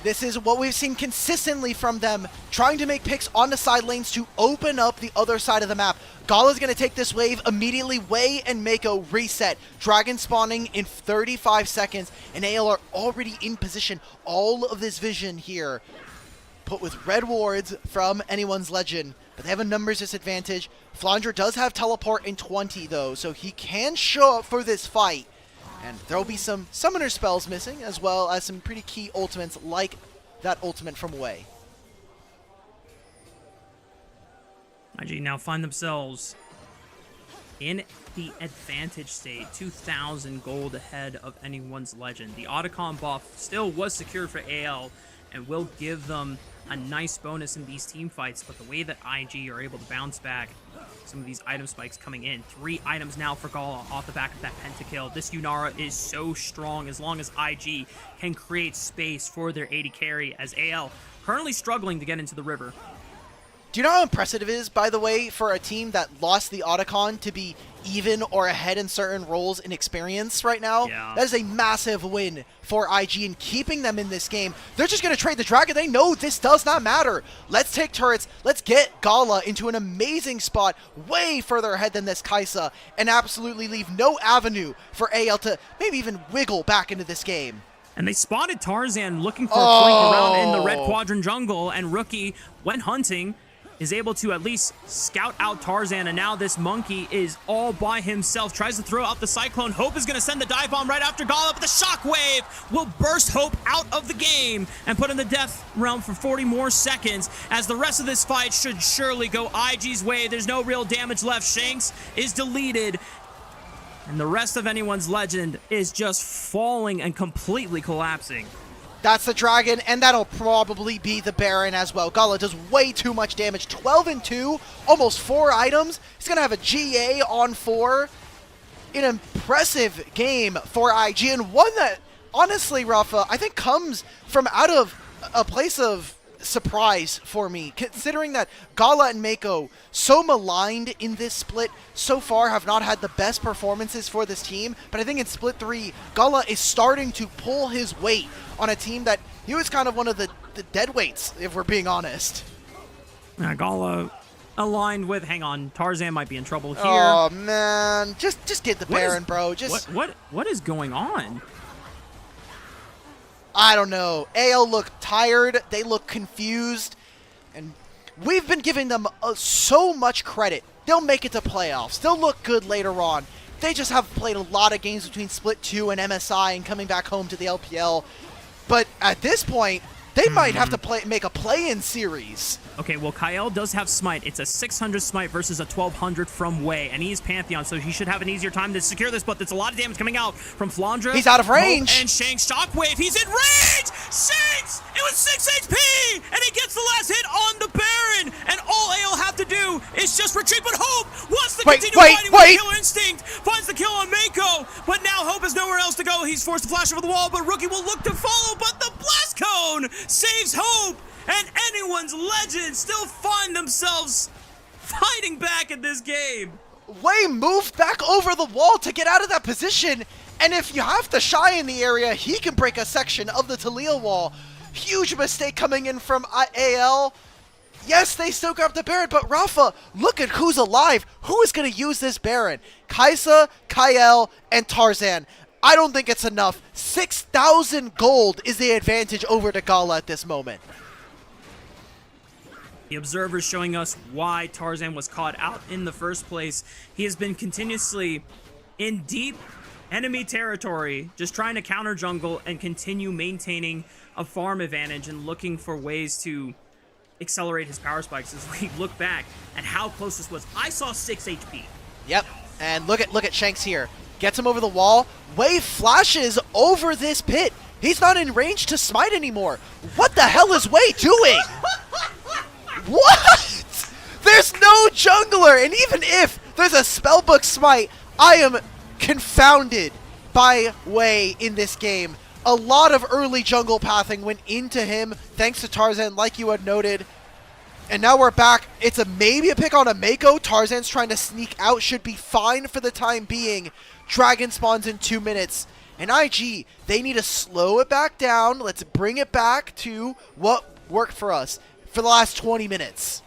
This is what we've seen consistently from them, trying to make picks on the side lanes to open up the other side of the map. Gala's going to take this wave immediately. Way and Mako reset. Dragon spawning in 35 seconds, and AL are already in position. All of this vision here put with red wards from Anyone's Legend, but they have a numbers disadvantage. Flandra does have teleport in 20 though, so he can show up for this fight. And there will be some summoner spells missing, as well as some pretty key ultimates like that ultimate from Way. IG now find themselves in the advantage state, 2,000 gold ahead of Anyone's Legend. The Otacon buff still was secured for AL and will give them a nice bonus in these team fights, but the way that IG are able to bounce back, some of these item spikes coming in. 3 items now for Gala off the back of that pentakill. This Yunara is so strong as long as IG can create space for their AD carry, as AL currently struggling to get into the river. Do you know how impressive it is, by the way, for a team that lost the Otacon to be even or ahead in certain roles in experience right now? Yeah. That is a massive win for IG and keeping them in this game. They're just going to trade the Dragon. They know this does not matter. Let's take turrets. Let's get Gala into an amazing spot way further ahead than this Kai'Sa and absolutely leave no avenue for AL to maybe even wiggle back into this game. And they spotted Tarzan looking for a flank around in the red quadrant jungle, and Rookie, when hunting, is able to at least scout out Tarzan, and now this monkey is all by himself. Tries to throw out the Cyclone. Hope is going to send the dive bomb right after Gala, but the Shockwave will burst Hope out of the game and put in the death realm for 40 more seconds, as the rest of this fight should surely go IG's way. There's no real damage left. Shanks is deleted, and the rest of anyone's legend is just falling and completely collapsing. That's the Dragon, and that'll probably be the Baron as well. Gala does way too much damage. 12 and 2, almost 4 items. He's going to have a GA on 4. An impressive game for IG, and one that, honestly, Rafa, I think comes from out of a place of surprise for me, considering that Gala and Mako, so maligned in this split so far, have not had the best performances for this team. But I think in Split 3, Gala is starting to pull his weight on a team that he was kind of one of the dead weights, if we're being honest. Gala aligned with, hang on, Tarzan might be in trouble here. Oh man, just get the Baron, bro. Just what is going on? I don't know. AL look tired. They look confused. And we've been giving them so much credit. They'll make it to playoffs. They'll look good later on. They just have played a lot of games between Split 2 and MSI and coming back home to the LPL. But at this point, they might have to make a play-in series. Okay, well, Kyle does have Smite. It's a 600 Smite versus a 1200 from Wei, and he's Pantheon, so he should have an easier time to secure this, but there's a lot of damage coming out from Flandra. He's out of range. Hope and Shanks. Shockwave, he's in range! Shanks! It was 6 HP! And he gets the last hit on the Baron! And all AL have to do is just retreat, but Hope wants to continue fighting with Killer Instinct, finds the kill on Mako, but now Hope has nowhere else to go. He's forced to flash over the wall, but Rookie will look to follow, but the Blast Cone saves Hope! And anyone's legends still find themselves fighting back in this game. Wei moved back over the wall to get out of that position, and if you have to Shy in the area, he can break a section of the Taliyah wall. Huge mistake coming in from AL. Yes, they still grab the Baron, but Rafa, look at who's alive. Who is going to use this Baron? Kai'Sa, Kael, and Tarzan. I don't think it's enough. 6,000 gold is the advantage over to Gala at this moment. The observer's showing us why Tarzan was caught out in the first place. He has been continuously in deep enemy territory, just trying to counter jungle and continue maintaining a farm advantage and looking for ways to accelerate his power spikes. As we look back at how close this was, I saw 6 HP. Yep, and look at Shanks here. Gets him over the wall. Wei flashes over this pit. He's not in range to smite anymore. What the hell is Wei doing? What? There's no jungler, and even if there's a spellbook smite, I am confounded by Wei in this game. A lot of early jungle pathing went into him, thanks to Tarzan, like you had noted. And now we're back. It's maybe a pick on a Mako. Tarzan's trying to sneak out, should be fine for the time being. Dragon spawns in 2 minutes. And IG, they need to slow it back down. Let's bring it back to what worked for us for the last 20 minutes.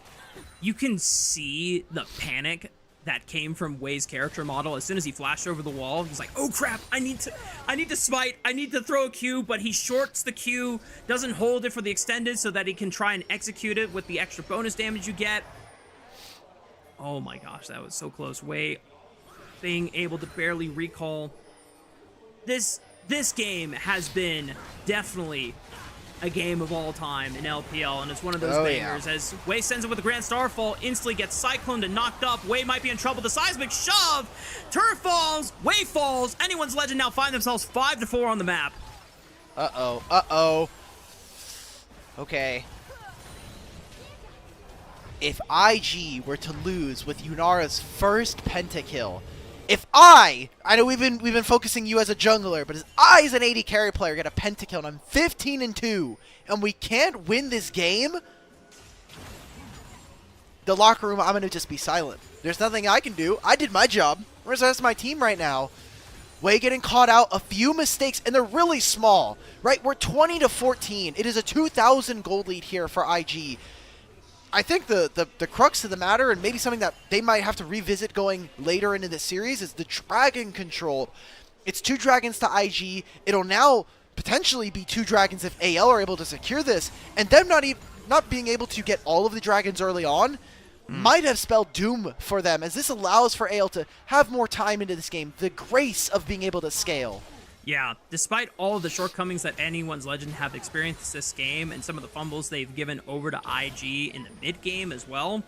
You can see the panic that came from Wei's character model. As soon as he flashed over the wall, he's like, oh crap, I need to smite, I need to throw a Q, but he shorts the Q, doesn't hold it for the extended so that he can try and execute it with the extra bonus damage you get. Oh my gosh, that was so close. Wei being able to barely recall. This game has been definitely a game of all time in LPL, and it's one of those bangers. As Wei sends it with a Grand Starfall, instantly gets cycloned and knocked up. Wei might be in trouble. The seismic shove, turret falls, Wei falls. Anyone's legend now find themselves 5-4 on the map. Okay. If IG were to lose with Yunara's first pentakill, I know we've been focusing you as a jungler, but as an AD carry player get a pentakill and I'm 15-2 and we can't win this game, the locker room, I'm going to just be silent. There's nothing I can do. I did my job. Where's the rest of my team right now? Wei getting caught out, a few mistakes, and they're really small, right? We're 20-14. It is a 2,000 gold lead here for IG. I think the crux of the matter, and maybe something that they might have to revisit going later into this series, is the dragon control. It's 2 dragons to IG. It'll now potentially be 2 dragons if AL are able to secure this, and them not being able to get all of the dragons early on might have spelled doom for them, as this allows for AL to have more time into this game, the grace of being able to scale. Yeah, despite all of the shortcomings that Anyone's Legend have experienced this game and some of the fumbles they've given over to IG in the mid-game as well,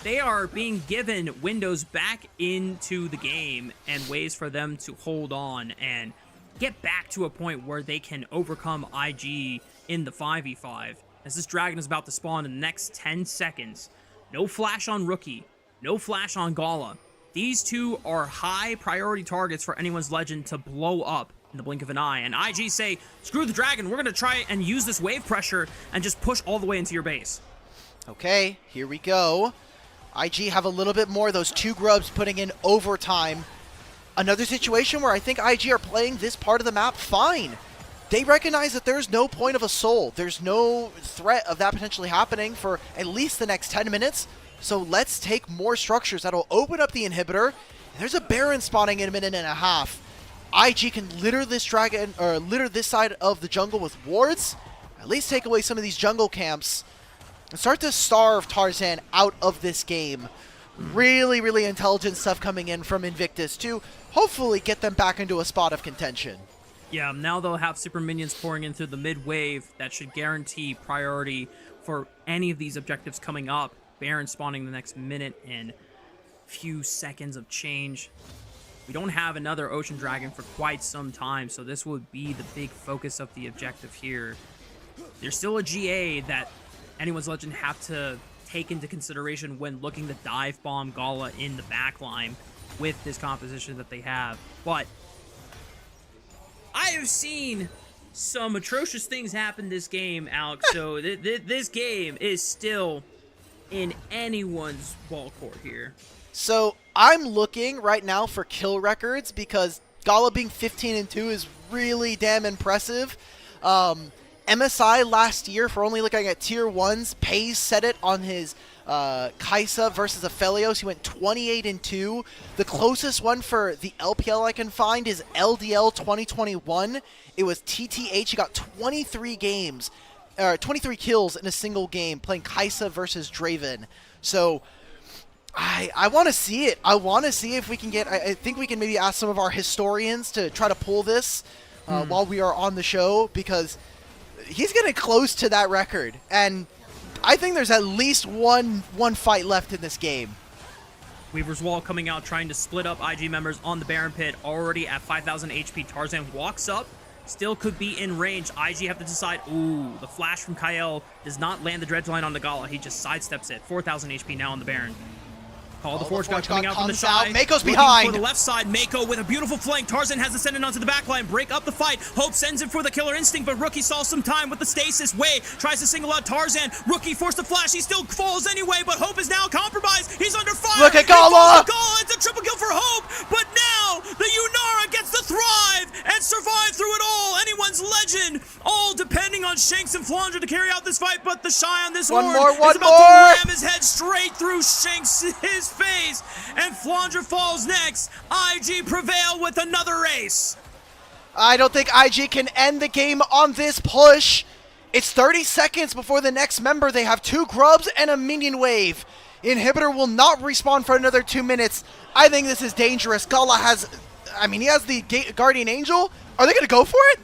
they are being given windows back into the game and ways for them to hold on and get back to a point where they can overcome IG in the 5v5. As this dragon is about to spawn in the next 10 seconds. No flash on Rookie, no flash on Gala. These two are high priority targets for Anyone's Legend to blow up in the blink of an eye. And IG say, screw the dragon, we're going to try and use this wave pressure and just push all the way into your base. Okay, here we go. IG have a little bit more, those 2 grubs putting in overtime. Another situation where I think IG are playing this part of the map fine. They recognize that there's no point of a soul. There's no threat of that potentially happening for at least the next 10 minutes. So let's take more structures that'll open up the inhibitor. And there's a Baron spawning in a minute and a half. IG can litter this dragon, or litter this side of the jungle with wards. At least take away some of these jungle camps and start to starve Tarzan out of this game. Really, really intelligent stuff coming in from Invictus to hopefully get them back into a spot of contention. Yeah, now they'll have super minions pouring in through the mid wave. That should guarantee priority for any of these objectives coming up. Baron spawning the next minute and few seconds of change. We don't have another Ocean Dragon for quite some time, so this would be the big focus of the objective here. There's still a GA that Anyone's Legend have to take into consideration when looking to dive bomb Gala in the backline with this composition that they have. But I have seen some atrocious things happen this game, Alex, so this game is still in anyone's ball court here. So I'm looking right now for kill records because Gala being 15-2 is really damn impressive. MSI last year, for only looking at tier 1s, Pays set it on his Kaisa versus Aphelios. He went 28-2. The closest one for the LPL I can find is LDL 2021. It was TTH. He got 23 kills in a single game playing Kaisa versus Draven. So I want to see it. I want to see if we can get... I think we can maybe ask some of our historians to try to pull this while we are on the show, because he's getting close to that record. And I think there's at least one fight left in this game. Weaver's Wall coming out, trying to split up IG members on the Baron Pit, already at 5,000 HP. Tarzan walks up, still could be in range. IG have to decide. Ooh, the flash from Kael does not land the dredge line on the Gala. He just sidesteps it. 4,000 HP now on the Baron. Call the Forge God coming out from the side. Mako's behind. For the left side, Mako with a beautiful flank. Tarzan has ascended onto the backline. Break up the fight. Hope sends him for the killer instinct, but Rookie saw some time with the stasis. Wei tries to single out Tarzan. Rookie forced the flash. He still falls anyway, but Hope is now compromised. He's under fire. Look at Gala. It's a triple kill for Hope, but now the Yunara gets to thrive and survive through it all. Anyone's Legend, all depending on Shanks and Flandre to carry out this fight, but the Shy on this one horde more, is about to ram his head straight through Shanks' his face. And Flandre falls next. IG prevail with another ace. I don't think IG can end the game on this push. It's 30 seconds before the next member. They have 2 grubs and a minion wave. Inhibitor will not respawn for another 2 minutes. I think this is dangerous. Gala has, he has the Guardian Angel. Are they going to go for it?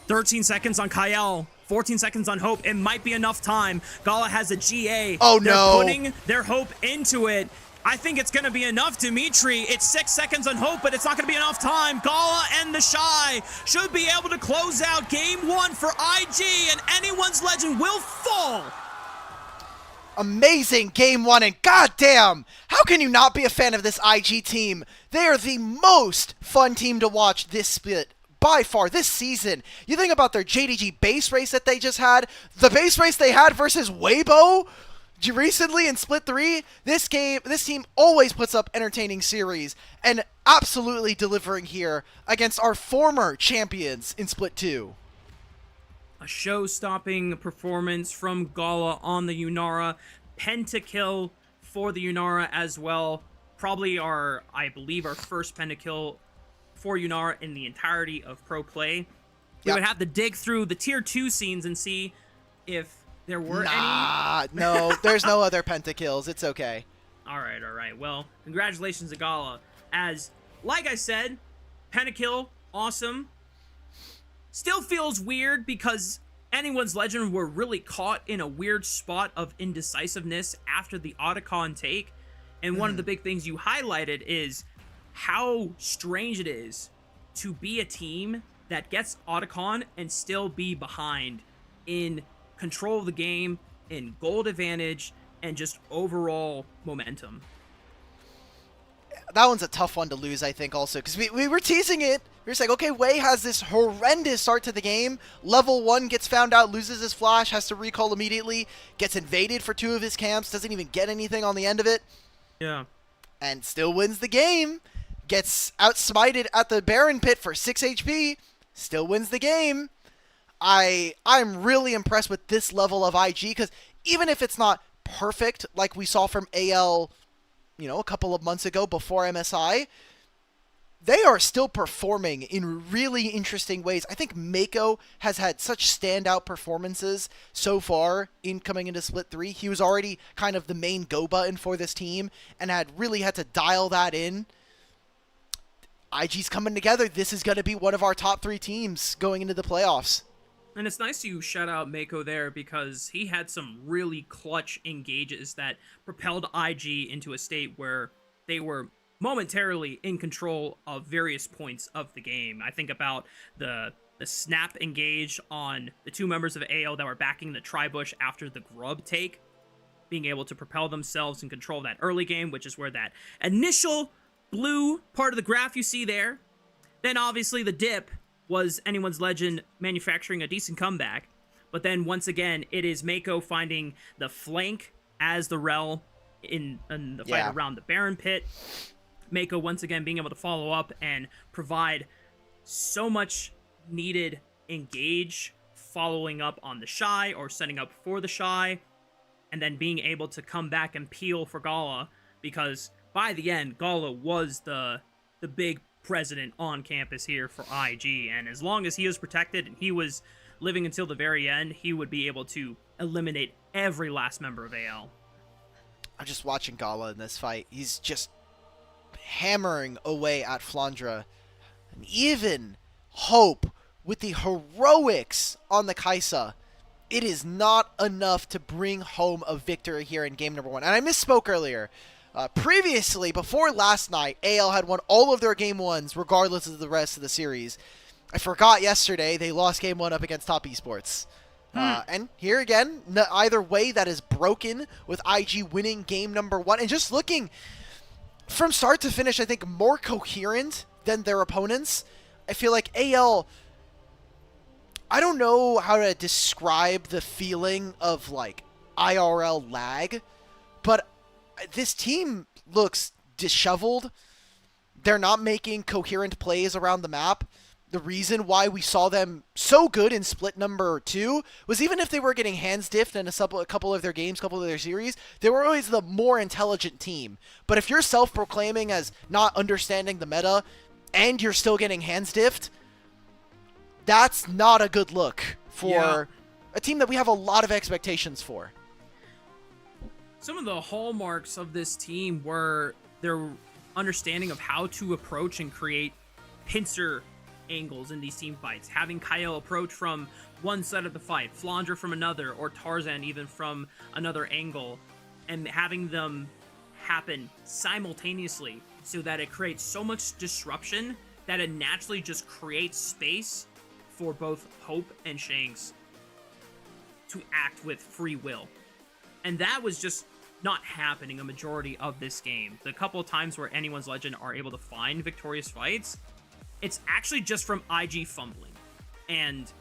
13 seconds on Kael. 14 seconds on Hope. It might be enough time. Gala has a GA. Oh, They're no. putting their Hope into it. I think it's going to be enough, Dimitri. It's 6 seconds on Hope, but it's not going to be enough time. Gala and the Shy should be able to close out game 1 for IG, and Anyone's Legend will fall. Amazing game 1, and goddamn, how can you not be a fan of this IG team? They are the most fun team to watch this split by far this season. You think about their JDG base race that they just had, the base race they had versus Weibo. recently in Split 3, this team always puts up entertaining series, and absolutely delivering here against our former champions in Split 2. A show-stopping performance from Gala on the Yunara. Pentakill for the Yunara as well. Probably I believe, our first pentakill for Yunara in the entirety of pro play. We would have to dig through the tier 2 scenes and see if there were any. No, there's no other pentakills. It's okay. All right. Well, congratulations to Gala. As, like I said, pentakill, awesome. Still feels weird because Anyone's Legend were really caught in a weird spot of indecisiveness after the Otacon take. And one of the big things you highlighted is how strange it is to be a team that gets Otacon and still be behind in control of the game, in gold advantage, and just overall momentum. That one's a tough one to lose, I think, also, because we were teasing it. We were saying, okay, Wei has this horrendous start to the game. Level 1 gets found out, loses his flash, has to recall immediately, gets invaded for 2 of his camps, doesn't even get anything on the end of it. Yeah. And still wins the game. Gets outsmited at the Baron Pit for 6 HP. Still wins the game. I'm really impressed with this level of IG, because even if it's not perfect, like we saw from AL, a couple of months ago before MSI, they are still performing in really interesting ways. I think Mako has had such standout performances so far in coming into Split 3. He was already kind of the main go button for this team and really had to dial that in. IG's coming together. This is going to be one of our top 3 teams going into the playoffs. And it's nice you shout out Mako there, because he had some really clutch engages that propelled IG into a state where they were momentarily in control of various points of the game. I think about the snap engage on the 2 members of AO that were backing the Tribush after the Grub take, being able to propel themselves and control that early game, which is where that initial blue part of the graph you see there. Then obviously the dip was Anyone's Legend manufacturing a decent comeback. But then once again, it is Mako finding the flank as the Rel in the fight around the Baron Pit. Mako once again being able to follow up and provide so much needed engage, following up on the Shy or setting up for the Shy, and then being able to come back and peel for Gala, because by the end, Gala was the big president on campus here for IG, and as long as he was protected and he was living until the very end, he would be able to eliminate every last member of AL. I'm just watching Gala in this fight. He's just hammering away at Flandra. And even Hope with the heroics on the Kaisa, it is not enough to bring home a victory here in game number 1. And I misspoke earlier. Previously, before last night, AL had won all of their game 1s regardless of the rest of the series. I forgot yesterday they lost game 1 up against Top Esports. And here again, either way, that is broken with IG winning game number 1. And just looking from start to finish, I think more coherent than their opponents. I feel like AL, I don't know how to describe the feeling of like IRL lag, but this team looks disheveled. They're not making coherent plays around the map. The reason why we saw them so good in split number 2 was even if they were getting hands diffed in a couple of their games, couple of their series, they were always the more intelligent team. But if you're self-proclaiming as not understanding the meta and you're still getting hands diffed, that's not a good look for a team that we have a lot of expectations for. Some of the hallmarks of this team were their understanding of how to approach and create pincer angles in these team fights. Having Kyle approach from one side of the fight, Flandra from another, or Tarzan even from another angle, and having them happen simultaneously so that it creates so much disruption that it naturally just creates space for both Hope and Shanks to act with free will. And that was just not happening a majority of this game. The couple of times where Anyone's Legend are able to find victorious fights, it's actually just from IG fumbling. And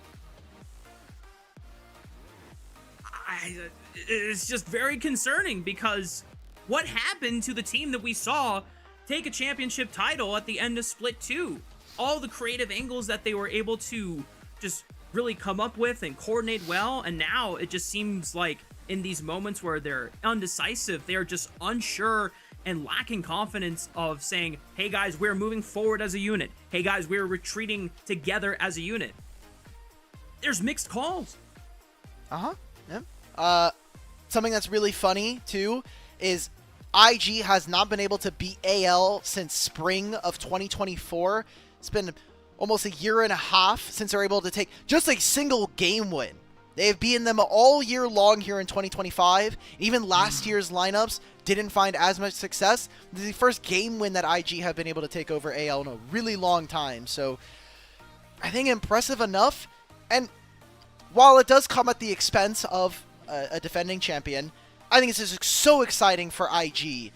it's just very concerning, because what happened to the team that we saw take a championship title at the end of Split 2? All the creative angles that they were able to just really come up with and coordinate well, and now it just seems like in these moments where they're undecisive, they're just unsure and lacking confidence of saying, hey guys, we're moving forward as a unit. Hey guys, we're retreating together as a unit. There's mixed calls. Yeah. Something that's really funny too is IG has not been able to beat AL since spring of 2024. It's been almost a year and a half since they're able to take just a single game win. They have beaten them all year long here in 2025. Even last year's lineups didn't find as much success. This is the first game win that IG have been able to take over AL in a really long time. So I think impressive enough. And while it does come at the expense of a defending champion, I think it's just so exciting for IG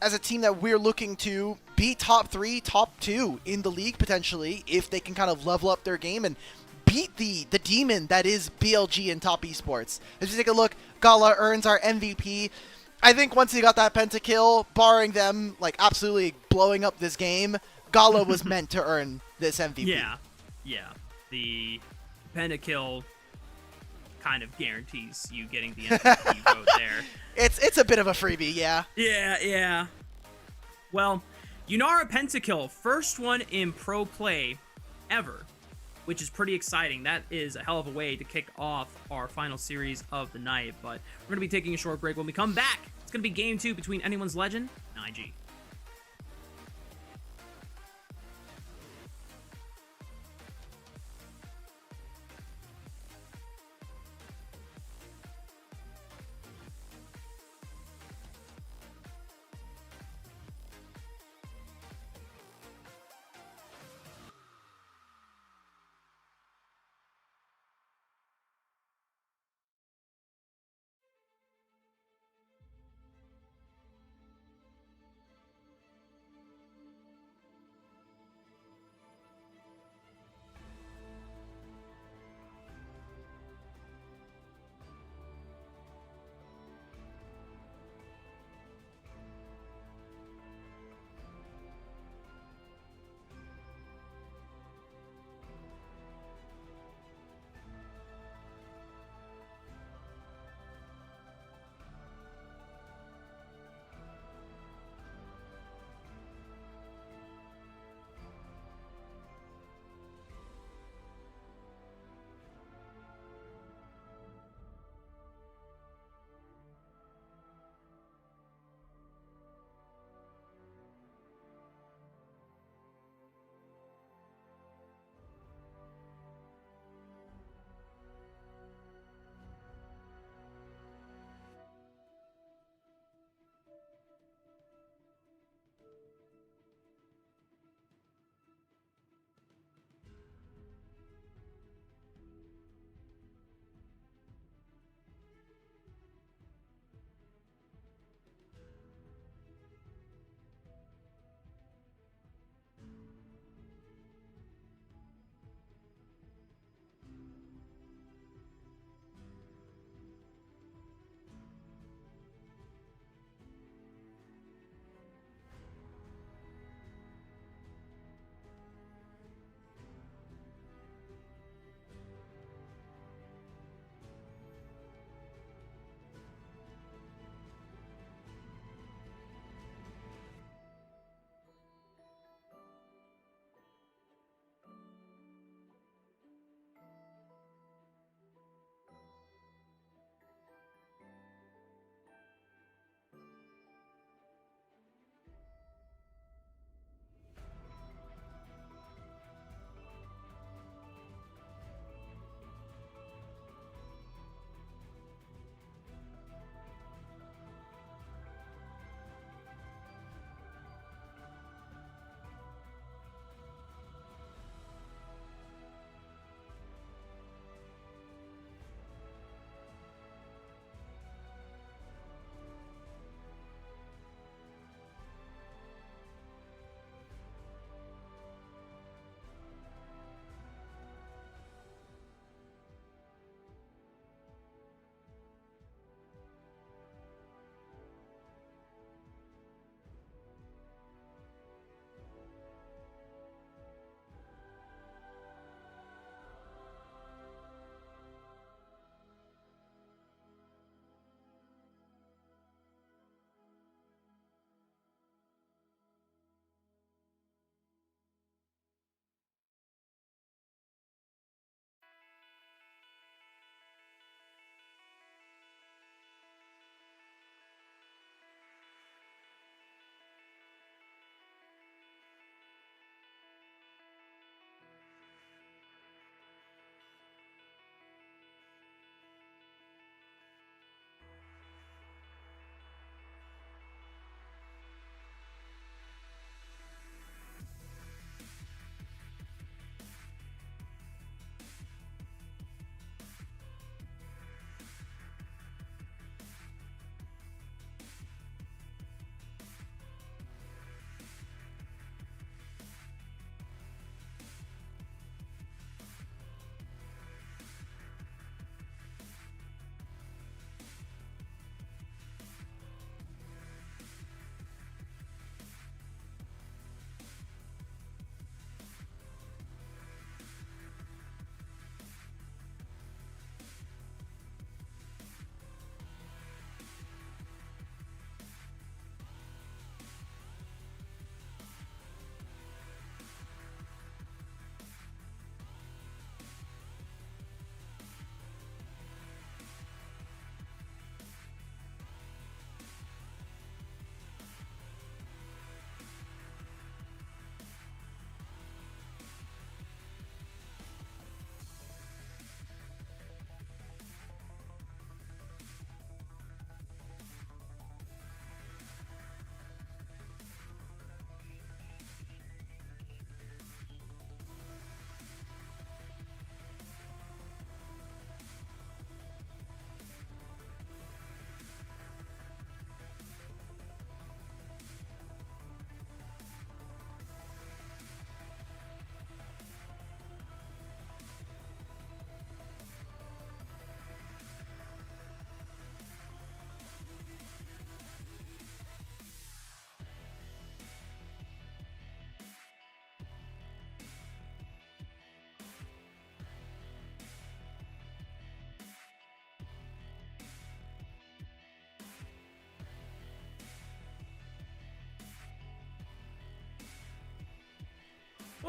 as a team that we're looking to be top 3, top 2 in the league potentially, if they can kind of level up their game and beat the demon that is BLG in top esports. As we take a look, Gala earns our MVP. I think once he got that pentakill, barring them like absolutely blowing up this game, Gala was meant to earn this MVP. Yeah. The pentakill kind of guarantees you getting the MVP vote there. It's a bit of a freebie, yeah. Yeah. Well, Yunara pentakill, first one in pro play ever, which is pretty exciting. That is a hell of a way to kick off our final series of the night. But we're going to be taking a short break. When we come back, it's going to be game 2 between Anyone's Legend and IG.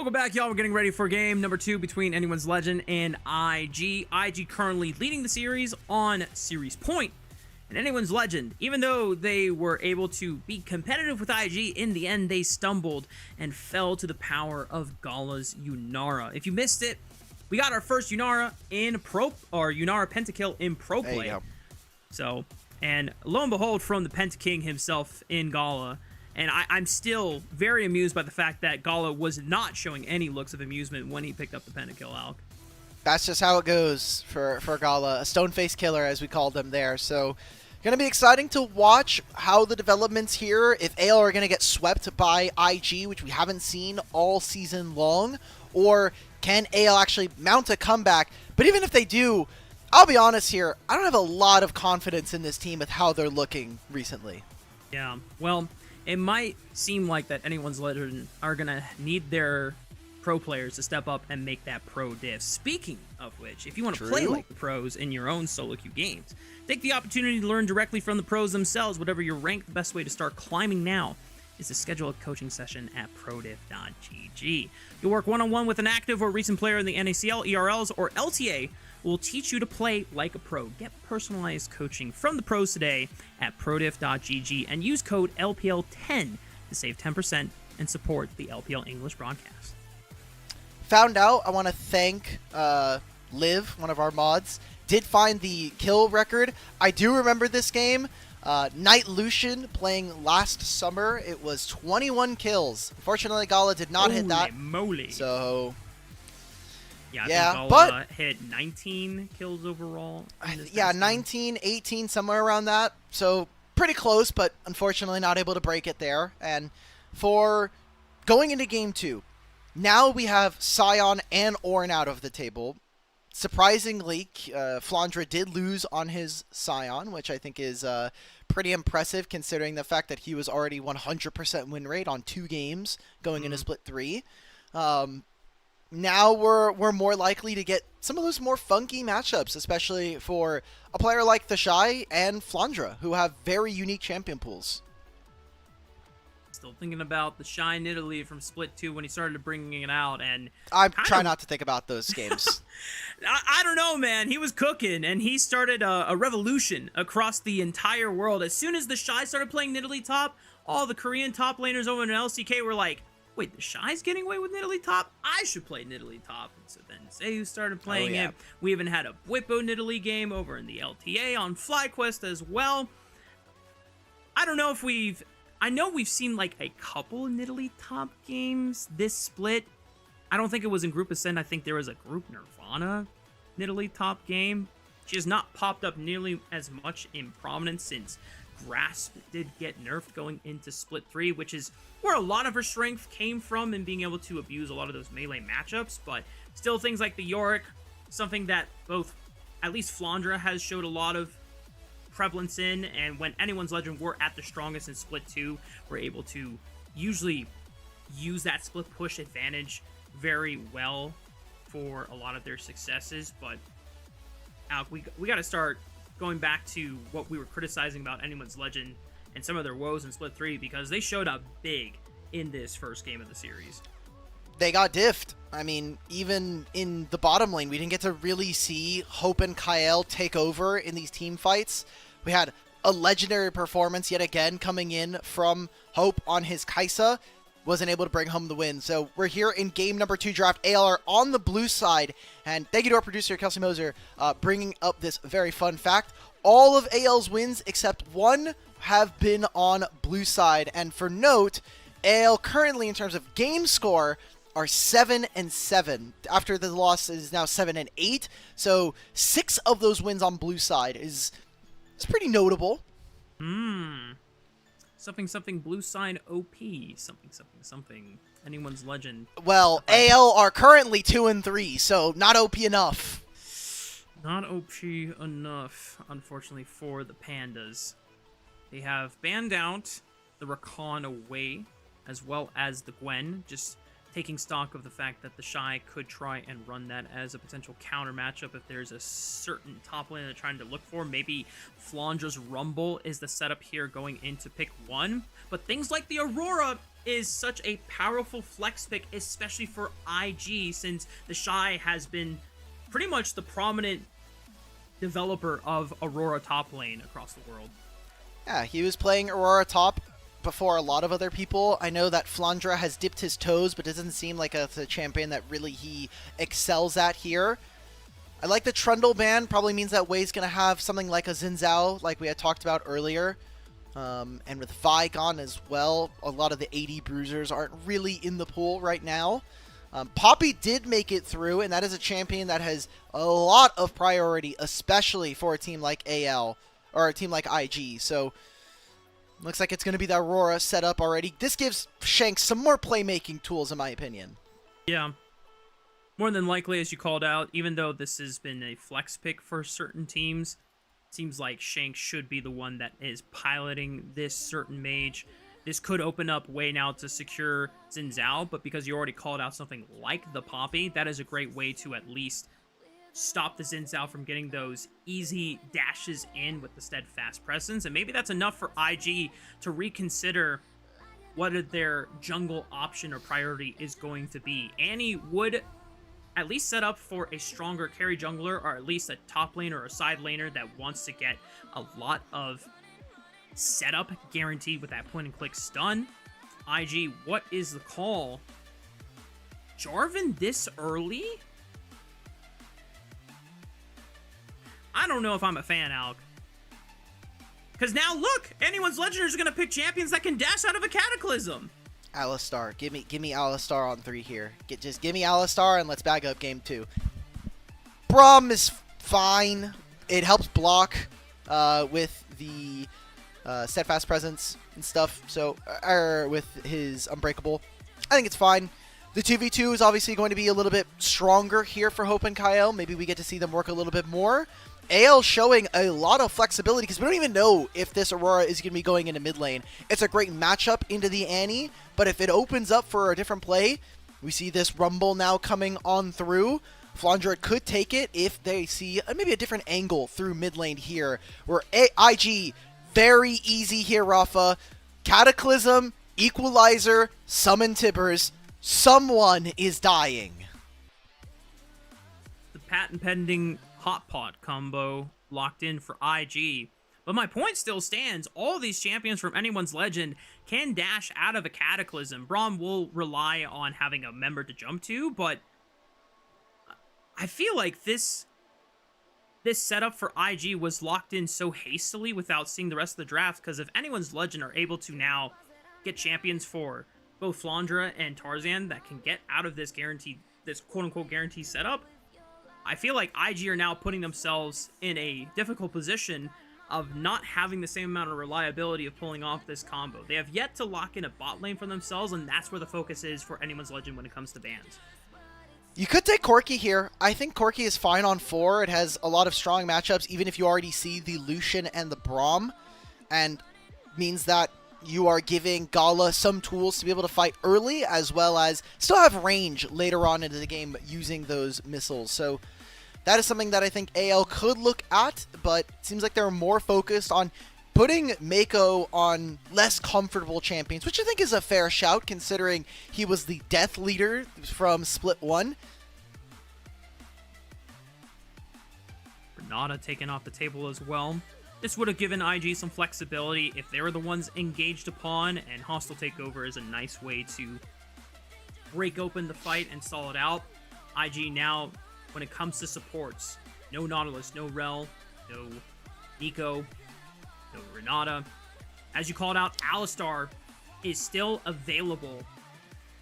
Welcome back, y'all. We're getting ready for game number 2 between Anyone's Legend and IG. IG currently leading the series on series point. And Anyone's Legend, even though they were able to be competitive with IG, in the end they stumbled and fell to the power of Gala's Yunara. If you missed it, we got our first Yunara in Yunara pentakill in pro play. There you go. So, and lo and behold, from the Pentaking himself in Gala. And I'm still very amused by the fact that Gala was not showing any looks of amusement when he picked up the pentakill, Alk. That's just how it goes for Gala, a stone-faced killer, as we called him there. So, going to be exciting to watch how the developments here, if AL are going to get swept by IG, which we haven't seen all season long, or can AL actually mount a comeback? But even if they do, I'll be honest here, I don't have a lot of confidence in this team with how they're looking recently. Yeah, well, it might seem like that Anyone's Legend are going to need their pro players to step up and make that pro diff. Speaking of which, if you want to play like the pros in your own solo queue games, take the opportunity to learn directly from the pros themselves. Whatever your rank, the best way to start climbing now is to schedule a coaching session at prodiff.gg. You'll work one-on-one with an active or recent player in the NACL, ERLs, or LTA, will teach you to play like a pro. Get personalized coaching from the pros today at prodiff.gg and use code LPL10 to save 10% and support the LPL English broadcast. Found out, I want to thank Liv, one of our mods, did find the kill record. I do remember this game. Knight Lucian playing last summer. It was 21 kills. Unfortunately, Gala did not hit that. Moly. So... Yeah, I think Gala hit 19 kills overall. Yeah, 19, 18, somewhere around that. So pretty close, but unfortunately not able to break it there. And for going into game 2, now we have Sion and Ornn out of the table. Surprisingly, Flandre did lose on his Sion, which I think is pretty impressive considering the fact that he was already 100% win rate on 2 games going into Split 3. Now we're more likely to get some of those more funky matchups, especially for a player like the Shy and Flandre, who have very unique champion pools. Still thinking about the Shy in Italy from Split 2 when he started bringing it out, and I try not to think about those games. I don't know, man. He was cooking, and he started a revolution across the entire world. As soon as the Shy started playing Nidalee top, all the Korean top laners over in LCK were like, wait, the Shy's getting away with Nidalee top? I should play Nidalee top. And so then Zayu started playing it. We even had a Bwipo Nidalee game over in the LTA on FlyQuest as well. I don't know if I know we've seen like a couple Nidalee top games this split. I don't think it was in Group Ascend. I think there was a Group Nirvana Nidalee top game. She has not popped up nearly as much in prominence since Grasp did get nerfed going into Split 3, which is where a lot of her strength came from in being able to abuse a lot of those melee matchups, but still things like the Yorick, something that both, at least Flandre has showed a lot of prevalence in, and when Anyone's Legend were at the strongest in Split 2, we're able to usually use that split push advantage very well for a lot of their successes, but we got to start going back to what we were criticizing about Anyone's Legend and some of their woes in Split 3, because they showed up big in this first game of the series. They got diffed. I mean, even in the bottom lane, we didn't get to really see Hope and Kael take over in these team fights. We had a legendary performance yet again coming in from Hope on his Kai'Sa. Wasn't able to bring home the win. So we're here in game number 2 draft. ALR on the blue side. And thank you to our producer, Kelsey Moser, bringing up this very fun fact. All of AL's wins except one have been on blue side. And for note, AL currently in terms of game score are 7-7. After the loss is now 7-8. So 6 of those wins on blue side is pretty notable. Something blue sign OP. Something. Anyone's Legend. Well, AL are currently 2-3, so not OP enough. Not OP enough, unfortunately, for the Pandas. They have banned out the Rakan away, as well as the Gwen, just taking stock of the fact that the Shy could try and run that as a potential counter matchup if there's a certain top lane they're trying to look for. Maybe Flandre's Rumble is the setup here going into pick 1. But things like the Aurora is such a powerful flex pick, especially for IG, since the Shy has been pretty much the prominent developer of Aurora top lane across the world. Yeah, he was playing Aurora top before a lot of other people. I know that Flandra has dipped his toes, but it doesn't seem like it's a champion that really he excels at here. I like the Trundle ban. Probably means that Wei's going to have something like a Xin Zhao, like we had talked about earlier. And with Vi gone as well, a lot of the 80 bruisers aren't really in the pool right now. Poppy did make it through, and that is a champion that has a lot of priority, especially for a team like AL, or a team like IG. So, looks like it's going to be the Aurora set up already. This gives Shanks some more playmaking tools, in my opinion. Yeah. More than likely, as you called out, even though this has been a flex pick for certain teams, it seems like Shanks should be the one that is piloting this certain mage. This could open up way now to secure Xin Zhao, but because you already called out something like the Poppy, that is a great way to at least stop the Xin Zhao from getting those easy dashes in with the steadfast presence. And maybe that's enough for IG to reconsider what their jungle option or priority is going to be. Annie would at least set up for a stronger carry jungler, or at least a top laner or a side laner that wants to get a lot of setup guaranteed with that point and click stun. IG, what is the call? Jarvan this early? I don't know if I'm a fan, Alec. Because now look, anyone's legendary is going to pick champions that can dash out of a cataclysm. Alistar, give me Alistar on 3 here. Just give me Alistar and let's bag up game 2. Braum is fine. It helps block with the steadfast presence and stuff. So, with his unbreakable, I think it's fine. The 2v2 is obviously going to be a little bit stronger here for Hope and Kyle. Maybe we get to see them work a little bit more. AL showing a lot of flexibility because we don't even know if this Aurora is going to be going into mid lane. It's a great matchup into the Annie, but if it opens up for a different play, we see this Rumble now coming on through. Flandra could take it if they see maybe a different angle through mid lane here, where IG, very easy here, Rafa. Cataclysm, Equalizer, Summon Tibbers. Someone is dying. The patent pending Hot Pot combo locked in for IG. But my point still stands. All of these champions from anyone's legend can dash out of a cataclysm. Braum will rely on having a member to jump to, but I feel like this setup for IG was locked in so hastily without seeing the rest of the draft, because if anyone's legend are able to now get champions for both Flandra and Tarzan that can get out of this quote-unquote guarantee setup, I feel like IG are now putting themselves in a difficult position of not having the same amount of reliability of pulling off this combo. They have yet to lock in a bot lane for themselves, and that's where the focus is for anyone's legend when it comes to bans. You could take Corki here. I think Corki is fine on 4. It has a lot of strong matchups, even if you already see the Lucian and the Braum, and means that you are giving Gala some tools to be able to fight early, as well as still have range later on into the game using those missiles. So that is something that I think AL could look at, but it seems like they're more focused on putting Mako on less comfortable champions, which I think is a fair shout, considering he was the death leader from Split 1. Renata taken off the table as well. This would have given IG some flexibility if they were the ones engaged upon, and hostile takeover is a nice way to break open the fight and stall it out. IG now, when it comes to supports, no Nautilus, no Rel, no Nico, no Renata. As you called out, Alistar is still available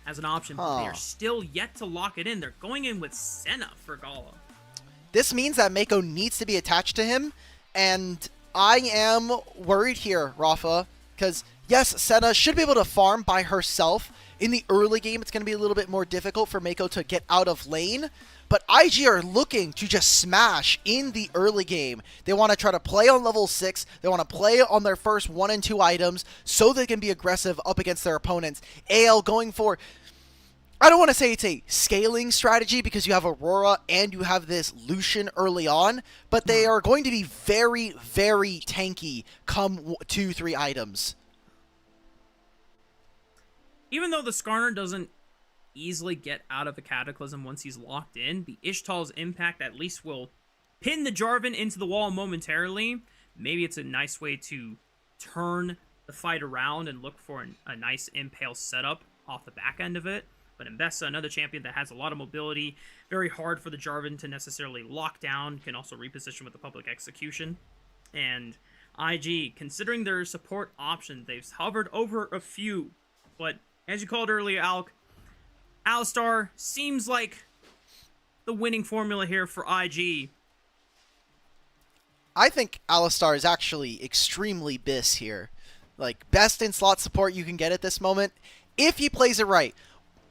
as an option, but they are still yet to lock it in. They're going in with Senna for Gala. This means that Mako needs to be attached to him, and I am worried here, Rafa, because yes, Senna should be able to farm by herself. In the early game, it's going to be a little bit more difficult for Mako to get out of lane, but IG are looking to just smash in the early game. They want to try to play on level 6. They want to play on their first 1 and 2 items so they can be aggressive up against their opponents. AL going for, I don't want to say it's a scaling strategy because you have Aurora and you have this Lucian early on, but they are going to be very, very tanky come 2-3 items. Even though the Skarner doesn't easily get out of the Cataclysm once he's locked in, the Ishtal's impact at least will pin the Jarvan into the wall momentarily. Maybe it's a nice way to turn the fight around and look for a nice Impale setup off the back end of it. But Mbessa, another champion that has a lot of mobility, very hard for the Jarvan to necessarily lock down, can also reposition with the public execution. And IG, considering their support option, they've hovered over a few. But as you called earlier, Alk, Alistar seems like the winning formula here for IG. I think Alistar is actually extremely BIS here. Like, best in slot support you can get at this moment, if he plays it right.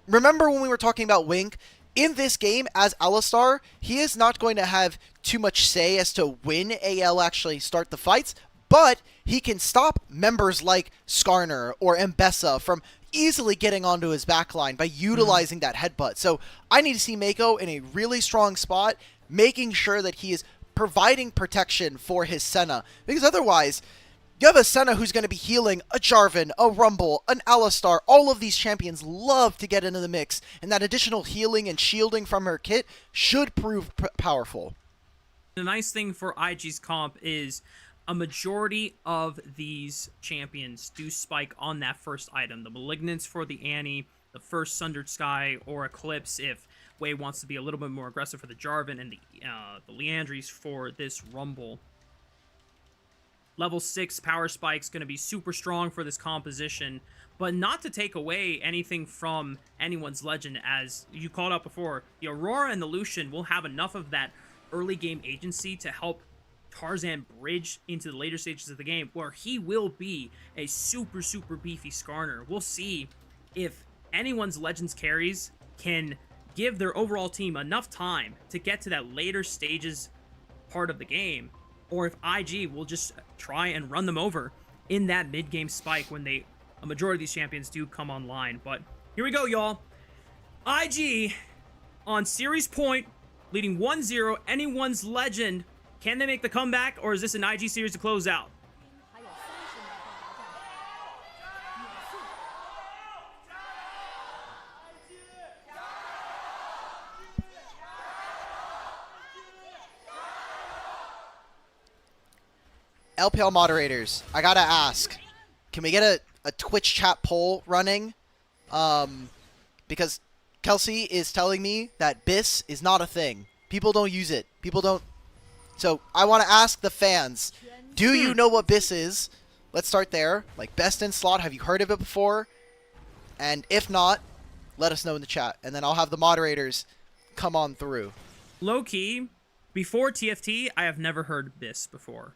Remember when we were talking about Wink? In this game, as Alistar, he is not going to have too much say as to when AL actually start the fights, but he can stop members like Skarner or Mbessa from easily getting onto his backline by utilizing that headbutt. So I need to see Mako in a really strong spot, making sure that he is providing protection for his Senna, because otherwise you have a Senna who's going to be healing a Jarvan, a Rumble, an Alistar. All of these champions love to get into the mix, and that additional healing and shielding from her kit should prove powerful. The nice thing for IG's comp is a majority of these champions do spike on that first item. The Malignance for the Annie, the first Sundered Sky or Eclipse if Wei wants to be a little bit more aggressive for the Jarvan, and the Liandry's for this Rumble. Level 6 power spike's going to be super strong for this composition, but not to take away anything from anyone's legend. As you called out before, the Aurora and the Lucian will have enough of that early game agency to help Tarzan bridge into the later stages of the game, where he will be a super beefy Skarner. We'll see if anyone's legends carries can give their overall team enough time to get to that later stages part of the game, or if IG will just try and run them over in that mid-game spike when a majority of these champions do come online. But here we go, y'all. IG on series point, leading 1-0. Anyone's legend. Can they make the comeback, or is this an IG series to close out? LPL moderators, I gotta ask, can we get a Twitch chat poll running? Because Kelsey is telling me that BIS is not a thing. People don't use it. People don't. So I want to ask the fans, do you know what BIS is? Let's start there. Like, best in slot, have you heard of it before? And if not, let us know in the chat, and then I'll have the moderators come on through. Low key, before TFT, I have never heard BIS before.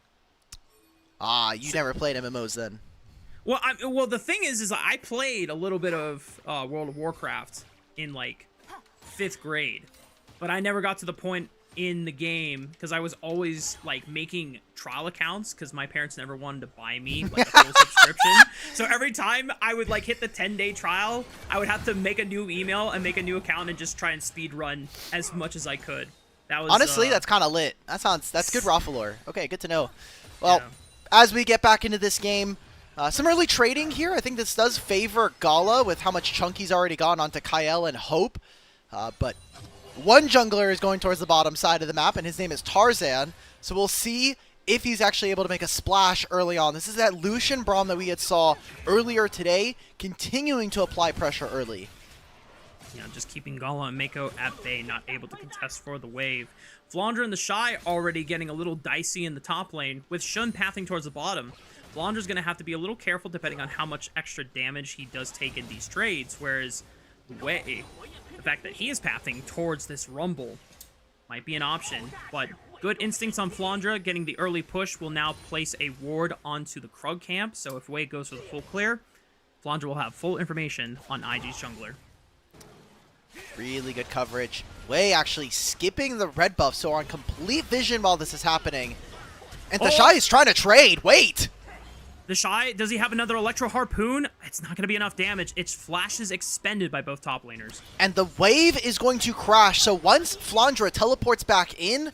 Ah, you never played MMOs then. Well, well, the thing is I played a little bit of World of Warcraft in like 5th grade, but I never got to the point in the game because I was always like making trial accounts because my parents never wanted to buy me like a full subscription. So every time I would like hit the 10-day trial, I would have to make a new email and make a new account and just try and speed run as much as I could. That was honestly, that's kind of lit. That's good raw lore. Okay, good to know. Well. Yeah. As we get back into this game, some early trading here. I think this does favor Gala with how much chunk he's already gone onto Kael and Hope. But one jungler is going towards the bottom side of the map, and his name is Tarzan. So we'll see if he's actually able to make a splash early on. This is that Lucian Braum that we had saw earlier today, continuing to apply pressure early. Yeah, just keeping Gala and Mako at bay, not able to contest for the wave. Flandre and the Shy already getting a little dicey in the top lane, with Shun pathing towards the bottom. Flandre's going to have to be a little careful depending on how much extra damage he does take in these trades, whereas Wei, the fact that he is pathing towards this Rumble might be an option, but good instincts on Flandre. Getting the early push will now place a ward onto the Krug camp, so if Wei goes for the full clear, Flandre will have full information on IG's jungler. Really good coverage. Wei actually skipping the red buff, so on complete vision while this is happening. And the Shy is trying to trade. Wait! The Shy, does he have another Electro Harpoon? It's not going to be enough damage. Its flash is expended by both top laners. And the wave is going to crash, so once Flandre teleports back in,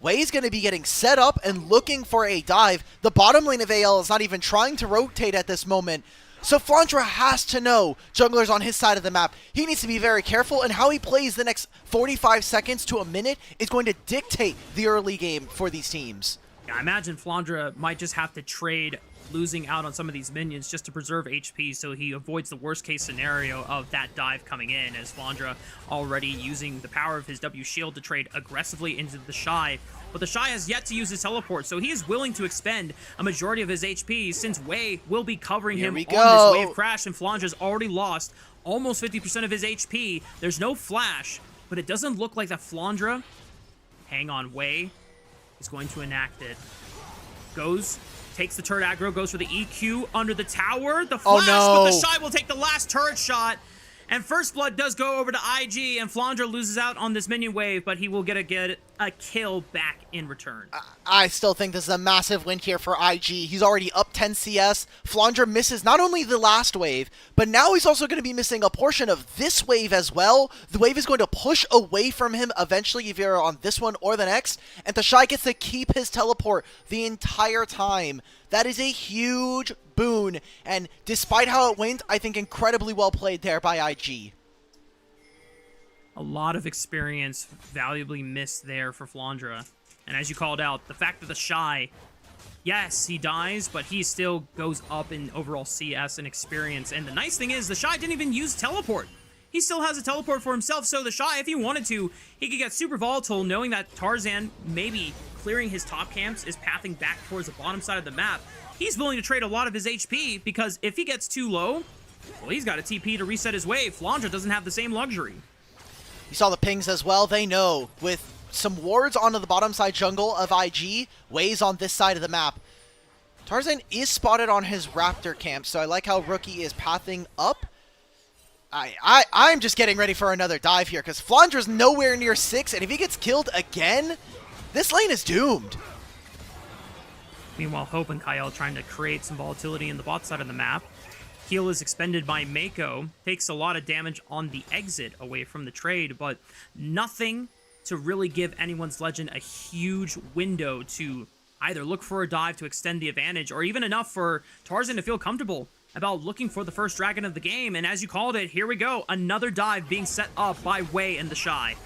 Wei's going to be getting set up and looking for a dive. The bottom lane of AL is not even trying to rotate at this moment. So Flandra has to know jungler's on his side of the map. He needs to be very careful, and how he plays the next 45 seconds to a minute is going to dictate the early game for these teams. Yeah, I imagine Flandra might just have to trade losing out on some of these minions just to preserve HP, so he avoids the worst case scenario of that dive coming in, as Flandra already using the power of his W shield to trade aggressively into the Shy. But the Shy has yet to use his teleport, so he is willing to expend a majority of his HP, since Wei will be covering him on this wave crash, and Flandra's already lost almost 50% of his HP. There's no flash, but it doesn't look like that Flandra, hang on, Wei is going to enact it. Takes the turret aggro, goes for the EQ under the tower. The flash, but the Shy will take the last turret shot. And First Blood does go over to IG, and Flandra loses out on this minion wave, but he will get a kill back in return. I still think this is a massive win here for IG. He's already up 10 CS. Flandra misses not only the last wave, but now he's also going to be missing a portion of this wave as well. The wave is going to push away from him eventually if you're on this one or the next, and the Shy gets to keep his teleport the entire time. That is a huge boon, and despite how it went, I think incredibly well played there by IG. A lot of experience valuably missed there for Flandra. And as you called out, the fact that the Shy, yes, he dies, but he still goes up in overall CS and experience. And the nice thing is, the Shy didn't even use teleport. He still has a teleport for himself, so the Shy, if he wanted to, he could get super volatile, knowing that Tarzan, maybe clearing his top camps, is pathing back towards the bottom side of the map. He's willing to trade a lot of his HP, because if he gets too low, well, he's got a TP to reset his wave. Flandra doesn't have the same luxury. You saw the pings as well. They know with some wards onto the bottom side jungle of IG, Wei's on this side of the map. Tarzan is spotted on his Raptor camp, so I like how Rookie is pathing up. I'm just getting ready for another dive here, because Flandra's nowhere near 6, and if he gets killed again, this lane is doomed. Meanwhile, Hope and Kyle trying to create some volatility in the bot side of the map. Heal is expended by Mako. Takes a lot of damage on the exit away from the trade, but nothing to really give anyone's Legend a huge window to either look for a dive to extend the advantage, or even enough for Tarzan to feel comfortable about looking for the first dragon of the game. And as you called it, here we go. Another dive being set up by Wei and the Shy.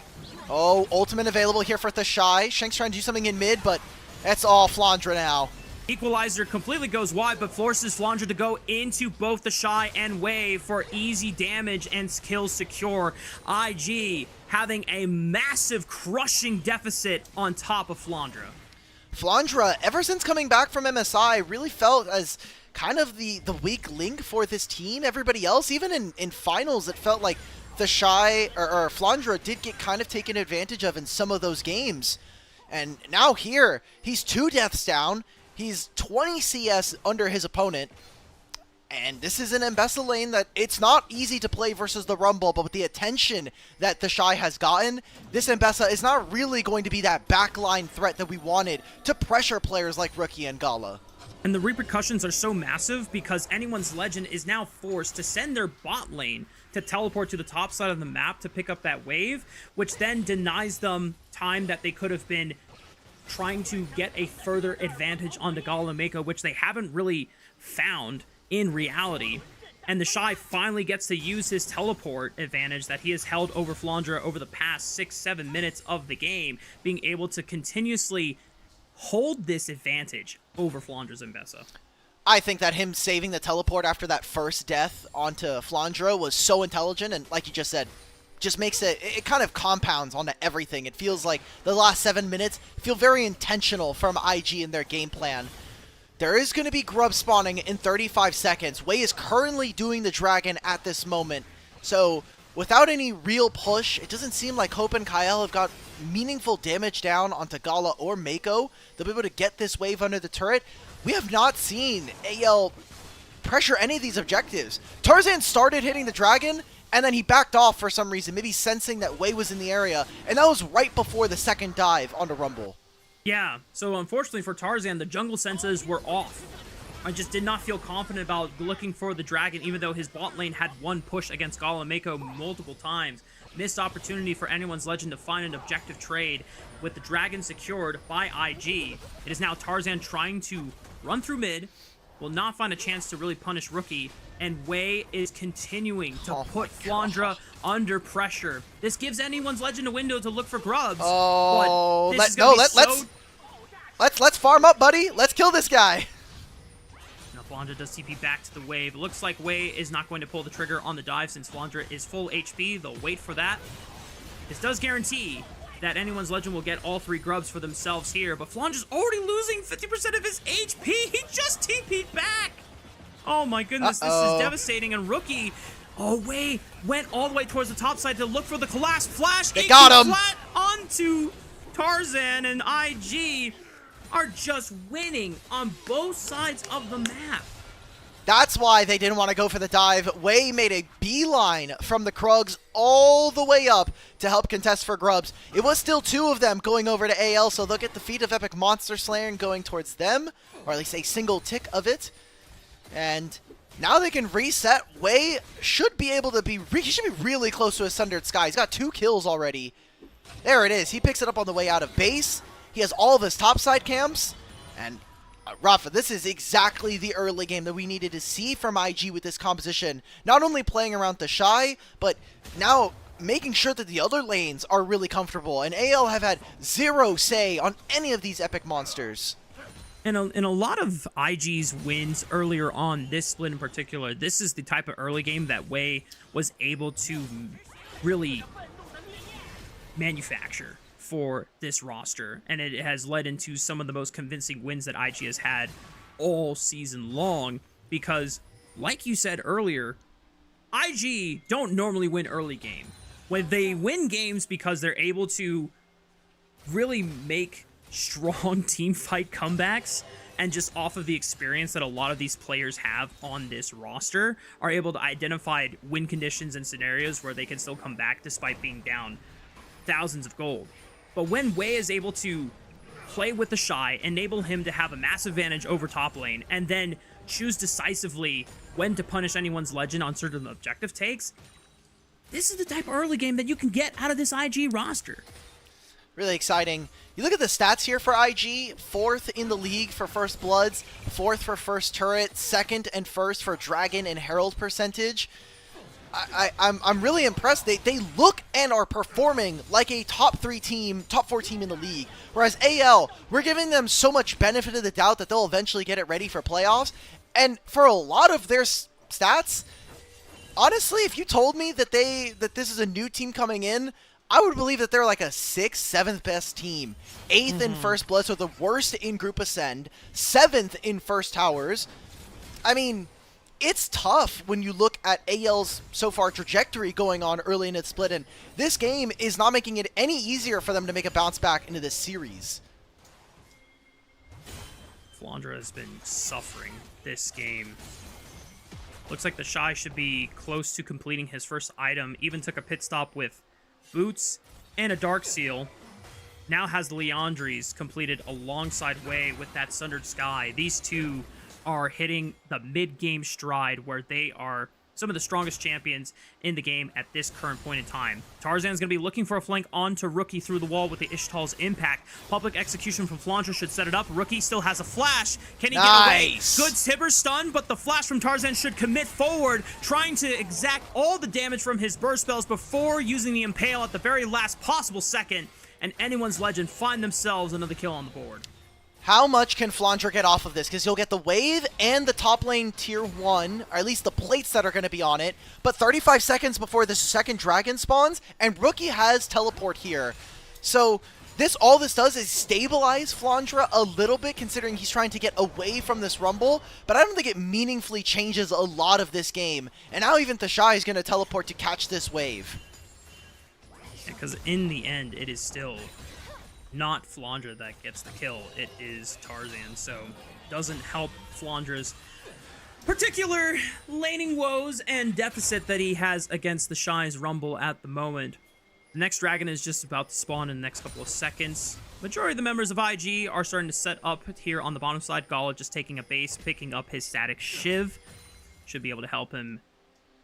Oh, ultimate available here for the Shy. Shank's trying to do something in mid, but that's all Flandra now. Equalizer completely goes wide, but forces Flandra to go into both the Shy and Wei for easy damage and kill secure. IG having a massive crushing deficit on top of Flandra. Flandra, ever since coming back from MSI, really felt as kind of the weak link for this team. Everybody else, even in finals, it felt like the Shy or Flandra did get kind of taken advantage of in some of those games. And now here, he's 2 deaths down. He's 20 CS under his opponent. And this is an Mbessa lane that it's not easy to play versus the Rumble, but with the attention that the Shy has gotten, this Mbessa is not really going to be that backline threat that we wanted to pressure players like Rookie and Gala. And the repercussions are so massive because anyone's Legend is now forced to send their bot lane to teleport to the top side of the map to pick up that wave, which then denies them time that they could have been trying to get a further advantage onto Gala and Mako, which they haven't really found in reality. And the Shy finally gets to use his teleport advantage that he has held over Flandra over the past 6-7 minutes of the game, being able to continuously hold this advantage over Flandra's Mbessa. I think that him saving the teleport after that first death onto Flandra was so intelligent, and like you just said, just makes it kind of compounds onto everything. It feels like the last 7 minutes feel very intentional from IG in their game plan. There is going to be grub spawning in 35 seconds. Wei is currently doing the dragon at this moment. So without any real push, it doesn't seem like Hope and Kyle have got meaningful damage down onto Gala or Mako. They'll be able to get this wave under the turret. We have not seen AL pressure any of these objectives. Tarzan started hitting the dragon, and then he backed off for some reason, maybe sensing that Wei was in the area, and that was right before the second dive onto Rumble. Yeah, so unfortunately for Tarzan, the jungle senses were off. I just did not feel confident about looking for the dragon, even though his bot lane had one push against Gala and Mako multiple times. Missed opportunity for anyone's Legend to find an objective trade with the dragon secured by IG. It is now Tarzan trying to run through mid, will not find a chance to really punish Rookie, and Wei is continuing to put Flandre under pressure. This gives anyone's legend a window to look for grubs. Oh, let's farm up, buddy. Let's kill this guy. Now Flandre does TP back to the wave. It looks like Wei is not going to pull the trigger on the dive since Flandre is full HP. They'll wait for that. This does guarantee that anyone's legend will get all 3 grubs for themselves here, but Flandre's already losing 50% of his HP. He just TP'd back. Oh my goodness, this is devastating. And Rookie, Wei went all the way towards the top side to look for the collapse flash. They got him. Flat onto Tarzan, and IG are just winning on both sides of the map. That's why they didn't want to go for the dive. Wei made a beeline from the Krugs all the way up to help contest for grubs. It was still 2 of them going over to AL, so they'll get the feat of Epic Monster Slayer and going towards them, or at least a single tick of it. And now they can reset. Wei should be able to be, he should be really close to a Sundered Sky. He's got 2 kills already. There it is. He picks it up on the way out of base. He has all of his topside camps. And Rafa, this is exactly the early game that we needed to see from IG with this composition. Not only playing around the Shy, but now making sure that the other lanes are really comfortable. And AL have had 0 say on any of these epic monsters. In a lot of IG's wins earlier on, this split in particular, this is the type of early game that Wei was able to really manufacture for this roster, and it has led into some of the most convincing wins that IG has had all season long, because like you said earlier, IG don't normally win early game. When they win games because they're able to really make strong team fight comebacks, and just off of the experience that a lot of these players have on this roster, are able to identify win conditions and scenarios where they can still come back despite being down thousands of gold. But when Wei is able to play with the Shy, enable him to have a massive advantage over top lane, and then choose decisively when to punish anyone's legend on certain objective takes, this is the type of early game that you can get out of this IG roster. Really exciting. You look at the stats here for IG, 4th in the league for First Bloods, 4th for First Turret, 2nd and 1st for Dragon and Herald percentage. I'm really impressed. They look and are performing like a top 4 team in the league. Whereas AL, we're giving them so much benefit of the doubt that they'll eventually get it ready for playoffs. And for a lot of their stats, honestly, if you told me that this is a new team coming in, I would believe that they're like a 6th, 7th best team. 8th in First Blood, so the worst in Group Ascend. 7th in First Towers. I mean, it's tough when you look at AL's so far trajectory going on early in its split, and this game is not making it any easier for them to make a bounce back into this series. Flandre has been suffering this game. Looks like the Shy should be close to completing his first item. Even took a pit stop with boots and a Dark Seal. Now has the Leandries completed alongside Wei with that Sundered Sky. These two are hitting the mid-game stride where they are some of the strongest champions in the game at this current point in time. Tarzan's going to be looking for a flank onto Rookie through the wall with the Ishtal's impact. Public execution from Flandre should set it up. Rookie still has a flash. Can he get away? Good Tibber stun, but the flash from Tarzan should commit forward, trying to exact all the damage from his burst spells before using the Impale at the very last possible second, and anyone's legend find themselves another kill on the board. How much can Flandre get off of this? Because you'll get the wave and the top lane tier 1, or at least the plates that are going to be on it, but 35 seconds before the second dragon spawns, and Rookie has teleport here. So all this does is stabilize Flandre a little bit, considering he's trying to get away from this rumble, but I don't think it meaningfully changes a lot of this game. And now even Tashai is going to teleport to catch this wave. Because in the end, it is still not Flandre that gets the kill, it is Tarzan, so doesn't help Flandre's particular laning woes and deficit that he has against the Shy's Rumble at the moment. The next dragon is just about to spawn in the next couple of seconds. Majority of the members of IG are starting to set up here on the bottom side. Gala just taking a base, picking up his static Shiv. Should be able to help him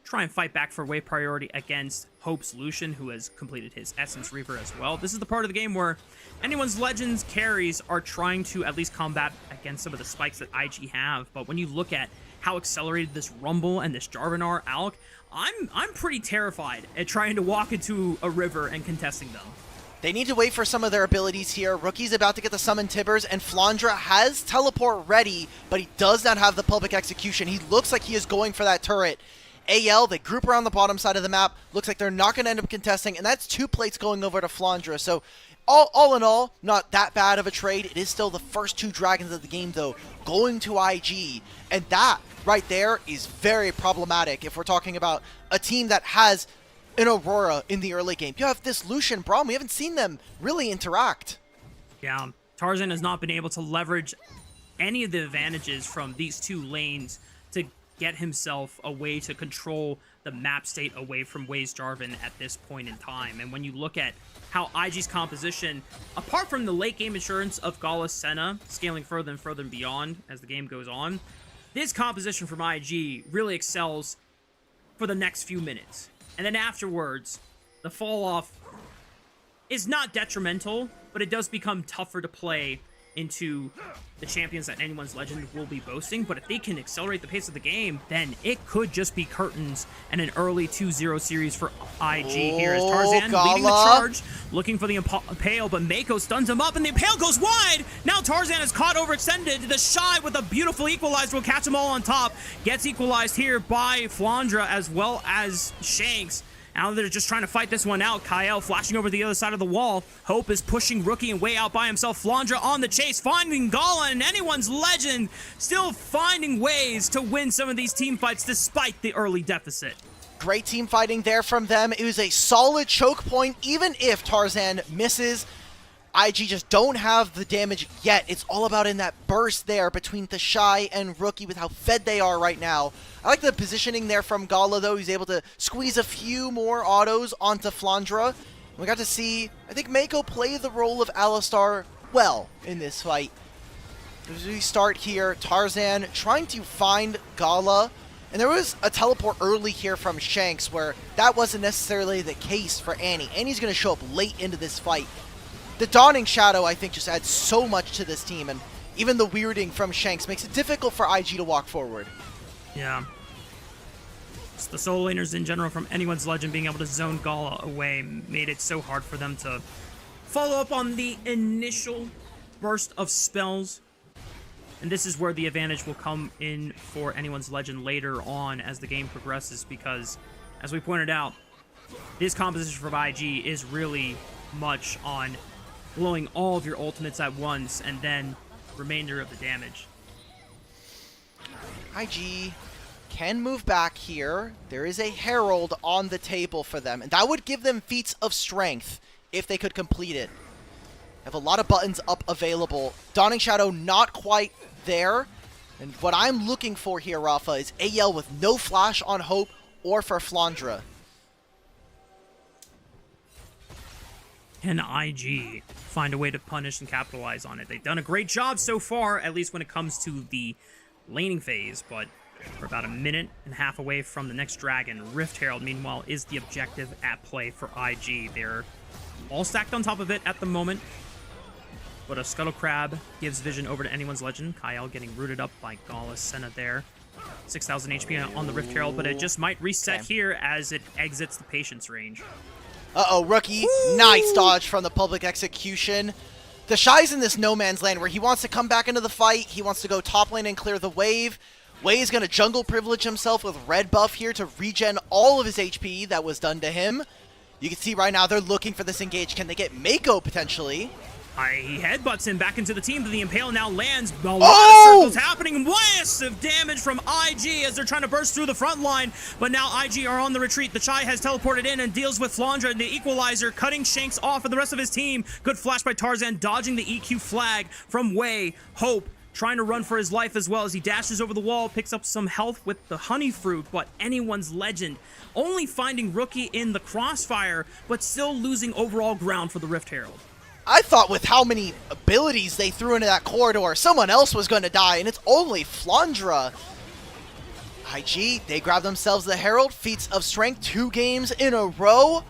try and fight back for wave priority against Hope's Lucian, who has completed his Essence Reaver as well. This is the part of the game where anyone's Legends carries are trying to at least combat against some of the spikes that IG have. But when you look at how accelerated this Rumble and this Jarvan are, Alec, I'm pretty terrified at trying to walk into a river and contesting them. They need to wait for some of their abilities here. Rookie's about to get the summon Tibbers, and Flandra has teleport ready, but he does not have the public execution. He looks like he is going for that turret. AL, they group around the bottom side of the map. Looks like they're not going to end up contesting, and that's 2 plates going over to Flandra. So all in all, not that bad of a trade. It is still the first 2 dragons of the game, though, going to IG. And that right there is very problematic if we're talking about a team that has an Aurora in the early game. You have this Lucian Braum. We haven't seen them really interact. Yeah, Tarzan has not been able to leverage any of the advantages from these 2 lanes to get himself a way to control the map state away from Waze Jarvan at this point in time. And when you look at how IG's composition, apart from the late game insurance of Gala Senna scaling further and further and beyond as the game goes on, this composition from IG really excels for the next few minutes. And then afterwards, the fall off is not detrimental, but it does become tougher to play into the champions that anyone's Legend will be boasting. But if they can accelerate the pace of the game, then it could just be curtains and an early 2-0 series for IG here as Tarzan leading the charge, looking for the Impale, but Mako stuns him up and the Impale goes wide. Now Tarzan is caught overextended. The Shy with a beautiful equalizer will catch them all on top. Gets equalized here by Flandra as well as Shanks. Now they're just trying to fight this one out. Kyle flashing over the other side of the wall. Hope is pushing Rookie and way out by himself. Flandra on the chase, finding Gala, and anyone's Legend still finding ways to win some of these team fights despite the early deficit. Great team fighting there from them. It was a solid choke point, even if Tarzan misses. IG just don't have the damage yet. It's all about in that burst there between the Shy and Rookie with how fed they are right now. I like the positioning there from Gala, though. He's able to squeeze a few more autos onto Flandra. We got to see, I think, Mako play the role of Alistar well in this fight. As we start here, Tarzan trying to find Gala. And there was a teleport early here from Shanks where that wasn't necessarily the case for Annie. Annie's going to show up late into this fight. The Dawning Shadow, I think, just adds so much to this team, and even the weirding from Shanks makes it difficult for IG to walk forward. Yeah. Just the solo laners in general from anyone's Legend being able to zone Gala away made it so hard for them to follow up on the initial burst of spells. And this is where the advantage will come in for anyone's Legend later on as the game progresses, because, as we pointed out, this composition from IG is really much on blowing all of your ultimates at once and then remainder of the damage. IG can move back here. There is a Herald on the table for them, and that would give them feats of strength if they could complete it. Have a lot of buttons up available. Dawning Shadow not quite there, and what I'm looking for here, Rafa, is AL with no flash on Hope or for Flandra. Can IG find a way to punish and capitalize on it? They've done a great job so far, at least when it comes to the laning phase, but we're about a minute and a half away from the next dragon. Rift Herald, meanwhile, is the objective at play for IG. They're all stacked on top of it at the moment, but a Scuttle Crab gives vision over to anyone's Legend. Kyle getting rooted up by Gala Senna there. 6,000 HP on the Rift Herald, but it just might reset here as it exits the Patience range. Uh-oh, Rookie. Woo! Nice dodge from the public execution. The Shy's in this no man's land where he wants to come back into the fight. He wants to go top lane and clear the wave. Wei is going to jungle privilege himself with red buff here to regen all of his HP that was done to him. You can see right now they're looking for this engage. Can they get Mako potentially? He headbutts him back into the team. The Impale now lands. A lot of circles happening. Massive damage from IG as they're trying to burst through the front line. But now IG are on the retreat. The Shy has teleported in and deals with Flandra and the Equalizer, cutting Shanks off of the rest of his team. Good flash by Tarzan, dodging the EQ flag from Wei. Hope trying to run for his life as well as he dashes over the wall, picks up some health with the Honey Fruit, but anyone's Legend only finding Rookie in the crossfire, but still losing overall ground for the Rift Herald. I thought with how many abilities they threw into that corridor, someone else was going to die, and it's only Flandra. IG, they grab themselves the Herald, feats of strength, 2 games in a row.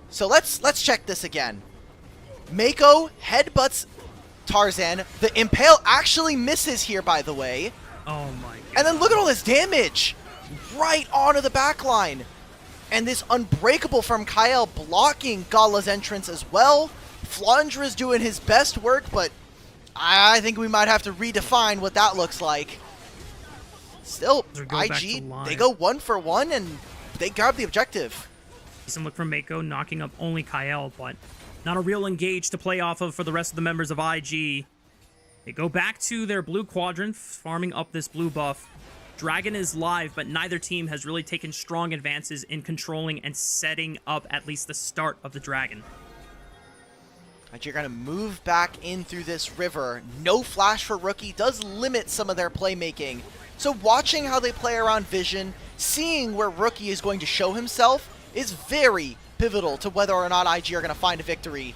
So let's check this again. Mako headbutts Tarzan. The Impale actually misses here, by the way. Oh my god. And then look at all this damage right onto the backline. And this Unbreakable from Kyle blocking Gala's entrance as well. Flandra's doing his best work, but I think we might have to redefine what that looks like. Still, IG, they go 1 for 1, and they grab the objective. Decent look from Mako, knocking up only Kyle, but not a real engage to play off of for the rest of the members of IG. They go back to their blue quadrant, farming up this blue buff. Dragon is live, but neither team has really taken strong advances in controlling and setting up at least the start of the Dragon. You're going to move back in through this river. No flash for Rookie does limit some of their playmaking. So watching how they play around Vision, seeing where Rookie is going to show himself, is very pivotal to whether or not IG are going to find a victory.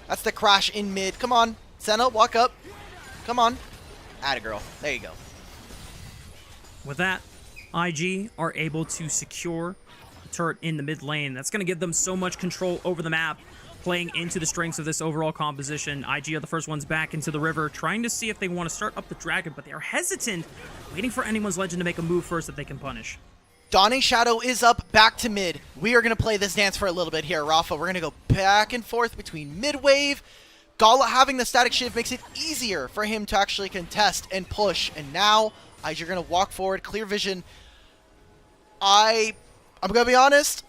That's the crash in mid. Come on, Senna, walk up. Come on. Atta girl. There you go. With that, IG are able to secure the turret in the mid lane. That's going to give them so much control over the map, playing into the strengths of this overall composition. IG are the first ones back into the river, trying to see if they want to start up the Dragon, but they are hesitant, waiting for anyone's Legend to make a move first that they can punish. Dawning Shadow is up, back to mid. We are going to play this dance for a little bit here, Rafa. We're going to go back and forth between mid wave. Gala having the static shift makes it easier for him to actually contest and push, and now IG are going to walk forward, clear vision. I'm going to be honest,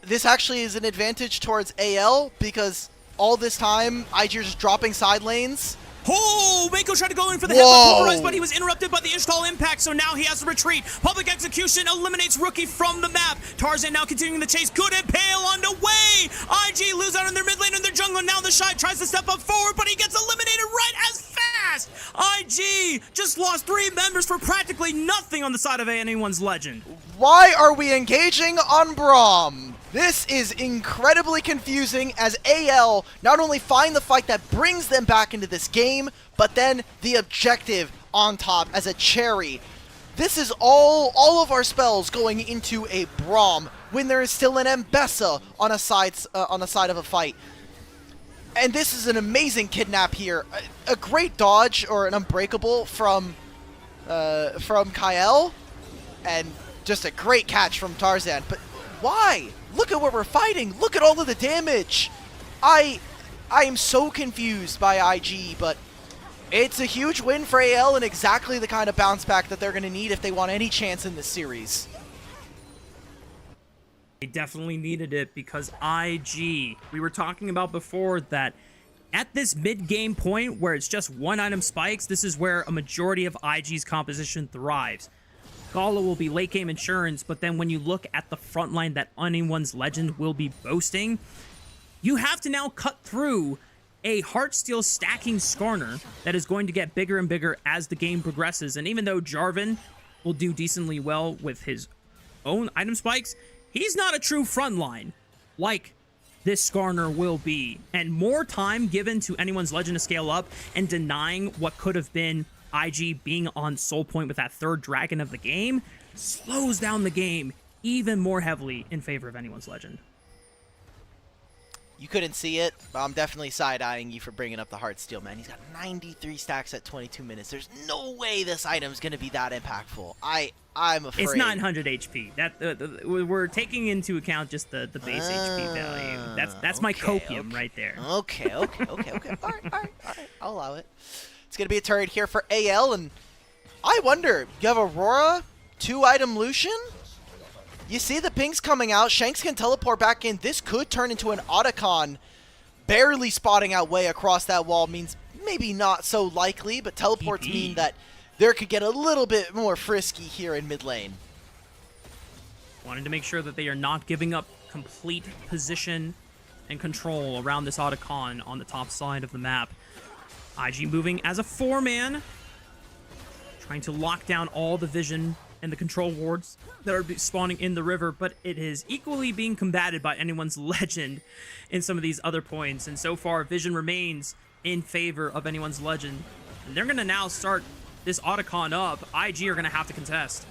this actually is an advantage towards AL because all this time, IG are just dropping side lanes. Oh, Mako tried to go in for the headbutt pulverize, but he was interrupted by the install impact, so now he has to retreat. Public execution eliminates Rookie from the map. Tarzan now continuing the chase. Good Impale on the way. IG lose out in their mid lane and their jungle. Now the Shy tries to step up forward, but he gets eliminated right as fast. IG just lost 3 members for practically nothing on the side of anyone's Legend. Why are we engaging on Braum? This is incredibly confusing as AL not only find the fight that brings them back into this game, but then the objective on top as a cherry. This is all of our spells going into a Braum when there is still an Mbessa on the side of a fight. And this is an amazing kidnap here. A great dodge or an Unbreakable from Kyle, and just a great catch from Tarzan. But why? Look at what we're fighting. Look at all of the damage. I am so confused by IG, but it's a huge win for AL and exactly the kind of bounce back that they're going to need if they want any chance in this series. They definitely needed it because IG, we were talking about before that at this mid-game point where it's just 1 item spikes, this is where a majority of IG's composition thrives. Gala will be late game insurance, but then when you look at the front line that anyone's Legend will be boasting, you have to now cut through a Heartsteel stacking Skarner that is going to get bigger and bigger as the game progresses. And even though Jarvan will do decently well with his own item spikes, he's not a true front line like this Skarner will be. And more time given to anyone's Legend to scale up and denying what could have been IG being on Soul Point with that 3rd Dragon of the game slows down the game even more heavily in favor of anyone's Legend. You couldn't see it, but I'm definitely side-eyeing you for bringing up the Heartsteel, man. He's got 93 stacks at 22 minutes. There's no way this item's going to be that impactful. I'm afraid. It's 900 HP. That we're taking into account just the base HP value. That's my copium right there. Okay. All right. I'll allow it. It's going to be a turret here for AL, and I wonder, you have Aurora, 2-item Lucian? You see the pings coming out. Shanks can teleport back in. This could turn into an Otacon. Barely spotting out way across that wall means maybe not so likely, but teleports mean that there could get a little bit more frisky here in mid lane. Wanting to make sure that they are not giving up complete position and control around this Otacon on the top side of the map. IG moving as a 4-man, trying to lock down all the vision and the control wards that are spawning in the river, but it is equally being combated by anyone's Legend in some of these other points. And so far, vision remains in favor of anyone's Legend. And they're going to now start this Otacon up. IG are going to have to contest.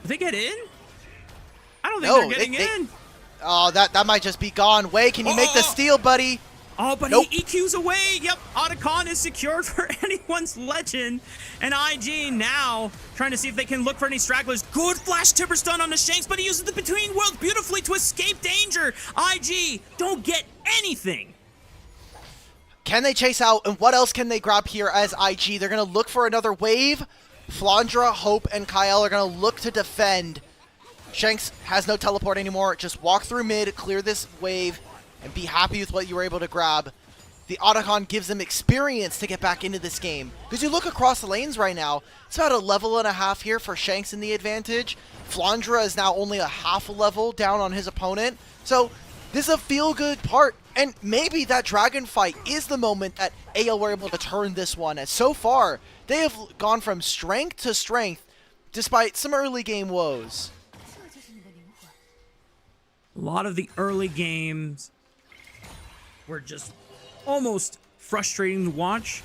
Do they get in? I don't think they're getting in. Oh, that might just be gone. Wei, can you make the steal, buddy? Oh, but nope. He EQs away. Yep, Otacon is secured for anyone's legend. And IG now trying to see if they can look for any stragglers. Good flash tipper stun on the Shanks, but he uses the Between Worlds beautifully to escape danger. IG don't get anything. Can they chase out? And what else can they grab here as IG? They're going to look for another wave. Flandra, Hope, and Kyle are going to look to defend. Shanks has no teleport anymore. Just walk through mid, clear this wave, and be happy with what you were able to grab. The Otacon gives them experience to get back into this game. Because you look across the lanes right now, it's about a level and a half here for Shanks in the advantage. Flandra is now only a half a level down on his opponent. So this is a feel-good part. And maybe that dragon fight is the moment that AL were able to turn this one. As so far, they have gone from strength to strength despite some early game woes. A lot of the early games were just almost frustrating to watch,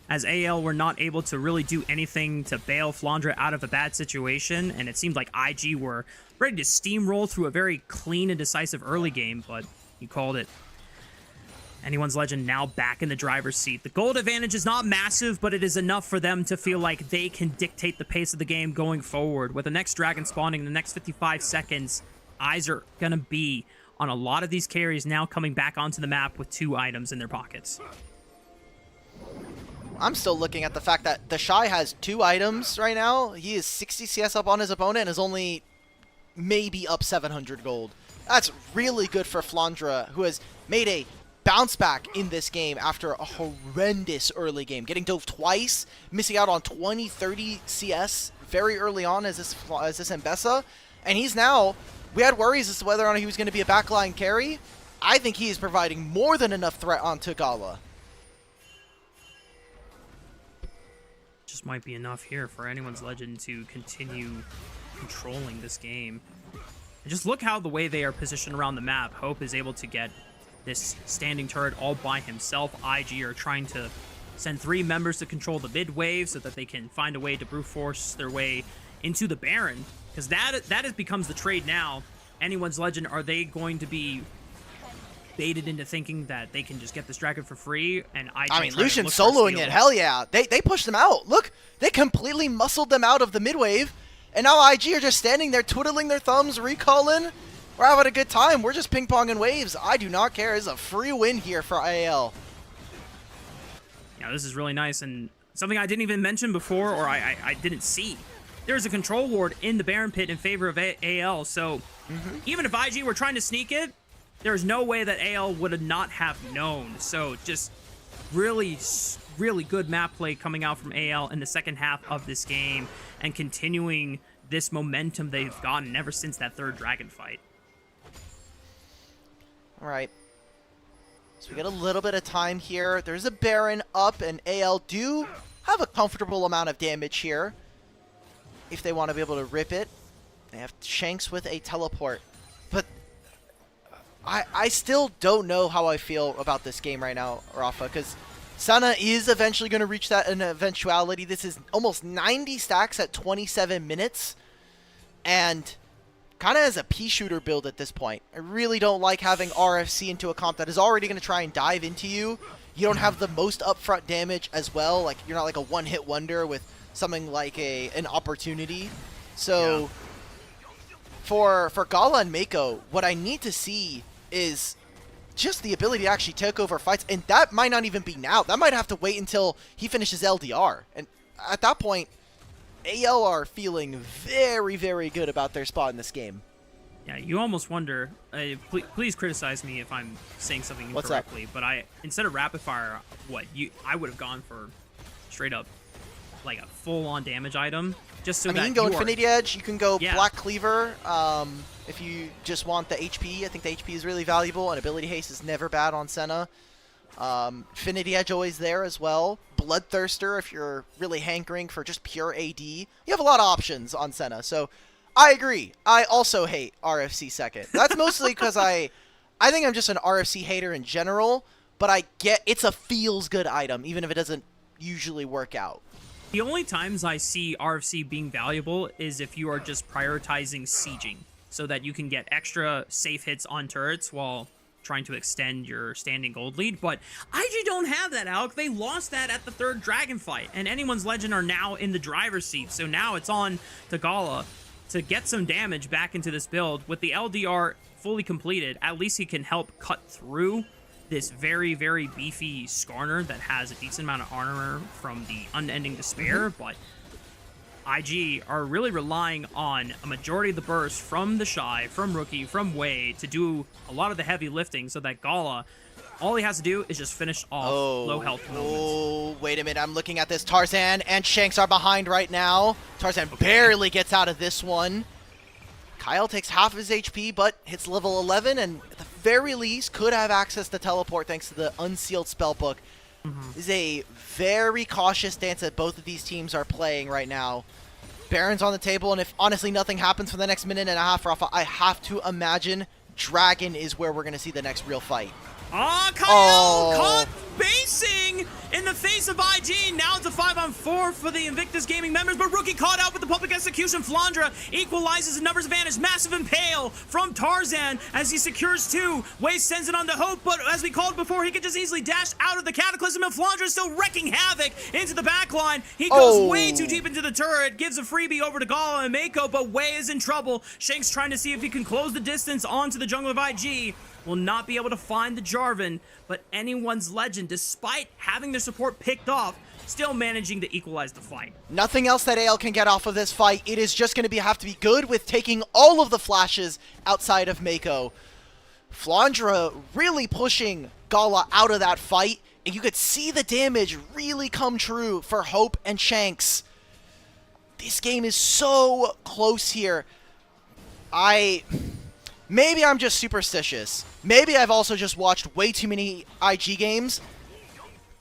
as AL were not able to really do anything to bail Flandra out of a bad situation, and it seemed like IG were ready to steamroll through a very clean and decisive early game, but he called it. Anyone's Legend now back in the driver's seat. The gold advantage is not massive, but it is enough for them to feel like they can dictate the pace of the game going forward. With the next dragon spawning in the next 55 seconds, eyes are going to be on a lot of these carries now coming back onto the map with 2 items in their pockets. I'm still looking at the fact that the Shy has 2 items right now. He is 60 CS up on his opponent and is only maybe up 700 gold. That's really good for Flandra, who has made a bounce back in this game after a horrendous early game. Getting dove twice, missing out on 20, 30 CS very early on as this Mbessa. And he's now... We had worries as to whether or not he was going to be a backline carry. I think he is providing more than enough threat onto Gala. Just might be enough here for Anyone's Legend to continue controlling this game. And just look how the way they are positioned around the map. Hope is able to get this standing turret all by himself. IG are trying to send 3 members to control the mid wave so that they can find a way to brute force their way into the Baron. Because that becomes the trade now. Anyone's Legend, are they going to be baited into thinking that they can just get this dragon for free? And I mean, Lucian soloing it, hell yeah. They pushed them out. Look, they completely muscled them out of the mid wave. And now IG are just standing there twiddling their thumbs, recalling. We're having a good time. We're just ping-ponging waves. I do not care. It's a free win here for AL. Yeah, this is really nice. And something I didn't even mention before, or I didn't see. There's a control ward in the Baron pit in favor of AL, so even if IG were trying to sneak it, there's no way that AL would not have known. So just really, really good map play coming out from AL in the second half of this game and continuing this momentum they've gotten ever since that 3rd dragon fight. All right. So we get a little bit of time here. There's a Baron up, and AL do have a comfortable amount of damage here. If they want to be able to rip it. They have Shanks with a teleport. But I still don't know how I feel about this game right now, Rafa, because Sana is eventually going to reach that in eventuality. This is almost 90 stacks at 27 minutes. And kind of as a pea shooter build at this point. I really don't like having RFC into a comp that is already going to try and dive into you. You don't have the most upfront damage as well. Like, you're not like a one-hit wonder with something like an opportunity. So for Gala and Mako, what I need to see is just the ability to actually take over fights, and that might not even be now. That might have to wait until he finishes LDR. And at that point, AL are feeling very, very good about their spot in this game. Yeah, you almost wonder, please criticize me if I'm saying something incorrectly, but instead of rapid fire, I would have gone for straight up like a full-on damage item, just so that you can go Infinity Edge, you can go Black Cleaver, if you just want the HP. I think the HP is really valuable, and Ability Haste is never bad on Senna. Infinity Edge always there as well. Bloodthirster if you're really hankering for just pure AD. You have a lot of options on Senna, so I agree. I also hate RFC second. That's mostly because I think I'm just an RFC hater in general, but I get it's a feels-good item, even if it doesn't usually work out. The only times I see RFC being valuable is if you are just prioritizing sieging so that you can get extra safe hits on turrets while trying to extend your standing gold lead. But IG don't have that, Alec. They lost that at the 3rd Dragon fight, and Anyone's Legend are now in the driver's seat. So now it's on to Gala to get some damage back into this build. With the LDR fully completed, at least he can help cut through this very, very beefy Skarner that has a decent amount of armor from the Unending Despair, but IG are really relying on a majority of the burst from the Shy, from Rookie, from Wei to do a lot of the heavy lifting so that Gala, all he has to do is just finish off low health moments. Oh, wait a minute. I'm looking at this. Tarzan and Shanks are behind right now. Tarzan barely gets out of this one. Kyle takes half of his HP, but hits level 11, and at the very least could have access to teleport thanks to the unsealed spellbook. This is a very cautious stance that both of these teams are playing right now. Baron's on the table, and if honestly nothing happens for the next minute and a half, Rafa, I have to imagine Dragon is where we're going to see the next real fight. Kyle caught basing in the face of IG. Now it's a 5-on-4 for the Invictus Gaming members, but Rookie caught out with the public execution. Flandra equalizes the numbers advantage. Massive impale from Tarzan as he secures 2. Wei sends it on to Hope, but as we called before, he could just easily dash out of the Cataclysm, and Flandra is still wrecking havoc into the backline. He goes way too deep into the turret, gives a freebie over to Gala and Mako, but Wei is in trouble. Shanks trying to see if he can close the distance onto the jungle of IG. Will not be able to find the Jarvan, but Anyone's Legend, despite having their support picked off, still managing to equalize the fight. Nothing else that AL can get off of this fight. It is just going to have to be good with taking all of the flashes outside of Mako. Flandra really pushing Gala out of that fight, and you could see the damage really come true for Hope and Shanks. This game is so close here. Maybe I'm just superstitious. Maybe I've also just watched way too many IG games.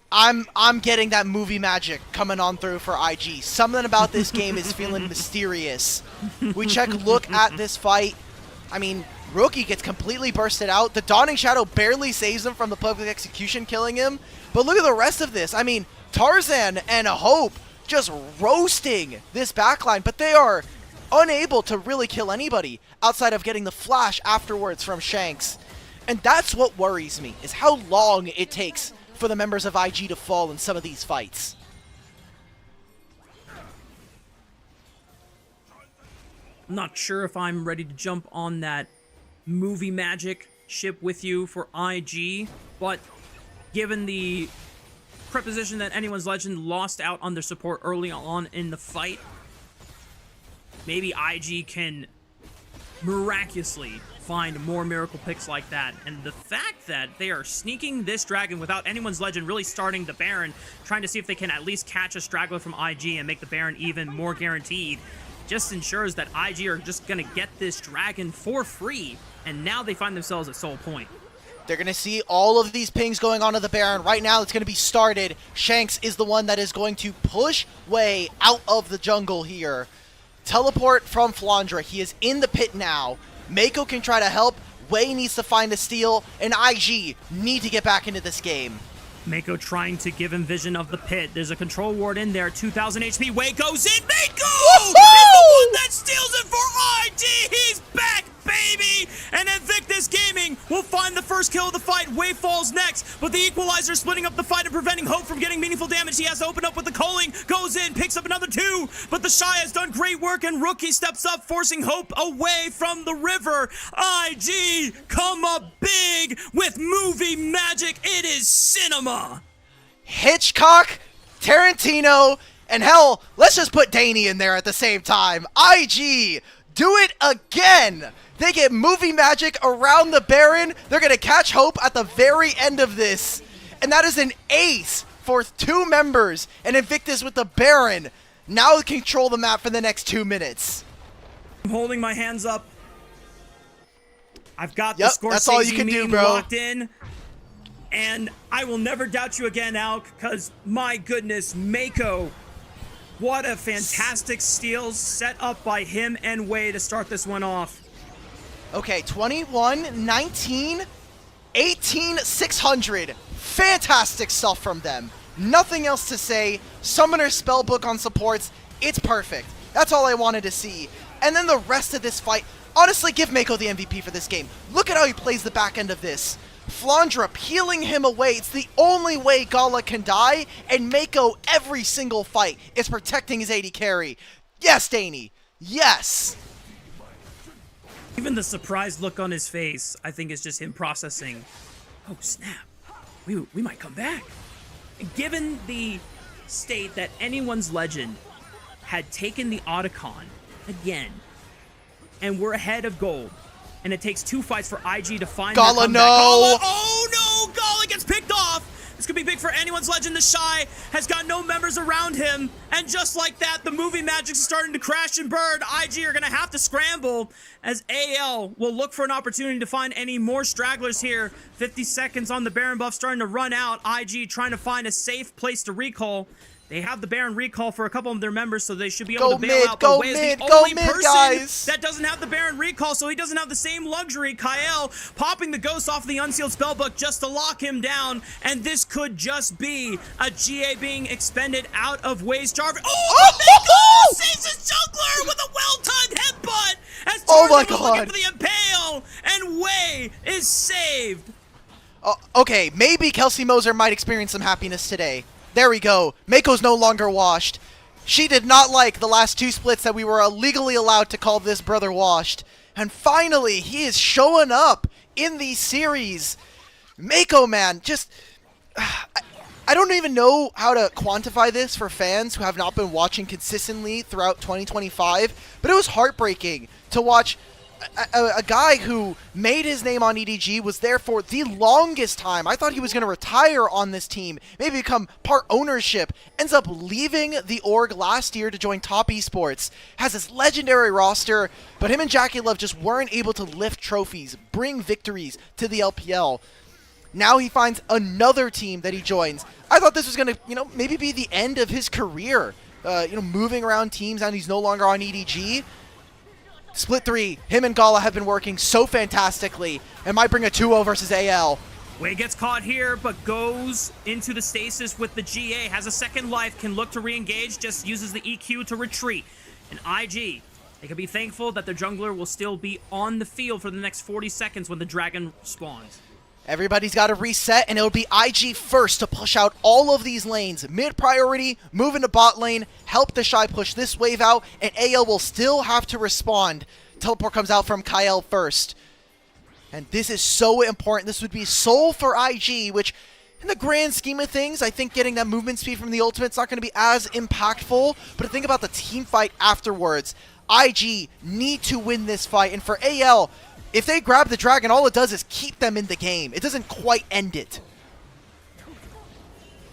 I'm getting that movie magic coming on through for IG. Something about this game is feeling mysterious. We look at this fight. I mean, Rookie gets completely bursted out. The Dawning Shadow barely saves him from the public execution, killing him. But look at the rest of this. I mean, Tarzan and Hope just roasting this backline, but they are unable to really kill anybody outside of getting the flash afterwards from Shanks. And that's what worries me, is how long it takes for the members of IG to fall in some of these fights. I'm not sure if I'm ready to jump on that movie magic ship with you for IG, but given the preposition that Anyone's Legend lost out on their support early on in the fight, maybe IG can miraculously find more miracle picks like that. And the fact that they are sneaking this Dragon without Anyone's Legend really starting the Baron, trying to see if they can at least catch a straggler from IG and make the Baron even more guaranteed, just ensures that IG are just going to get this Dragon for free. And now they find themselves at Soul Point. They're going to see all of these pings going on to the Baron. Right now, it's going to be started. Shanks is the one that is going to push Wei out of the jungle here. Teleport from Flandra. He is in the pit now. Mako can try to help. Wei needs to find the steal, and IG need to get back into this game. Mako trying to give him vision of the pit. There's a control ward in there. 2,000 HP. Wei goes in. Mako is the one that steals it for IG. He's back, baby. And Invictus Gaming will find the first kill of the fight. Wei falls next, but the Equalizer splitting up the fight and preventing Hope from getting meaningful damage. He has to open up with the culling. Goes in, picks up another 2, but the Shy has done great work, and Rookie steps up, forcing Hope away from the river. IG come up big with movie magic. It is cinema. Hitchcock, Tarantino, and hell, let's just put Danny in there at the same time. IG, do it again. They get movie magic around the Baron. They're going to catch Hope at the very end of this. And that is an ace for 2 members. And Invictus with the Baron now control the map for the next 2 minutes. I'm holding my hands up. I've got the Scorsese that's all you can do, bro. Locked in. And I will never doubt you again, Alk, because my goodness, Mako. What a fantastic steal set up by him and Wei to start this one off. Okay, 21, 19, 18, 600. Fantastic stuff from them. Nothing else to say. Summoner Spellbook on supports. It's perfect. That's all I wanted to see. And then the rest of this fight, honestly, give Mako the MVP for this game. Look at how he plays the back end of this. Flandra peeling him away. It's the only way Gala can die, and Mako every single fight is protecting his AD carry. Yes, Danny. Yes. Even the surprised look on his face, I think, is just him processing. Oh, snap. We might come back. Given the state that anyone's legend had taken the Otacon again, and we're ahead of gold, and it takes 2 fights for IG to find Gala, no! Gala, oh no! Gala gets picked off! This could be big for anyone's legend. The Shy has got no members around him, and just like that, the movie magic is starting to crash and burn. IG are going to have to scramble as AL will look for an opportunity to find any more stragglers here. 50 seconds on the Baron buff starting to run out. IG trying to find a safe place to recall. They have the Baron recall for a couple of their members, so they should be able to bail out. Go Wei is mid, the go only mid, person guys. that doesn't have the Baron recall, so he doesn't have the same luxury. Kael popping the ghost off the unsealed spellbook just to lock him down, and this could just be a GA being expended out of Wei's Jarvan. Oh, Mako saves his jungler with a well-timed headbutt as Tarzan looking for the impale, and Wei is saved. Okay, maybe Kelsey Moser might experience some happiness today. There we go. Mako's no longer washed. She did not like the last 2 splits that we were legally allowed to call this brother washed. And finally, he is showing up in these series. Mako, man, just... I don't even know how to quantify this for fans who have not been watching consistently throughout 2025, but it was heartbreaking to watch a guy who made his name on EDG, was there for the longest time. I thought he was going to retire on this team, maybe become part ownership, ends up leaving the org last year to join Top Esports, has this legendary roster, but him and Jackie Love just weren't able to lift trophies, bring victories to the LPL. Now he finds another team that he joins. I thought this was going to, maybe be the end of his career, moving around teams, and he's no longer on EDG. Split 3, him and Gala have been working so fantastically, and might bring a 2-0 versus AL. Wei gets caught here, but goes into the stasis with the GA, has a second life, can look to re-engage, just uses the EQ to retreat. And IG, they can be thankful that their jungler will still be on the field for the next 40 seconds when the dragon spawns. Everybody's got to reset, and it'll be IG first to push out all of these lanes. Mid-priority, move into bot lane, help the Shy push this wave out, and AL will still have to respond. Teleport comes out from Kael first. And this is so important. This would be soul for IG, which, in the grand scheme of things, I think getting that movement speed from the ultimate's not going to be as impactful. But think about the team fight afterwards. IG need to win this fight, and for AL... if they grab the dragon, all it does is keep them in the game. It doesn't quite end it.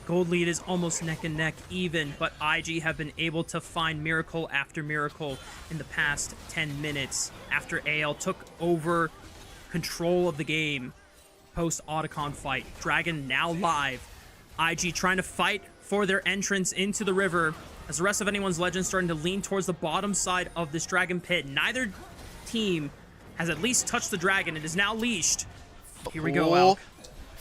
Gold lead is almost neck and neck even, but IG have been able to find miracle after miracle in the past 10 minutes after AL took over control of the game post-Otacon fight. Dragon now live. IG trying to fight for their entrance into the river as the rest of anyone's legend starting to lean towards the bottom side of this dragon pit. Neither team has at least touched the dragon. It is now leashed. Here we go, Al.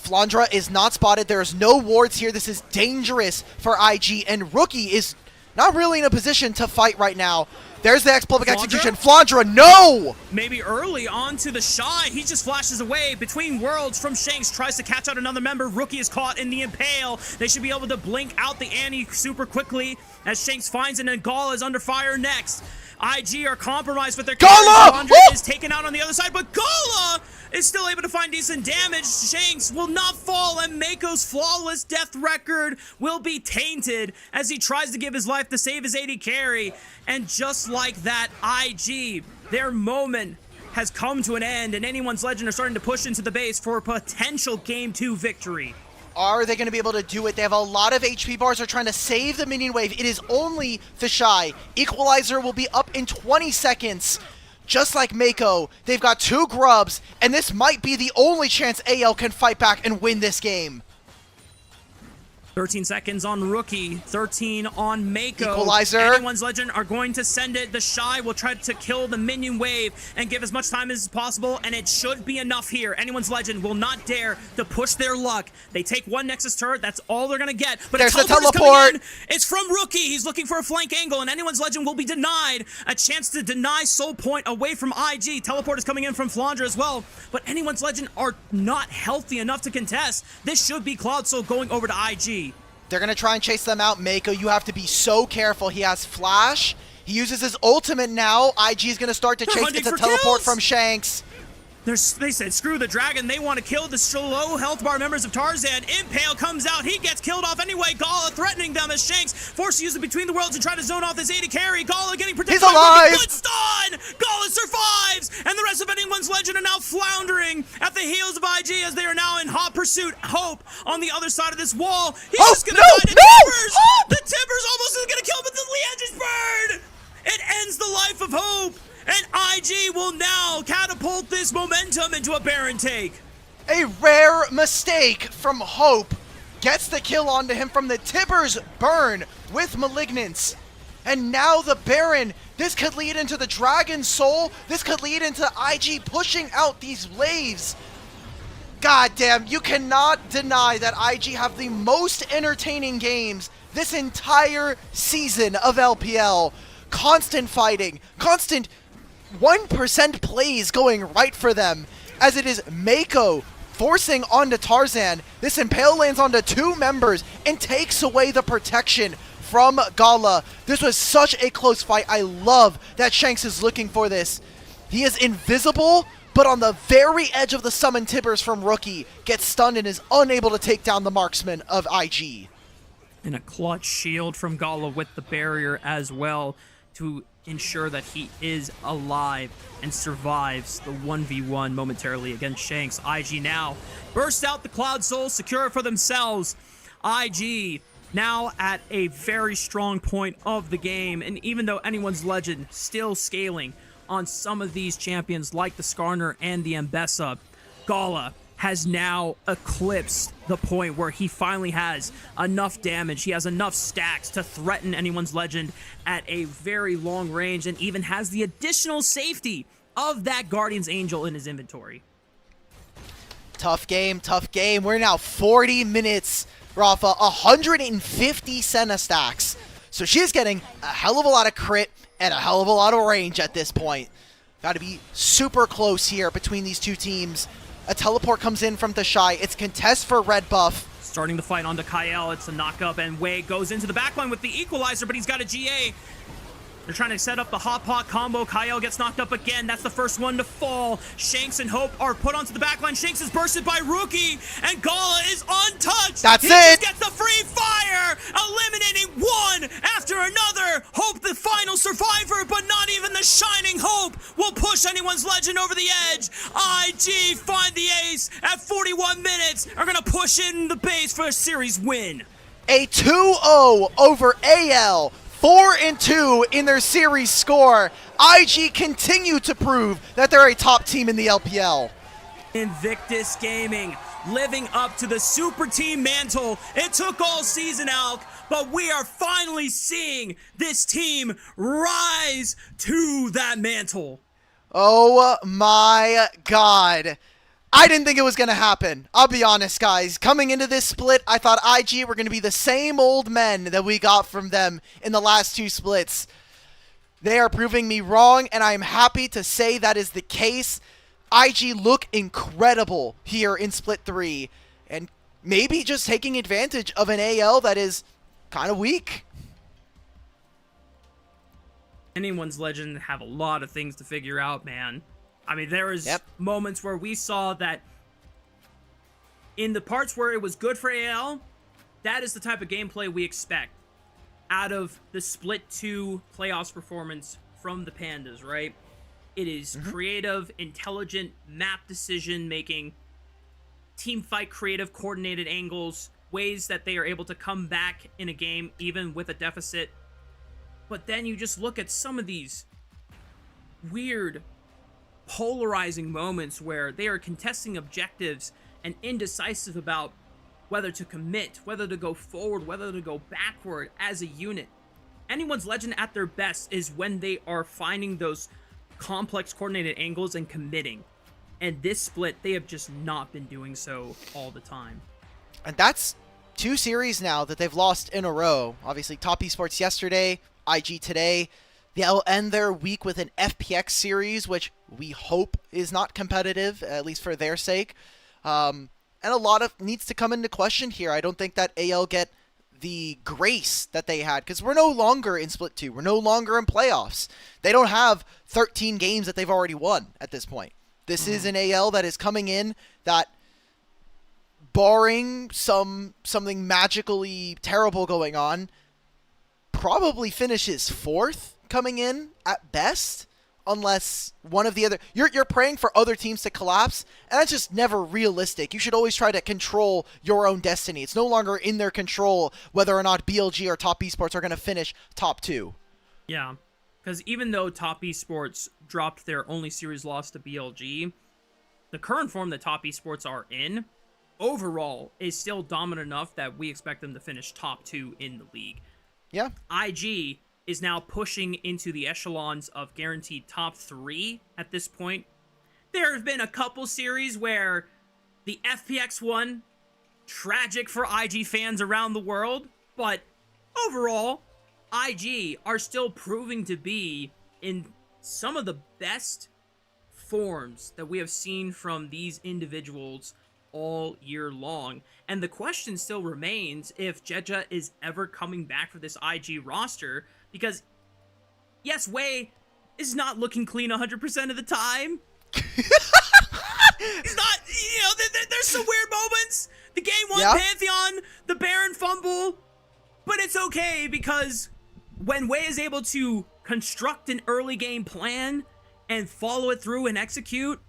Flandra is not spotted. There is no wards here. This is dangerous for IG, and Rookie is not really in a position to fight right now. There's the X-Public execution. Flandra, no! Maybe early on to the Shy. He just flashes away. Between worlds from Shanks, tries to catch out another member. Rookie is caught in the impale. They should be able to blink out the Annie super quickly as Shanks finds it, and Gala is under fire next. IG are compromised with their Gala! is taken out on the other side, but Gala is still able to find decent damage. Shanks will not fall, and Mako's flawless death record will be tainted as he tries to give his life to save his AD carry. And just like that, IG, their moment has come to an end, and anyone's legend are starting to push into the base for a potential Game 2 victory. Are they going to be able to do it? They have a lot of HP bars. They're trying to save the minion wave. It is only the Shy. Equalizer will be up in 20 seconds. Just like Mako, they've got 2 grubs, and this might be the only chance AL can fight back and win this game. 13 seconds on Rookie, 13 on Mako. Equalizer. Anyone's Legend are going to send it. The Shy will try to kill the minion wave and give as much time as possible, and it should be enough here. Anyone's Legend will not dare to push their luck. They take one Nexus turret. That's all they're going to get. But there's the teleport. Coming in. It's from Rookie. He's looking for a flank angle, and Anyone's Legend will be denied a chance to deny Soul Point away from IG. Teleport is coming in from Flandre as well, but Anyone's Legend are not healthy enough to contest. This should be Cloud Soul going over to IG. They're going to try and chase them out. Mako, you have to be so careful. He has Flash. He uses his ultimate now. IG is going to start to chase. It's a teleport from Shanks. They said, screw the dragon. They want to kill the low health bar members of Tarzan. Impale comes out. He gets killed off anyway. Gala threatening them as Shanks forced to use it between the worlds and try to zone off this AD carry. Gala getting protected. He's alive. Good stun. Gala survives. And the rest of Anyone's Legend are now floundering at the heels of IG as they are now in hot pursuit. Hope on the other side of this wall. He's just going to die to Timbers. The Timbers almost is going to kill, but the Liandry's bird. It ends the life of Hope. And IG will now catapult this momentum into a Baron take. A rare mistake from Hope gets the kill onto him from the Tibbers burn with Malignance. And now the Baron, this could lead into the Dragon Soul. This could lead into IG pushing out these waves. God damn, you cannot deny that IG have the most entertaining games this entire season of LPL. Constant fighting, constant 1% plays going right for them, as it is Mako forcing onto Tarzan. This Impale lands onto two members and takes away the protection from Gala. This was such a close fight. I love that Shanks is looking for this. He is invisible, but on the very edge of the summon Tibbers from Rookie, gets stunned and is unable to take down the marksman of IG. And a clutch shield from Gala with the barrier as well to ensure that he is alive and survives the 1v1 momentarily against Shanks. IG now burst out the Cloud Soul, secure it for themselves. IG now at a very strong point of the game, and even though Anyone's Legend still scaling on some of these champions like the Skarner and the Mbessa, Gala has now eclipsed the point where he finally has enough damage. He has enough stacks to threaten Anyone's Legend at a very long range, and even has the additional safety of that Guardian's Angel in his inventory. Tough game, tough game. We're now 40 minutes, Rafa, 150 Senna stacks. So she's getting a hell of a lot of crit and a hell of a lot of range at this point. Got to be super close here between these two teams. A teleport comes in from the Shy. It's contest for red buff. Starting the fight onto Kyle. It's a knock-up, and Wei goes into the backline with the equalizer, but he's got a GA. They're trying to set up the hot pot combo. Kyle gets knocked up again. That's the first one to fall. Shanks and Hope are put onto the backline. Shanks is bursted by Rookie, and Gala is untouched. That's he it. Just gets the free fire, eliminating one after another. Hope the final survivor, but not even the shining Hope will push Anyone's Legend over the edge. IG find the ace at 41 minutes. Are going to push in the base for a series win. A 2-0 over AL. 4-2 in their series score. IG continue to prove that they're a top team in the LPL. Invictus Gaming living up to the super team mantle. It took all season, Alk, but we are finally seeing this team rise to that mantle. Oh my god. I didn't think it was going to happen. I'll be honest, guys. Coming into this split, I thought IG were going to be the same old men that we got from them in the last two splits. They are proving me wrong, and I am happy to say that is the case. IG look incredible here in Split 3, and maybe just taking advantage of an AL that is kind of weak. Anyone's Legend have a lot of things to figure out, man. I mean, there was moments where we saw that in the parts where it was good for AL, that is the type of gameplay we expect out of the Split 2 playoffs performance from the Pandas, right? It is creative, intelligent, map decision-making, team fight creative, coordinated angles, ways that they are able to come back in a game even with a deficit. But then you just look at some of these weird, polarizing moments where they are contesting objectives and indecisive about whether to commit, whether to go forward, whether to go backward as a unit. Anyone's Legend at their best is when they are finding those complex coordinated angles and committing. And this split, they have just not been doing so all the time. And that's 2 series now that they've lost in a row. Obviously, Top Esports yesterday, IG today. They'll end their week with an FPX series, which we hope is not competitive, at least for their sake. And a lot of needs to come into question here. I don't think that AL get the grace that they had, because we're no longer in Split 2. We're no longer in playoffs. They don't have 13 games that they've already won at this point. This is an AL that is coming in that, barring something magically terrible going on, probably finishes 4th coming in at best, unless one of the other... You're praying for other teams to collapse, and that's just never realistic. You should always try to control your own destiny. It's no longer in their control whether or not BLG or Top Esports are going to finish top 2. Yeah, because even though Top Esports dropped their only series loss to BLG, the current form that Top Esports are in, overall, is still dominant enough that we expect them to finish top 2 in the league. Yeah. IG is now pushing into the echelons of guaranteed top 3 at this point. There have been a couple series where the FPX won, tragic for IG fans around the world, but overall, IG are still proving to be in some of the best forms that we have seen from these individuals all year long. And the question still remains if JDG is ever coming back for this IG roster, because yes, Wei is not looking clean 100% of the time. He's not, there's some weird moments. The game 1 Pantheon, the Baron fumble, but it's okay, because when Wei is able to construct an early game plan and follow it through and execute,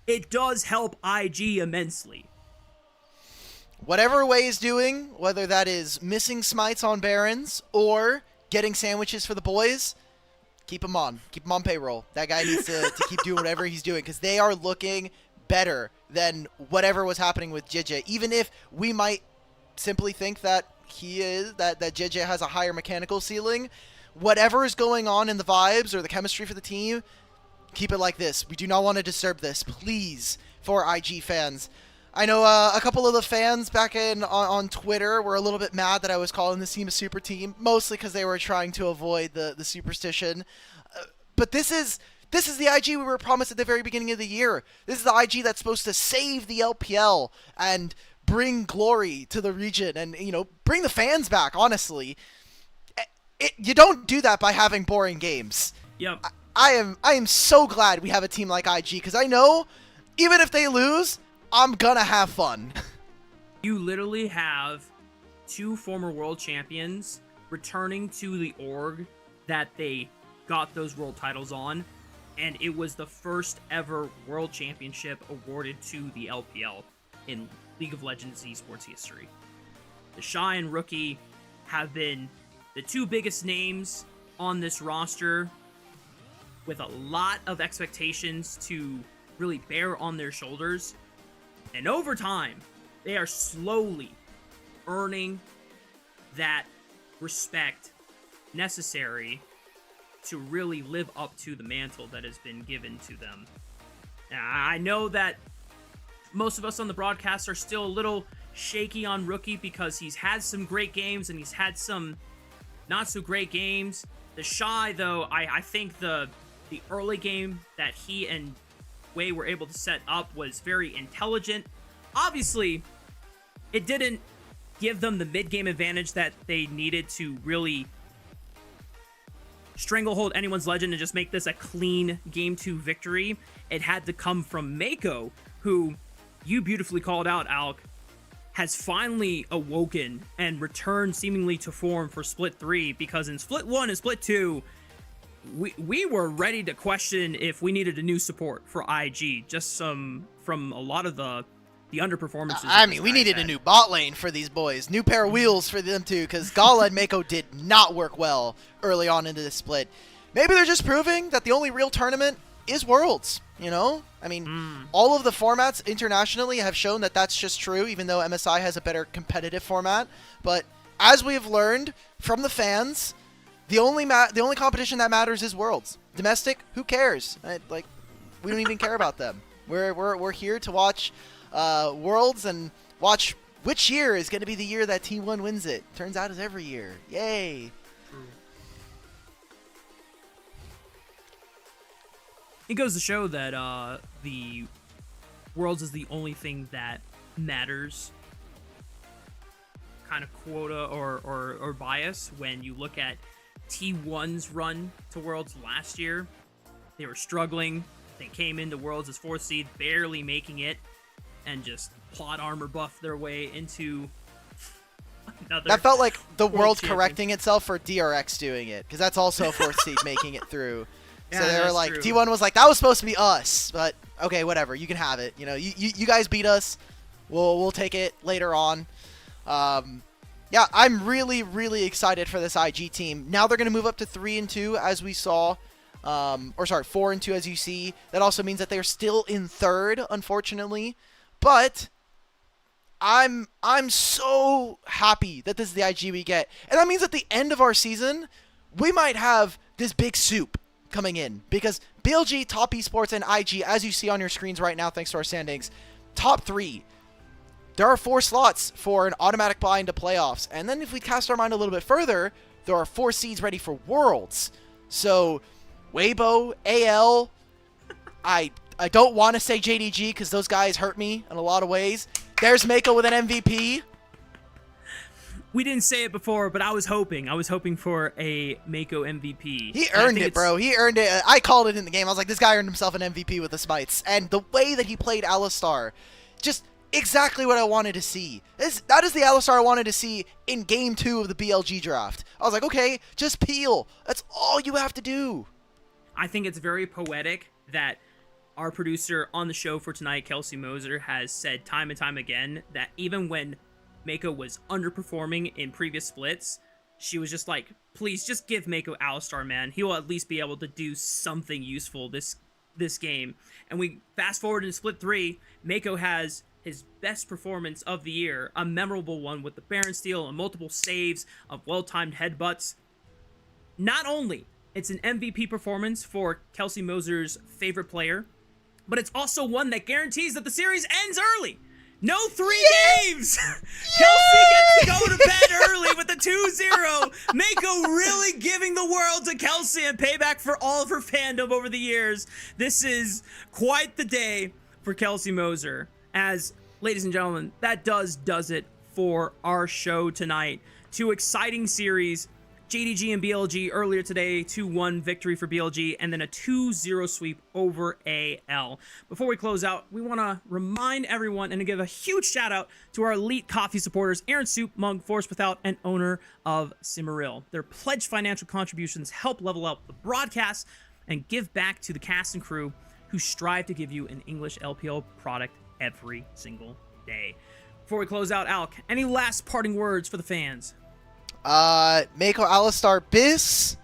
it does help IG immensely. Whatever Wei is doing, whether that is missing smites on Barons or getting sandwiches for the boys, keep him on. Keep him on payroll. That guy needs to keep doing whatever he's doing, because they are looking better than whatever was happening with JJ. Even if we might simply think that that JJ has a higher mechanical ceiling, whatever is going on in the vibes or the chemistry for the team, keep it like this. We do not want to disturb this, please, for IG fans. I know a couple of the fans back on Twitter were a little bit mad that I was calling this team a super team, mostly because they were trying to avoid the superstition. But this is the IG we were promised at the very beginning of the year. This is the IG that's supposed to save the LPL and bring glory to the region and, bring the fans back, honestly. You don't do that by having boring games. Yep. I am so glad we have a team like IG, because I know even if they lose, I'm gonna have fun. You literally have 2 former world champions returning to the org that they got those world titles on, and it was the first ever world championship awarded to the LPL in League of Legends esports history. The Shy and Rookie have been the 2 biggest names on this roster, with a lot of expectations to really bear on their shoulders. And over time, they are slowly earning that respect necessary to really live up to the mantle that has been given to them. Now, I know that most of us on the broadcast are still a little shaky on Rookie, because he's had some great games and he's had some not so great games. The Shy, though, I think the early game that he and Wei were able to set up was very intelligent. Obviously, it didn't give them the mid-game advantage that they needed to really stranglehold anyone's Legend and just make this a clean Game 2 victory. It had to come from Mako, who you beautifully called out, Alk, has finally awoken and returned seemingly to form for Split 3, because in Split 1 and Split 2, we were ready to question if we needed a new support for IG, just from a lot of the underperformances. I mean, we needed a new bot lane for these boys. New pair of wheels for them too, because Gala and Mako did not work well early on into this split. Maybe they're just proving that the only real tournament is Worlds. You know, I mean, all of the formats internationally have shown that that's just true, even though MSI has a better competitive format. But as we have learned from the fans, the only competition that matters is Worlds. Domestic, who cares? Like, we don't even care about them. We're here to watch Worlds and watch which year is going to be the year that T1 wins it. Turns out it's every year. Yay! It goes to show that the Worlds is the only thing that matters, kind of quota or bias. When you look at T1's run to Worlds last year, they were struggling. They came into Worlds as 4th seed, barely making it, and just plot armor buff their way into another. That felt like the world correcting itself for DRX doing it, because that's also a 4th seed making it through. So Yeah, they were like, true. T1 was like, that was supposed to be us, but okay, whatever, you can have it. You know, you guys beat us. We'll take it later on. Yeah, I'm really, really excited for this IG team. Now they're going to move up to 3-2, as we saw. Or sorry, 4-2, as you see. That also means that they're still in 3rd, unfortunately. But I'm so happy that this is the IG we get. And that means at the end of our season, we might have this big soup coming in. Because BLG, Top Esports, and IG, as you see on your screens right now, thanks to our standings, top 3. There are 4 slots for an automatic buy into playoffs. And then if we cast our mind a little bit further, there are 4 seeds ready for Worlds. So, Weibo, AL, I don't want to say JDG because those guys hurt me in a lot of ways. There's Mako with an MVP. We didn't say it before, but I was hoping. I was hoping for a Mako MVP. He earned it, bro. He earned it. I called it in the game. I was like, this guy earned himself an MVP with the Smites. And the way that he played Alistar, just exactly what I wanted to see. That is the Alistar I wanted to see in Game 2 of the BLG draft. I was like, okay, just peel. That's all you have to do. I think it's very poetic that our producer on the show for tonight, Kelsey Moser, has said time and time again that even when Mako was underperforming in previous splits, she was just like, please just give Mako Alistar, man. He will at least be able to do something useful this game. And we fast forward in split 3, Mako has his best performance of the year, a memorable one with the Baron Steal and multiple saves of well-timed headbutts. Not only it's an MVP performance for Kelsey Moser's favorite player, but it's also one that guarantees that the series ends early. No 3 games! Kelsey gets to go to bed early with a 2-0. Mako really giving the world to Kelsey and payback for all of her fandom over the years. This is quite the day for Kelsey Moser. As, ladies and gentlemen, that does it for our show tonight. 2 exciting series. JDG and BLG earlier today, 2-1 victory for BLG, and then a 2-0 sweep over AL. Before we close out, we want to remind everyone and to give a huge shout out to our elite coffee supporters, Aaron Soup, Mug, Force Without, and owner of Cimmeril. Their pledged financial contributions help level up the broadcast and give back to the cast and crew who strive to give you an English LPL product every single day. Before we close out, Alk, any last parting words for the fans? Mako Alistar Bis.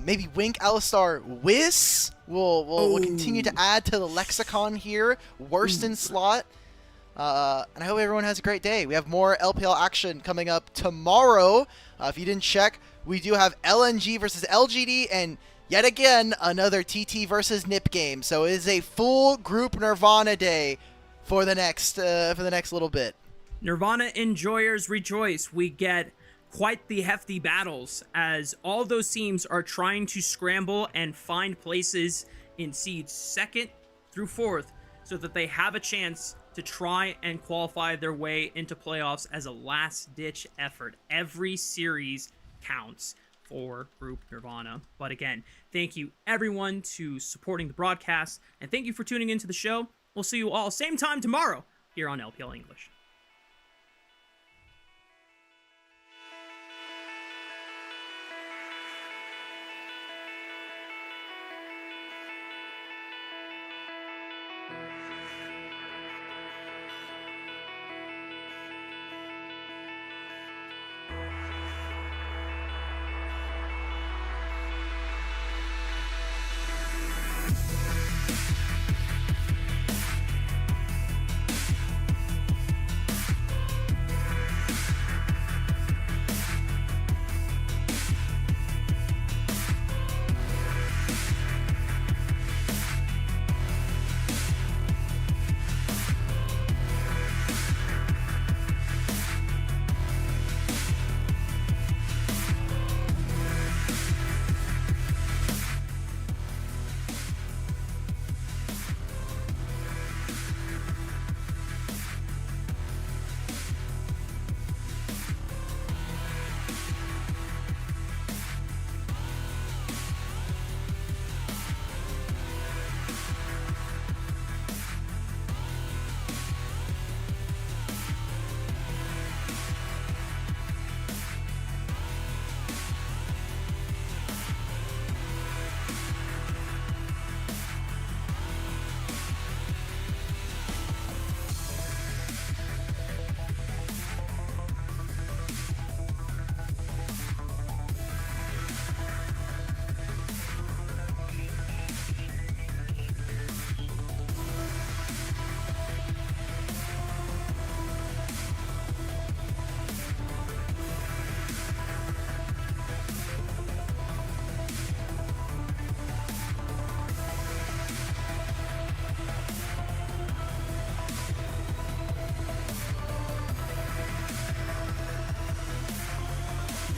Maybe Wink Alistar Whis. We'll continue to add to the lexicon here. Worst in slot. And I hope everyone has a great day. We have more LPL action coming up tomorrow. If you didn't check, we do have LNG versus LGD, and yet again another TT versus NIP game. So it is a full group Nirvana day for the next little bit. Nirvana enjoyers rejoice. We get quite the hefty battles as all those teams are trying to scramble and find places in seeds 2nd through 4th so that they have a chance to try and qualify their way into playoffs as a last-ditch effort. Every series counts for Group Nirvana. But again, thank you everyone to supporting the broadcast, and thank you for tuning into the show. We'll see you all same time tomorrow here on LPL English.